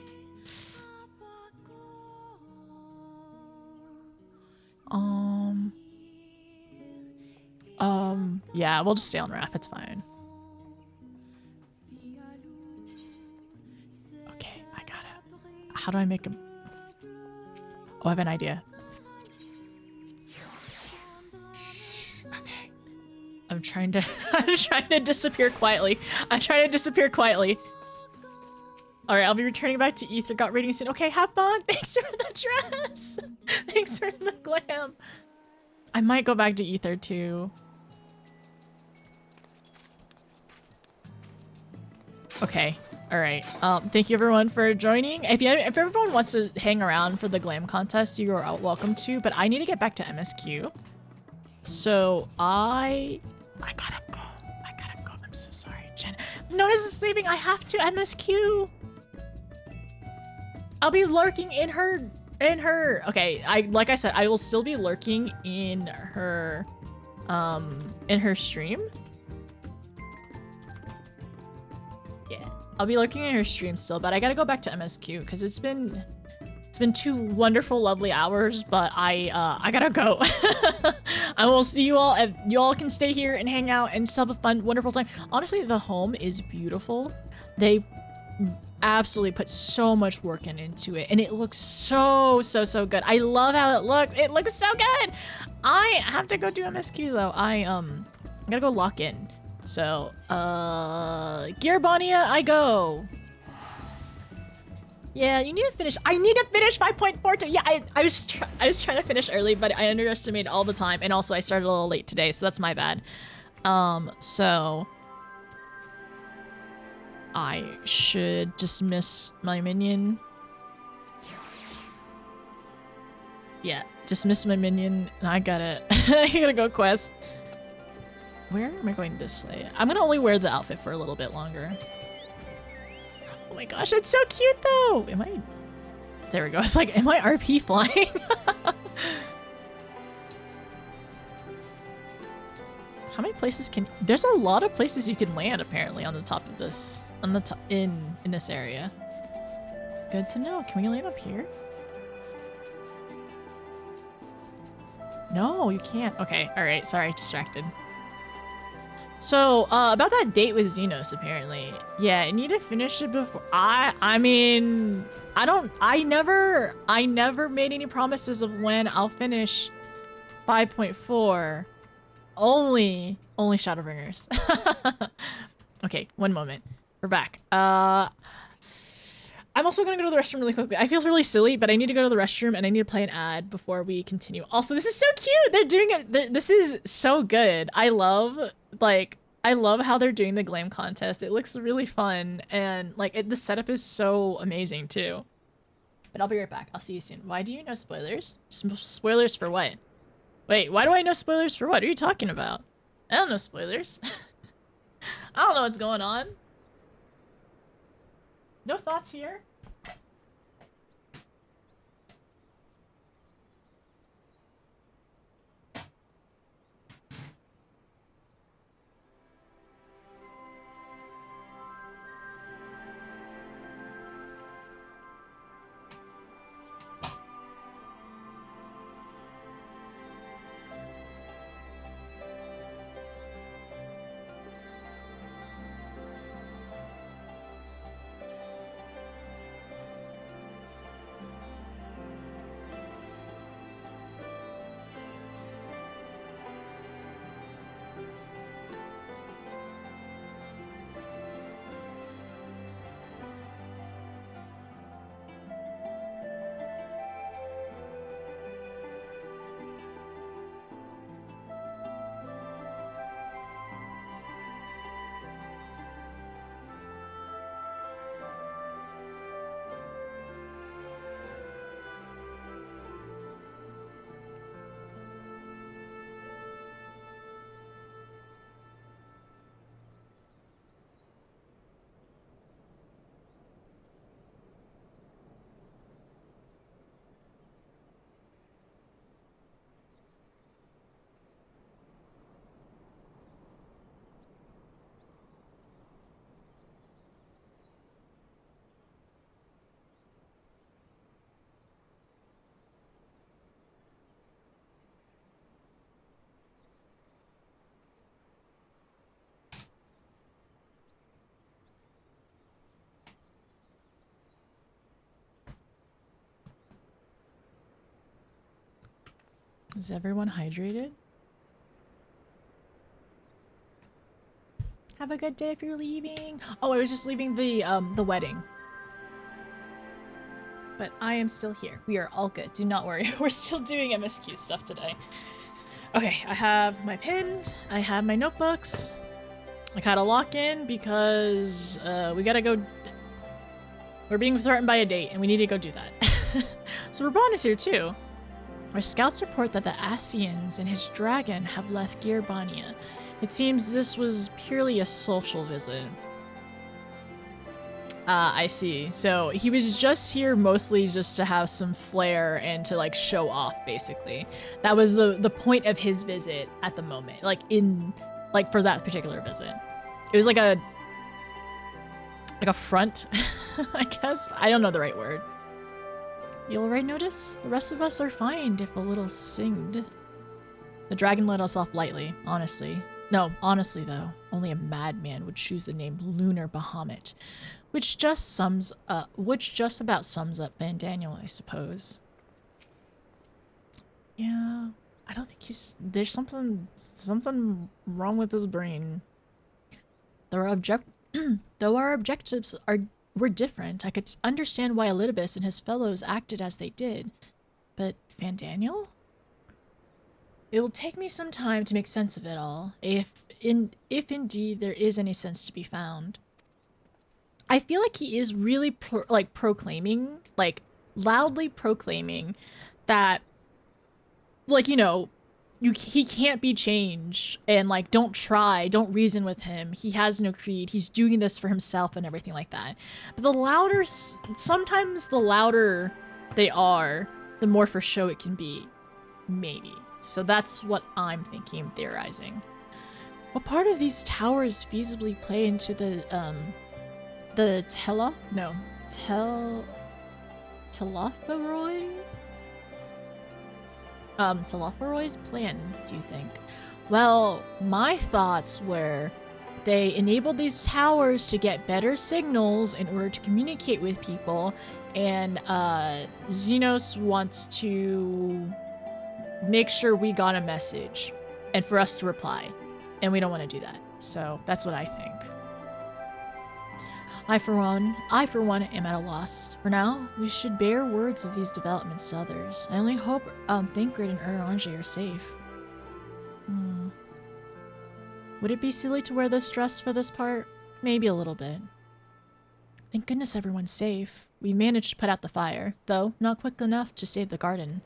Yeah, we'll just stay on Raph. It's fine. Okay, I gotta... How do I make him... Oh, I have an idea. Okay. I'm trying to disappear quietly. I'm trying to disappear quietly. Alright, I'll be returning back to Ether. Got rating soon. Okay, have fun. Thanks for the dress. Thanks for the glam. I might go back to Ether too. Okay. Alright. Thank you everyone for joining. If everyone wants to hang around for the glam contest, you are welcome to, but I need to get back to MSQ. So I gotta go. I'm so sorry, Jen. Notice is sleeping. I have to MSQ. I'll be lurking in her. Okay, like I said, I will still be lurking in her stream. Yeah, I'll be lurking in her stream still, but I gotta go back to MSQ because it's been 2 wonderful, lovely hours, but I gotta go. I will see you all, and you all can stay here and hang out and still have a fun, wonderful time. Honestly, the home is beautiful. They absolutely put so much work into it, and it looks so good. I love how it looks. It looks so good. I have to go do MSQ though. I gotta go lock in. So, Gearbonia, I go. Yeah, you need to finish. I need to finish 5.42. Yeah, I was trying to finish early, but I underestimated all the time, and also I started a little late today, so that's my bad. So I should dismiss my minion. Yeah, dismiss my minion. I gotta go quest. Where am I going this way? I'm gonna only wear the outfit for a little bit longer. Oh my gosh, it's so cute though! Am I... There we go. It's like, am I RP flying? How many places can... There's a lot of places you can land apparently on the top of this... On the top... In this area. Good to know. Can we land up here? No, you can't. Okay, alright, sorry, distracted. So, about that date with Xenos, apparently. Yeah, I need to finish it before... I mean... I never made any promises of when I'll finish 5.4. Only Shadowbringers. Okay, one moment. We're back. I'm also gonna go to the restroom really quickly. I feel really silly, but I need to go to the restroom and I need to play an ad before we continue. Also, this is so cute! They're doing it- this is so good. I love how they're doing the Glam contest. It looks really fun, and like the setup is so amazing too. But I'll be right back. I'll see you soon. Why do you know spoilers? Spoilers for what? Wait, why do I know spoilers for what? What are you talking about? I don't know spoilers. I don't know what's going on. No thoughts here? Is everyone hydrated? Have a good day if you're leaving. Oh, I was just leaving the wedding. But I am still here. We are all good. Do not worry. We're still doing MSQ stuff today. Okay, I have my pins. I have my notebooks. I gotta lock in because we gotta go. We're being threatened by a date and we need to go do that. So Raban is here too. Our scouts report that the Asians and his dragon have left Gearbania. It seems this was purely a social visit. I see. So he was just here mostly just to have some flair and to like show off, basically. That was the point of his visit at the moment, for that particular visit. It was like a front, I guess. I don't know the right word. You'll already notice the rest of us are fine if a little singed. The dragon let us off lightly, honestly. No, honestly though, only a madman would choose the name Lunar Bahamut, which just about sums up Van Daniel, I suppose. Yeah, I don't think there's something wrong with his brain. Though our objectives were different, I could understand why Elidibus and his fellows acted as they did. But Van Daniel? It will take me some time to make sense of it all, if indeed there is any sense to be found. I feel like he is really proclaiming, loudly proclaiming that, he can't be changed, and don't reason with him. He has no creed. He's doing this for himself and everything like that. But sometimes the louder they are, the more for show it can be. Maybe. So that's what I'm thinking and theorizing. What part of these towers feasibly play into the Telophoroi? Telophoroy's plan, do you think? Well, my thoughts were they enabled these towers to get better signals in order to communicate with people, and Xenos wants to make sure we got a message and for us to reply, and we don't want to do that. So that's what I think. I for one am at a loss. For now, we should bear words of these developments to others. I only hope Thancred and Orange are safe. Would it be silly to wear this dress for this part? Maybe a little bit. Thank goodness everyone's safe. We managed to put out the fire, though not quick enough to save the garden.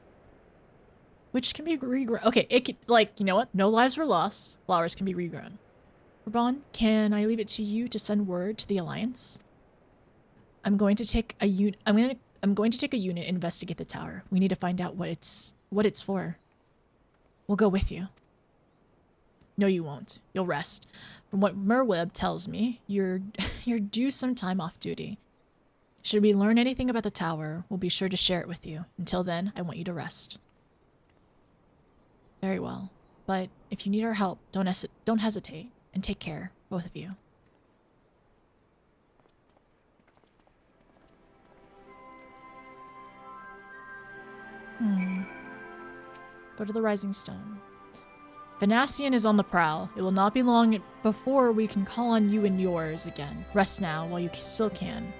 Which can be regrown. Okay, it can, like, you know what? No lives were lost. Flowers can be regrown. Raban, can I leave it to you to send word to the Alliance? I'm going to take a unit and investigate the tower. We need to find out what it's for. We'll go with you. No, you won't. You'll rest. From what Merweb tells me, you're due some time off duty. Should we learn anything about the tower, we'll be sure to share it with you. Until then, I want you to rest. Very well. But if you need our help, don't hesitate. And take care, both of you. Go to the Rising Stone. Venasian is on the prowl. It will not be long before we can call on you and yours again. Rest now while you still can.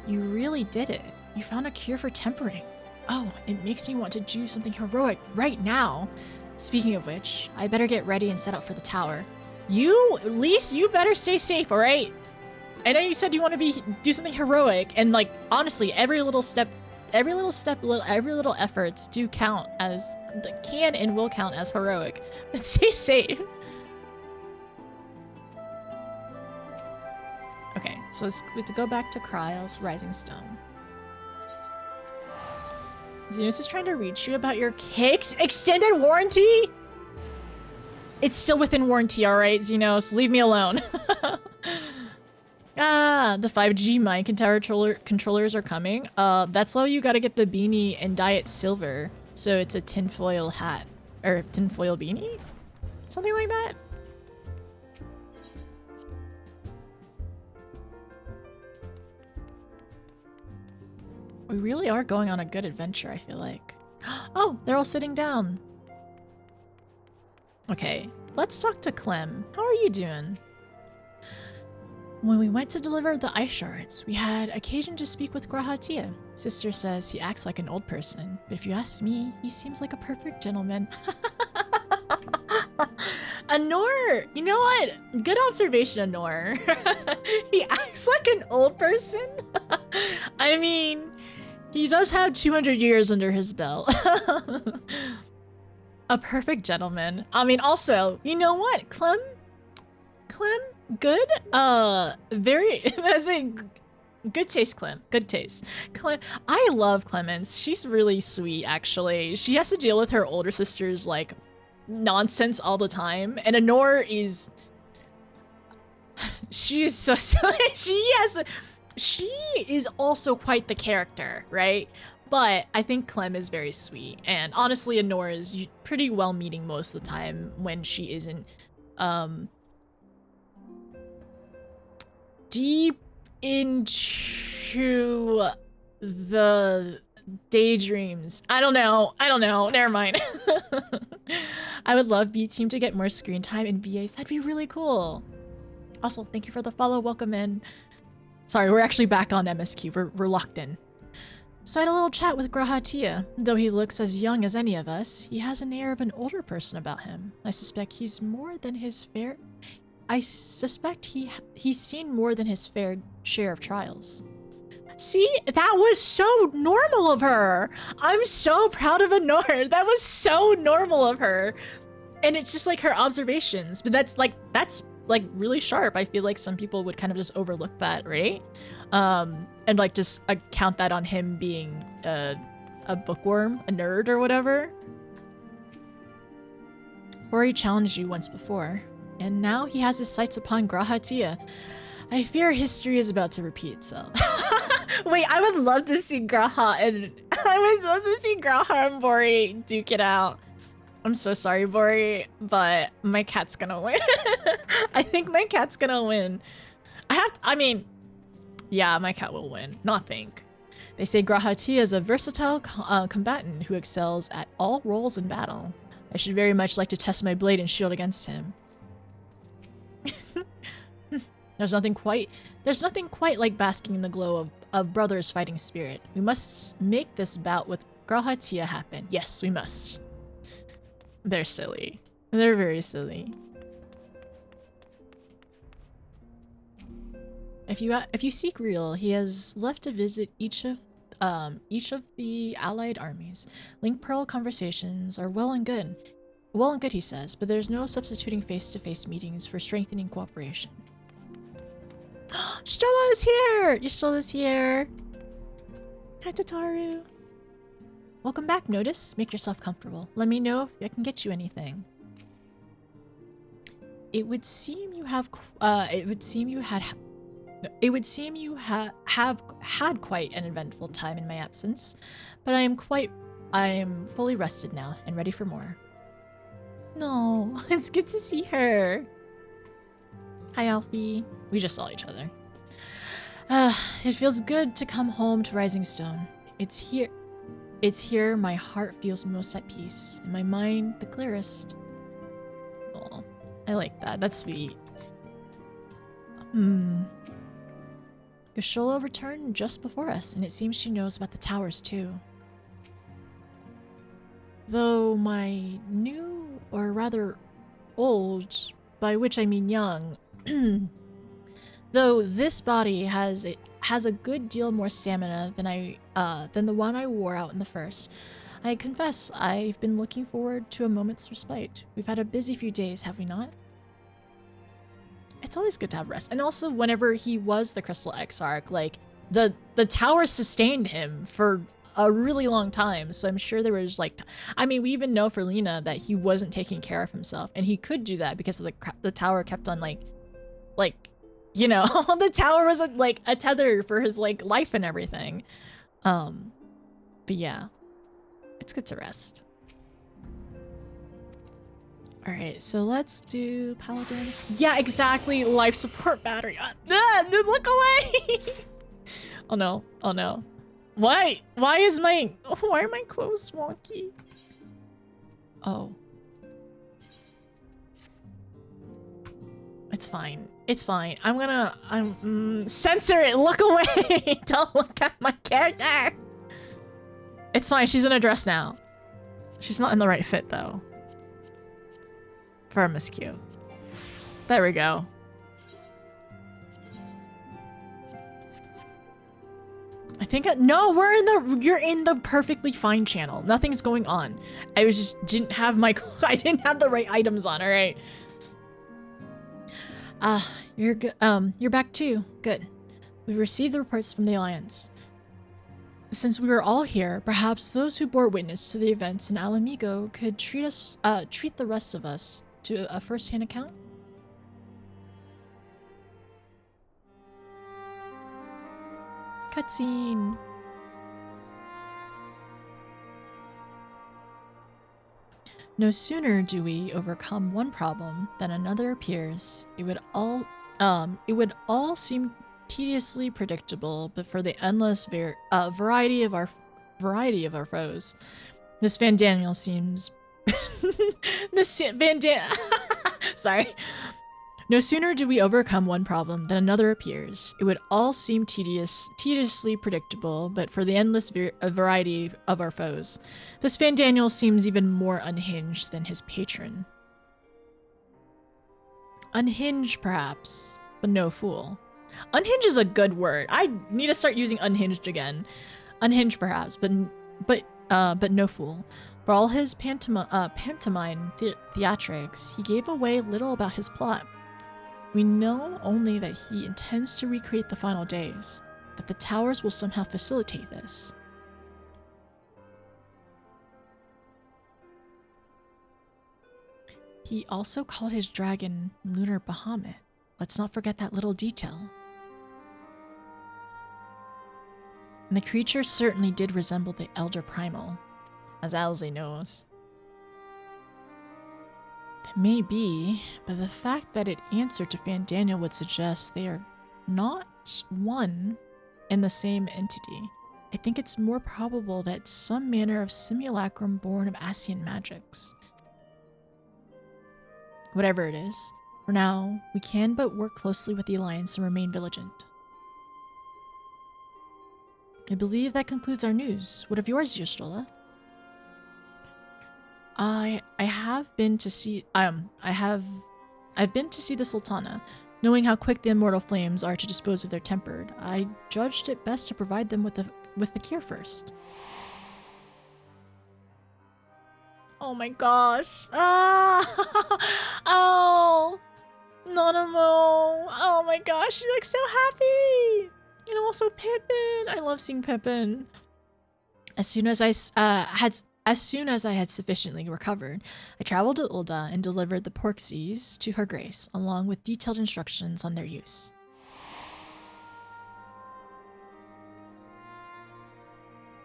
You really did it. You found a cure for tempering. Oh, it makes me want to do something heroic right now. Speaking of which, I better get ready and set out for the tower. Lise, you better stay safe, alright? I know you said you want to do something heroic, and like, honestly, every little efforts do count as, can and will count as heroic. But stay safe. Okay, so we have to go back to Kryle's Rising Stone. Xenos is trying to reach you about your cake's extended warranty? It's still within warranty, alright, Xenos. Leave me alone. The 5G mic and tower controllers are coming. That's why you gotta get the beanie and dye it silver. So it's a tinfoil hat. Or tinfoil beanie? Something like that? We really are going on a good adventure, I feel like. Oh, they're all sitting down. Okay, let's talk to Clem. How are you doing? When we went to deliver the ice shards, we had occasion to speak with Grahatia. Sister says he acts like an old person, but if you ask me, he seems like a perfect gentleman. Anor! You know what? Good observation, Anor. He acts like an old person? I mean, he does have 200 years under his belt. A perfect gentleman. I mean, also, you know what? Clem, good. That's a good taste, Clem. Good taste. Clem, I love Clemens. She's really sweet, actually. She has to deal with her older sister's, like, nonsense all the time. And Anor is... She is so silly. She is also quite the character, right? But I think Clem is very sweet. And honestly, Anor is pretty well meeting most of the time when she isn't deep into the daydreams. I don't know. Never mind. I would love B-Team to get more screen time in VAs. That'd be really cool. Also, thank you for the follow. Welcome in. Sorry, we're actually back on MSQ. We're locked in. So I had a little chat with Grahatia. Though he looks as young as any of us, he has an air of an older person about him. I suspect he's seen more than his fair share of trials. See, that was so normal of her. I'm so proud of Anor. That was so normal of her. And it's just like her observations, but that's really sharp. I feel like some people would kind of just overlook that, right? And like just count that on him being a bookworm, a nerd or whatever. Or he challenged you once before, and now he has his sights upon Grahatia. I fear history is about to repeat itself. Wait, I would love to see Graha and I was supposed to see Growlithe and Bori duke it out. I'm so sorry, Bori, but my cat's gonna win. I think my cat's gonna win. I mean, yeah, my cat will win. Not think. They say Grahati is a versatile combatant who excels at all roles in battle. I should very much like to test my blade and shield against him. There's nothing quite like basking in the glow of brothers' fighting spirit. We must make this bout with Grahati happen. Yes, we must. They're silly. They're very silly. If you seek Real, he has left to visit each of the allied armies. Link Pearl conversations are well and good, he says, but there's no substituting face-to-face meetings for strengthening cooperation. Stola is here! Stola's here! Hi, Tataru. Welcome back, Notice. Make yourself comfortable. Let me know if I can get you anything. It would seem you have had quite an eventful time in my absence, but I am fully rested now and ready for more. No, it's good to see her. Hi, Alfie. We just saw each other. It feels good to come home to Rising Stone. It's here my heart feels most at peace, and my mind the clearest. Oh, I like that. That's sweet. Gashola returned just before us, and it seems she knows about the towers too. Though my new, or rather old, by which I mean young, though this body has a good deal more stamina than the one I wore out in the first, I confess I've been looking forward to a moment's respite. We've had a busy few days, have we not? It's always good to have rest. And also, whenever he was the Crystal Exarch, like, the tower sustained him for a really long time. So I'm sure there was, like... I mean, we even know for Lena that he wasn't taking care of himself. And he could do that because of the tower kept on, like, you know, the tower was, like, a tether for his, like, life and everything. But yeah. It's good to rest. Alright, so let's do Paladin. Yeah, exactly. Life support battery. Look away! Oh no. Oh no. Why are my clothes wonky? Oh. It's fine. It's fine. I'm censor it. Look away. Don't look at my character. It's fine. She's in a dress now. She's not in the right fit though. For Miss Q. There we go. I think no, you're in the perfectly fine channel. Nothing's going on. I didn't have the right items on, all right. You're good. You're back too. Good. We've received the reports from the Alliance. Since we were all here, perhaps those who bore witness to the events in Alamigo could treat the rest of us to a first-hand account? Cutscene. No sooner do we overcome one problem than another appears. It would all seem tediously predictable, but for the endless variety of our foes, this Van Daniel seems. Sorry. No sooner do we overcome one problem than another appears. It would all seem tediously predictable, but for the endless variety of our foes, this Van Daniel seems even more unhinged than his patron. Unhinged, perhaps, but no fool. Unhinged is a good word. I need to start using unhinged again. Unhinged, perhaps, but no fool. For all his pantomime theatrics, he gave away little about his plot. We know only that he intends to recreate the final days, that the towers will somehow facilitate this. He also called his dragon Lunar Bahamut. Let's not forget that little detail. And the creature certainly did resemble the Elder Primal, as Owlsley knows. That may be, but the fact that it answered to Fandaniel would suggest they are not one and the same entity. I think it's more probable that some manner of simulacrum born of Ascian magics. Whatever it is, for now, we can but work closely with the Alliance and remain vigilant. I believe that concludes our news. What of yours, Y'shtola? I've been to see the Sultana. Knowing how quick the immortal flames are to dispose of their tempered, I judged it best to provide them with the cure first. Oh my gosh. Ah! Oh! Nanamo! Oh my gosh, you look so happy! And also Pippin! I love seeing Pippin. As soon as I had sufficiently recovered, I traveled to Ul'dah and delivered the porksies to Her Grace, along with detailed instructions on their use.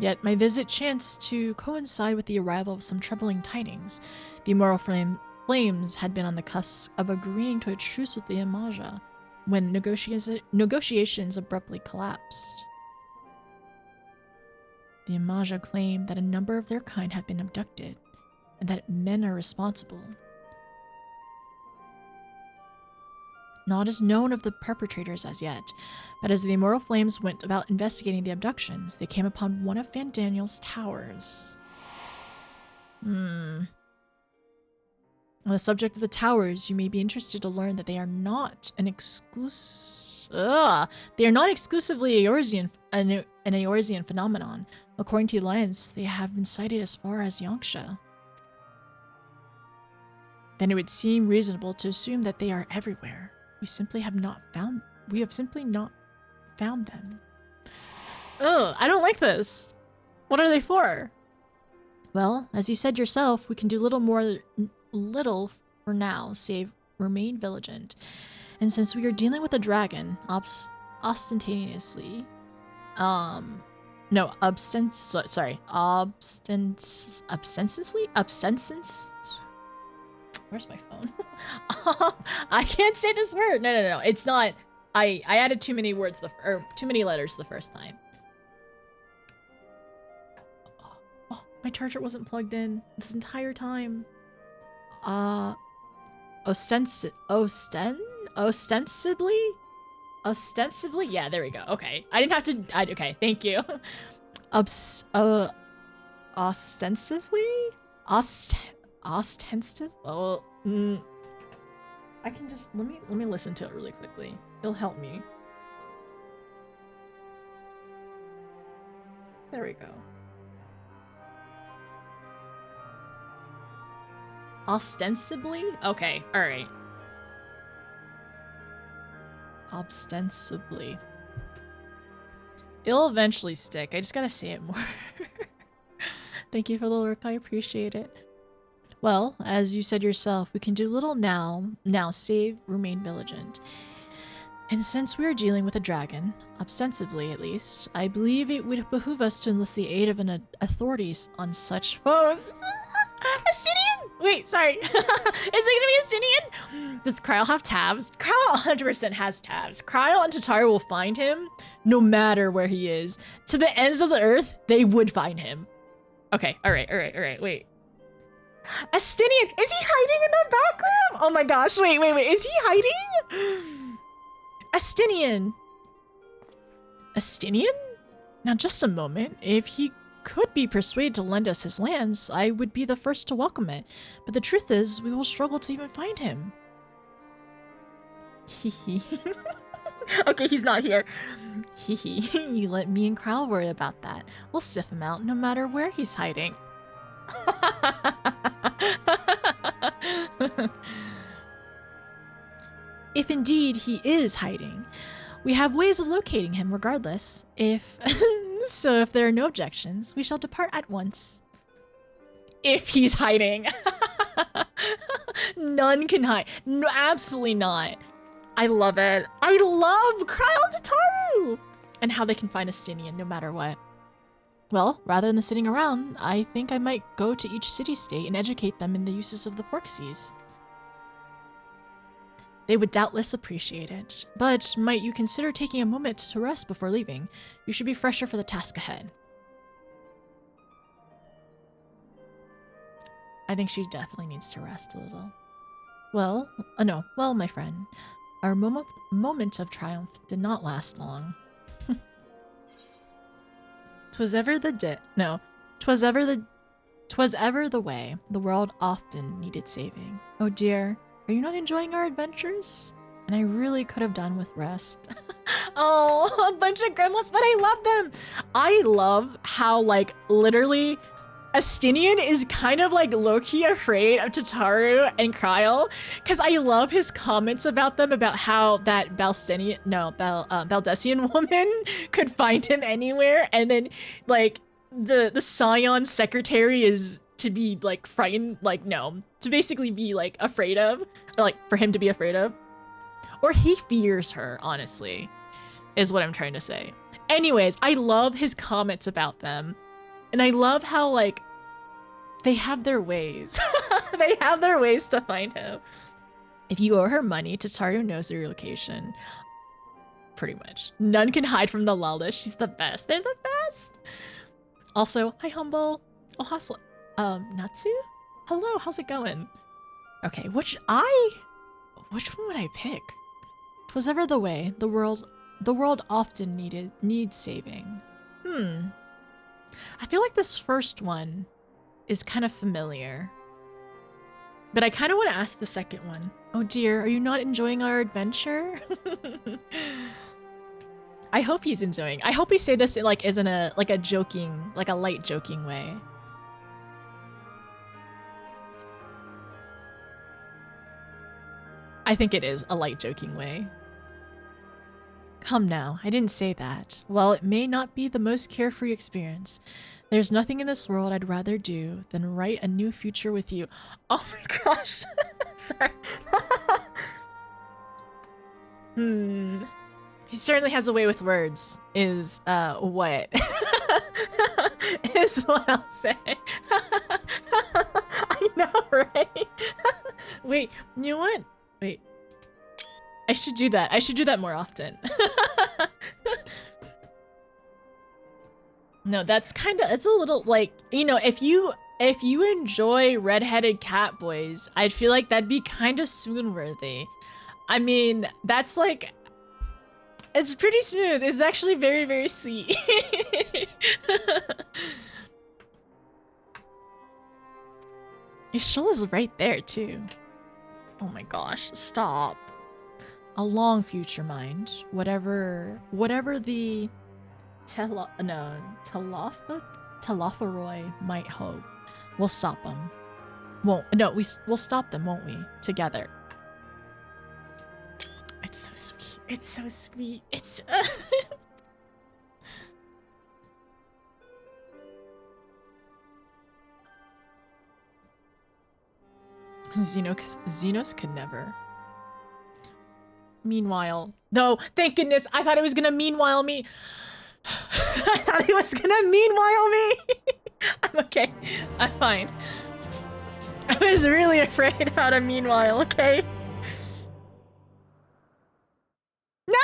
Yet my visit chanced to coincide with the arrival of some troubling tidings. The immortal flames had been on the cusp of agreeing to a truce with the Imaja when negotiations abruptly collapsed. The Imaja claim that a number of their kind have been abducted, and that men are responsible. Naught is known of the perpetrators as yet, but as the Immortal Flames went about investigating the abductions, they came upon one of Fandaniel's towers. On the subject of the towers, you may be interested to learn that they are not exclusively an Eorzean phenomenon. According to the Alliance, they have been sighted as far as Yanxia. Then it would seem reasonable to assume that they are everywhere. We have simply not found them. Ugh, I don't like this. What are they for? Well, as you said yourself, we can do little for now, save remain vigilant. And since we are dealing with a dragon, obstensively. Where's my phone? I can't say this word. No. It's not. I added too many words too many letters the first time. Oh, my charger wasn't plugged in this entire time. Ostensibly? Ostensibly? Yeah, there we go. Okay. I didn't have to. Okay, thank you. Ostensively? Ostensive? Oh, I can just let me listen to it really quickly. It'll help me. There we go. Ostensibly? Okay, all right. Ostensibly. It'll eventually stick. I just gotta say it more. Thank you for the work. I appreciate it. Well, as you said yourself, we can do little now save remain vigilant. And since we are dealing with a dragon, ostensibly at least, I believe it would behoove us to enlist the aid of an authorities on such foes. Asinian? Wait, sorry. Is it gonna be Asinian? Does Kryle have tabs? Kryle 100% has tabs. Kryle and Tatara will find him no matter where he is. To the ends of the earth, they would find him. Okay, alright, wait. Astinian! Is he hiding in the background? Oh my gosh, wait. Is he hiding? Astinian! Astinian? Now just a moment. If he could be persuaded to lend us his lands, I would be the first to welcome it. But the truth is, we will struggle to even find him. Hehe. Okay, he's not here. Hehe. You let me and Kryle worry about that. We'll sniff him out no matter where he's hiding. If indeed he is hiding, we have ways of locating him regardless. If there are no objections, we shall depart at once. If he's hiding. None can hide. No, absolutely not. I love it. I love Kryle Tataru. and how they can find Estinian no matter what. Well, rather than sitting around, I think I might go to each city-state and educate them in the uses of the Porxies. They would doubtless appreciate it, but might you consider taking a moment to rest before leaving? You should be fresher for the task ahead. I think she definitely needs to rest a little. Well, well, my friend, our moment of triumph did not last long. 'Twas ever the way, the world often needed saving. Oh dear, are you not enjoying our adventures? And I really could have done with rest. Oh, a bunch of gremlins, but I love them! I love how, like, literally, Estinian is kind of like low-key afraid of Tataru and Kryl, because I love his comments about them, about how that Baldessian woman could find him anywhere, and then like the Scion secretary is to be like frightened, like no, to basically be like afraid of, or, like for him to be afraid of, or he fears her, honestly, is what I'm trying to say. Anyways, I love his comments about them. And I love how, like, they have their ways. They have their ways to find him. If you owe her money, Tataru knows your location. Pretty much. None can hide from the Lawless. She's the best. They're the best. Also, hi, Humble. Oh, hustle. Natsu? Hello, how's it going? Okay, which one would I pick? 'Twas ever the way. The world often needs saving. I feel like this first one is kind of familiar. But I kind of want to ask the second one. Oh dear, are you not enjoying our adventure? I hope he's enjoying. I hope we say this like isn't a light joking way. I think it is a light joking way. Come now, I didn't say that. While it may not be the most carefree experience, there's nothing in this world I'd rather do than write a new future with you. Oh my gosh. Sorry. He certainly has a way with words, is what? Is what I'll say. I know, right? Wait, you know what? Wait. I should do that. I should do that more often. No, that's it's a little like, you know, if you enjoy redheaded cat boys, I feel like that'd be kind of swoon-worthy. I mean, that's like, it's pretty smooth. It's actually very, very sweet. Ishul is right there too. Oh my gosh, stop. A long future, mind. Whatever the Telafaroi might hope. We'll stop them. We'll stop them, won't we? Together. It's so sweet. It's so sweet. It's Xenos could never. Meanwhile, no, thank goodness. I thought it was gonna meanwhile me. I thought it was gonna meanwhile me. I'm okay. I'm fine. I was really afraid about a meanwhile, okay? No!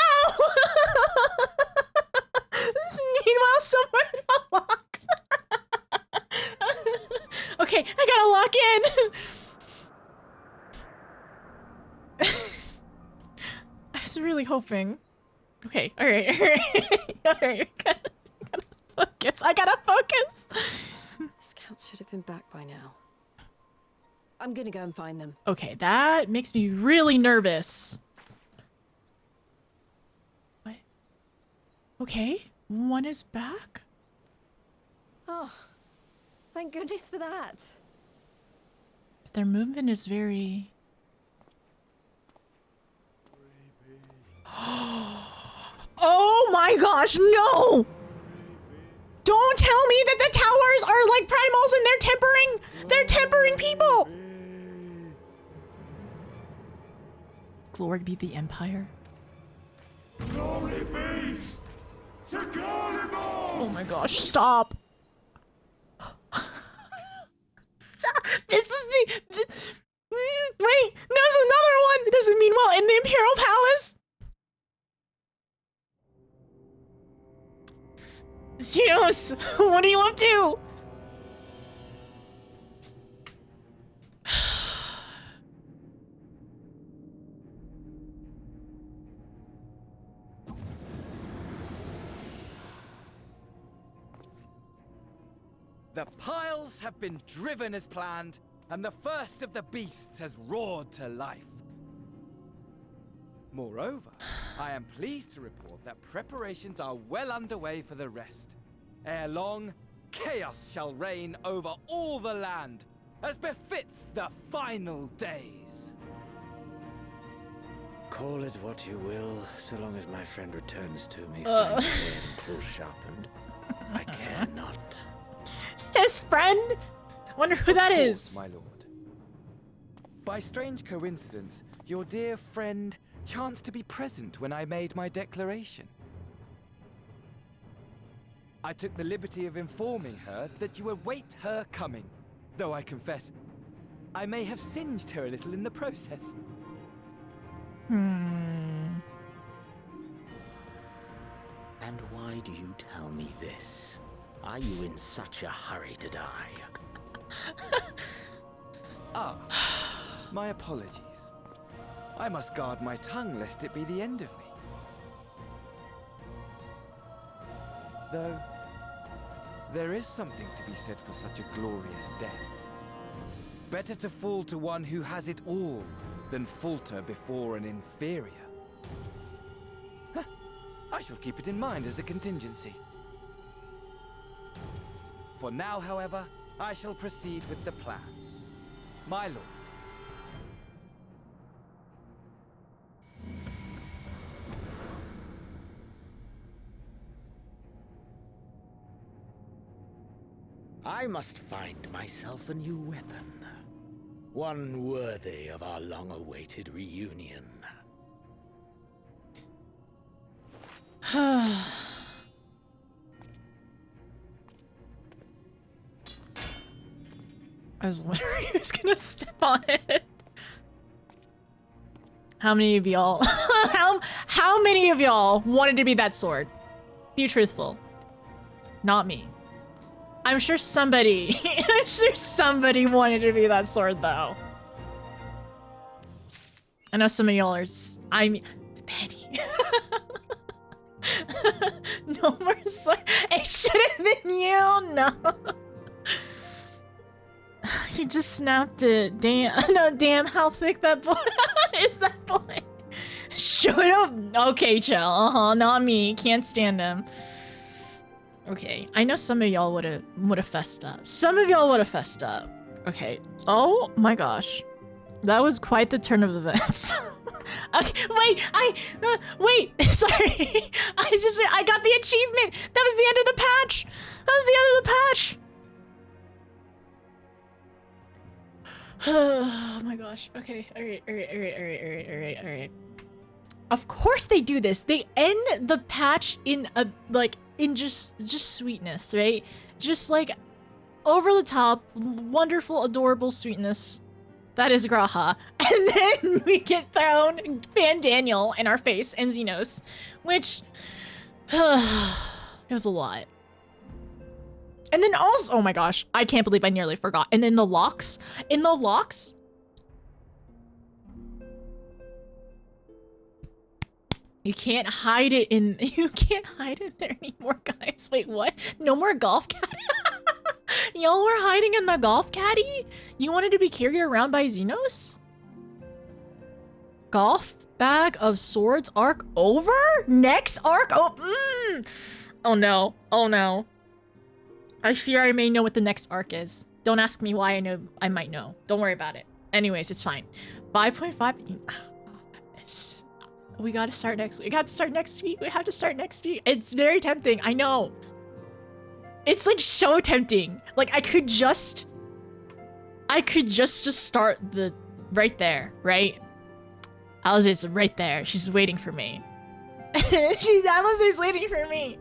This is meanwhile somewhere in the locks. Okay, I gotta lock in. I was really hoping. Okay, alright. Alright, gotta focus. I gotta focus! Scouts should have been back by now. I'm gonna go and find them. Okay, that makes me really nervous. What? Okay, one is back? Oh, thank goodness for that. But their movement is very... Oh my gosh, no! Don't tell me that the towers are like primals and they're tempering people! Glory be the Empire. Glory be! Oh my gosh, stop. Stop. This is the wait, there's another one. This is meanwhile in the Imperial Palace. Xenos, what are you up to? The piles have been driven as planned, and the first of the beasts has roared to life. Moreover, I am pleased to report that preparations are well underway for the rest. Ere long, chaos shall reign over all the land, as befits the final days. Call it what you will, so long as my friend returns to me finally and pull sharpened. I care not. His friend? Wonder who that is. My lord. By strange coincidence, your dear friend chanced to be present when I made my declaration. I took the liberty of informing her that you await her coming, though I confess, I may have singed her a little in the process. And why do you tell me this? Are you in such a hurry to die? My apologies. I must guard my tongue lest it be the end of me. Though, there is something to be said for such a glorious death. Better to fall to one who has it all than falter before an inferior. I shall keep it in mind as a contingency. For now, however, I shall proceed with the plan. My lord. I must find myself a new weapon. One worthy of our long-awaited reunion. I was wondering who's gonna step on it. How many of y'all how many of y'all wanted to be that sword? Be truthful. Not me. I'm sure somebody wanted to be that sword though. I know some of y'all are I mean Betty. No more sword. It should have been you, no. You just snapped it. Damn. No, damn how thick that boy is that boy. Shut up. Okay, chill. Not me. Can't stand him. Okay. I know some of y'all would have fessed up. Some of y'all would have fessed up. Okay. Oh my gosh. That was quite the turn of events. Okay, wait, wait, sorry. I got the achievement. That was the end of the patch. That was the end of the patch. Oh my gosh. Okay. All right. Of course they do this. They end the patch in a in just sweetness, right? Just like over the top, wonderful, adorable sweetness. That is Graha. And then we get thrown Van Daniel in our face and Xenos, which it was a lot. And then also, oh my gosh, I can't believe I nearly forgot. And then the locks. In the locks, you can't hide it in. You can't hide it there anymore, guys. Wait, what? No more golf caddy. Y'all were hiding in the golf caddy? You wanted to be carried around by Xenos? Golf bag of swords arc over? Next arc? Oh, oh no. Oh no. I fear I may know what the next arc is. Don't ask me why. I know I might know. Don't worry about it. Anyways, it's fine. 5.5. We gotta start next week. We gotta start next week. We have to start next week. It's very tempting. I know. It's like so tempting. Like I could just start the right there, right? Alice's right there. She's waiting for me. Alice's waiting for me.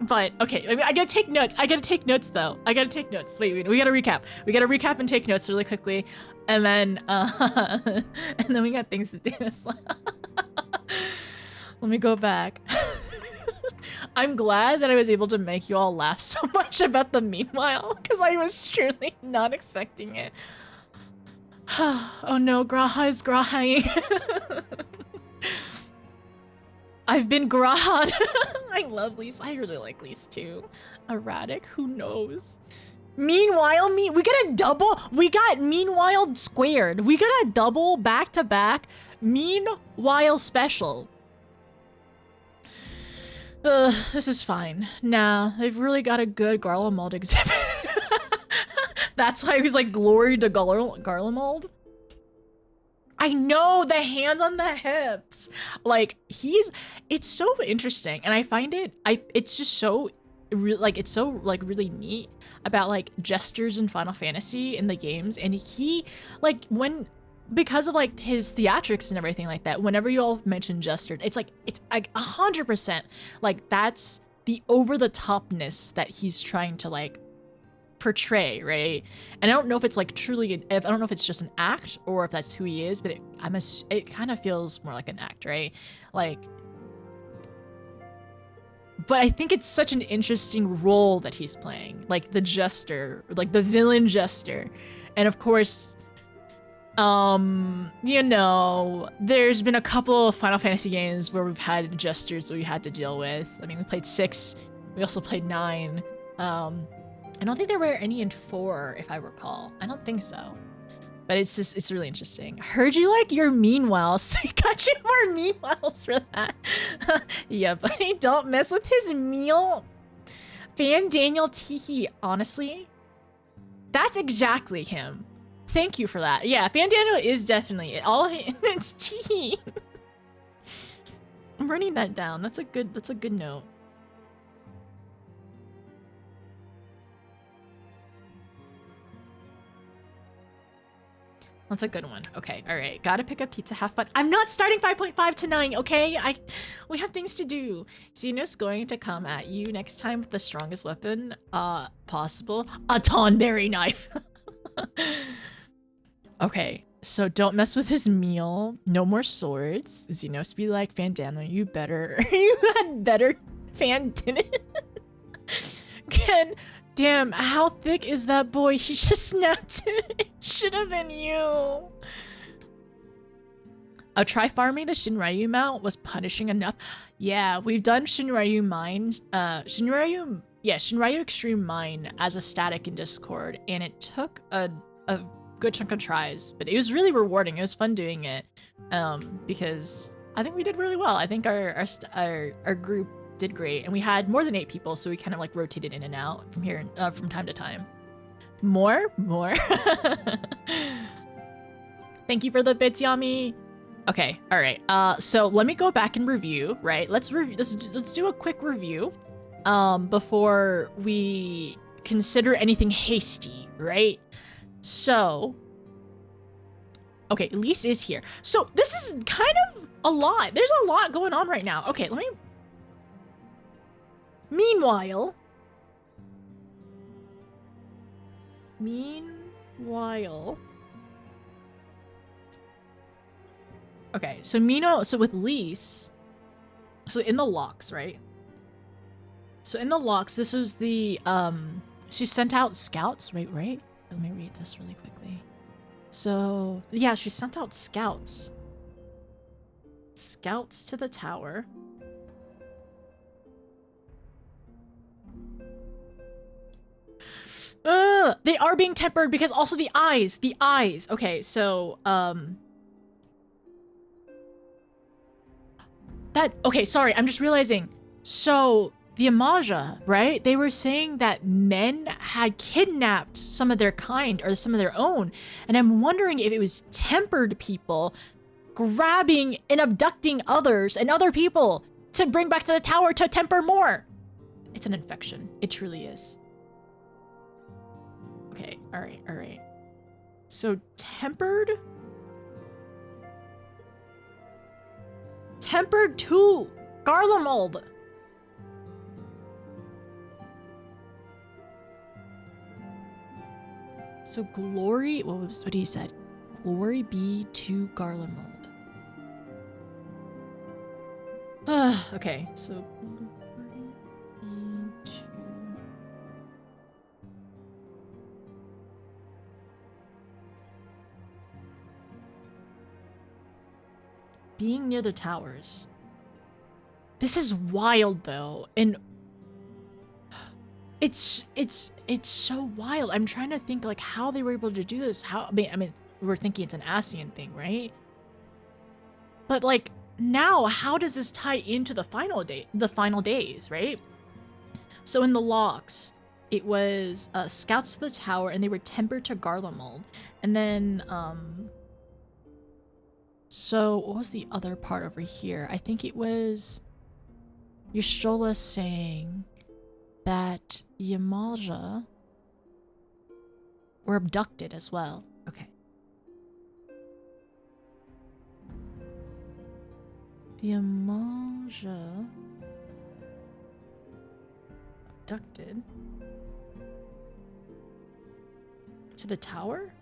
But okay, I gotta take notes. I gotta take notes though. I gotta take notes. Wait, we gotta recap. We gotta recap and take notes really quickly, and then and then we got things to do as well. Let me go back. I'm glad that I was able to make you all laugh so much about the meanwhile, because I was truly not expecting it. Oh no, Graha is Grahaing. I've been Grahad. I love Lise. I really like Lise too. Erratic, who knows? Meanwhile, we got a double. We got meanwhile squared. We got a double back to back meanwhile special. This is fine. Nah, they've really got a good Garlemald exhibit. That's why he was like glory to Garlemald. I know, the hands on the hips. Like it's so interesting, and I find it's just so it's so like really neat about like gestures in Final Fantasy in the games, and he like because of like his theatrics and everything like that, whenever you all mention gesture, it's like 100% like that's the over the topness that he's trying to like portray, right? And I don't know if it's like truly, I don't know if it's just an act or if that's who he is, but it kind of feels more like an act, right? Like, but I think it's such an interesting role that he's playing, like the jester, like the villain jester. And of course, you know, there's been a couple of Final Fantasy games where we've had jesters that we had to deal with. I mean, we played 6, we also played 9. I don't think there were any in 4, if I recall. I don't think so. But it's really interesting. Heard you like your meanwhile, so he got you more meanwhiles for that. Yeah, buddy, don't mess with his meal. Fan Daniel Teehee, honestly, that's exactly him. Thank you for that. Yeah, Fan Daniel is definitely it. It's Teehee. I'm writing that down. That's a good note. That's a good one. Okay, all right. Gotta pick up pizza, have fun. I'm not starting 5.5 tonight, okay? We have things to do. Xenos going to come at you next time with the strongest weapon possible. A tonberry knife. Okay, so don't mess with his meal. No more swords. Xenos be like, Fandana, you had better fan didn't. Damn, how thick is that boy? He just snapped it. It should have been you. Try farming the Shinryu mount was punishing enough. Yeah, we've done Shinryu mines. Shinryu Extreme Mine as a static in Discord, and it took a good chunk of tries, but it was really rewarding. It was fun doing it, because I think we did really well. I think our group did great, and we had more than 8 people, so we kind of like rotated in and out from here from time to time. More. Thank you for the bits, Yami. Okay, all right. So let me go back and review. Right, let's do a quick review, before we consider anything hasty. Right. So, okay, Elise is here. So this is kind of a lot. There's a lot going on right now. Okay, Meanwhile. Okay, so with Lise, so in the locks, right? So in the locks, this is the, she sent out scouts, right? Let me read this really quickly. So, yeah, she sent out scouts. Scouts to the tower. They are being tempered because also the eyes. Okay, so, okay, sorry, I'm just realizing. So, the Amaja, right? They were saying that men had kidnapped some of their kind or some of their own. And I'm wondering if it was tempered people grabbing and abducting others and other people to bring back to the tower to temper more. It's an infection. It truly is. Okay, all right. So tempered to Garlemald. So glory, what he said? Glory be to Garlemald. Okay, so glory be to... Being near the towers. This is wild though, and it's so wild. I'm trying to think like how they were able to do this. I mean, we're thinking it's an Ascian thing, right? But like now, how does this tie into the final days, right? So in the locks, it was scouts to the tower, and they were tempered to Garlemald, and then so what was the other part over here? I think it was Y'shtola saying that the Amalja were abducted as well. Okay. The Amalja abducted to the tower?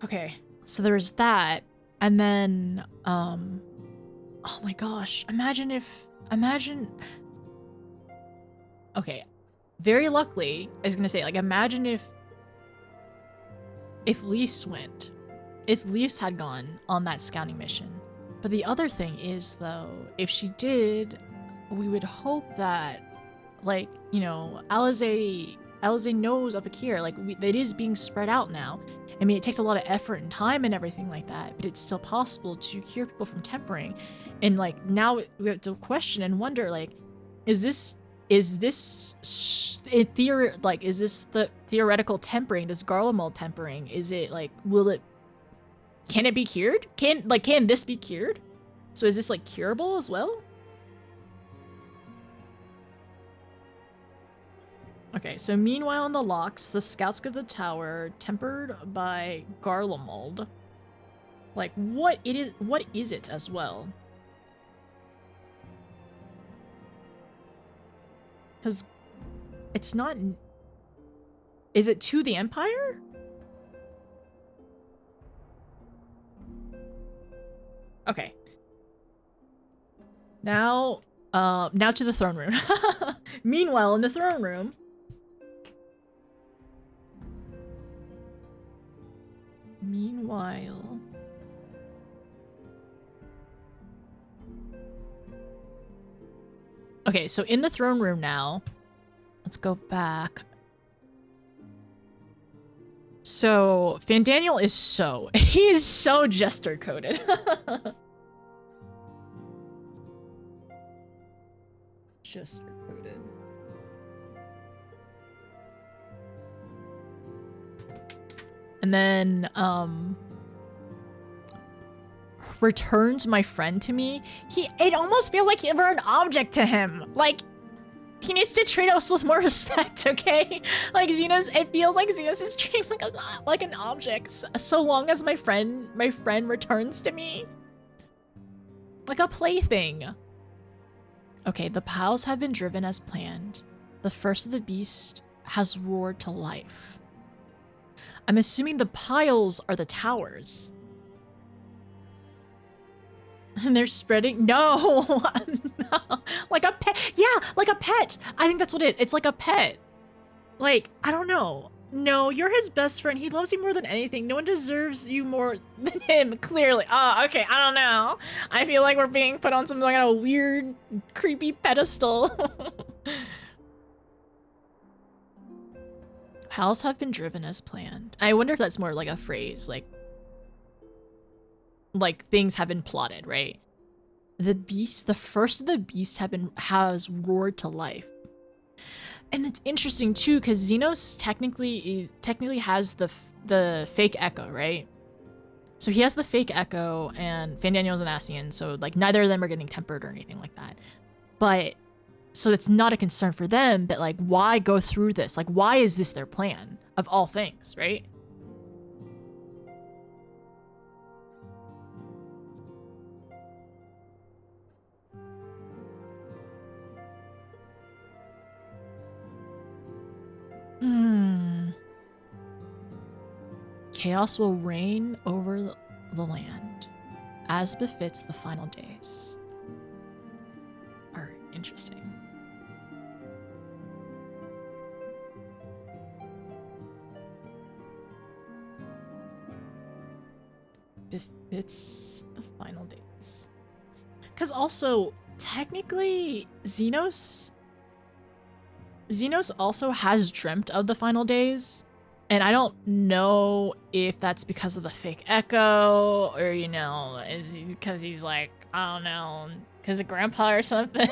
Okay, so there was that, and then, oh my gosh, imagine, okay, very luckily, I was gonna say, like, imagine if Lys went, if Lys had gone on that scouting mission. But the other thing is, though, if she did, we would hope that, like, you know, Alize knows of Akir, like, it is being spread out now. I mean, it takes a lot of effort and time and everything like that, but it's still possible to cure people from tempering. And like now we have to question and wonder, like, is this in theory, like, is this the theoretical tempering, this Garlemald tempering? Is it like, can it be cured? Can this be cured? So is this like curable as well? Okay, so meanwhile in the locks, the scouts go to the tower, tempered by Garlemald. Like, what is it as well? Because it's not... Is it to the Empire? Okay. Now to the throne room. Meanwhile, in the throne room... Meanwhile... Okay, so in the throne room now, let's go back. So, Fandaniel is he is so jester-coded. Jester-coded. And then, returns my friend to me. It almost feels like we're an object to him. Like, he needs to treat us with more respect, okay? Like, it feels like Xenos is treated like an object, so long as my friend returns to me. Like a plaything. Okay, the piles have been driven as planned. The first of the beast has roared to life. I'm assuming the piles are the towers. And they're spreading. No, no, like a pet. Yeah, like a pet. I think that's what it's like a pet. Like, I don't know. No, you're his best friend. He loves you more than anything. No one deserves you more than him, clearly. Oh, okay, I don't know. I feel like we're being put on some like a weird, creepy pedestal. Pals have been driven as planned. I wonder if that's more like a phrase, like things have been plotted, right? The first of the beast has roared to life. And it's interesting too, because Xenos technically has the fake echo, right? So he has the fake echo, and Fandaniel's an Ascian, so like neither of them are getting tempered or anything like that. But so it's not a concern for them, but like, why go through this? Like, why is this their plan of all things, right? chaos will reign over the land, as befits the final days. Alright, interesting. Befits the final days. Because also, technically, Xenos also has dreamt of the final days, and I don't know if that's because of the fake echo, or, you know, is because he's like, I don't know, because of grandpa or something.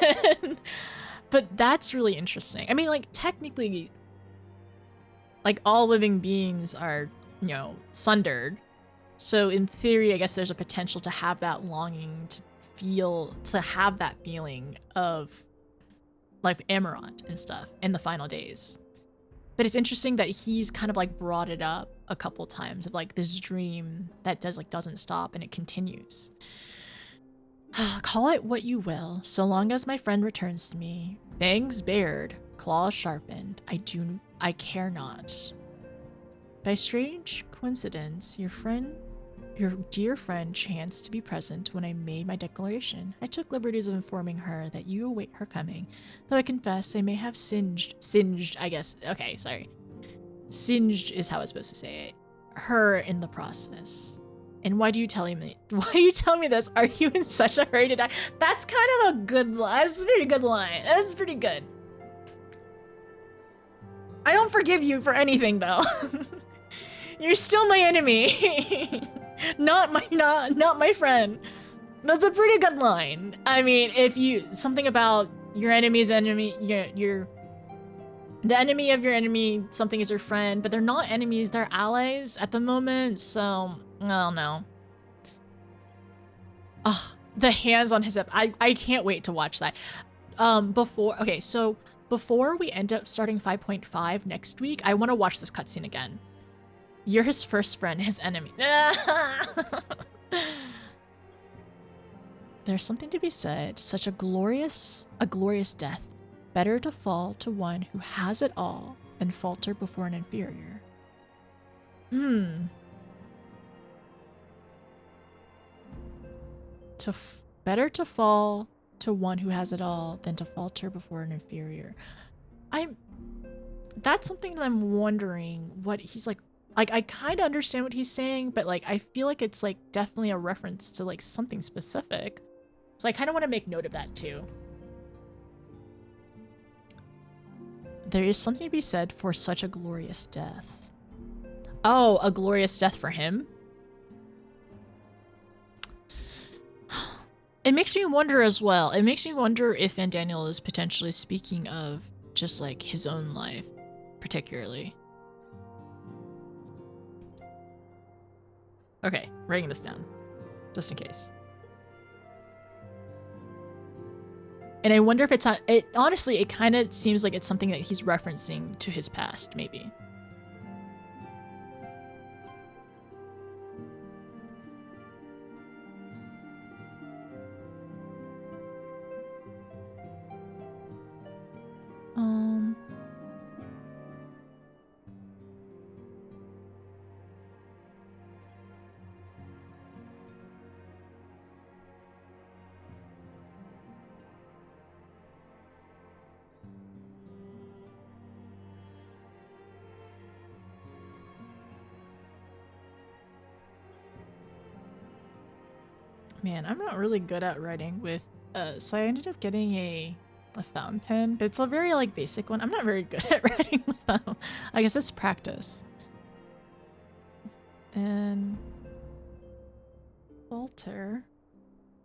But that's really interesting. I mean, like, technically, like, all living beings are, you know, sundered. So in theory, I guess there's a potential to have that longing to have that feeling of life Amarant and stuff in the final days. But it's interesting that he's kind of like brought it up a couple times of like this dream that doesn't stop and it continues. Call it what you will, so long as my friend returns to me. Fangs bared, claws sharpened, I care not. By strange coincidence, your dear friend chanced to be present when I made my declaration. I took liberties of informing her that you await her coming, though I confess I may have singed, I guess. Okay, sorry. Singed is how I was supposed to say it. Her in the process. And why do you tell me? Why do you tell me this? Are you in such a hurry to die? That's kind of a good line. That's a pretty good line. That's pretty good. I don't forgive you for anything though. You're still my enemy. not my friend. That's a pretty good line. I mean, if you something about your enemy's enemy, your the enemy of your enemy, something is your friend, but they're not enemies, they're allies at the moment, so I don't know. Ah, the hands on his hip. I can't wait to watch that. Before we end up starting 5.5 next week, I want to watch this cutscene again. You're his first friend, his enemy. There's something to be said. Such a glorious death. Better to fall to one who has it all than falter before an inferior. Better to fall to one who has it all than to falter before an inferior. That's something that I'm wondering what he's like. Like, I kind of understand what he's saying, but like, I feel like it's like definitely a reference to like something specific. So I kind of want to make note of that too. There is something to be said for such a glorious death. Oh, a glorious death for him? It makes me wonder as well. It makes me wonder if Van Daniel is potentially speaking of just like his own life, particularly. Okay, writing this down, just in case. And I wonder if it's not, honestly, it kind of seems like it's something that he's referencing to his past, maybe. Man, I'm not really good at writing with, so I ended up getting a fountain pen, but it's a very like basic one. I'm not very good at writing with them. I guess it's practice. Then falter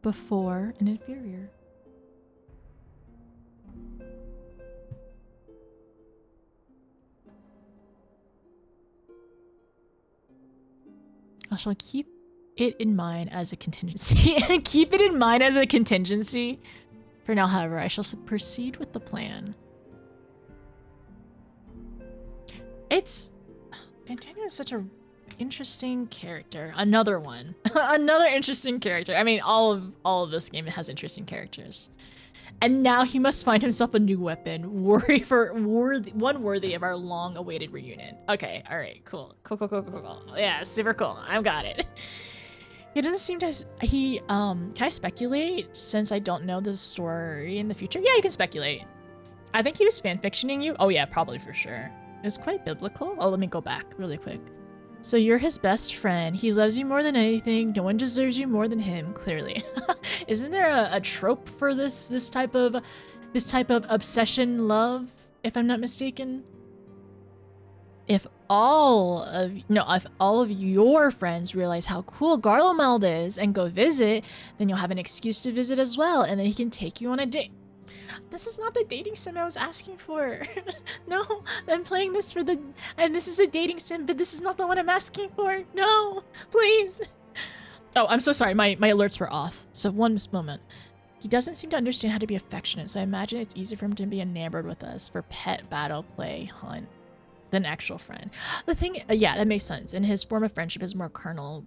before an inferior. I shall keep it in mind as a contingency. Keep it in mind as a contingency. For now, however, I shall proceed with the plan. Pantania is such an interesting character. Another one. Another interesting character. I mean, all of this game has interesting characters. And now he must find himself a new weapon, one worthy of our long-awaited reunion. Okay, all right, cool. Cool. Yeah, super cool. I've got it. It doesn't seem to... can I speculate since I don't know the story in the future? Yeah, you can speculate. I think he was fanfictioning you. Oh yeah, probably for sure. It's quite biblical. Oh, let me go back really quick. So you're his best friend. He loves you more than anything. No one deserves you more than him, clearly. Isn't there a trope for this type of obsession love, if I'm not mistaken? If all of your friends realize how cool Garlemald is and go visit, then you'll have an excuse to visit as well, and then he can take you on a date. This is not the dating sim I was asking for. No, I'm playing this and this is a dating sim, but this is not the one I'm asking for. No, please. Oh, I'm so sorry. My alerts were off. So one moment. He doesn't seem to understand how to be affectionate, so I imagine it's easy for him to be enamored with us for pet, battle, play, hunt, than actual friend. The thing, yeah, that makes sense. And his form of friendship is more carnal,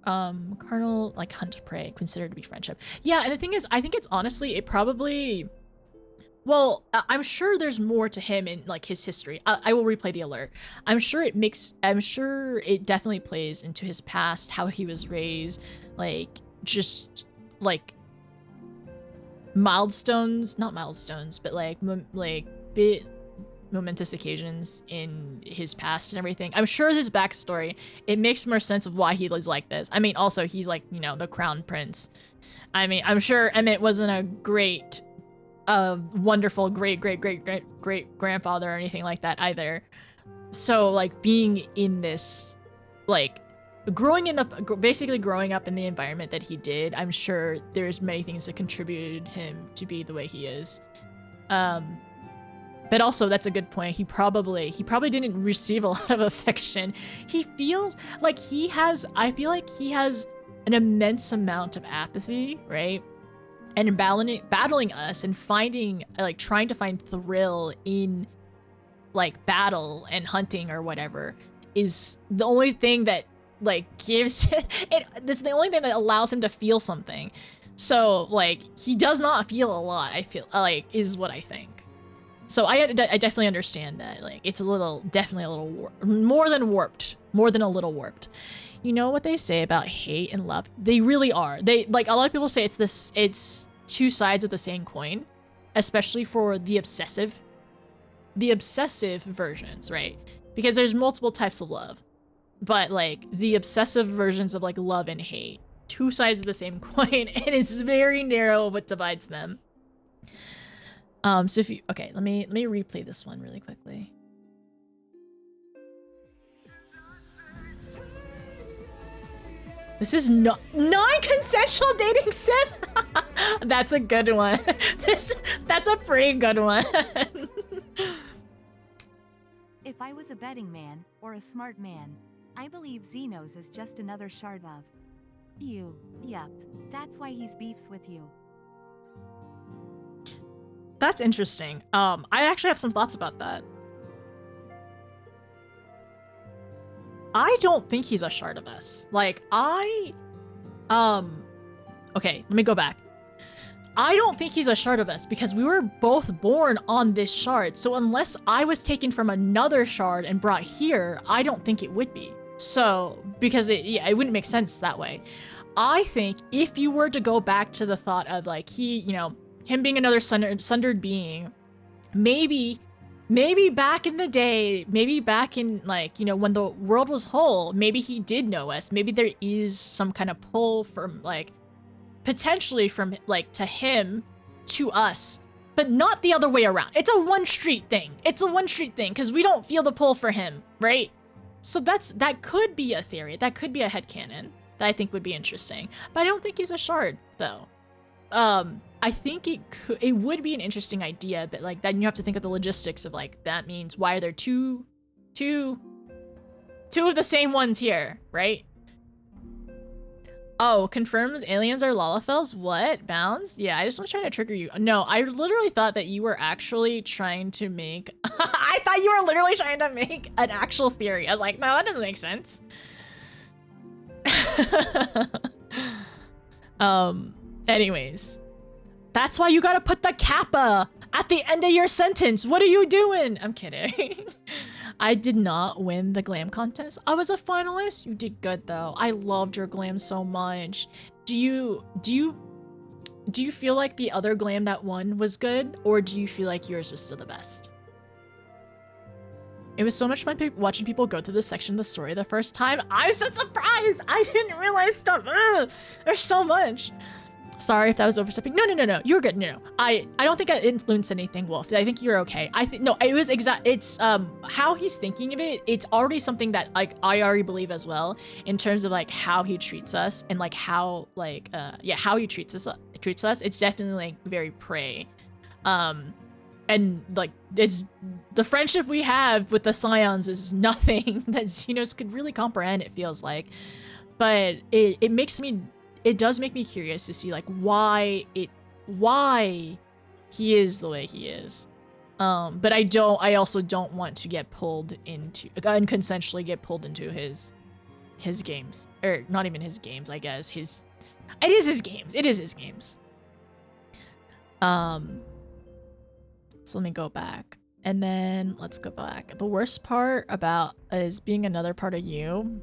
like hunt, prey, considered to be friendship. Yeah, and the thing is, I think it's honestly, it probably... Well, I'm sure there's more to him in like his history. I will replay the alert. I'm sure it definitely plays into his past, how he was raised, like just like not milestones, but like bit momentous occasions in his past and everything. I'm sure his backstory, it makes more sense of why he was like this. I mean, also he's like, you know, the crown prince. I mean, I'm sure Emmett wasn't a great wonderful great grandfather or anything like that either. So like being in this, like basically growing up in the environment that he did, I'm sure there's many things that contributed him to be the way he is. But also that's a good point. He probably didn't receive a lot of affection. He feels like I feel like he has an immense amount of apathy, right? And battling us and finding, like, trying to find thrill in, like, battle and hunting or whatever is the only thing that, like, gives it. That's the only thing that allows him to feel something. So, like, he does not feel a lot. I feel like is what I think. So I definitely understand that. Like, it's definitely a little more than a little warped. You know what they say about hate and love? They really are. They, like, a lot of people say it's two sides of the same coin, especially for the obsessive versions, right? Because there's multiple types of love, but like the obsessive versions of like love and hate, two sides of the same coin, and it's very narrow what divides them. So if you, okay, let me replay this one really quickly. This is non-consensual dating sim. That's a good one. That's a pretty good one. If I was a betting man or a smart man, I believe Xenos is just another shard of you. Yup, that's why he's beefs with you. That's interesting. I actually have some thoughts about that. I don't think he's a shard of us. Like, okay, let me go back. I don't think he's a shard of us because we were both born on this shard. So unless I was taken from another shard and brought here, I don't think it would be. So, because it wouldn't make sense that way. I think if you were to go back to the thought of like him being another sundered being, maybe back in the day, maybe back in like, when the world was whole, maybe he did know us. Maybe there is some kind of pull from like, potentially from like to him, to us, but not the other way around. It's a one street thing. Because we don't feel the pull for him, right? So that could be a theory. That could be a headcanon that I think would be interesting. But I don't think he's a shard though. I think it would be an interesting idea, but like then you have to think of the logistics of like, that means why are there two of the same ones here, right? Oh, confirms aliens are Lalafels? What? Bounds? Yeah, I just was trying to trigger you. No, I literally thought that you were actually trying to make... I thought you were literally trying to make an actual theory. I was like, no, that doesn't make sense. Anyways. That's why you gotta put the kappa at the end of your sentence. What are you doing? I'm kidding. I did not win the glam contest. I was a finalist. You did good though. I loved your glam so much. Do you feel like the other glam that won was good, or do you feel like yours was still the best? It was so much fun watching people go through this section of the story the first time. I was so surprised. I didn't realize stuff. Ugh, there's so much. Sorry if that was overstepping. No. You're good. No. I don't think I influenced anything, Wolf. I think you're okay. No, it was it's how he's thinking of it. It's already something that like I already believe as well in terms of like how he treats us and like how like how he treats us. It's definitely like very prey. And like it's the friendship we have with the Scions is nothing that Xenos could really comprehend, it feels like. But it does make me curious to see like why he is the way he is. But I also don't want to get pulled into unconsensually get pulled into his games, or not even his games, I guess. It is his games. So let me go back. And then let's go back. The worst part about is being another part of you.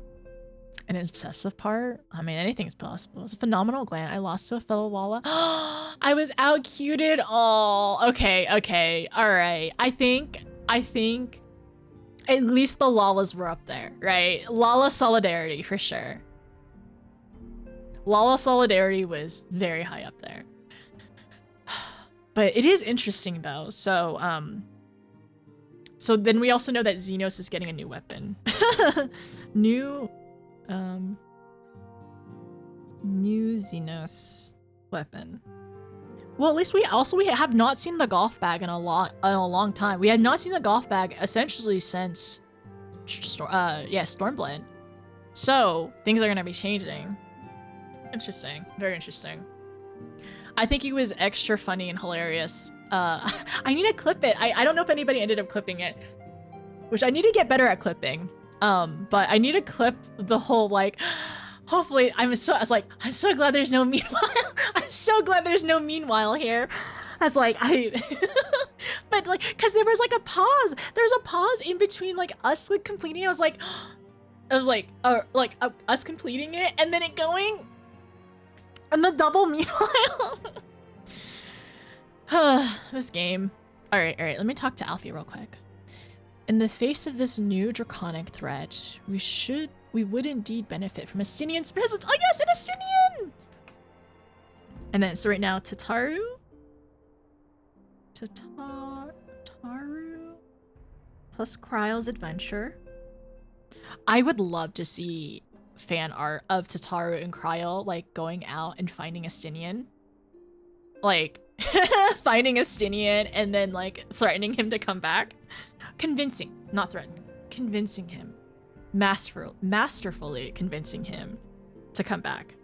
An obsessive part. I mean, anything's possible. It's a phenomenal gland. I lost to a fellow Lala. I was out-cuted. Oh, okay. All right. I think at least the Lalas were up there, right? Lala solidarity for sure. Lala solidarity was very high up there. But it is interesting though. So then we also know that Xenos is getting a new weapon. New Xenos weapon. Well, at least we have not seen the golf bag in a long time. We had not seen the golf bag essentially since Stormblade. So things are gonna be changing. Interesting, very interesting. I think he was extra funny and hilarious. I need to clip it. I don't know if anybody ended up clipping it, which I need to get better at clipping. But I need to clip the whole like, hopefully I was so glad there's no meanwhile. I'm so glad there's no meanwhile here. I was like, but like, cause there was like a pause. There's a pause in between like us like completing. I was like us completing it and then it going. And the double meanwhile. This game. All right. Let me talk to Alfie real quick. In the face of this new draconic threat, we would indeed benefit from Estinian's presence. Oh yes, an Estinian! And then, so right now, Tataru plus Kryle's adventure. I would love to see fan art of Tataru and Kryle like going out and finding Estinian. Like finding Estinian and then like threatening him to come back. Convincing, not threatening, convincing him. Masterfully convincing him to come back.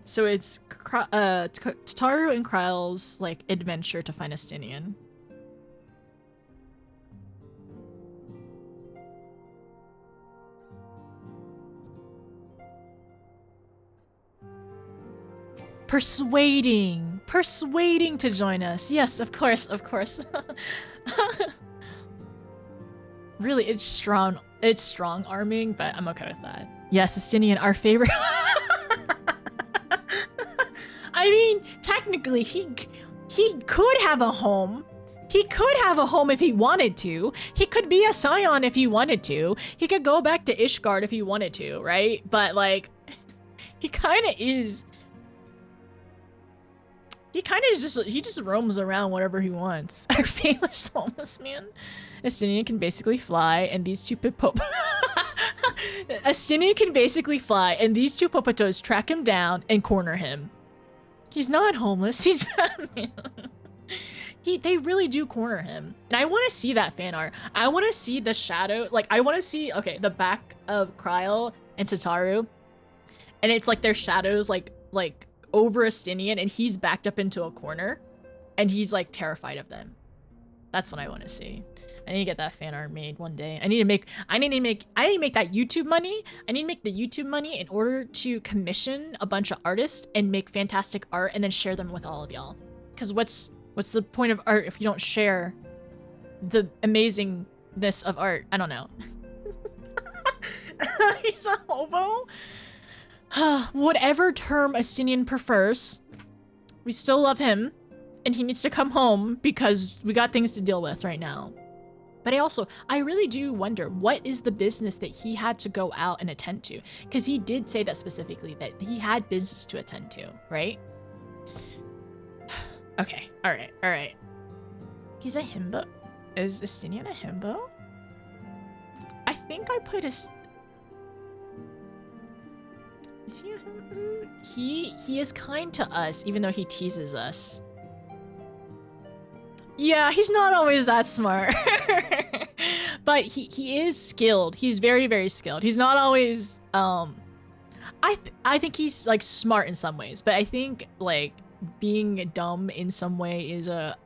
So it's Tataru and Kryle's like adventure to find Estinian. Persuading to join us. Yes, of course. Really, it's strong arming, but I'm okay with that. Yes, Estinian, our favorite. I mean, technically, he could have a home. He could have a home if he wanted to. He could be a Scion if he wanted to. He could go back to Ishgard if he wanted to, right? But like, he kind of is. He just roams around whatever he wants. Our famous homeless man. Estinian can basically fly, and these two Estinian can basically fly, and these two Popotos track him down and corner him. He's not homeless. He's Batman. They really do corner him, and I want to see that fan art. I want to see the shadow. Like I want to see the back of Kryle and Tataru, and it's like their shadows like over Estinian, and he's backed up into a corner and he's like terrified of them. That's what I want to see. I need to get that fan art made one day. I need to make that YouTube money. I need to make the YouTube money in order to commission a bunch of artists and make fantastic art and then share them with all of y'all. Because what's the point of art if you don't share the amazingness of art? I don't know. He's a hobo? Whatever term Astinian prefers, we still love him, and he needs to come home because we got things to deal with right now. But I really do wonder, what is the business that he had to go out and attend to? Because he did say that specifically, that he had business to attend to, right? Okay, alright. He's a himbo. Is Astinian a himbo? I think I put is he a himbo? He is kind to us, even though he teases us. Yeah, he's not always that smart. But he is skilled. He's very, very skilled. He's not always I think he's like smart in some ways, but I think like being dumb in some way is a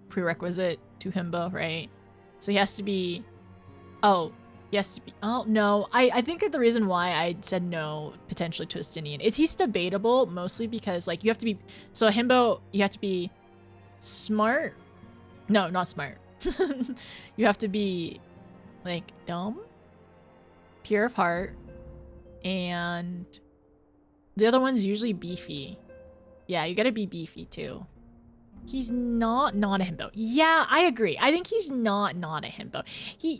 prerequisite to himbo, right? So he has to be oh no. I think that the reason why I said no potentially to Astinian is he's debatable, mostly because like you have to be, so a himbo, you have to be smart. No, not smart. You have to be like dumb, pure of heart, and the other one's usually beefy. Yeah, you gotta be beefy too. He's not a himbo. Yeah, I agree. I think he's not a himbo.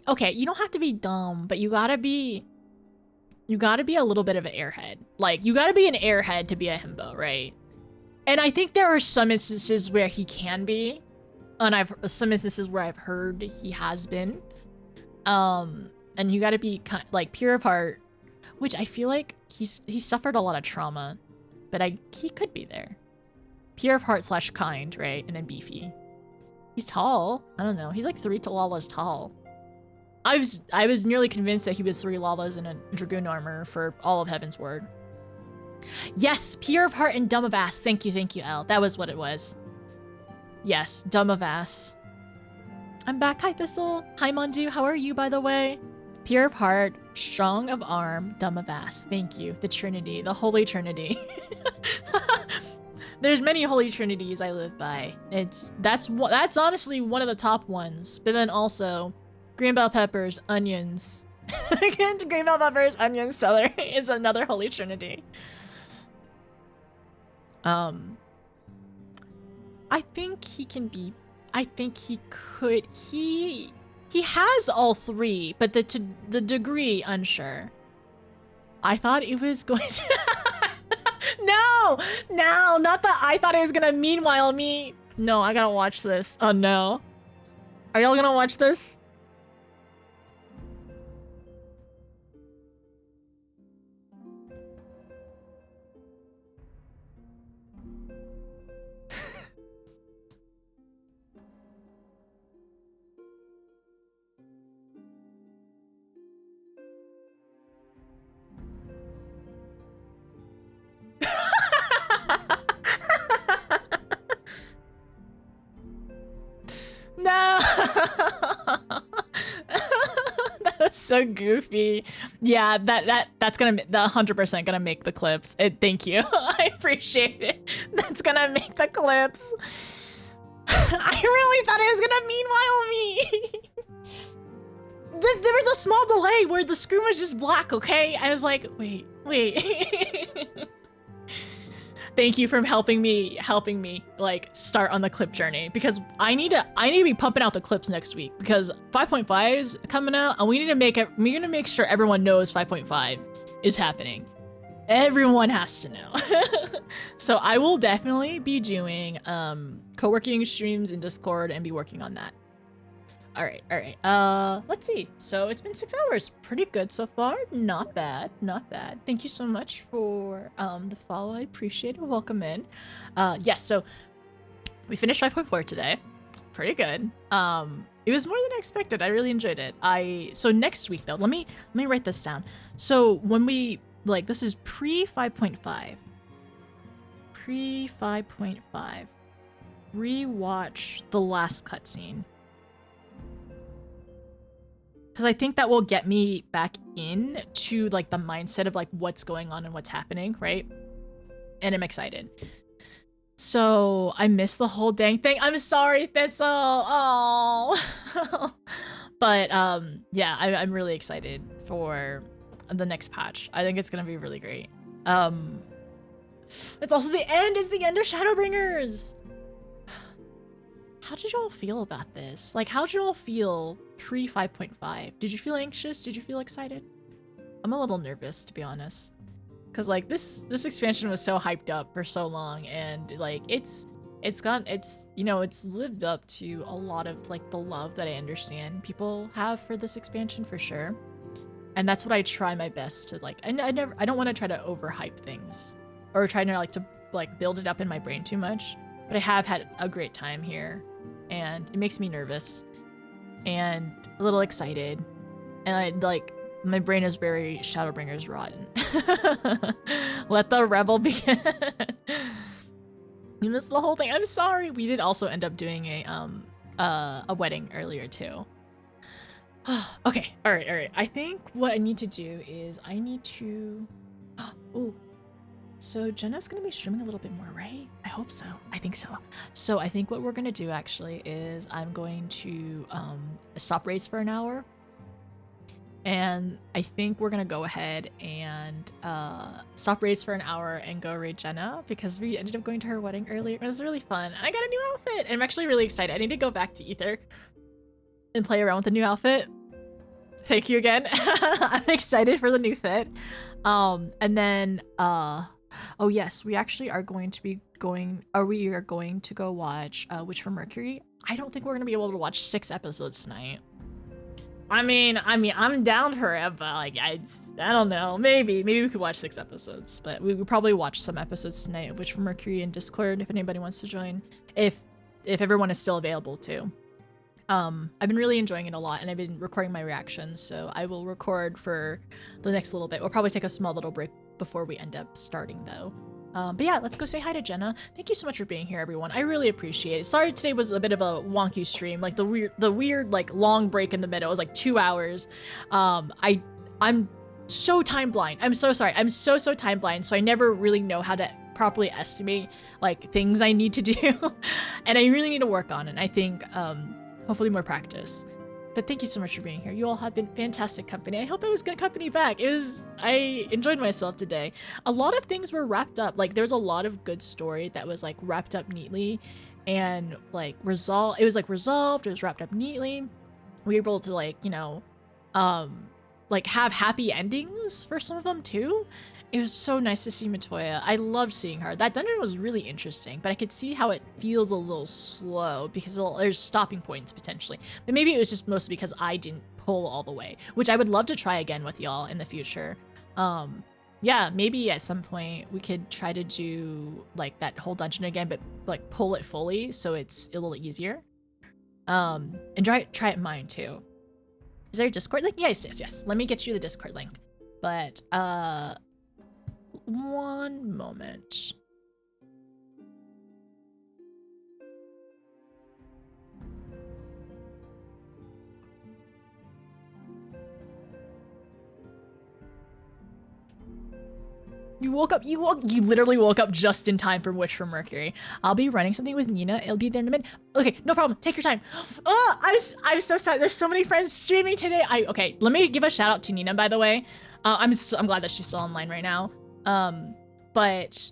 Okay, you don't have to be dumb, but you gotta be a little bit of an airhead. Like, you gotta be an airhead to be a himbo, right? And I think there are some instances where he can be, and some instances where I've heard he has been. And you gotta be like pure of heart, which I feel like he's suffered a lot of trauma, but he could be there. Pure of heart / kind, right? And then beefy. He's tall. I don't know. He's like 3 Lalas tall. I was nearly convinced that he was 3 Lalas in a Dragoon armor for all of Heaven's Word. Yes, pure of heart and dumb of ass. Thank you, Elle. That was what it was. Yes, dumb of ass. I'm back. Hi, Thistle. Hi, Mondu. How are you, by the way? Pure of heart, strong of arm, dumb of ass. Thank you. The Trinity. The Holy Trinity. There's many Holy Trinities I live by. That's honestly one of the top ones. But then also, green bell peppers, onions. Green bell peppers, onions, celery is another Holy Trinity. I think he can be. I think he could. He has all three, but the degree unsure. I thought it was going to. No, not that I thought it was gonna meanwhile me. No, I gotta watch this. Oh no. Are y'all gonna watch this? No. That was so goofy. Yeah, that's gonna 100% gonna make the clips. Thank you. I appreciate it. That's gonna make the clips. I really thought it was gonna meanwhile me. There was a small delay where the screen was just black, okay? I was like, wait. Thank you for helping me like start on the clip journey, because I need to be pumping out the clips next week, because 5.5 is coming out and we're gonna make sure everyone knows 5.5 is happening. Everyone has to know. So I will definitely be doing co-working streams in Discord and be working on that. All right. Let's see. So it's been 6 hours. Pretty good so far. Not bad. Thank you so much for the follow. I appreciate it. Welcome in. Yes. So we finished 5.4 today. Pretty good. It was more than I expected. I really enjoyed it. So next week though, let me write this down. So when we this is pre 5.5. Pre 5.5. Rewatch the last cutscene. Because I think that will get me back in to like the mindset of like what's going on and what's happening, right? And I'm excited. So I missed the whole dang thing. I'm sorry, Thistle. Oh. But yeah, I'm really excited for the next patch. I think it's gonna be really great. It's also the end. It's the end of Shadowbringers. How did y'all feel about this? Like, how did y'all feel pre 5.5? Did you feel anxious? Did you feel excited? I'm a little nervous, to be honest, because like this expansion was so hyped up for so long, and like it's you know, it's lived up to a lot of like the love that I understand people have for this expansion for sure. And that's what I try my best to like. I don't want to try to overhype things or try to build it up in my brain too much. But I have had a great time here, and it makes me nervous and a little excited. And my brain is very Shadowbringers rotten. Let the rebel begin. You missed the whole thing. I'm sorry. We did also end up doing a wedding earlier too. Okay. All right. I think what I need to do is I need to. Oh. So Jenna's gonna be streaming a little bit more, right? I hope so. I think so. So I think what we're gonna do actually is I'm going to stop raids for an hour. And I think we're gonna go ahead and stop raids for an hour and go raid Jenna, because we ended up going to her wedding earlier. It was really fun. I got a new outfit and I'm actually really excited. I need to go back to Ether and play around with the new outfit. Thank you again. I'm excited for the new fit. And then oh yes, we actually are going to be going, we are going to go watch Witch from Mercury. I don't think we're gonna be able to watch 6 episodes tonight. I mean, I'm down for it, but like, I don't know. Maybe we could watch 6 episodes, but we would probably watch some episodes tonight of Witch from Mercury in Discord if anybody wants to join, if everyone is still available too. I've been really enjoying it a lot, and I've been recording my reactions, so I will record for the next little bit. We'll probably take a small little break before we end up starting though. But yeah, let's go say hi to Jenna. Thank you so much for being here, everyone. I really appreciate it. Sorry today was a bit of a wonky stream, like the weird like long break in the middle. It was like 2 hours. I'm so time blind. I'm so sorry. I'm so time blind, so I never really know how to properly estimate like things I need to do. And I really need to work on it. I think hopefully more practice. But thank you so much for being here. You all have been fantastic company. I hope I was good company back. I enjoyed myself today. A lot of things were wrapped up. Like, there was a lot of good story that was like wrapped up neatly and like resolved. It was like resolved. It was wrapped up neatly. We were able to like, you know, like have happy endings for some of them too. It was so nice to see Matoya. I loved seeing her. That dungeon was really interesting, but I could see how it feels a little slow because there's stopping points potentially. But maybe it was just mostly because I didn't pull all the way, which I would love to try again with y'all in the future. Yeah, maybe at some point we could try to do like that whole dungeon again, but like pull it fully so it's a little easier. And try it in mine too. Is there a Discord link? Yes. Let me get you the Discord link. But one moment. You literally woke up just in time for Witch from Mercury. I'll be running something with Nina. It'll be there in a minute. Okay, no problem. Take your time. Oh, I'm so sad. There's so many friends streaming today. Okay, let me give a shout out to Nina, by the way. I'm glad that she's still online right now. But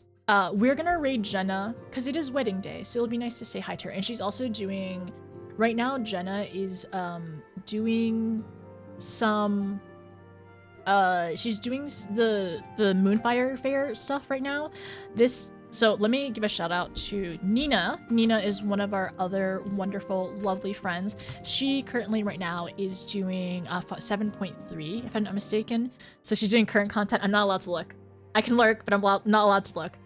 we're gonna raid Jenna because it is wedding day, so it'll be nice to say hi to her. And she's also doing, right now Jenna is doing some she's doing the Moonfire Fair stuff right now. So let me give a shout out to Nina. Nina is one of our other wonderful, lovely friends. She currently right now is doing 7.3, if I'm not mistaken. So she's doing current content. I'm not allowed to look. I can lurk, but I'm not allowed to look.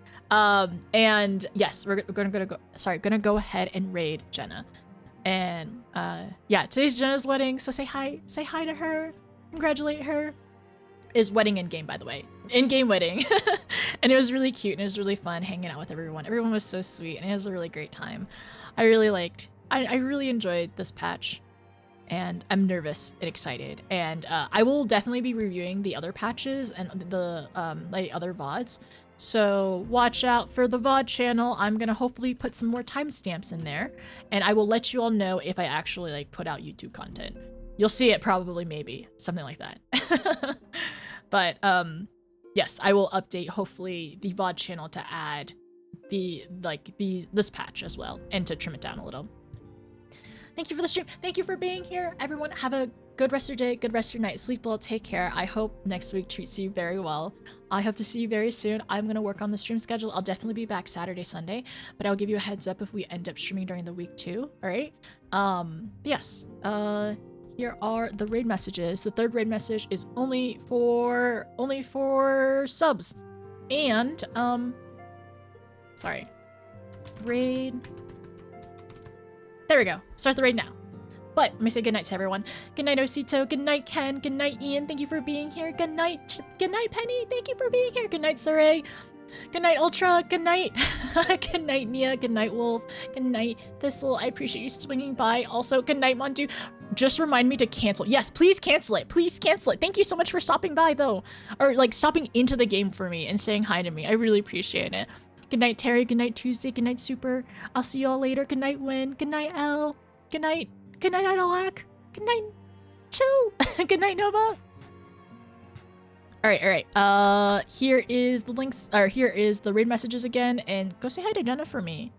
And yes, we're gonna go ahead and raid Jenna. And yeah, today's Jenna's wedding, so say hi to her, congratulate her. Is wedding in game, by the way, in-game wedding. And it was really cute and it was really fun hanging out with everyone. Everyone was so sweet and it was a really great time. I really enjoyed this patch, and I'm nervous and excited. And I will definitely be reviewing the other patches and the like other VODs. So watch out for the VOD channel. I'm gonna hopefully put some more timestamps in there, and I will let you all know if I actually like put out YouTube content. You'll see it probably, maybe something like that. But yes, I will update hopefully the VOD channel to add this patch as well, and to trim it down a little. Thank you for the stream. Thank you for being here, everyone. Have a good rest of your day, good rest of your night. Sleep well, take care. I hope next week treats you very well. I hope to see you very soon. I'm gonna work on the stream schedule. I'll definitely be back Saturday, Sunday, but I'll give you a heads up if we end up streaming during the week too. All right. Yes. Here are the raid messages. The third raid message is only for subs, and sorry, raid. There we go. Start the raid now. But let me say goodnight to everyone. Good night, Osito. Good night, Ken. Good night, Ian. Thank you for being here. Good night, Penny. Thank you for being here. Good night, Saray. Good night, Ultra. Good night. Good night, Nia. Good night, Wolf. Good night, Thistle. I appreciate you swinging by. Also, good night, Montu. Just remind me to cancel. Yes, please cancel it. Please cancel it. Thank you so much for stopping by, though. Or, like, stopping into the game for me and saying hi to me. I really appreciate it. Good night, Terry. Good night, Tuesday. Good night, Super. I'll see you all later. Good night, Win. Good night, Elle. Good night. Good night, Idolac. Good night, Chill. Good night, Nova. All right. Here is the links, or here is the raid messages again, and go say hi to Jenna for me.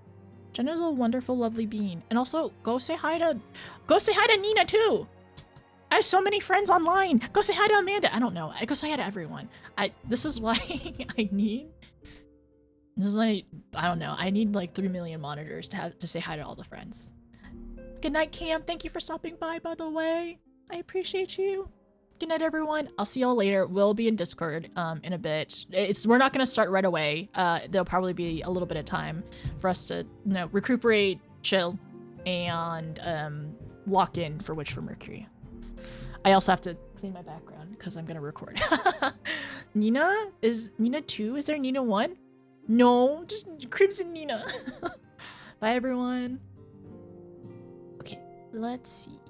Jenna's a wonderful, lovely being. And also, go say hi to Nina too. I have so many friends online. Go say hi to Amanda. I don't know. Go say hi to everyone. This is why I need like 3 million monitors to say hi to all the friends. Good night, Cam. Thank you for stopping by the way. I appreciate you. Good night, everyone. I'll see y'all later. We'll be in Discord in a bit. We're not gonna start right away. There'll probably be a little bit of time for us to recuperate, chill, and lock in for Witch for Mercury. I also have to clean my background because I'm gonna record. Nina? Is Nina 2? Is there Nina 1? No, just Crimson Nina. Bye, everyone. Okay, let's see.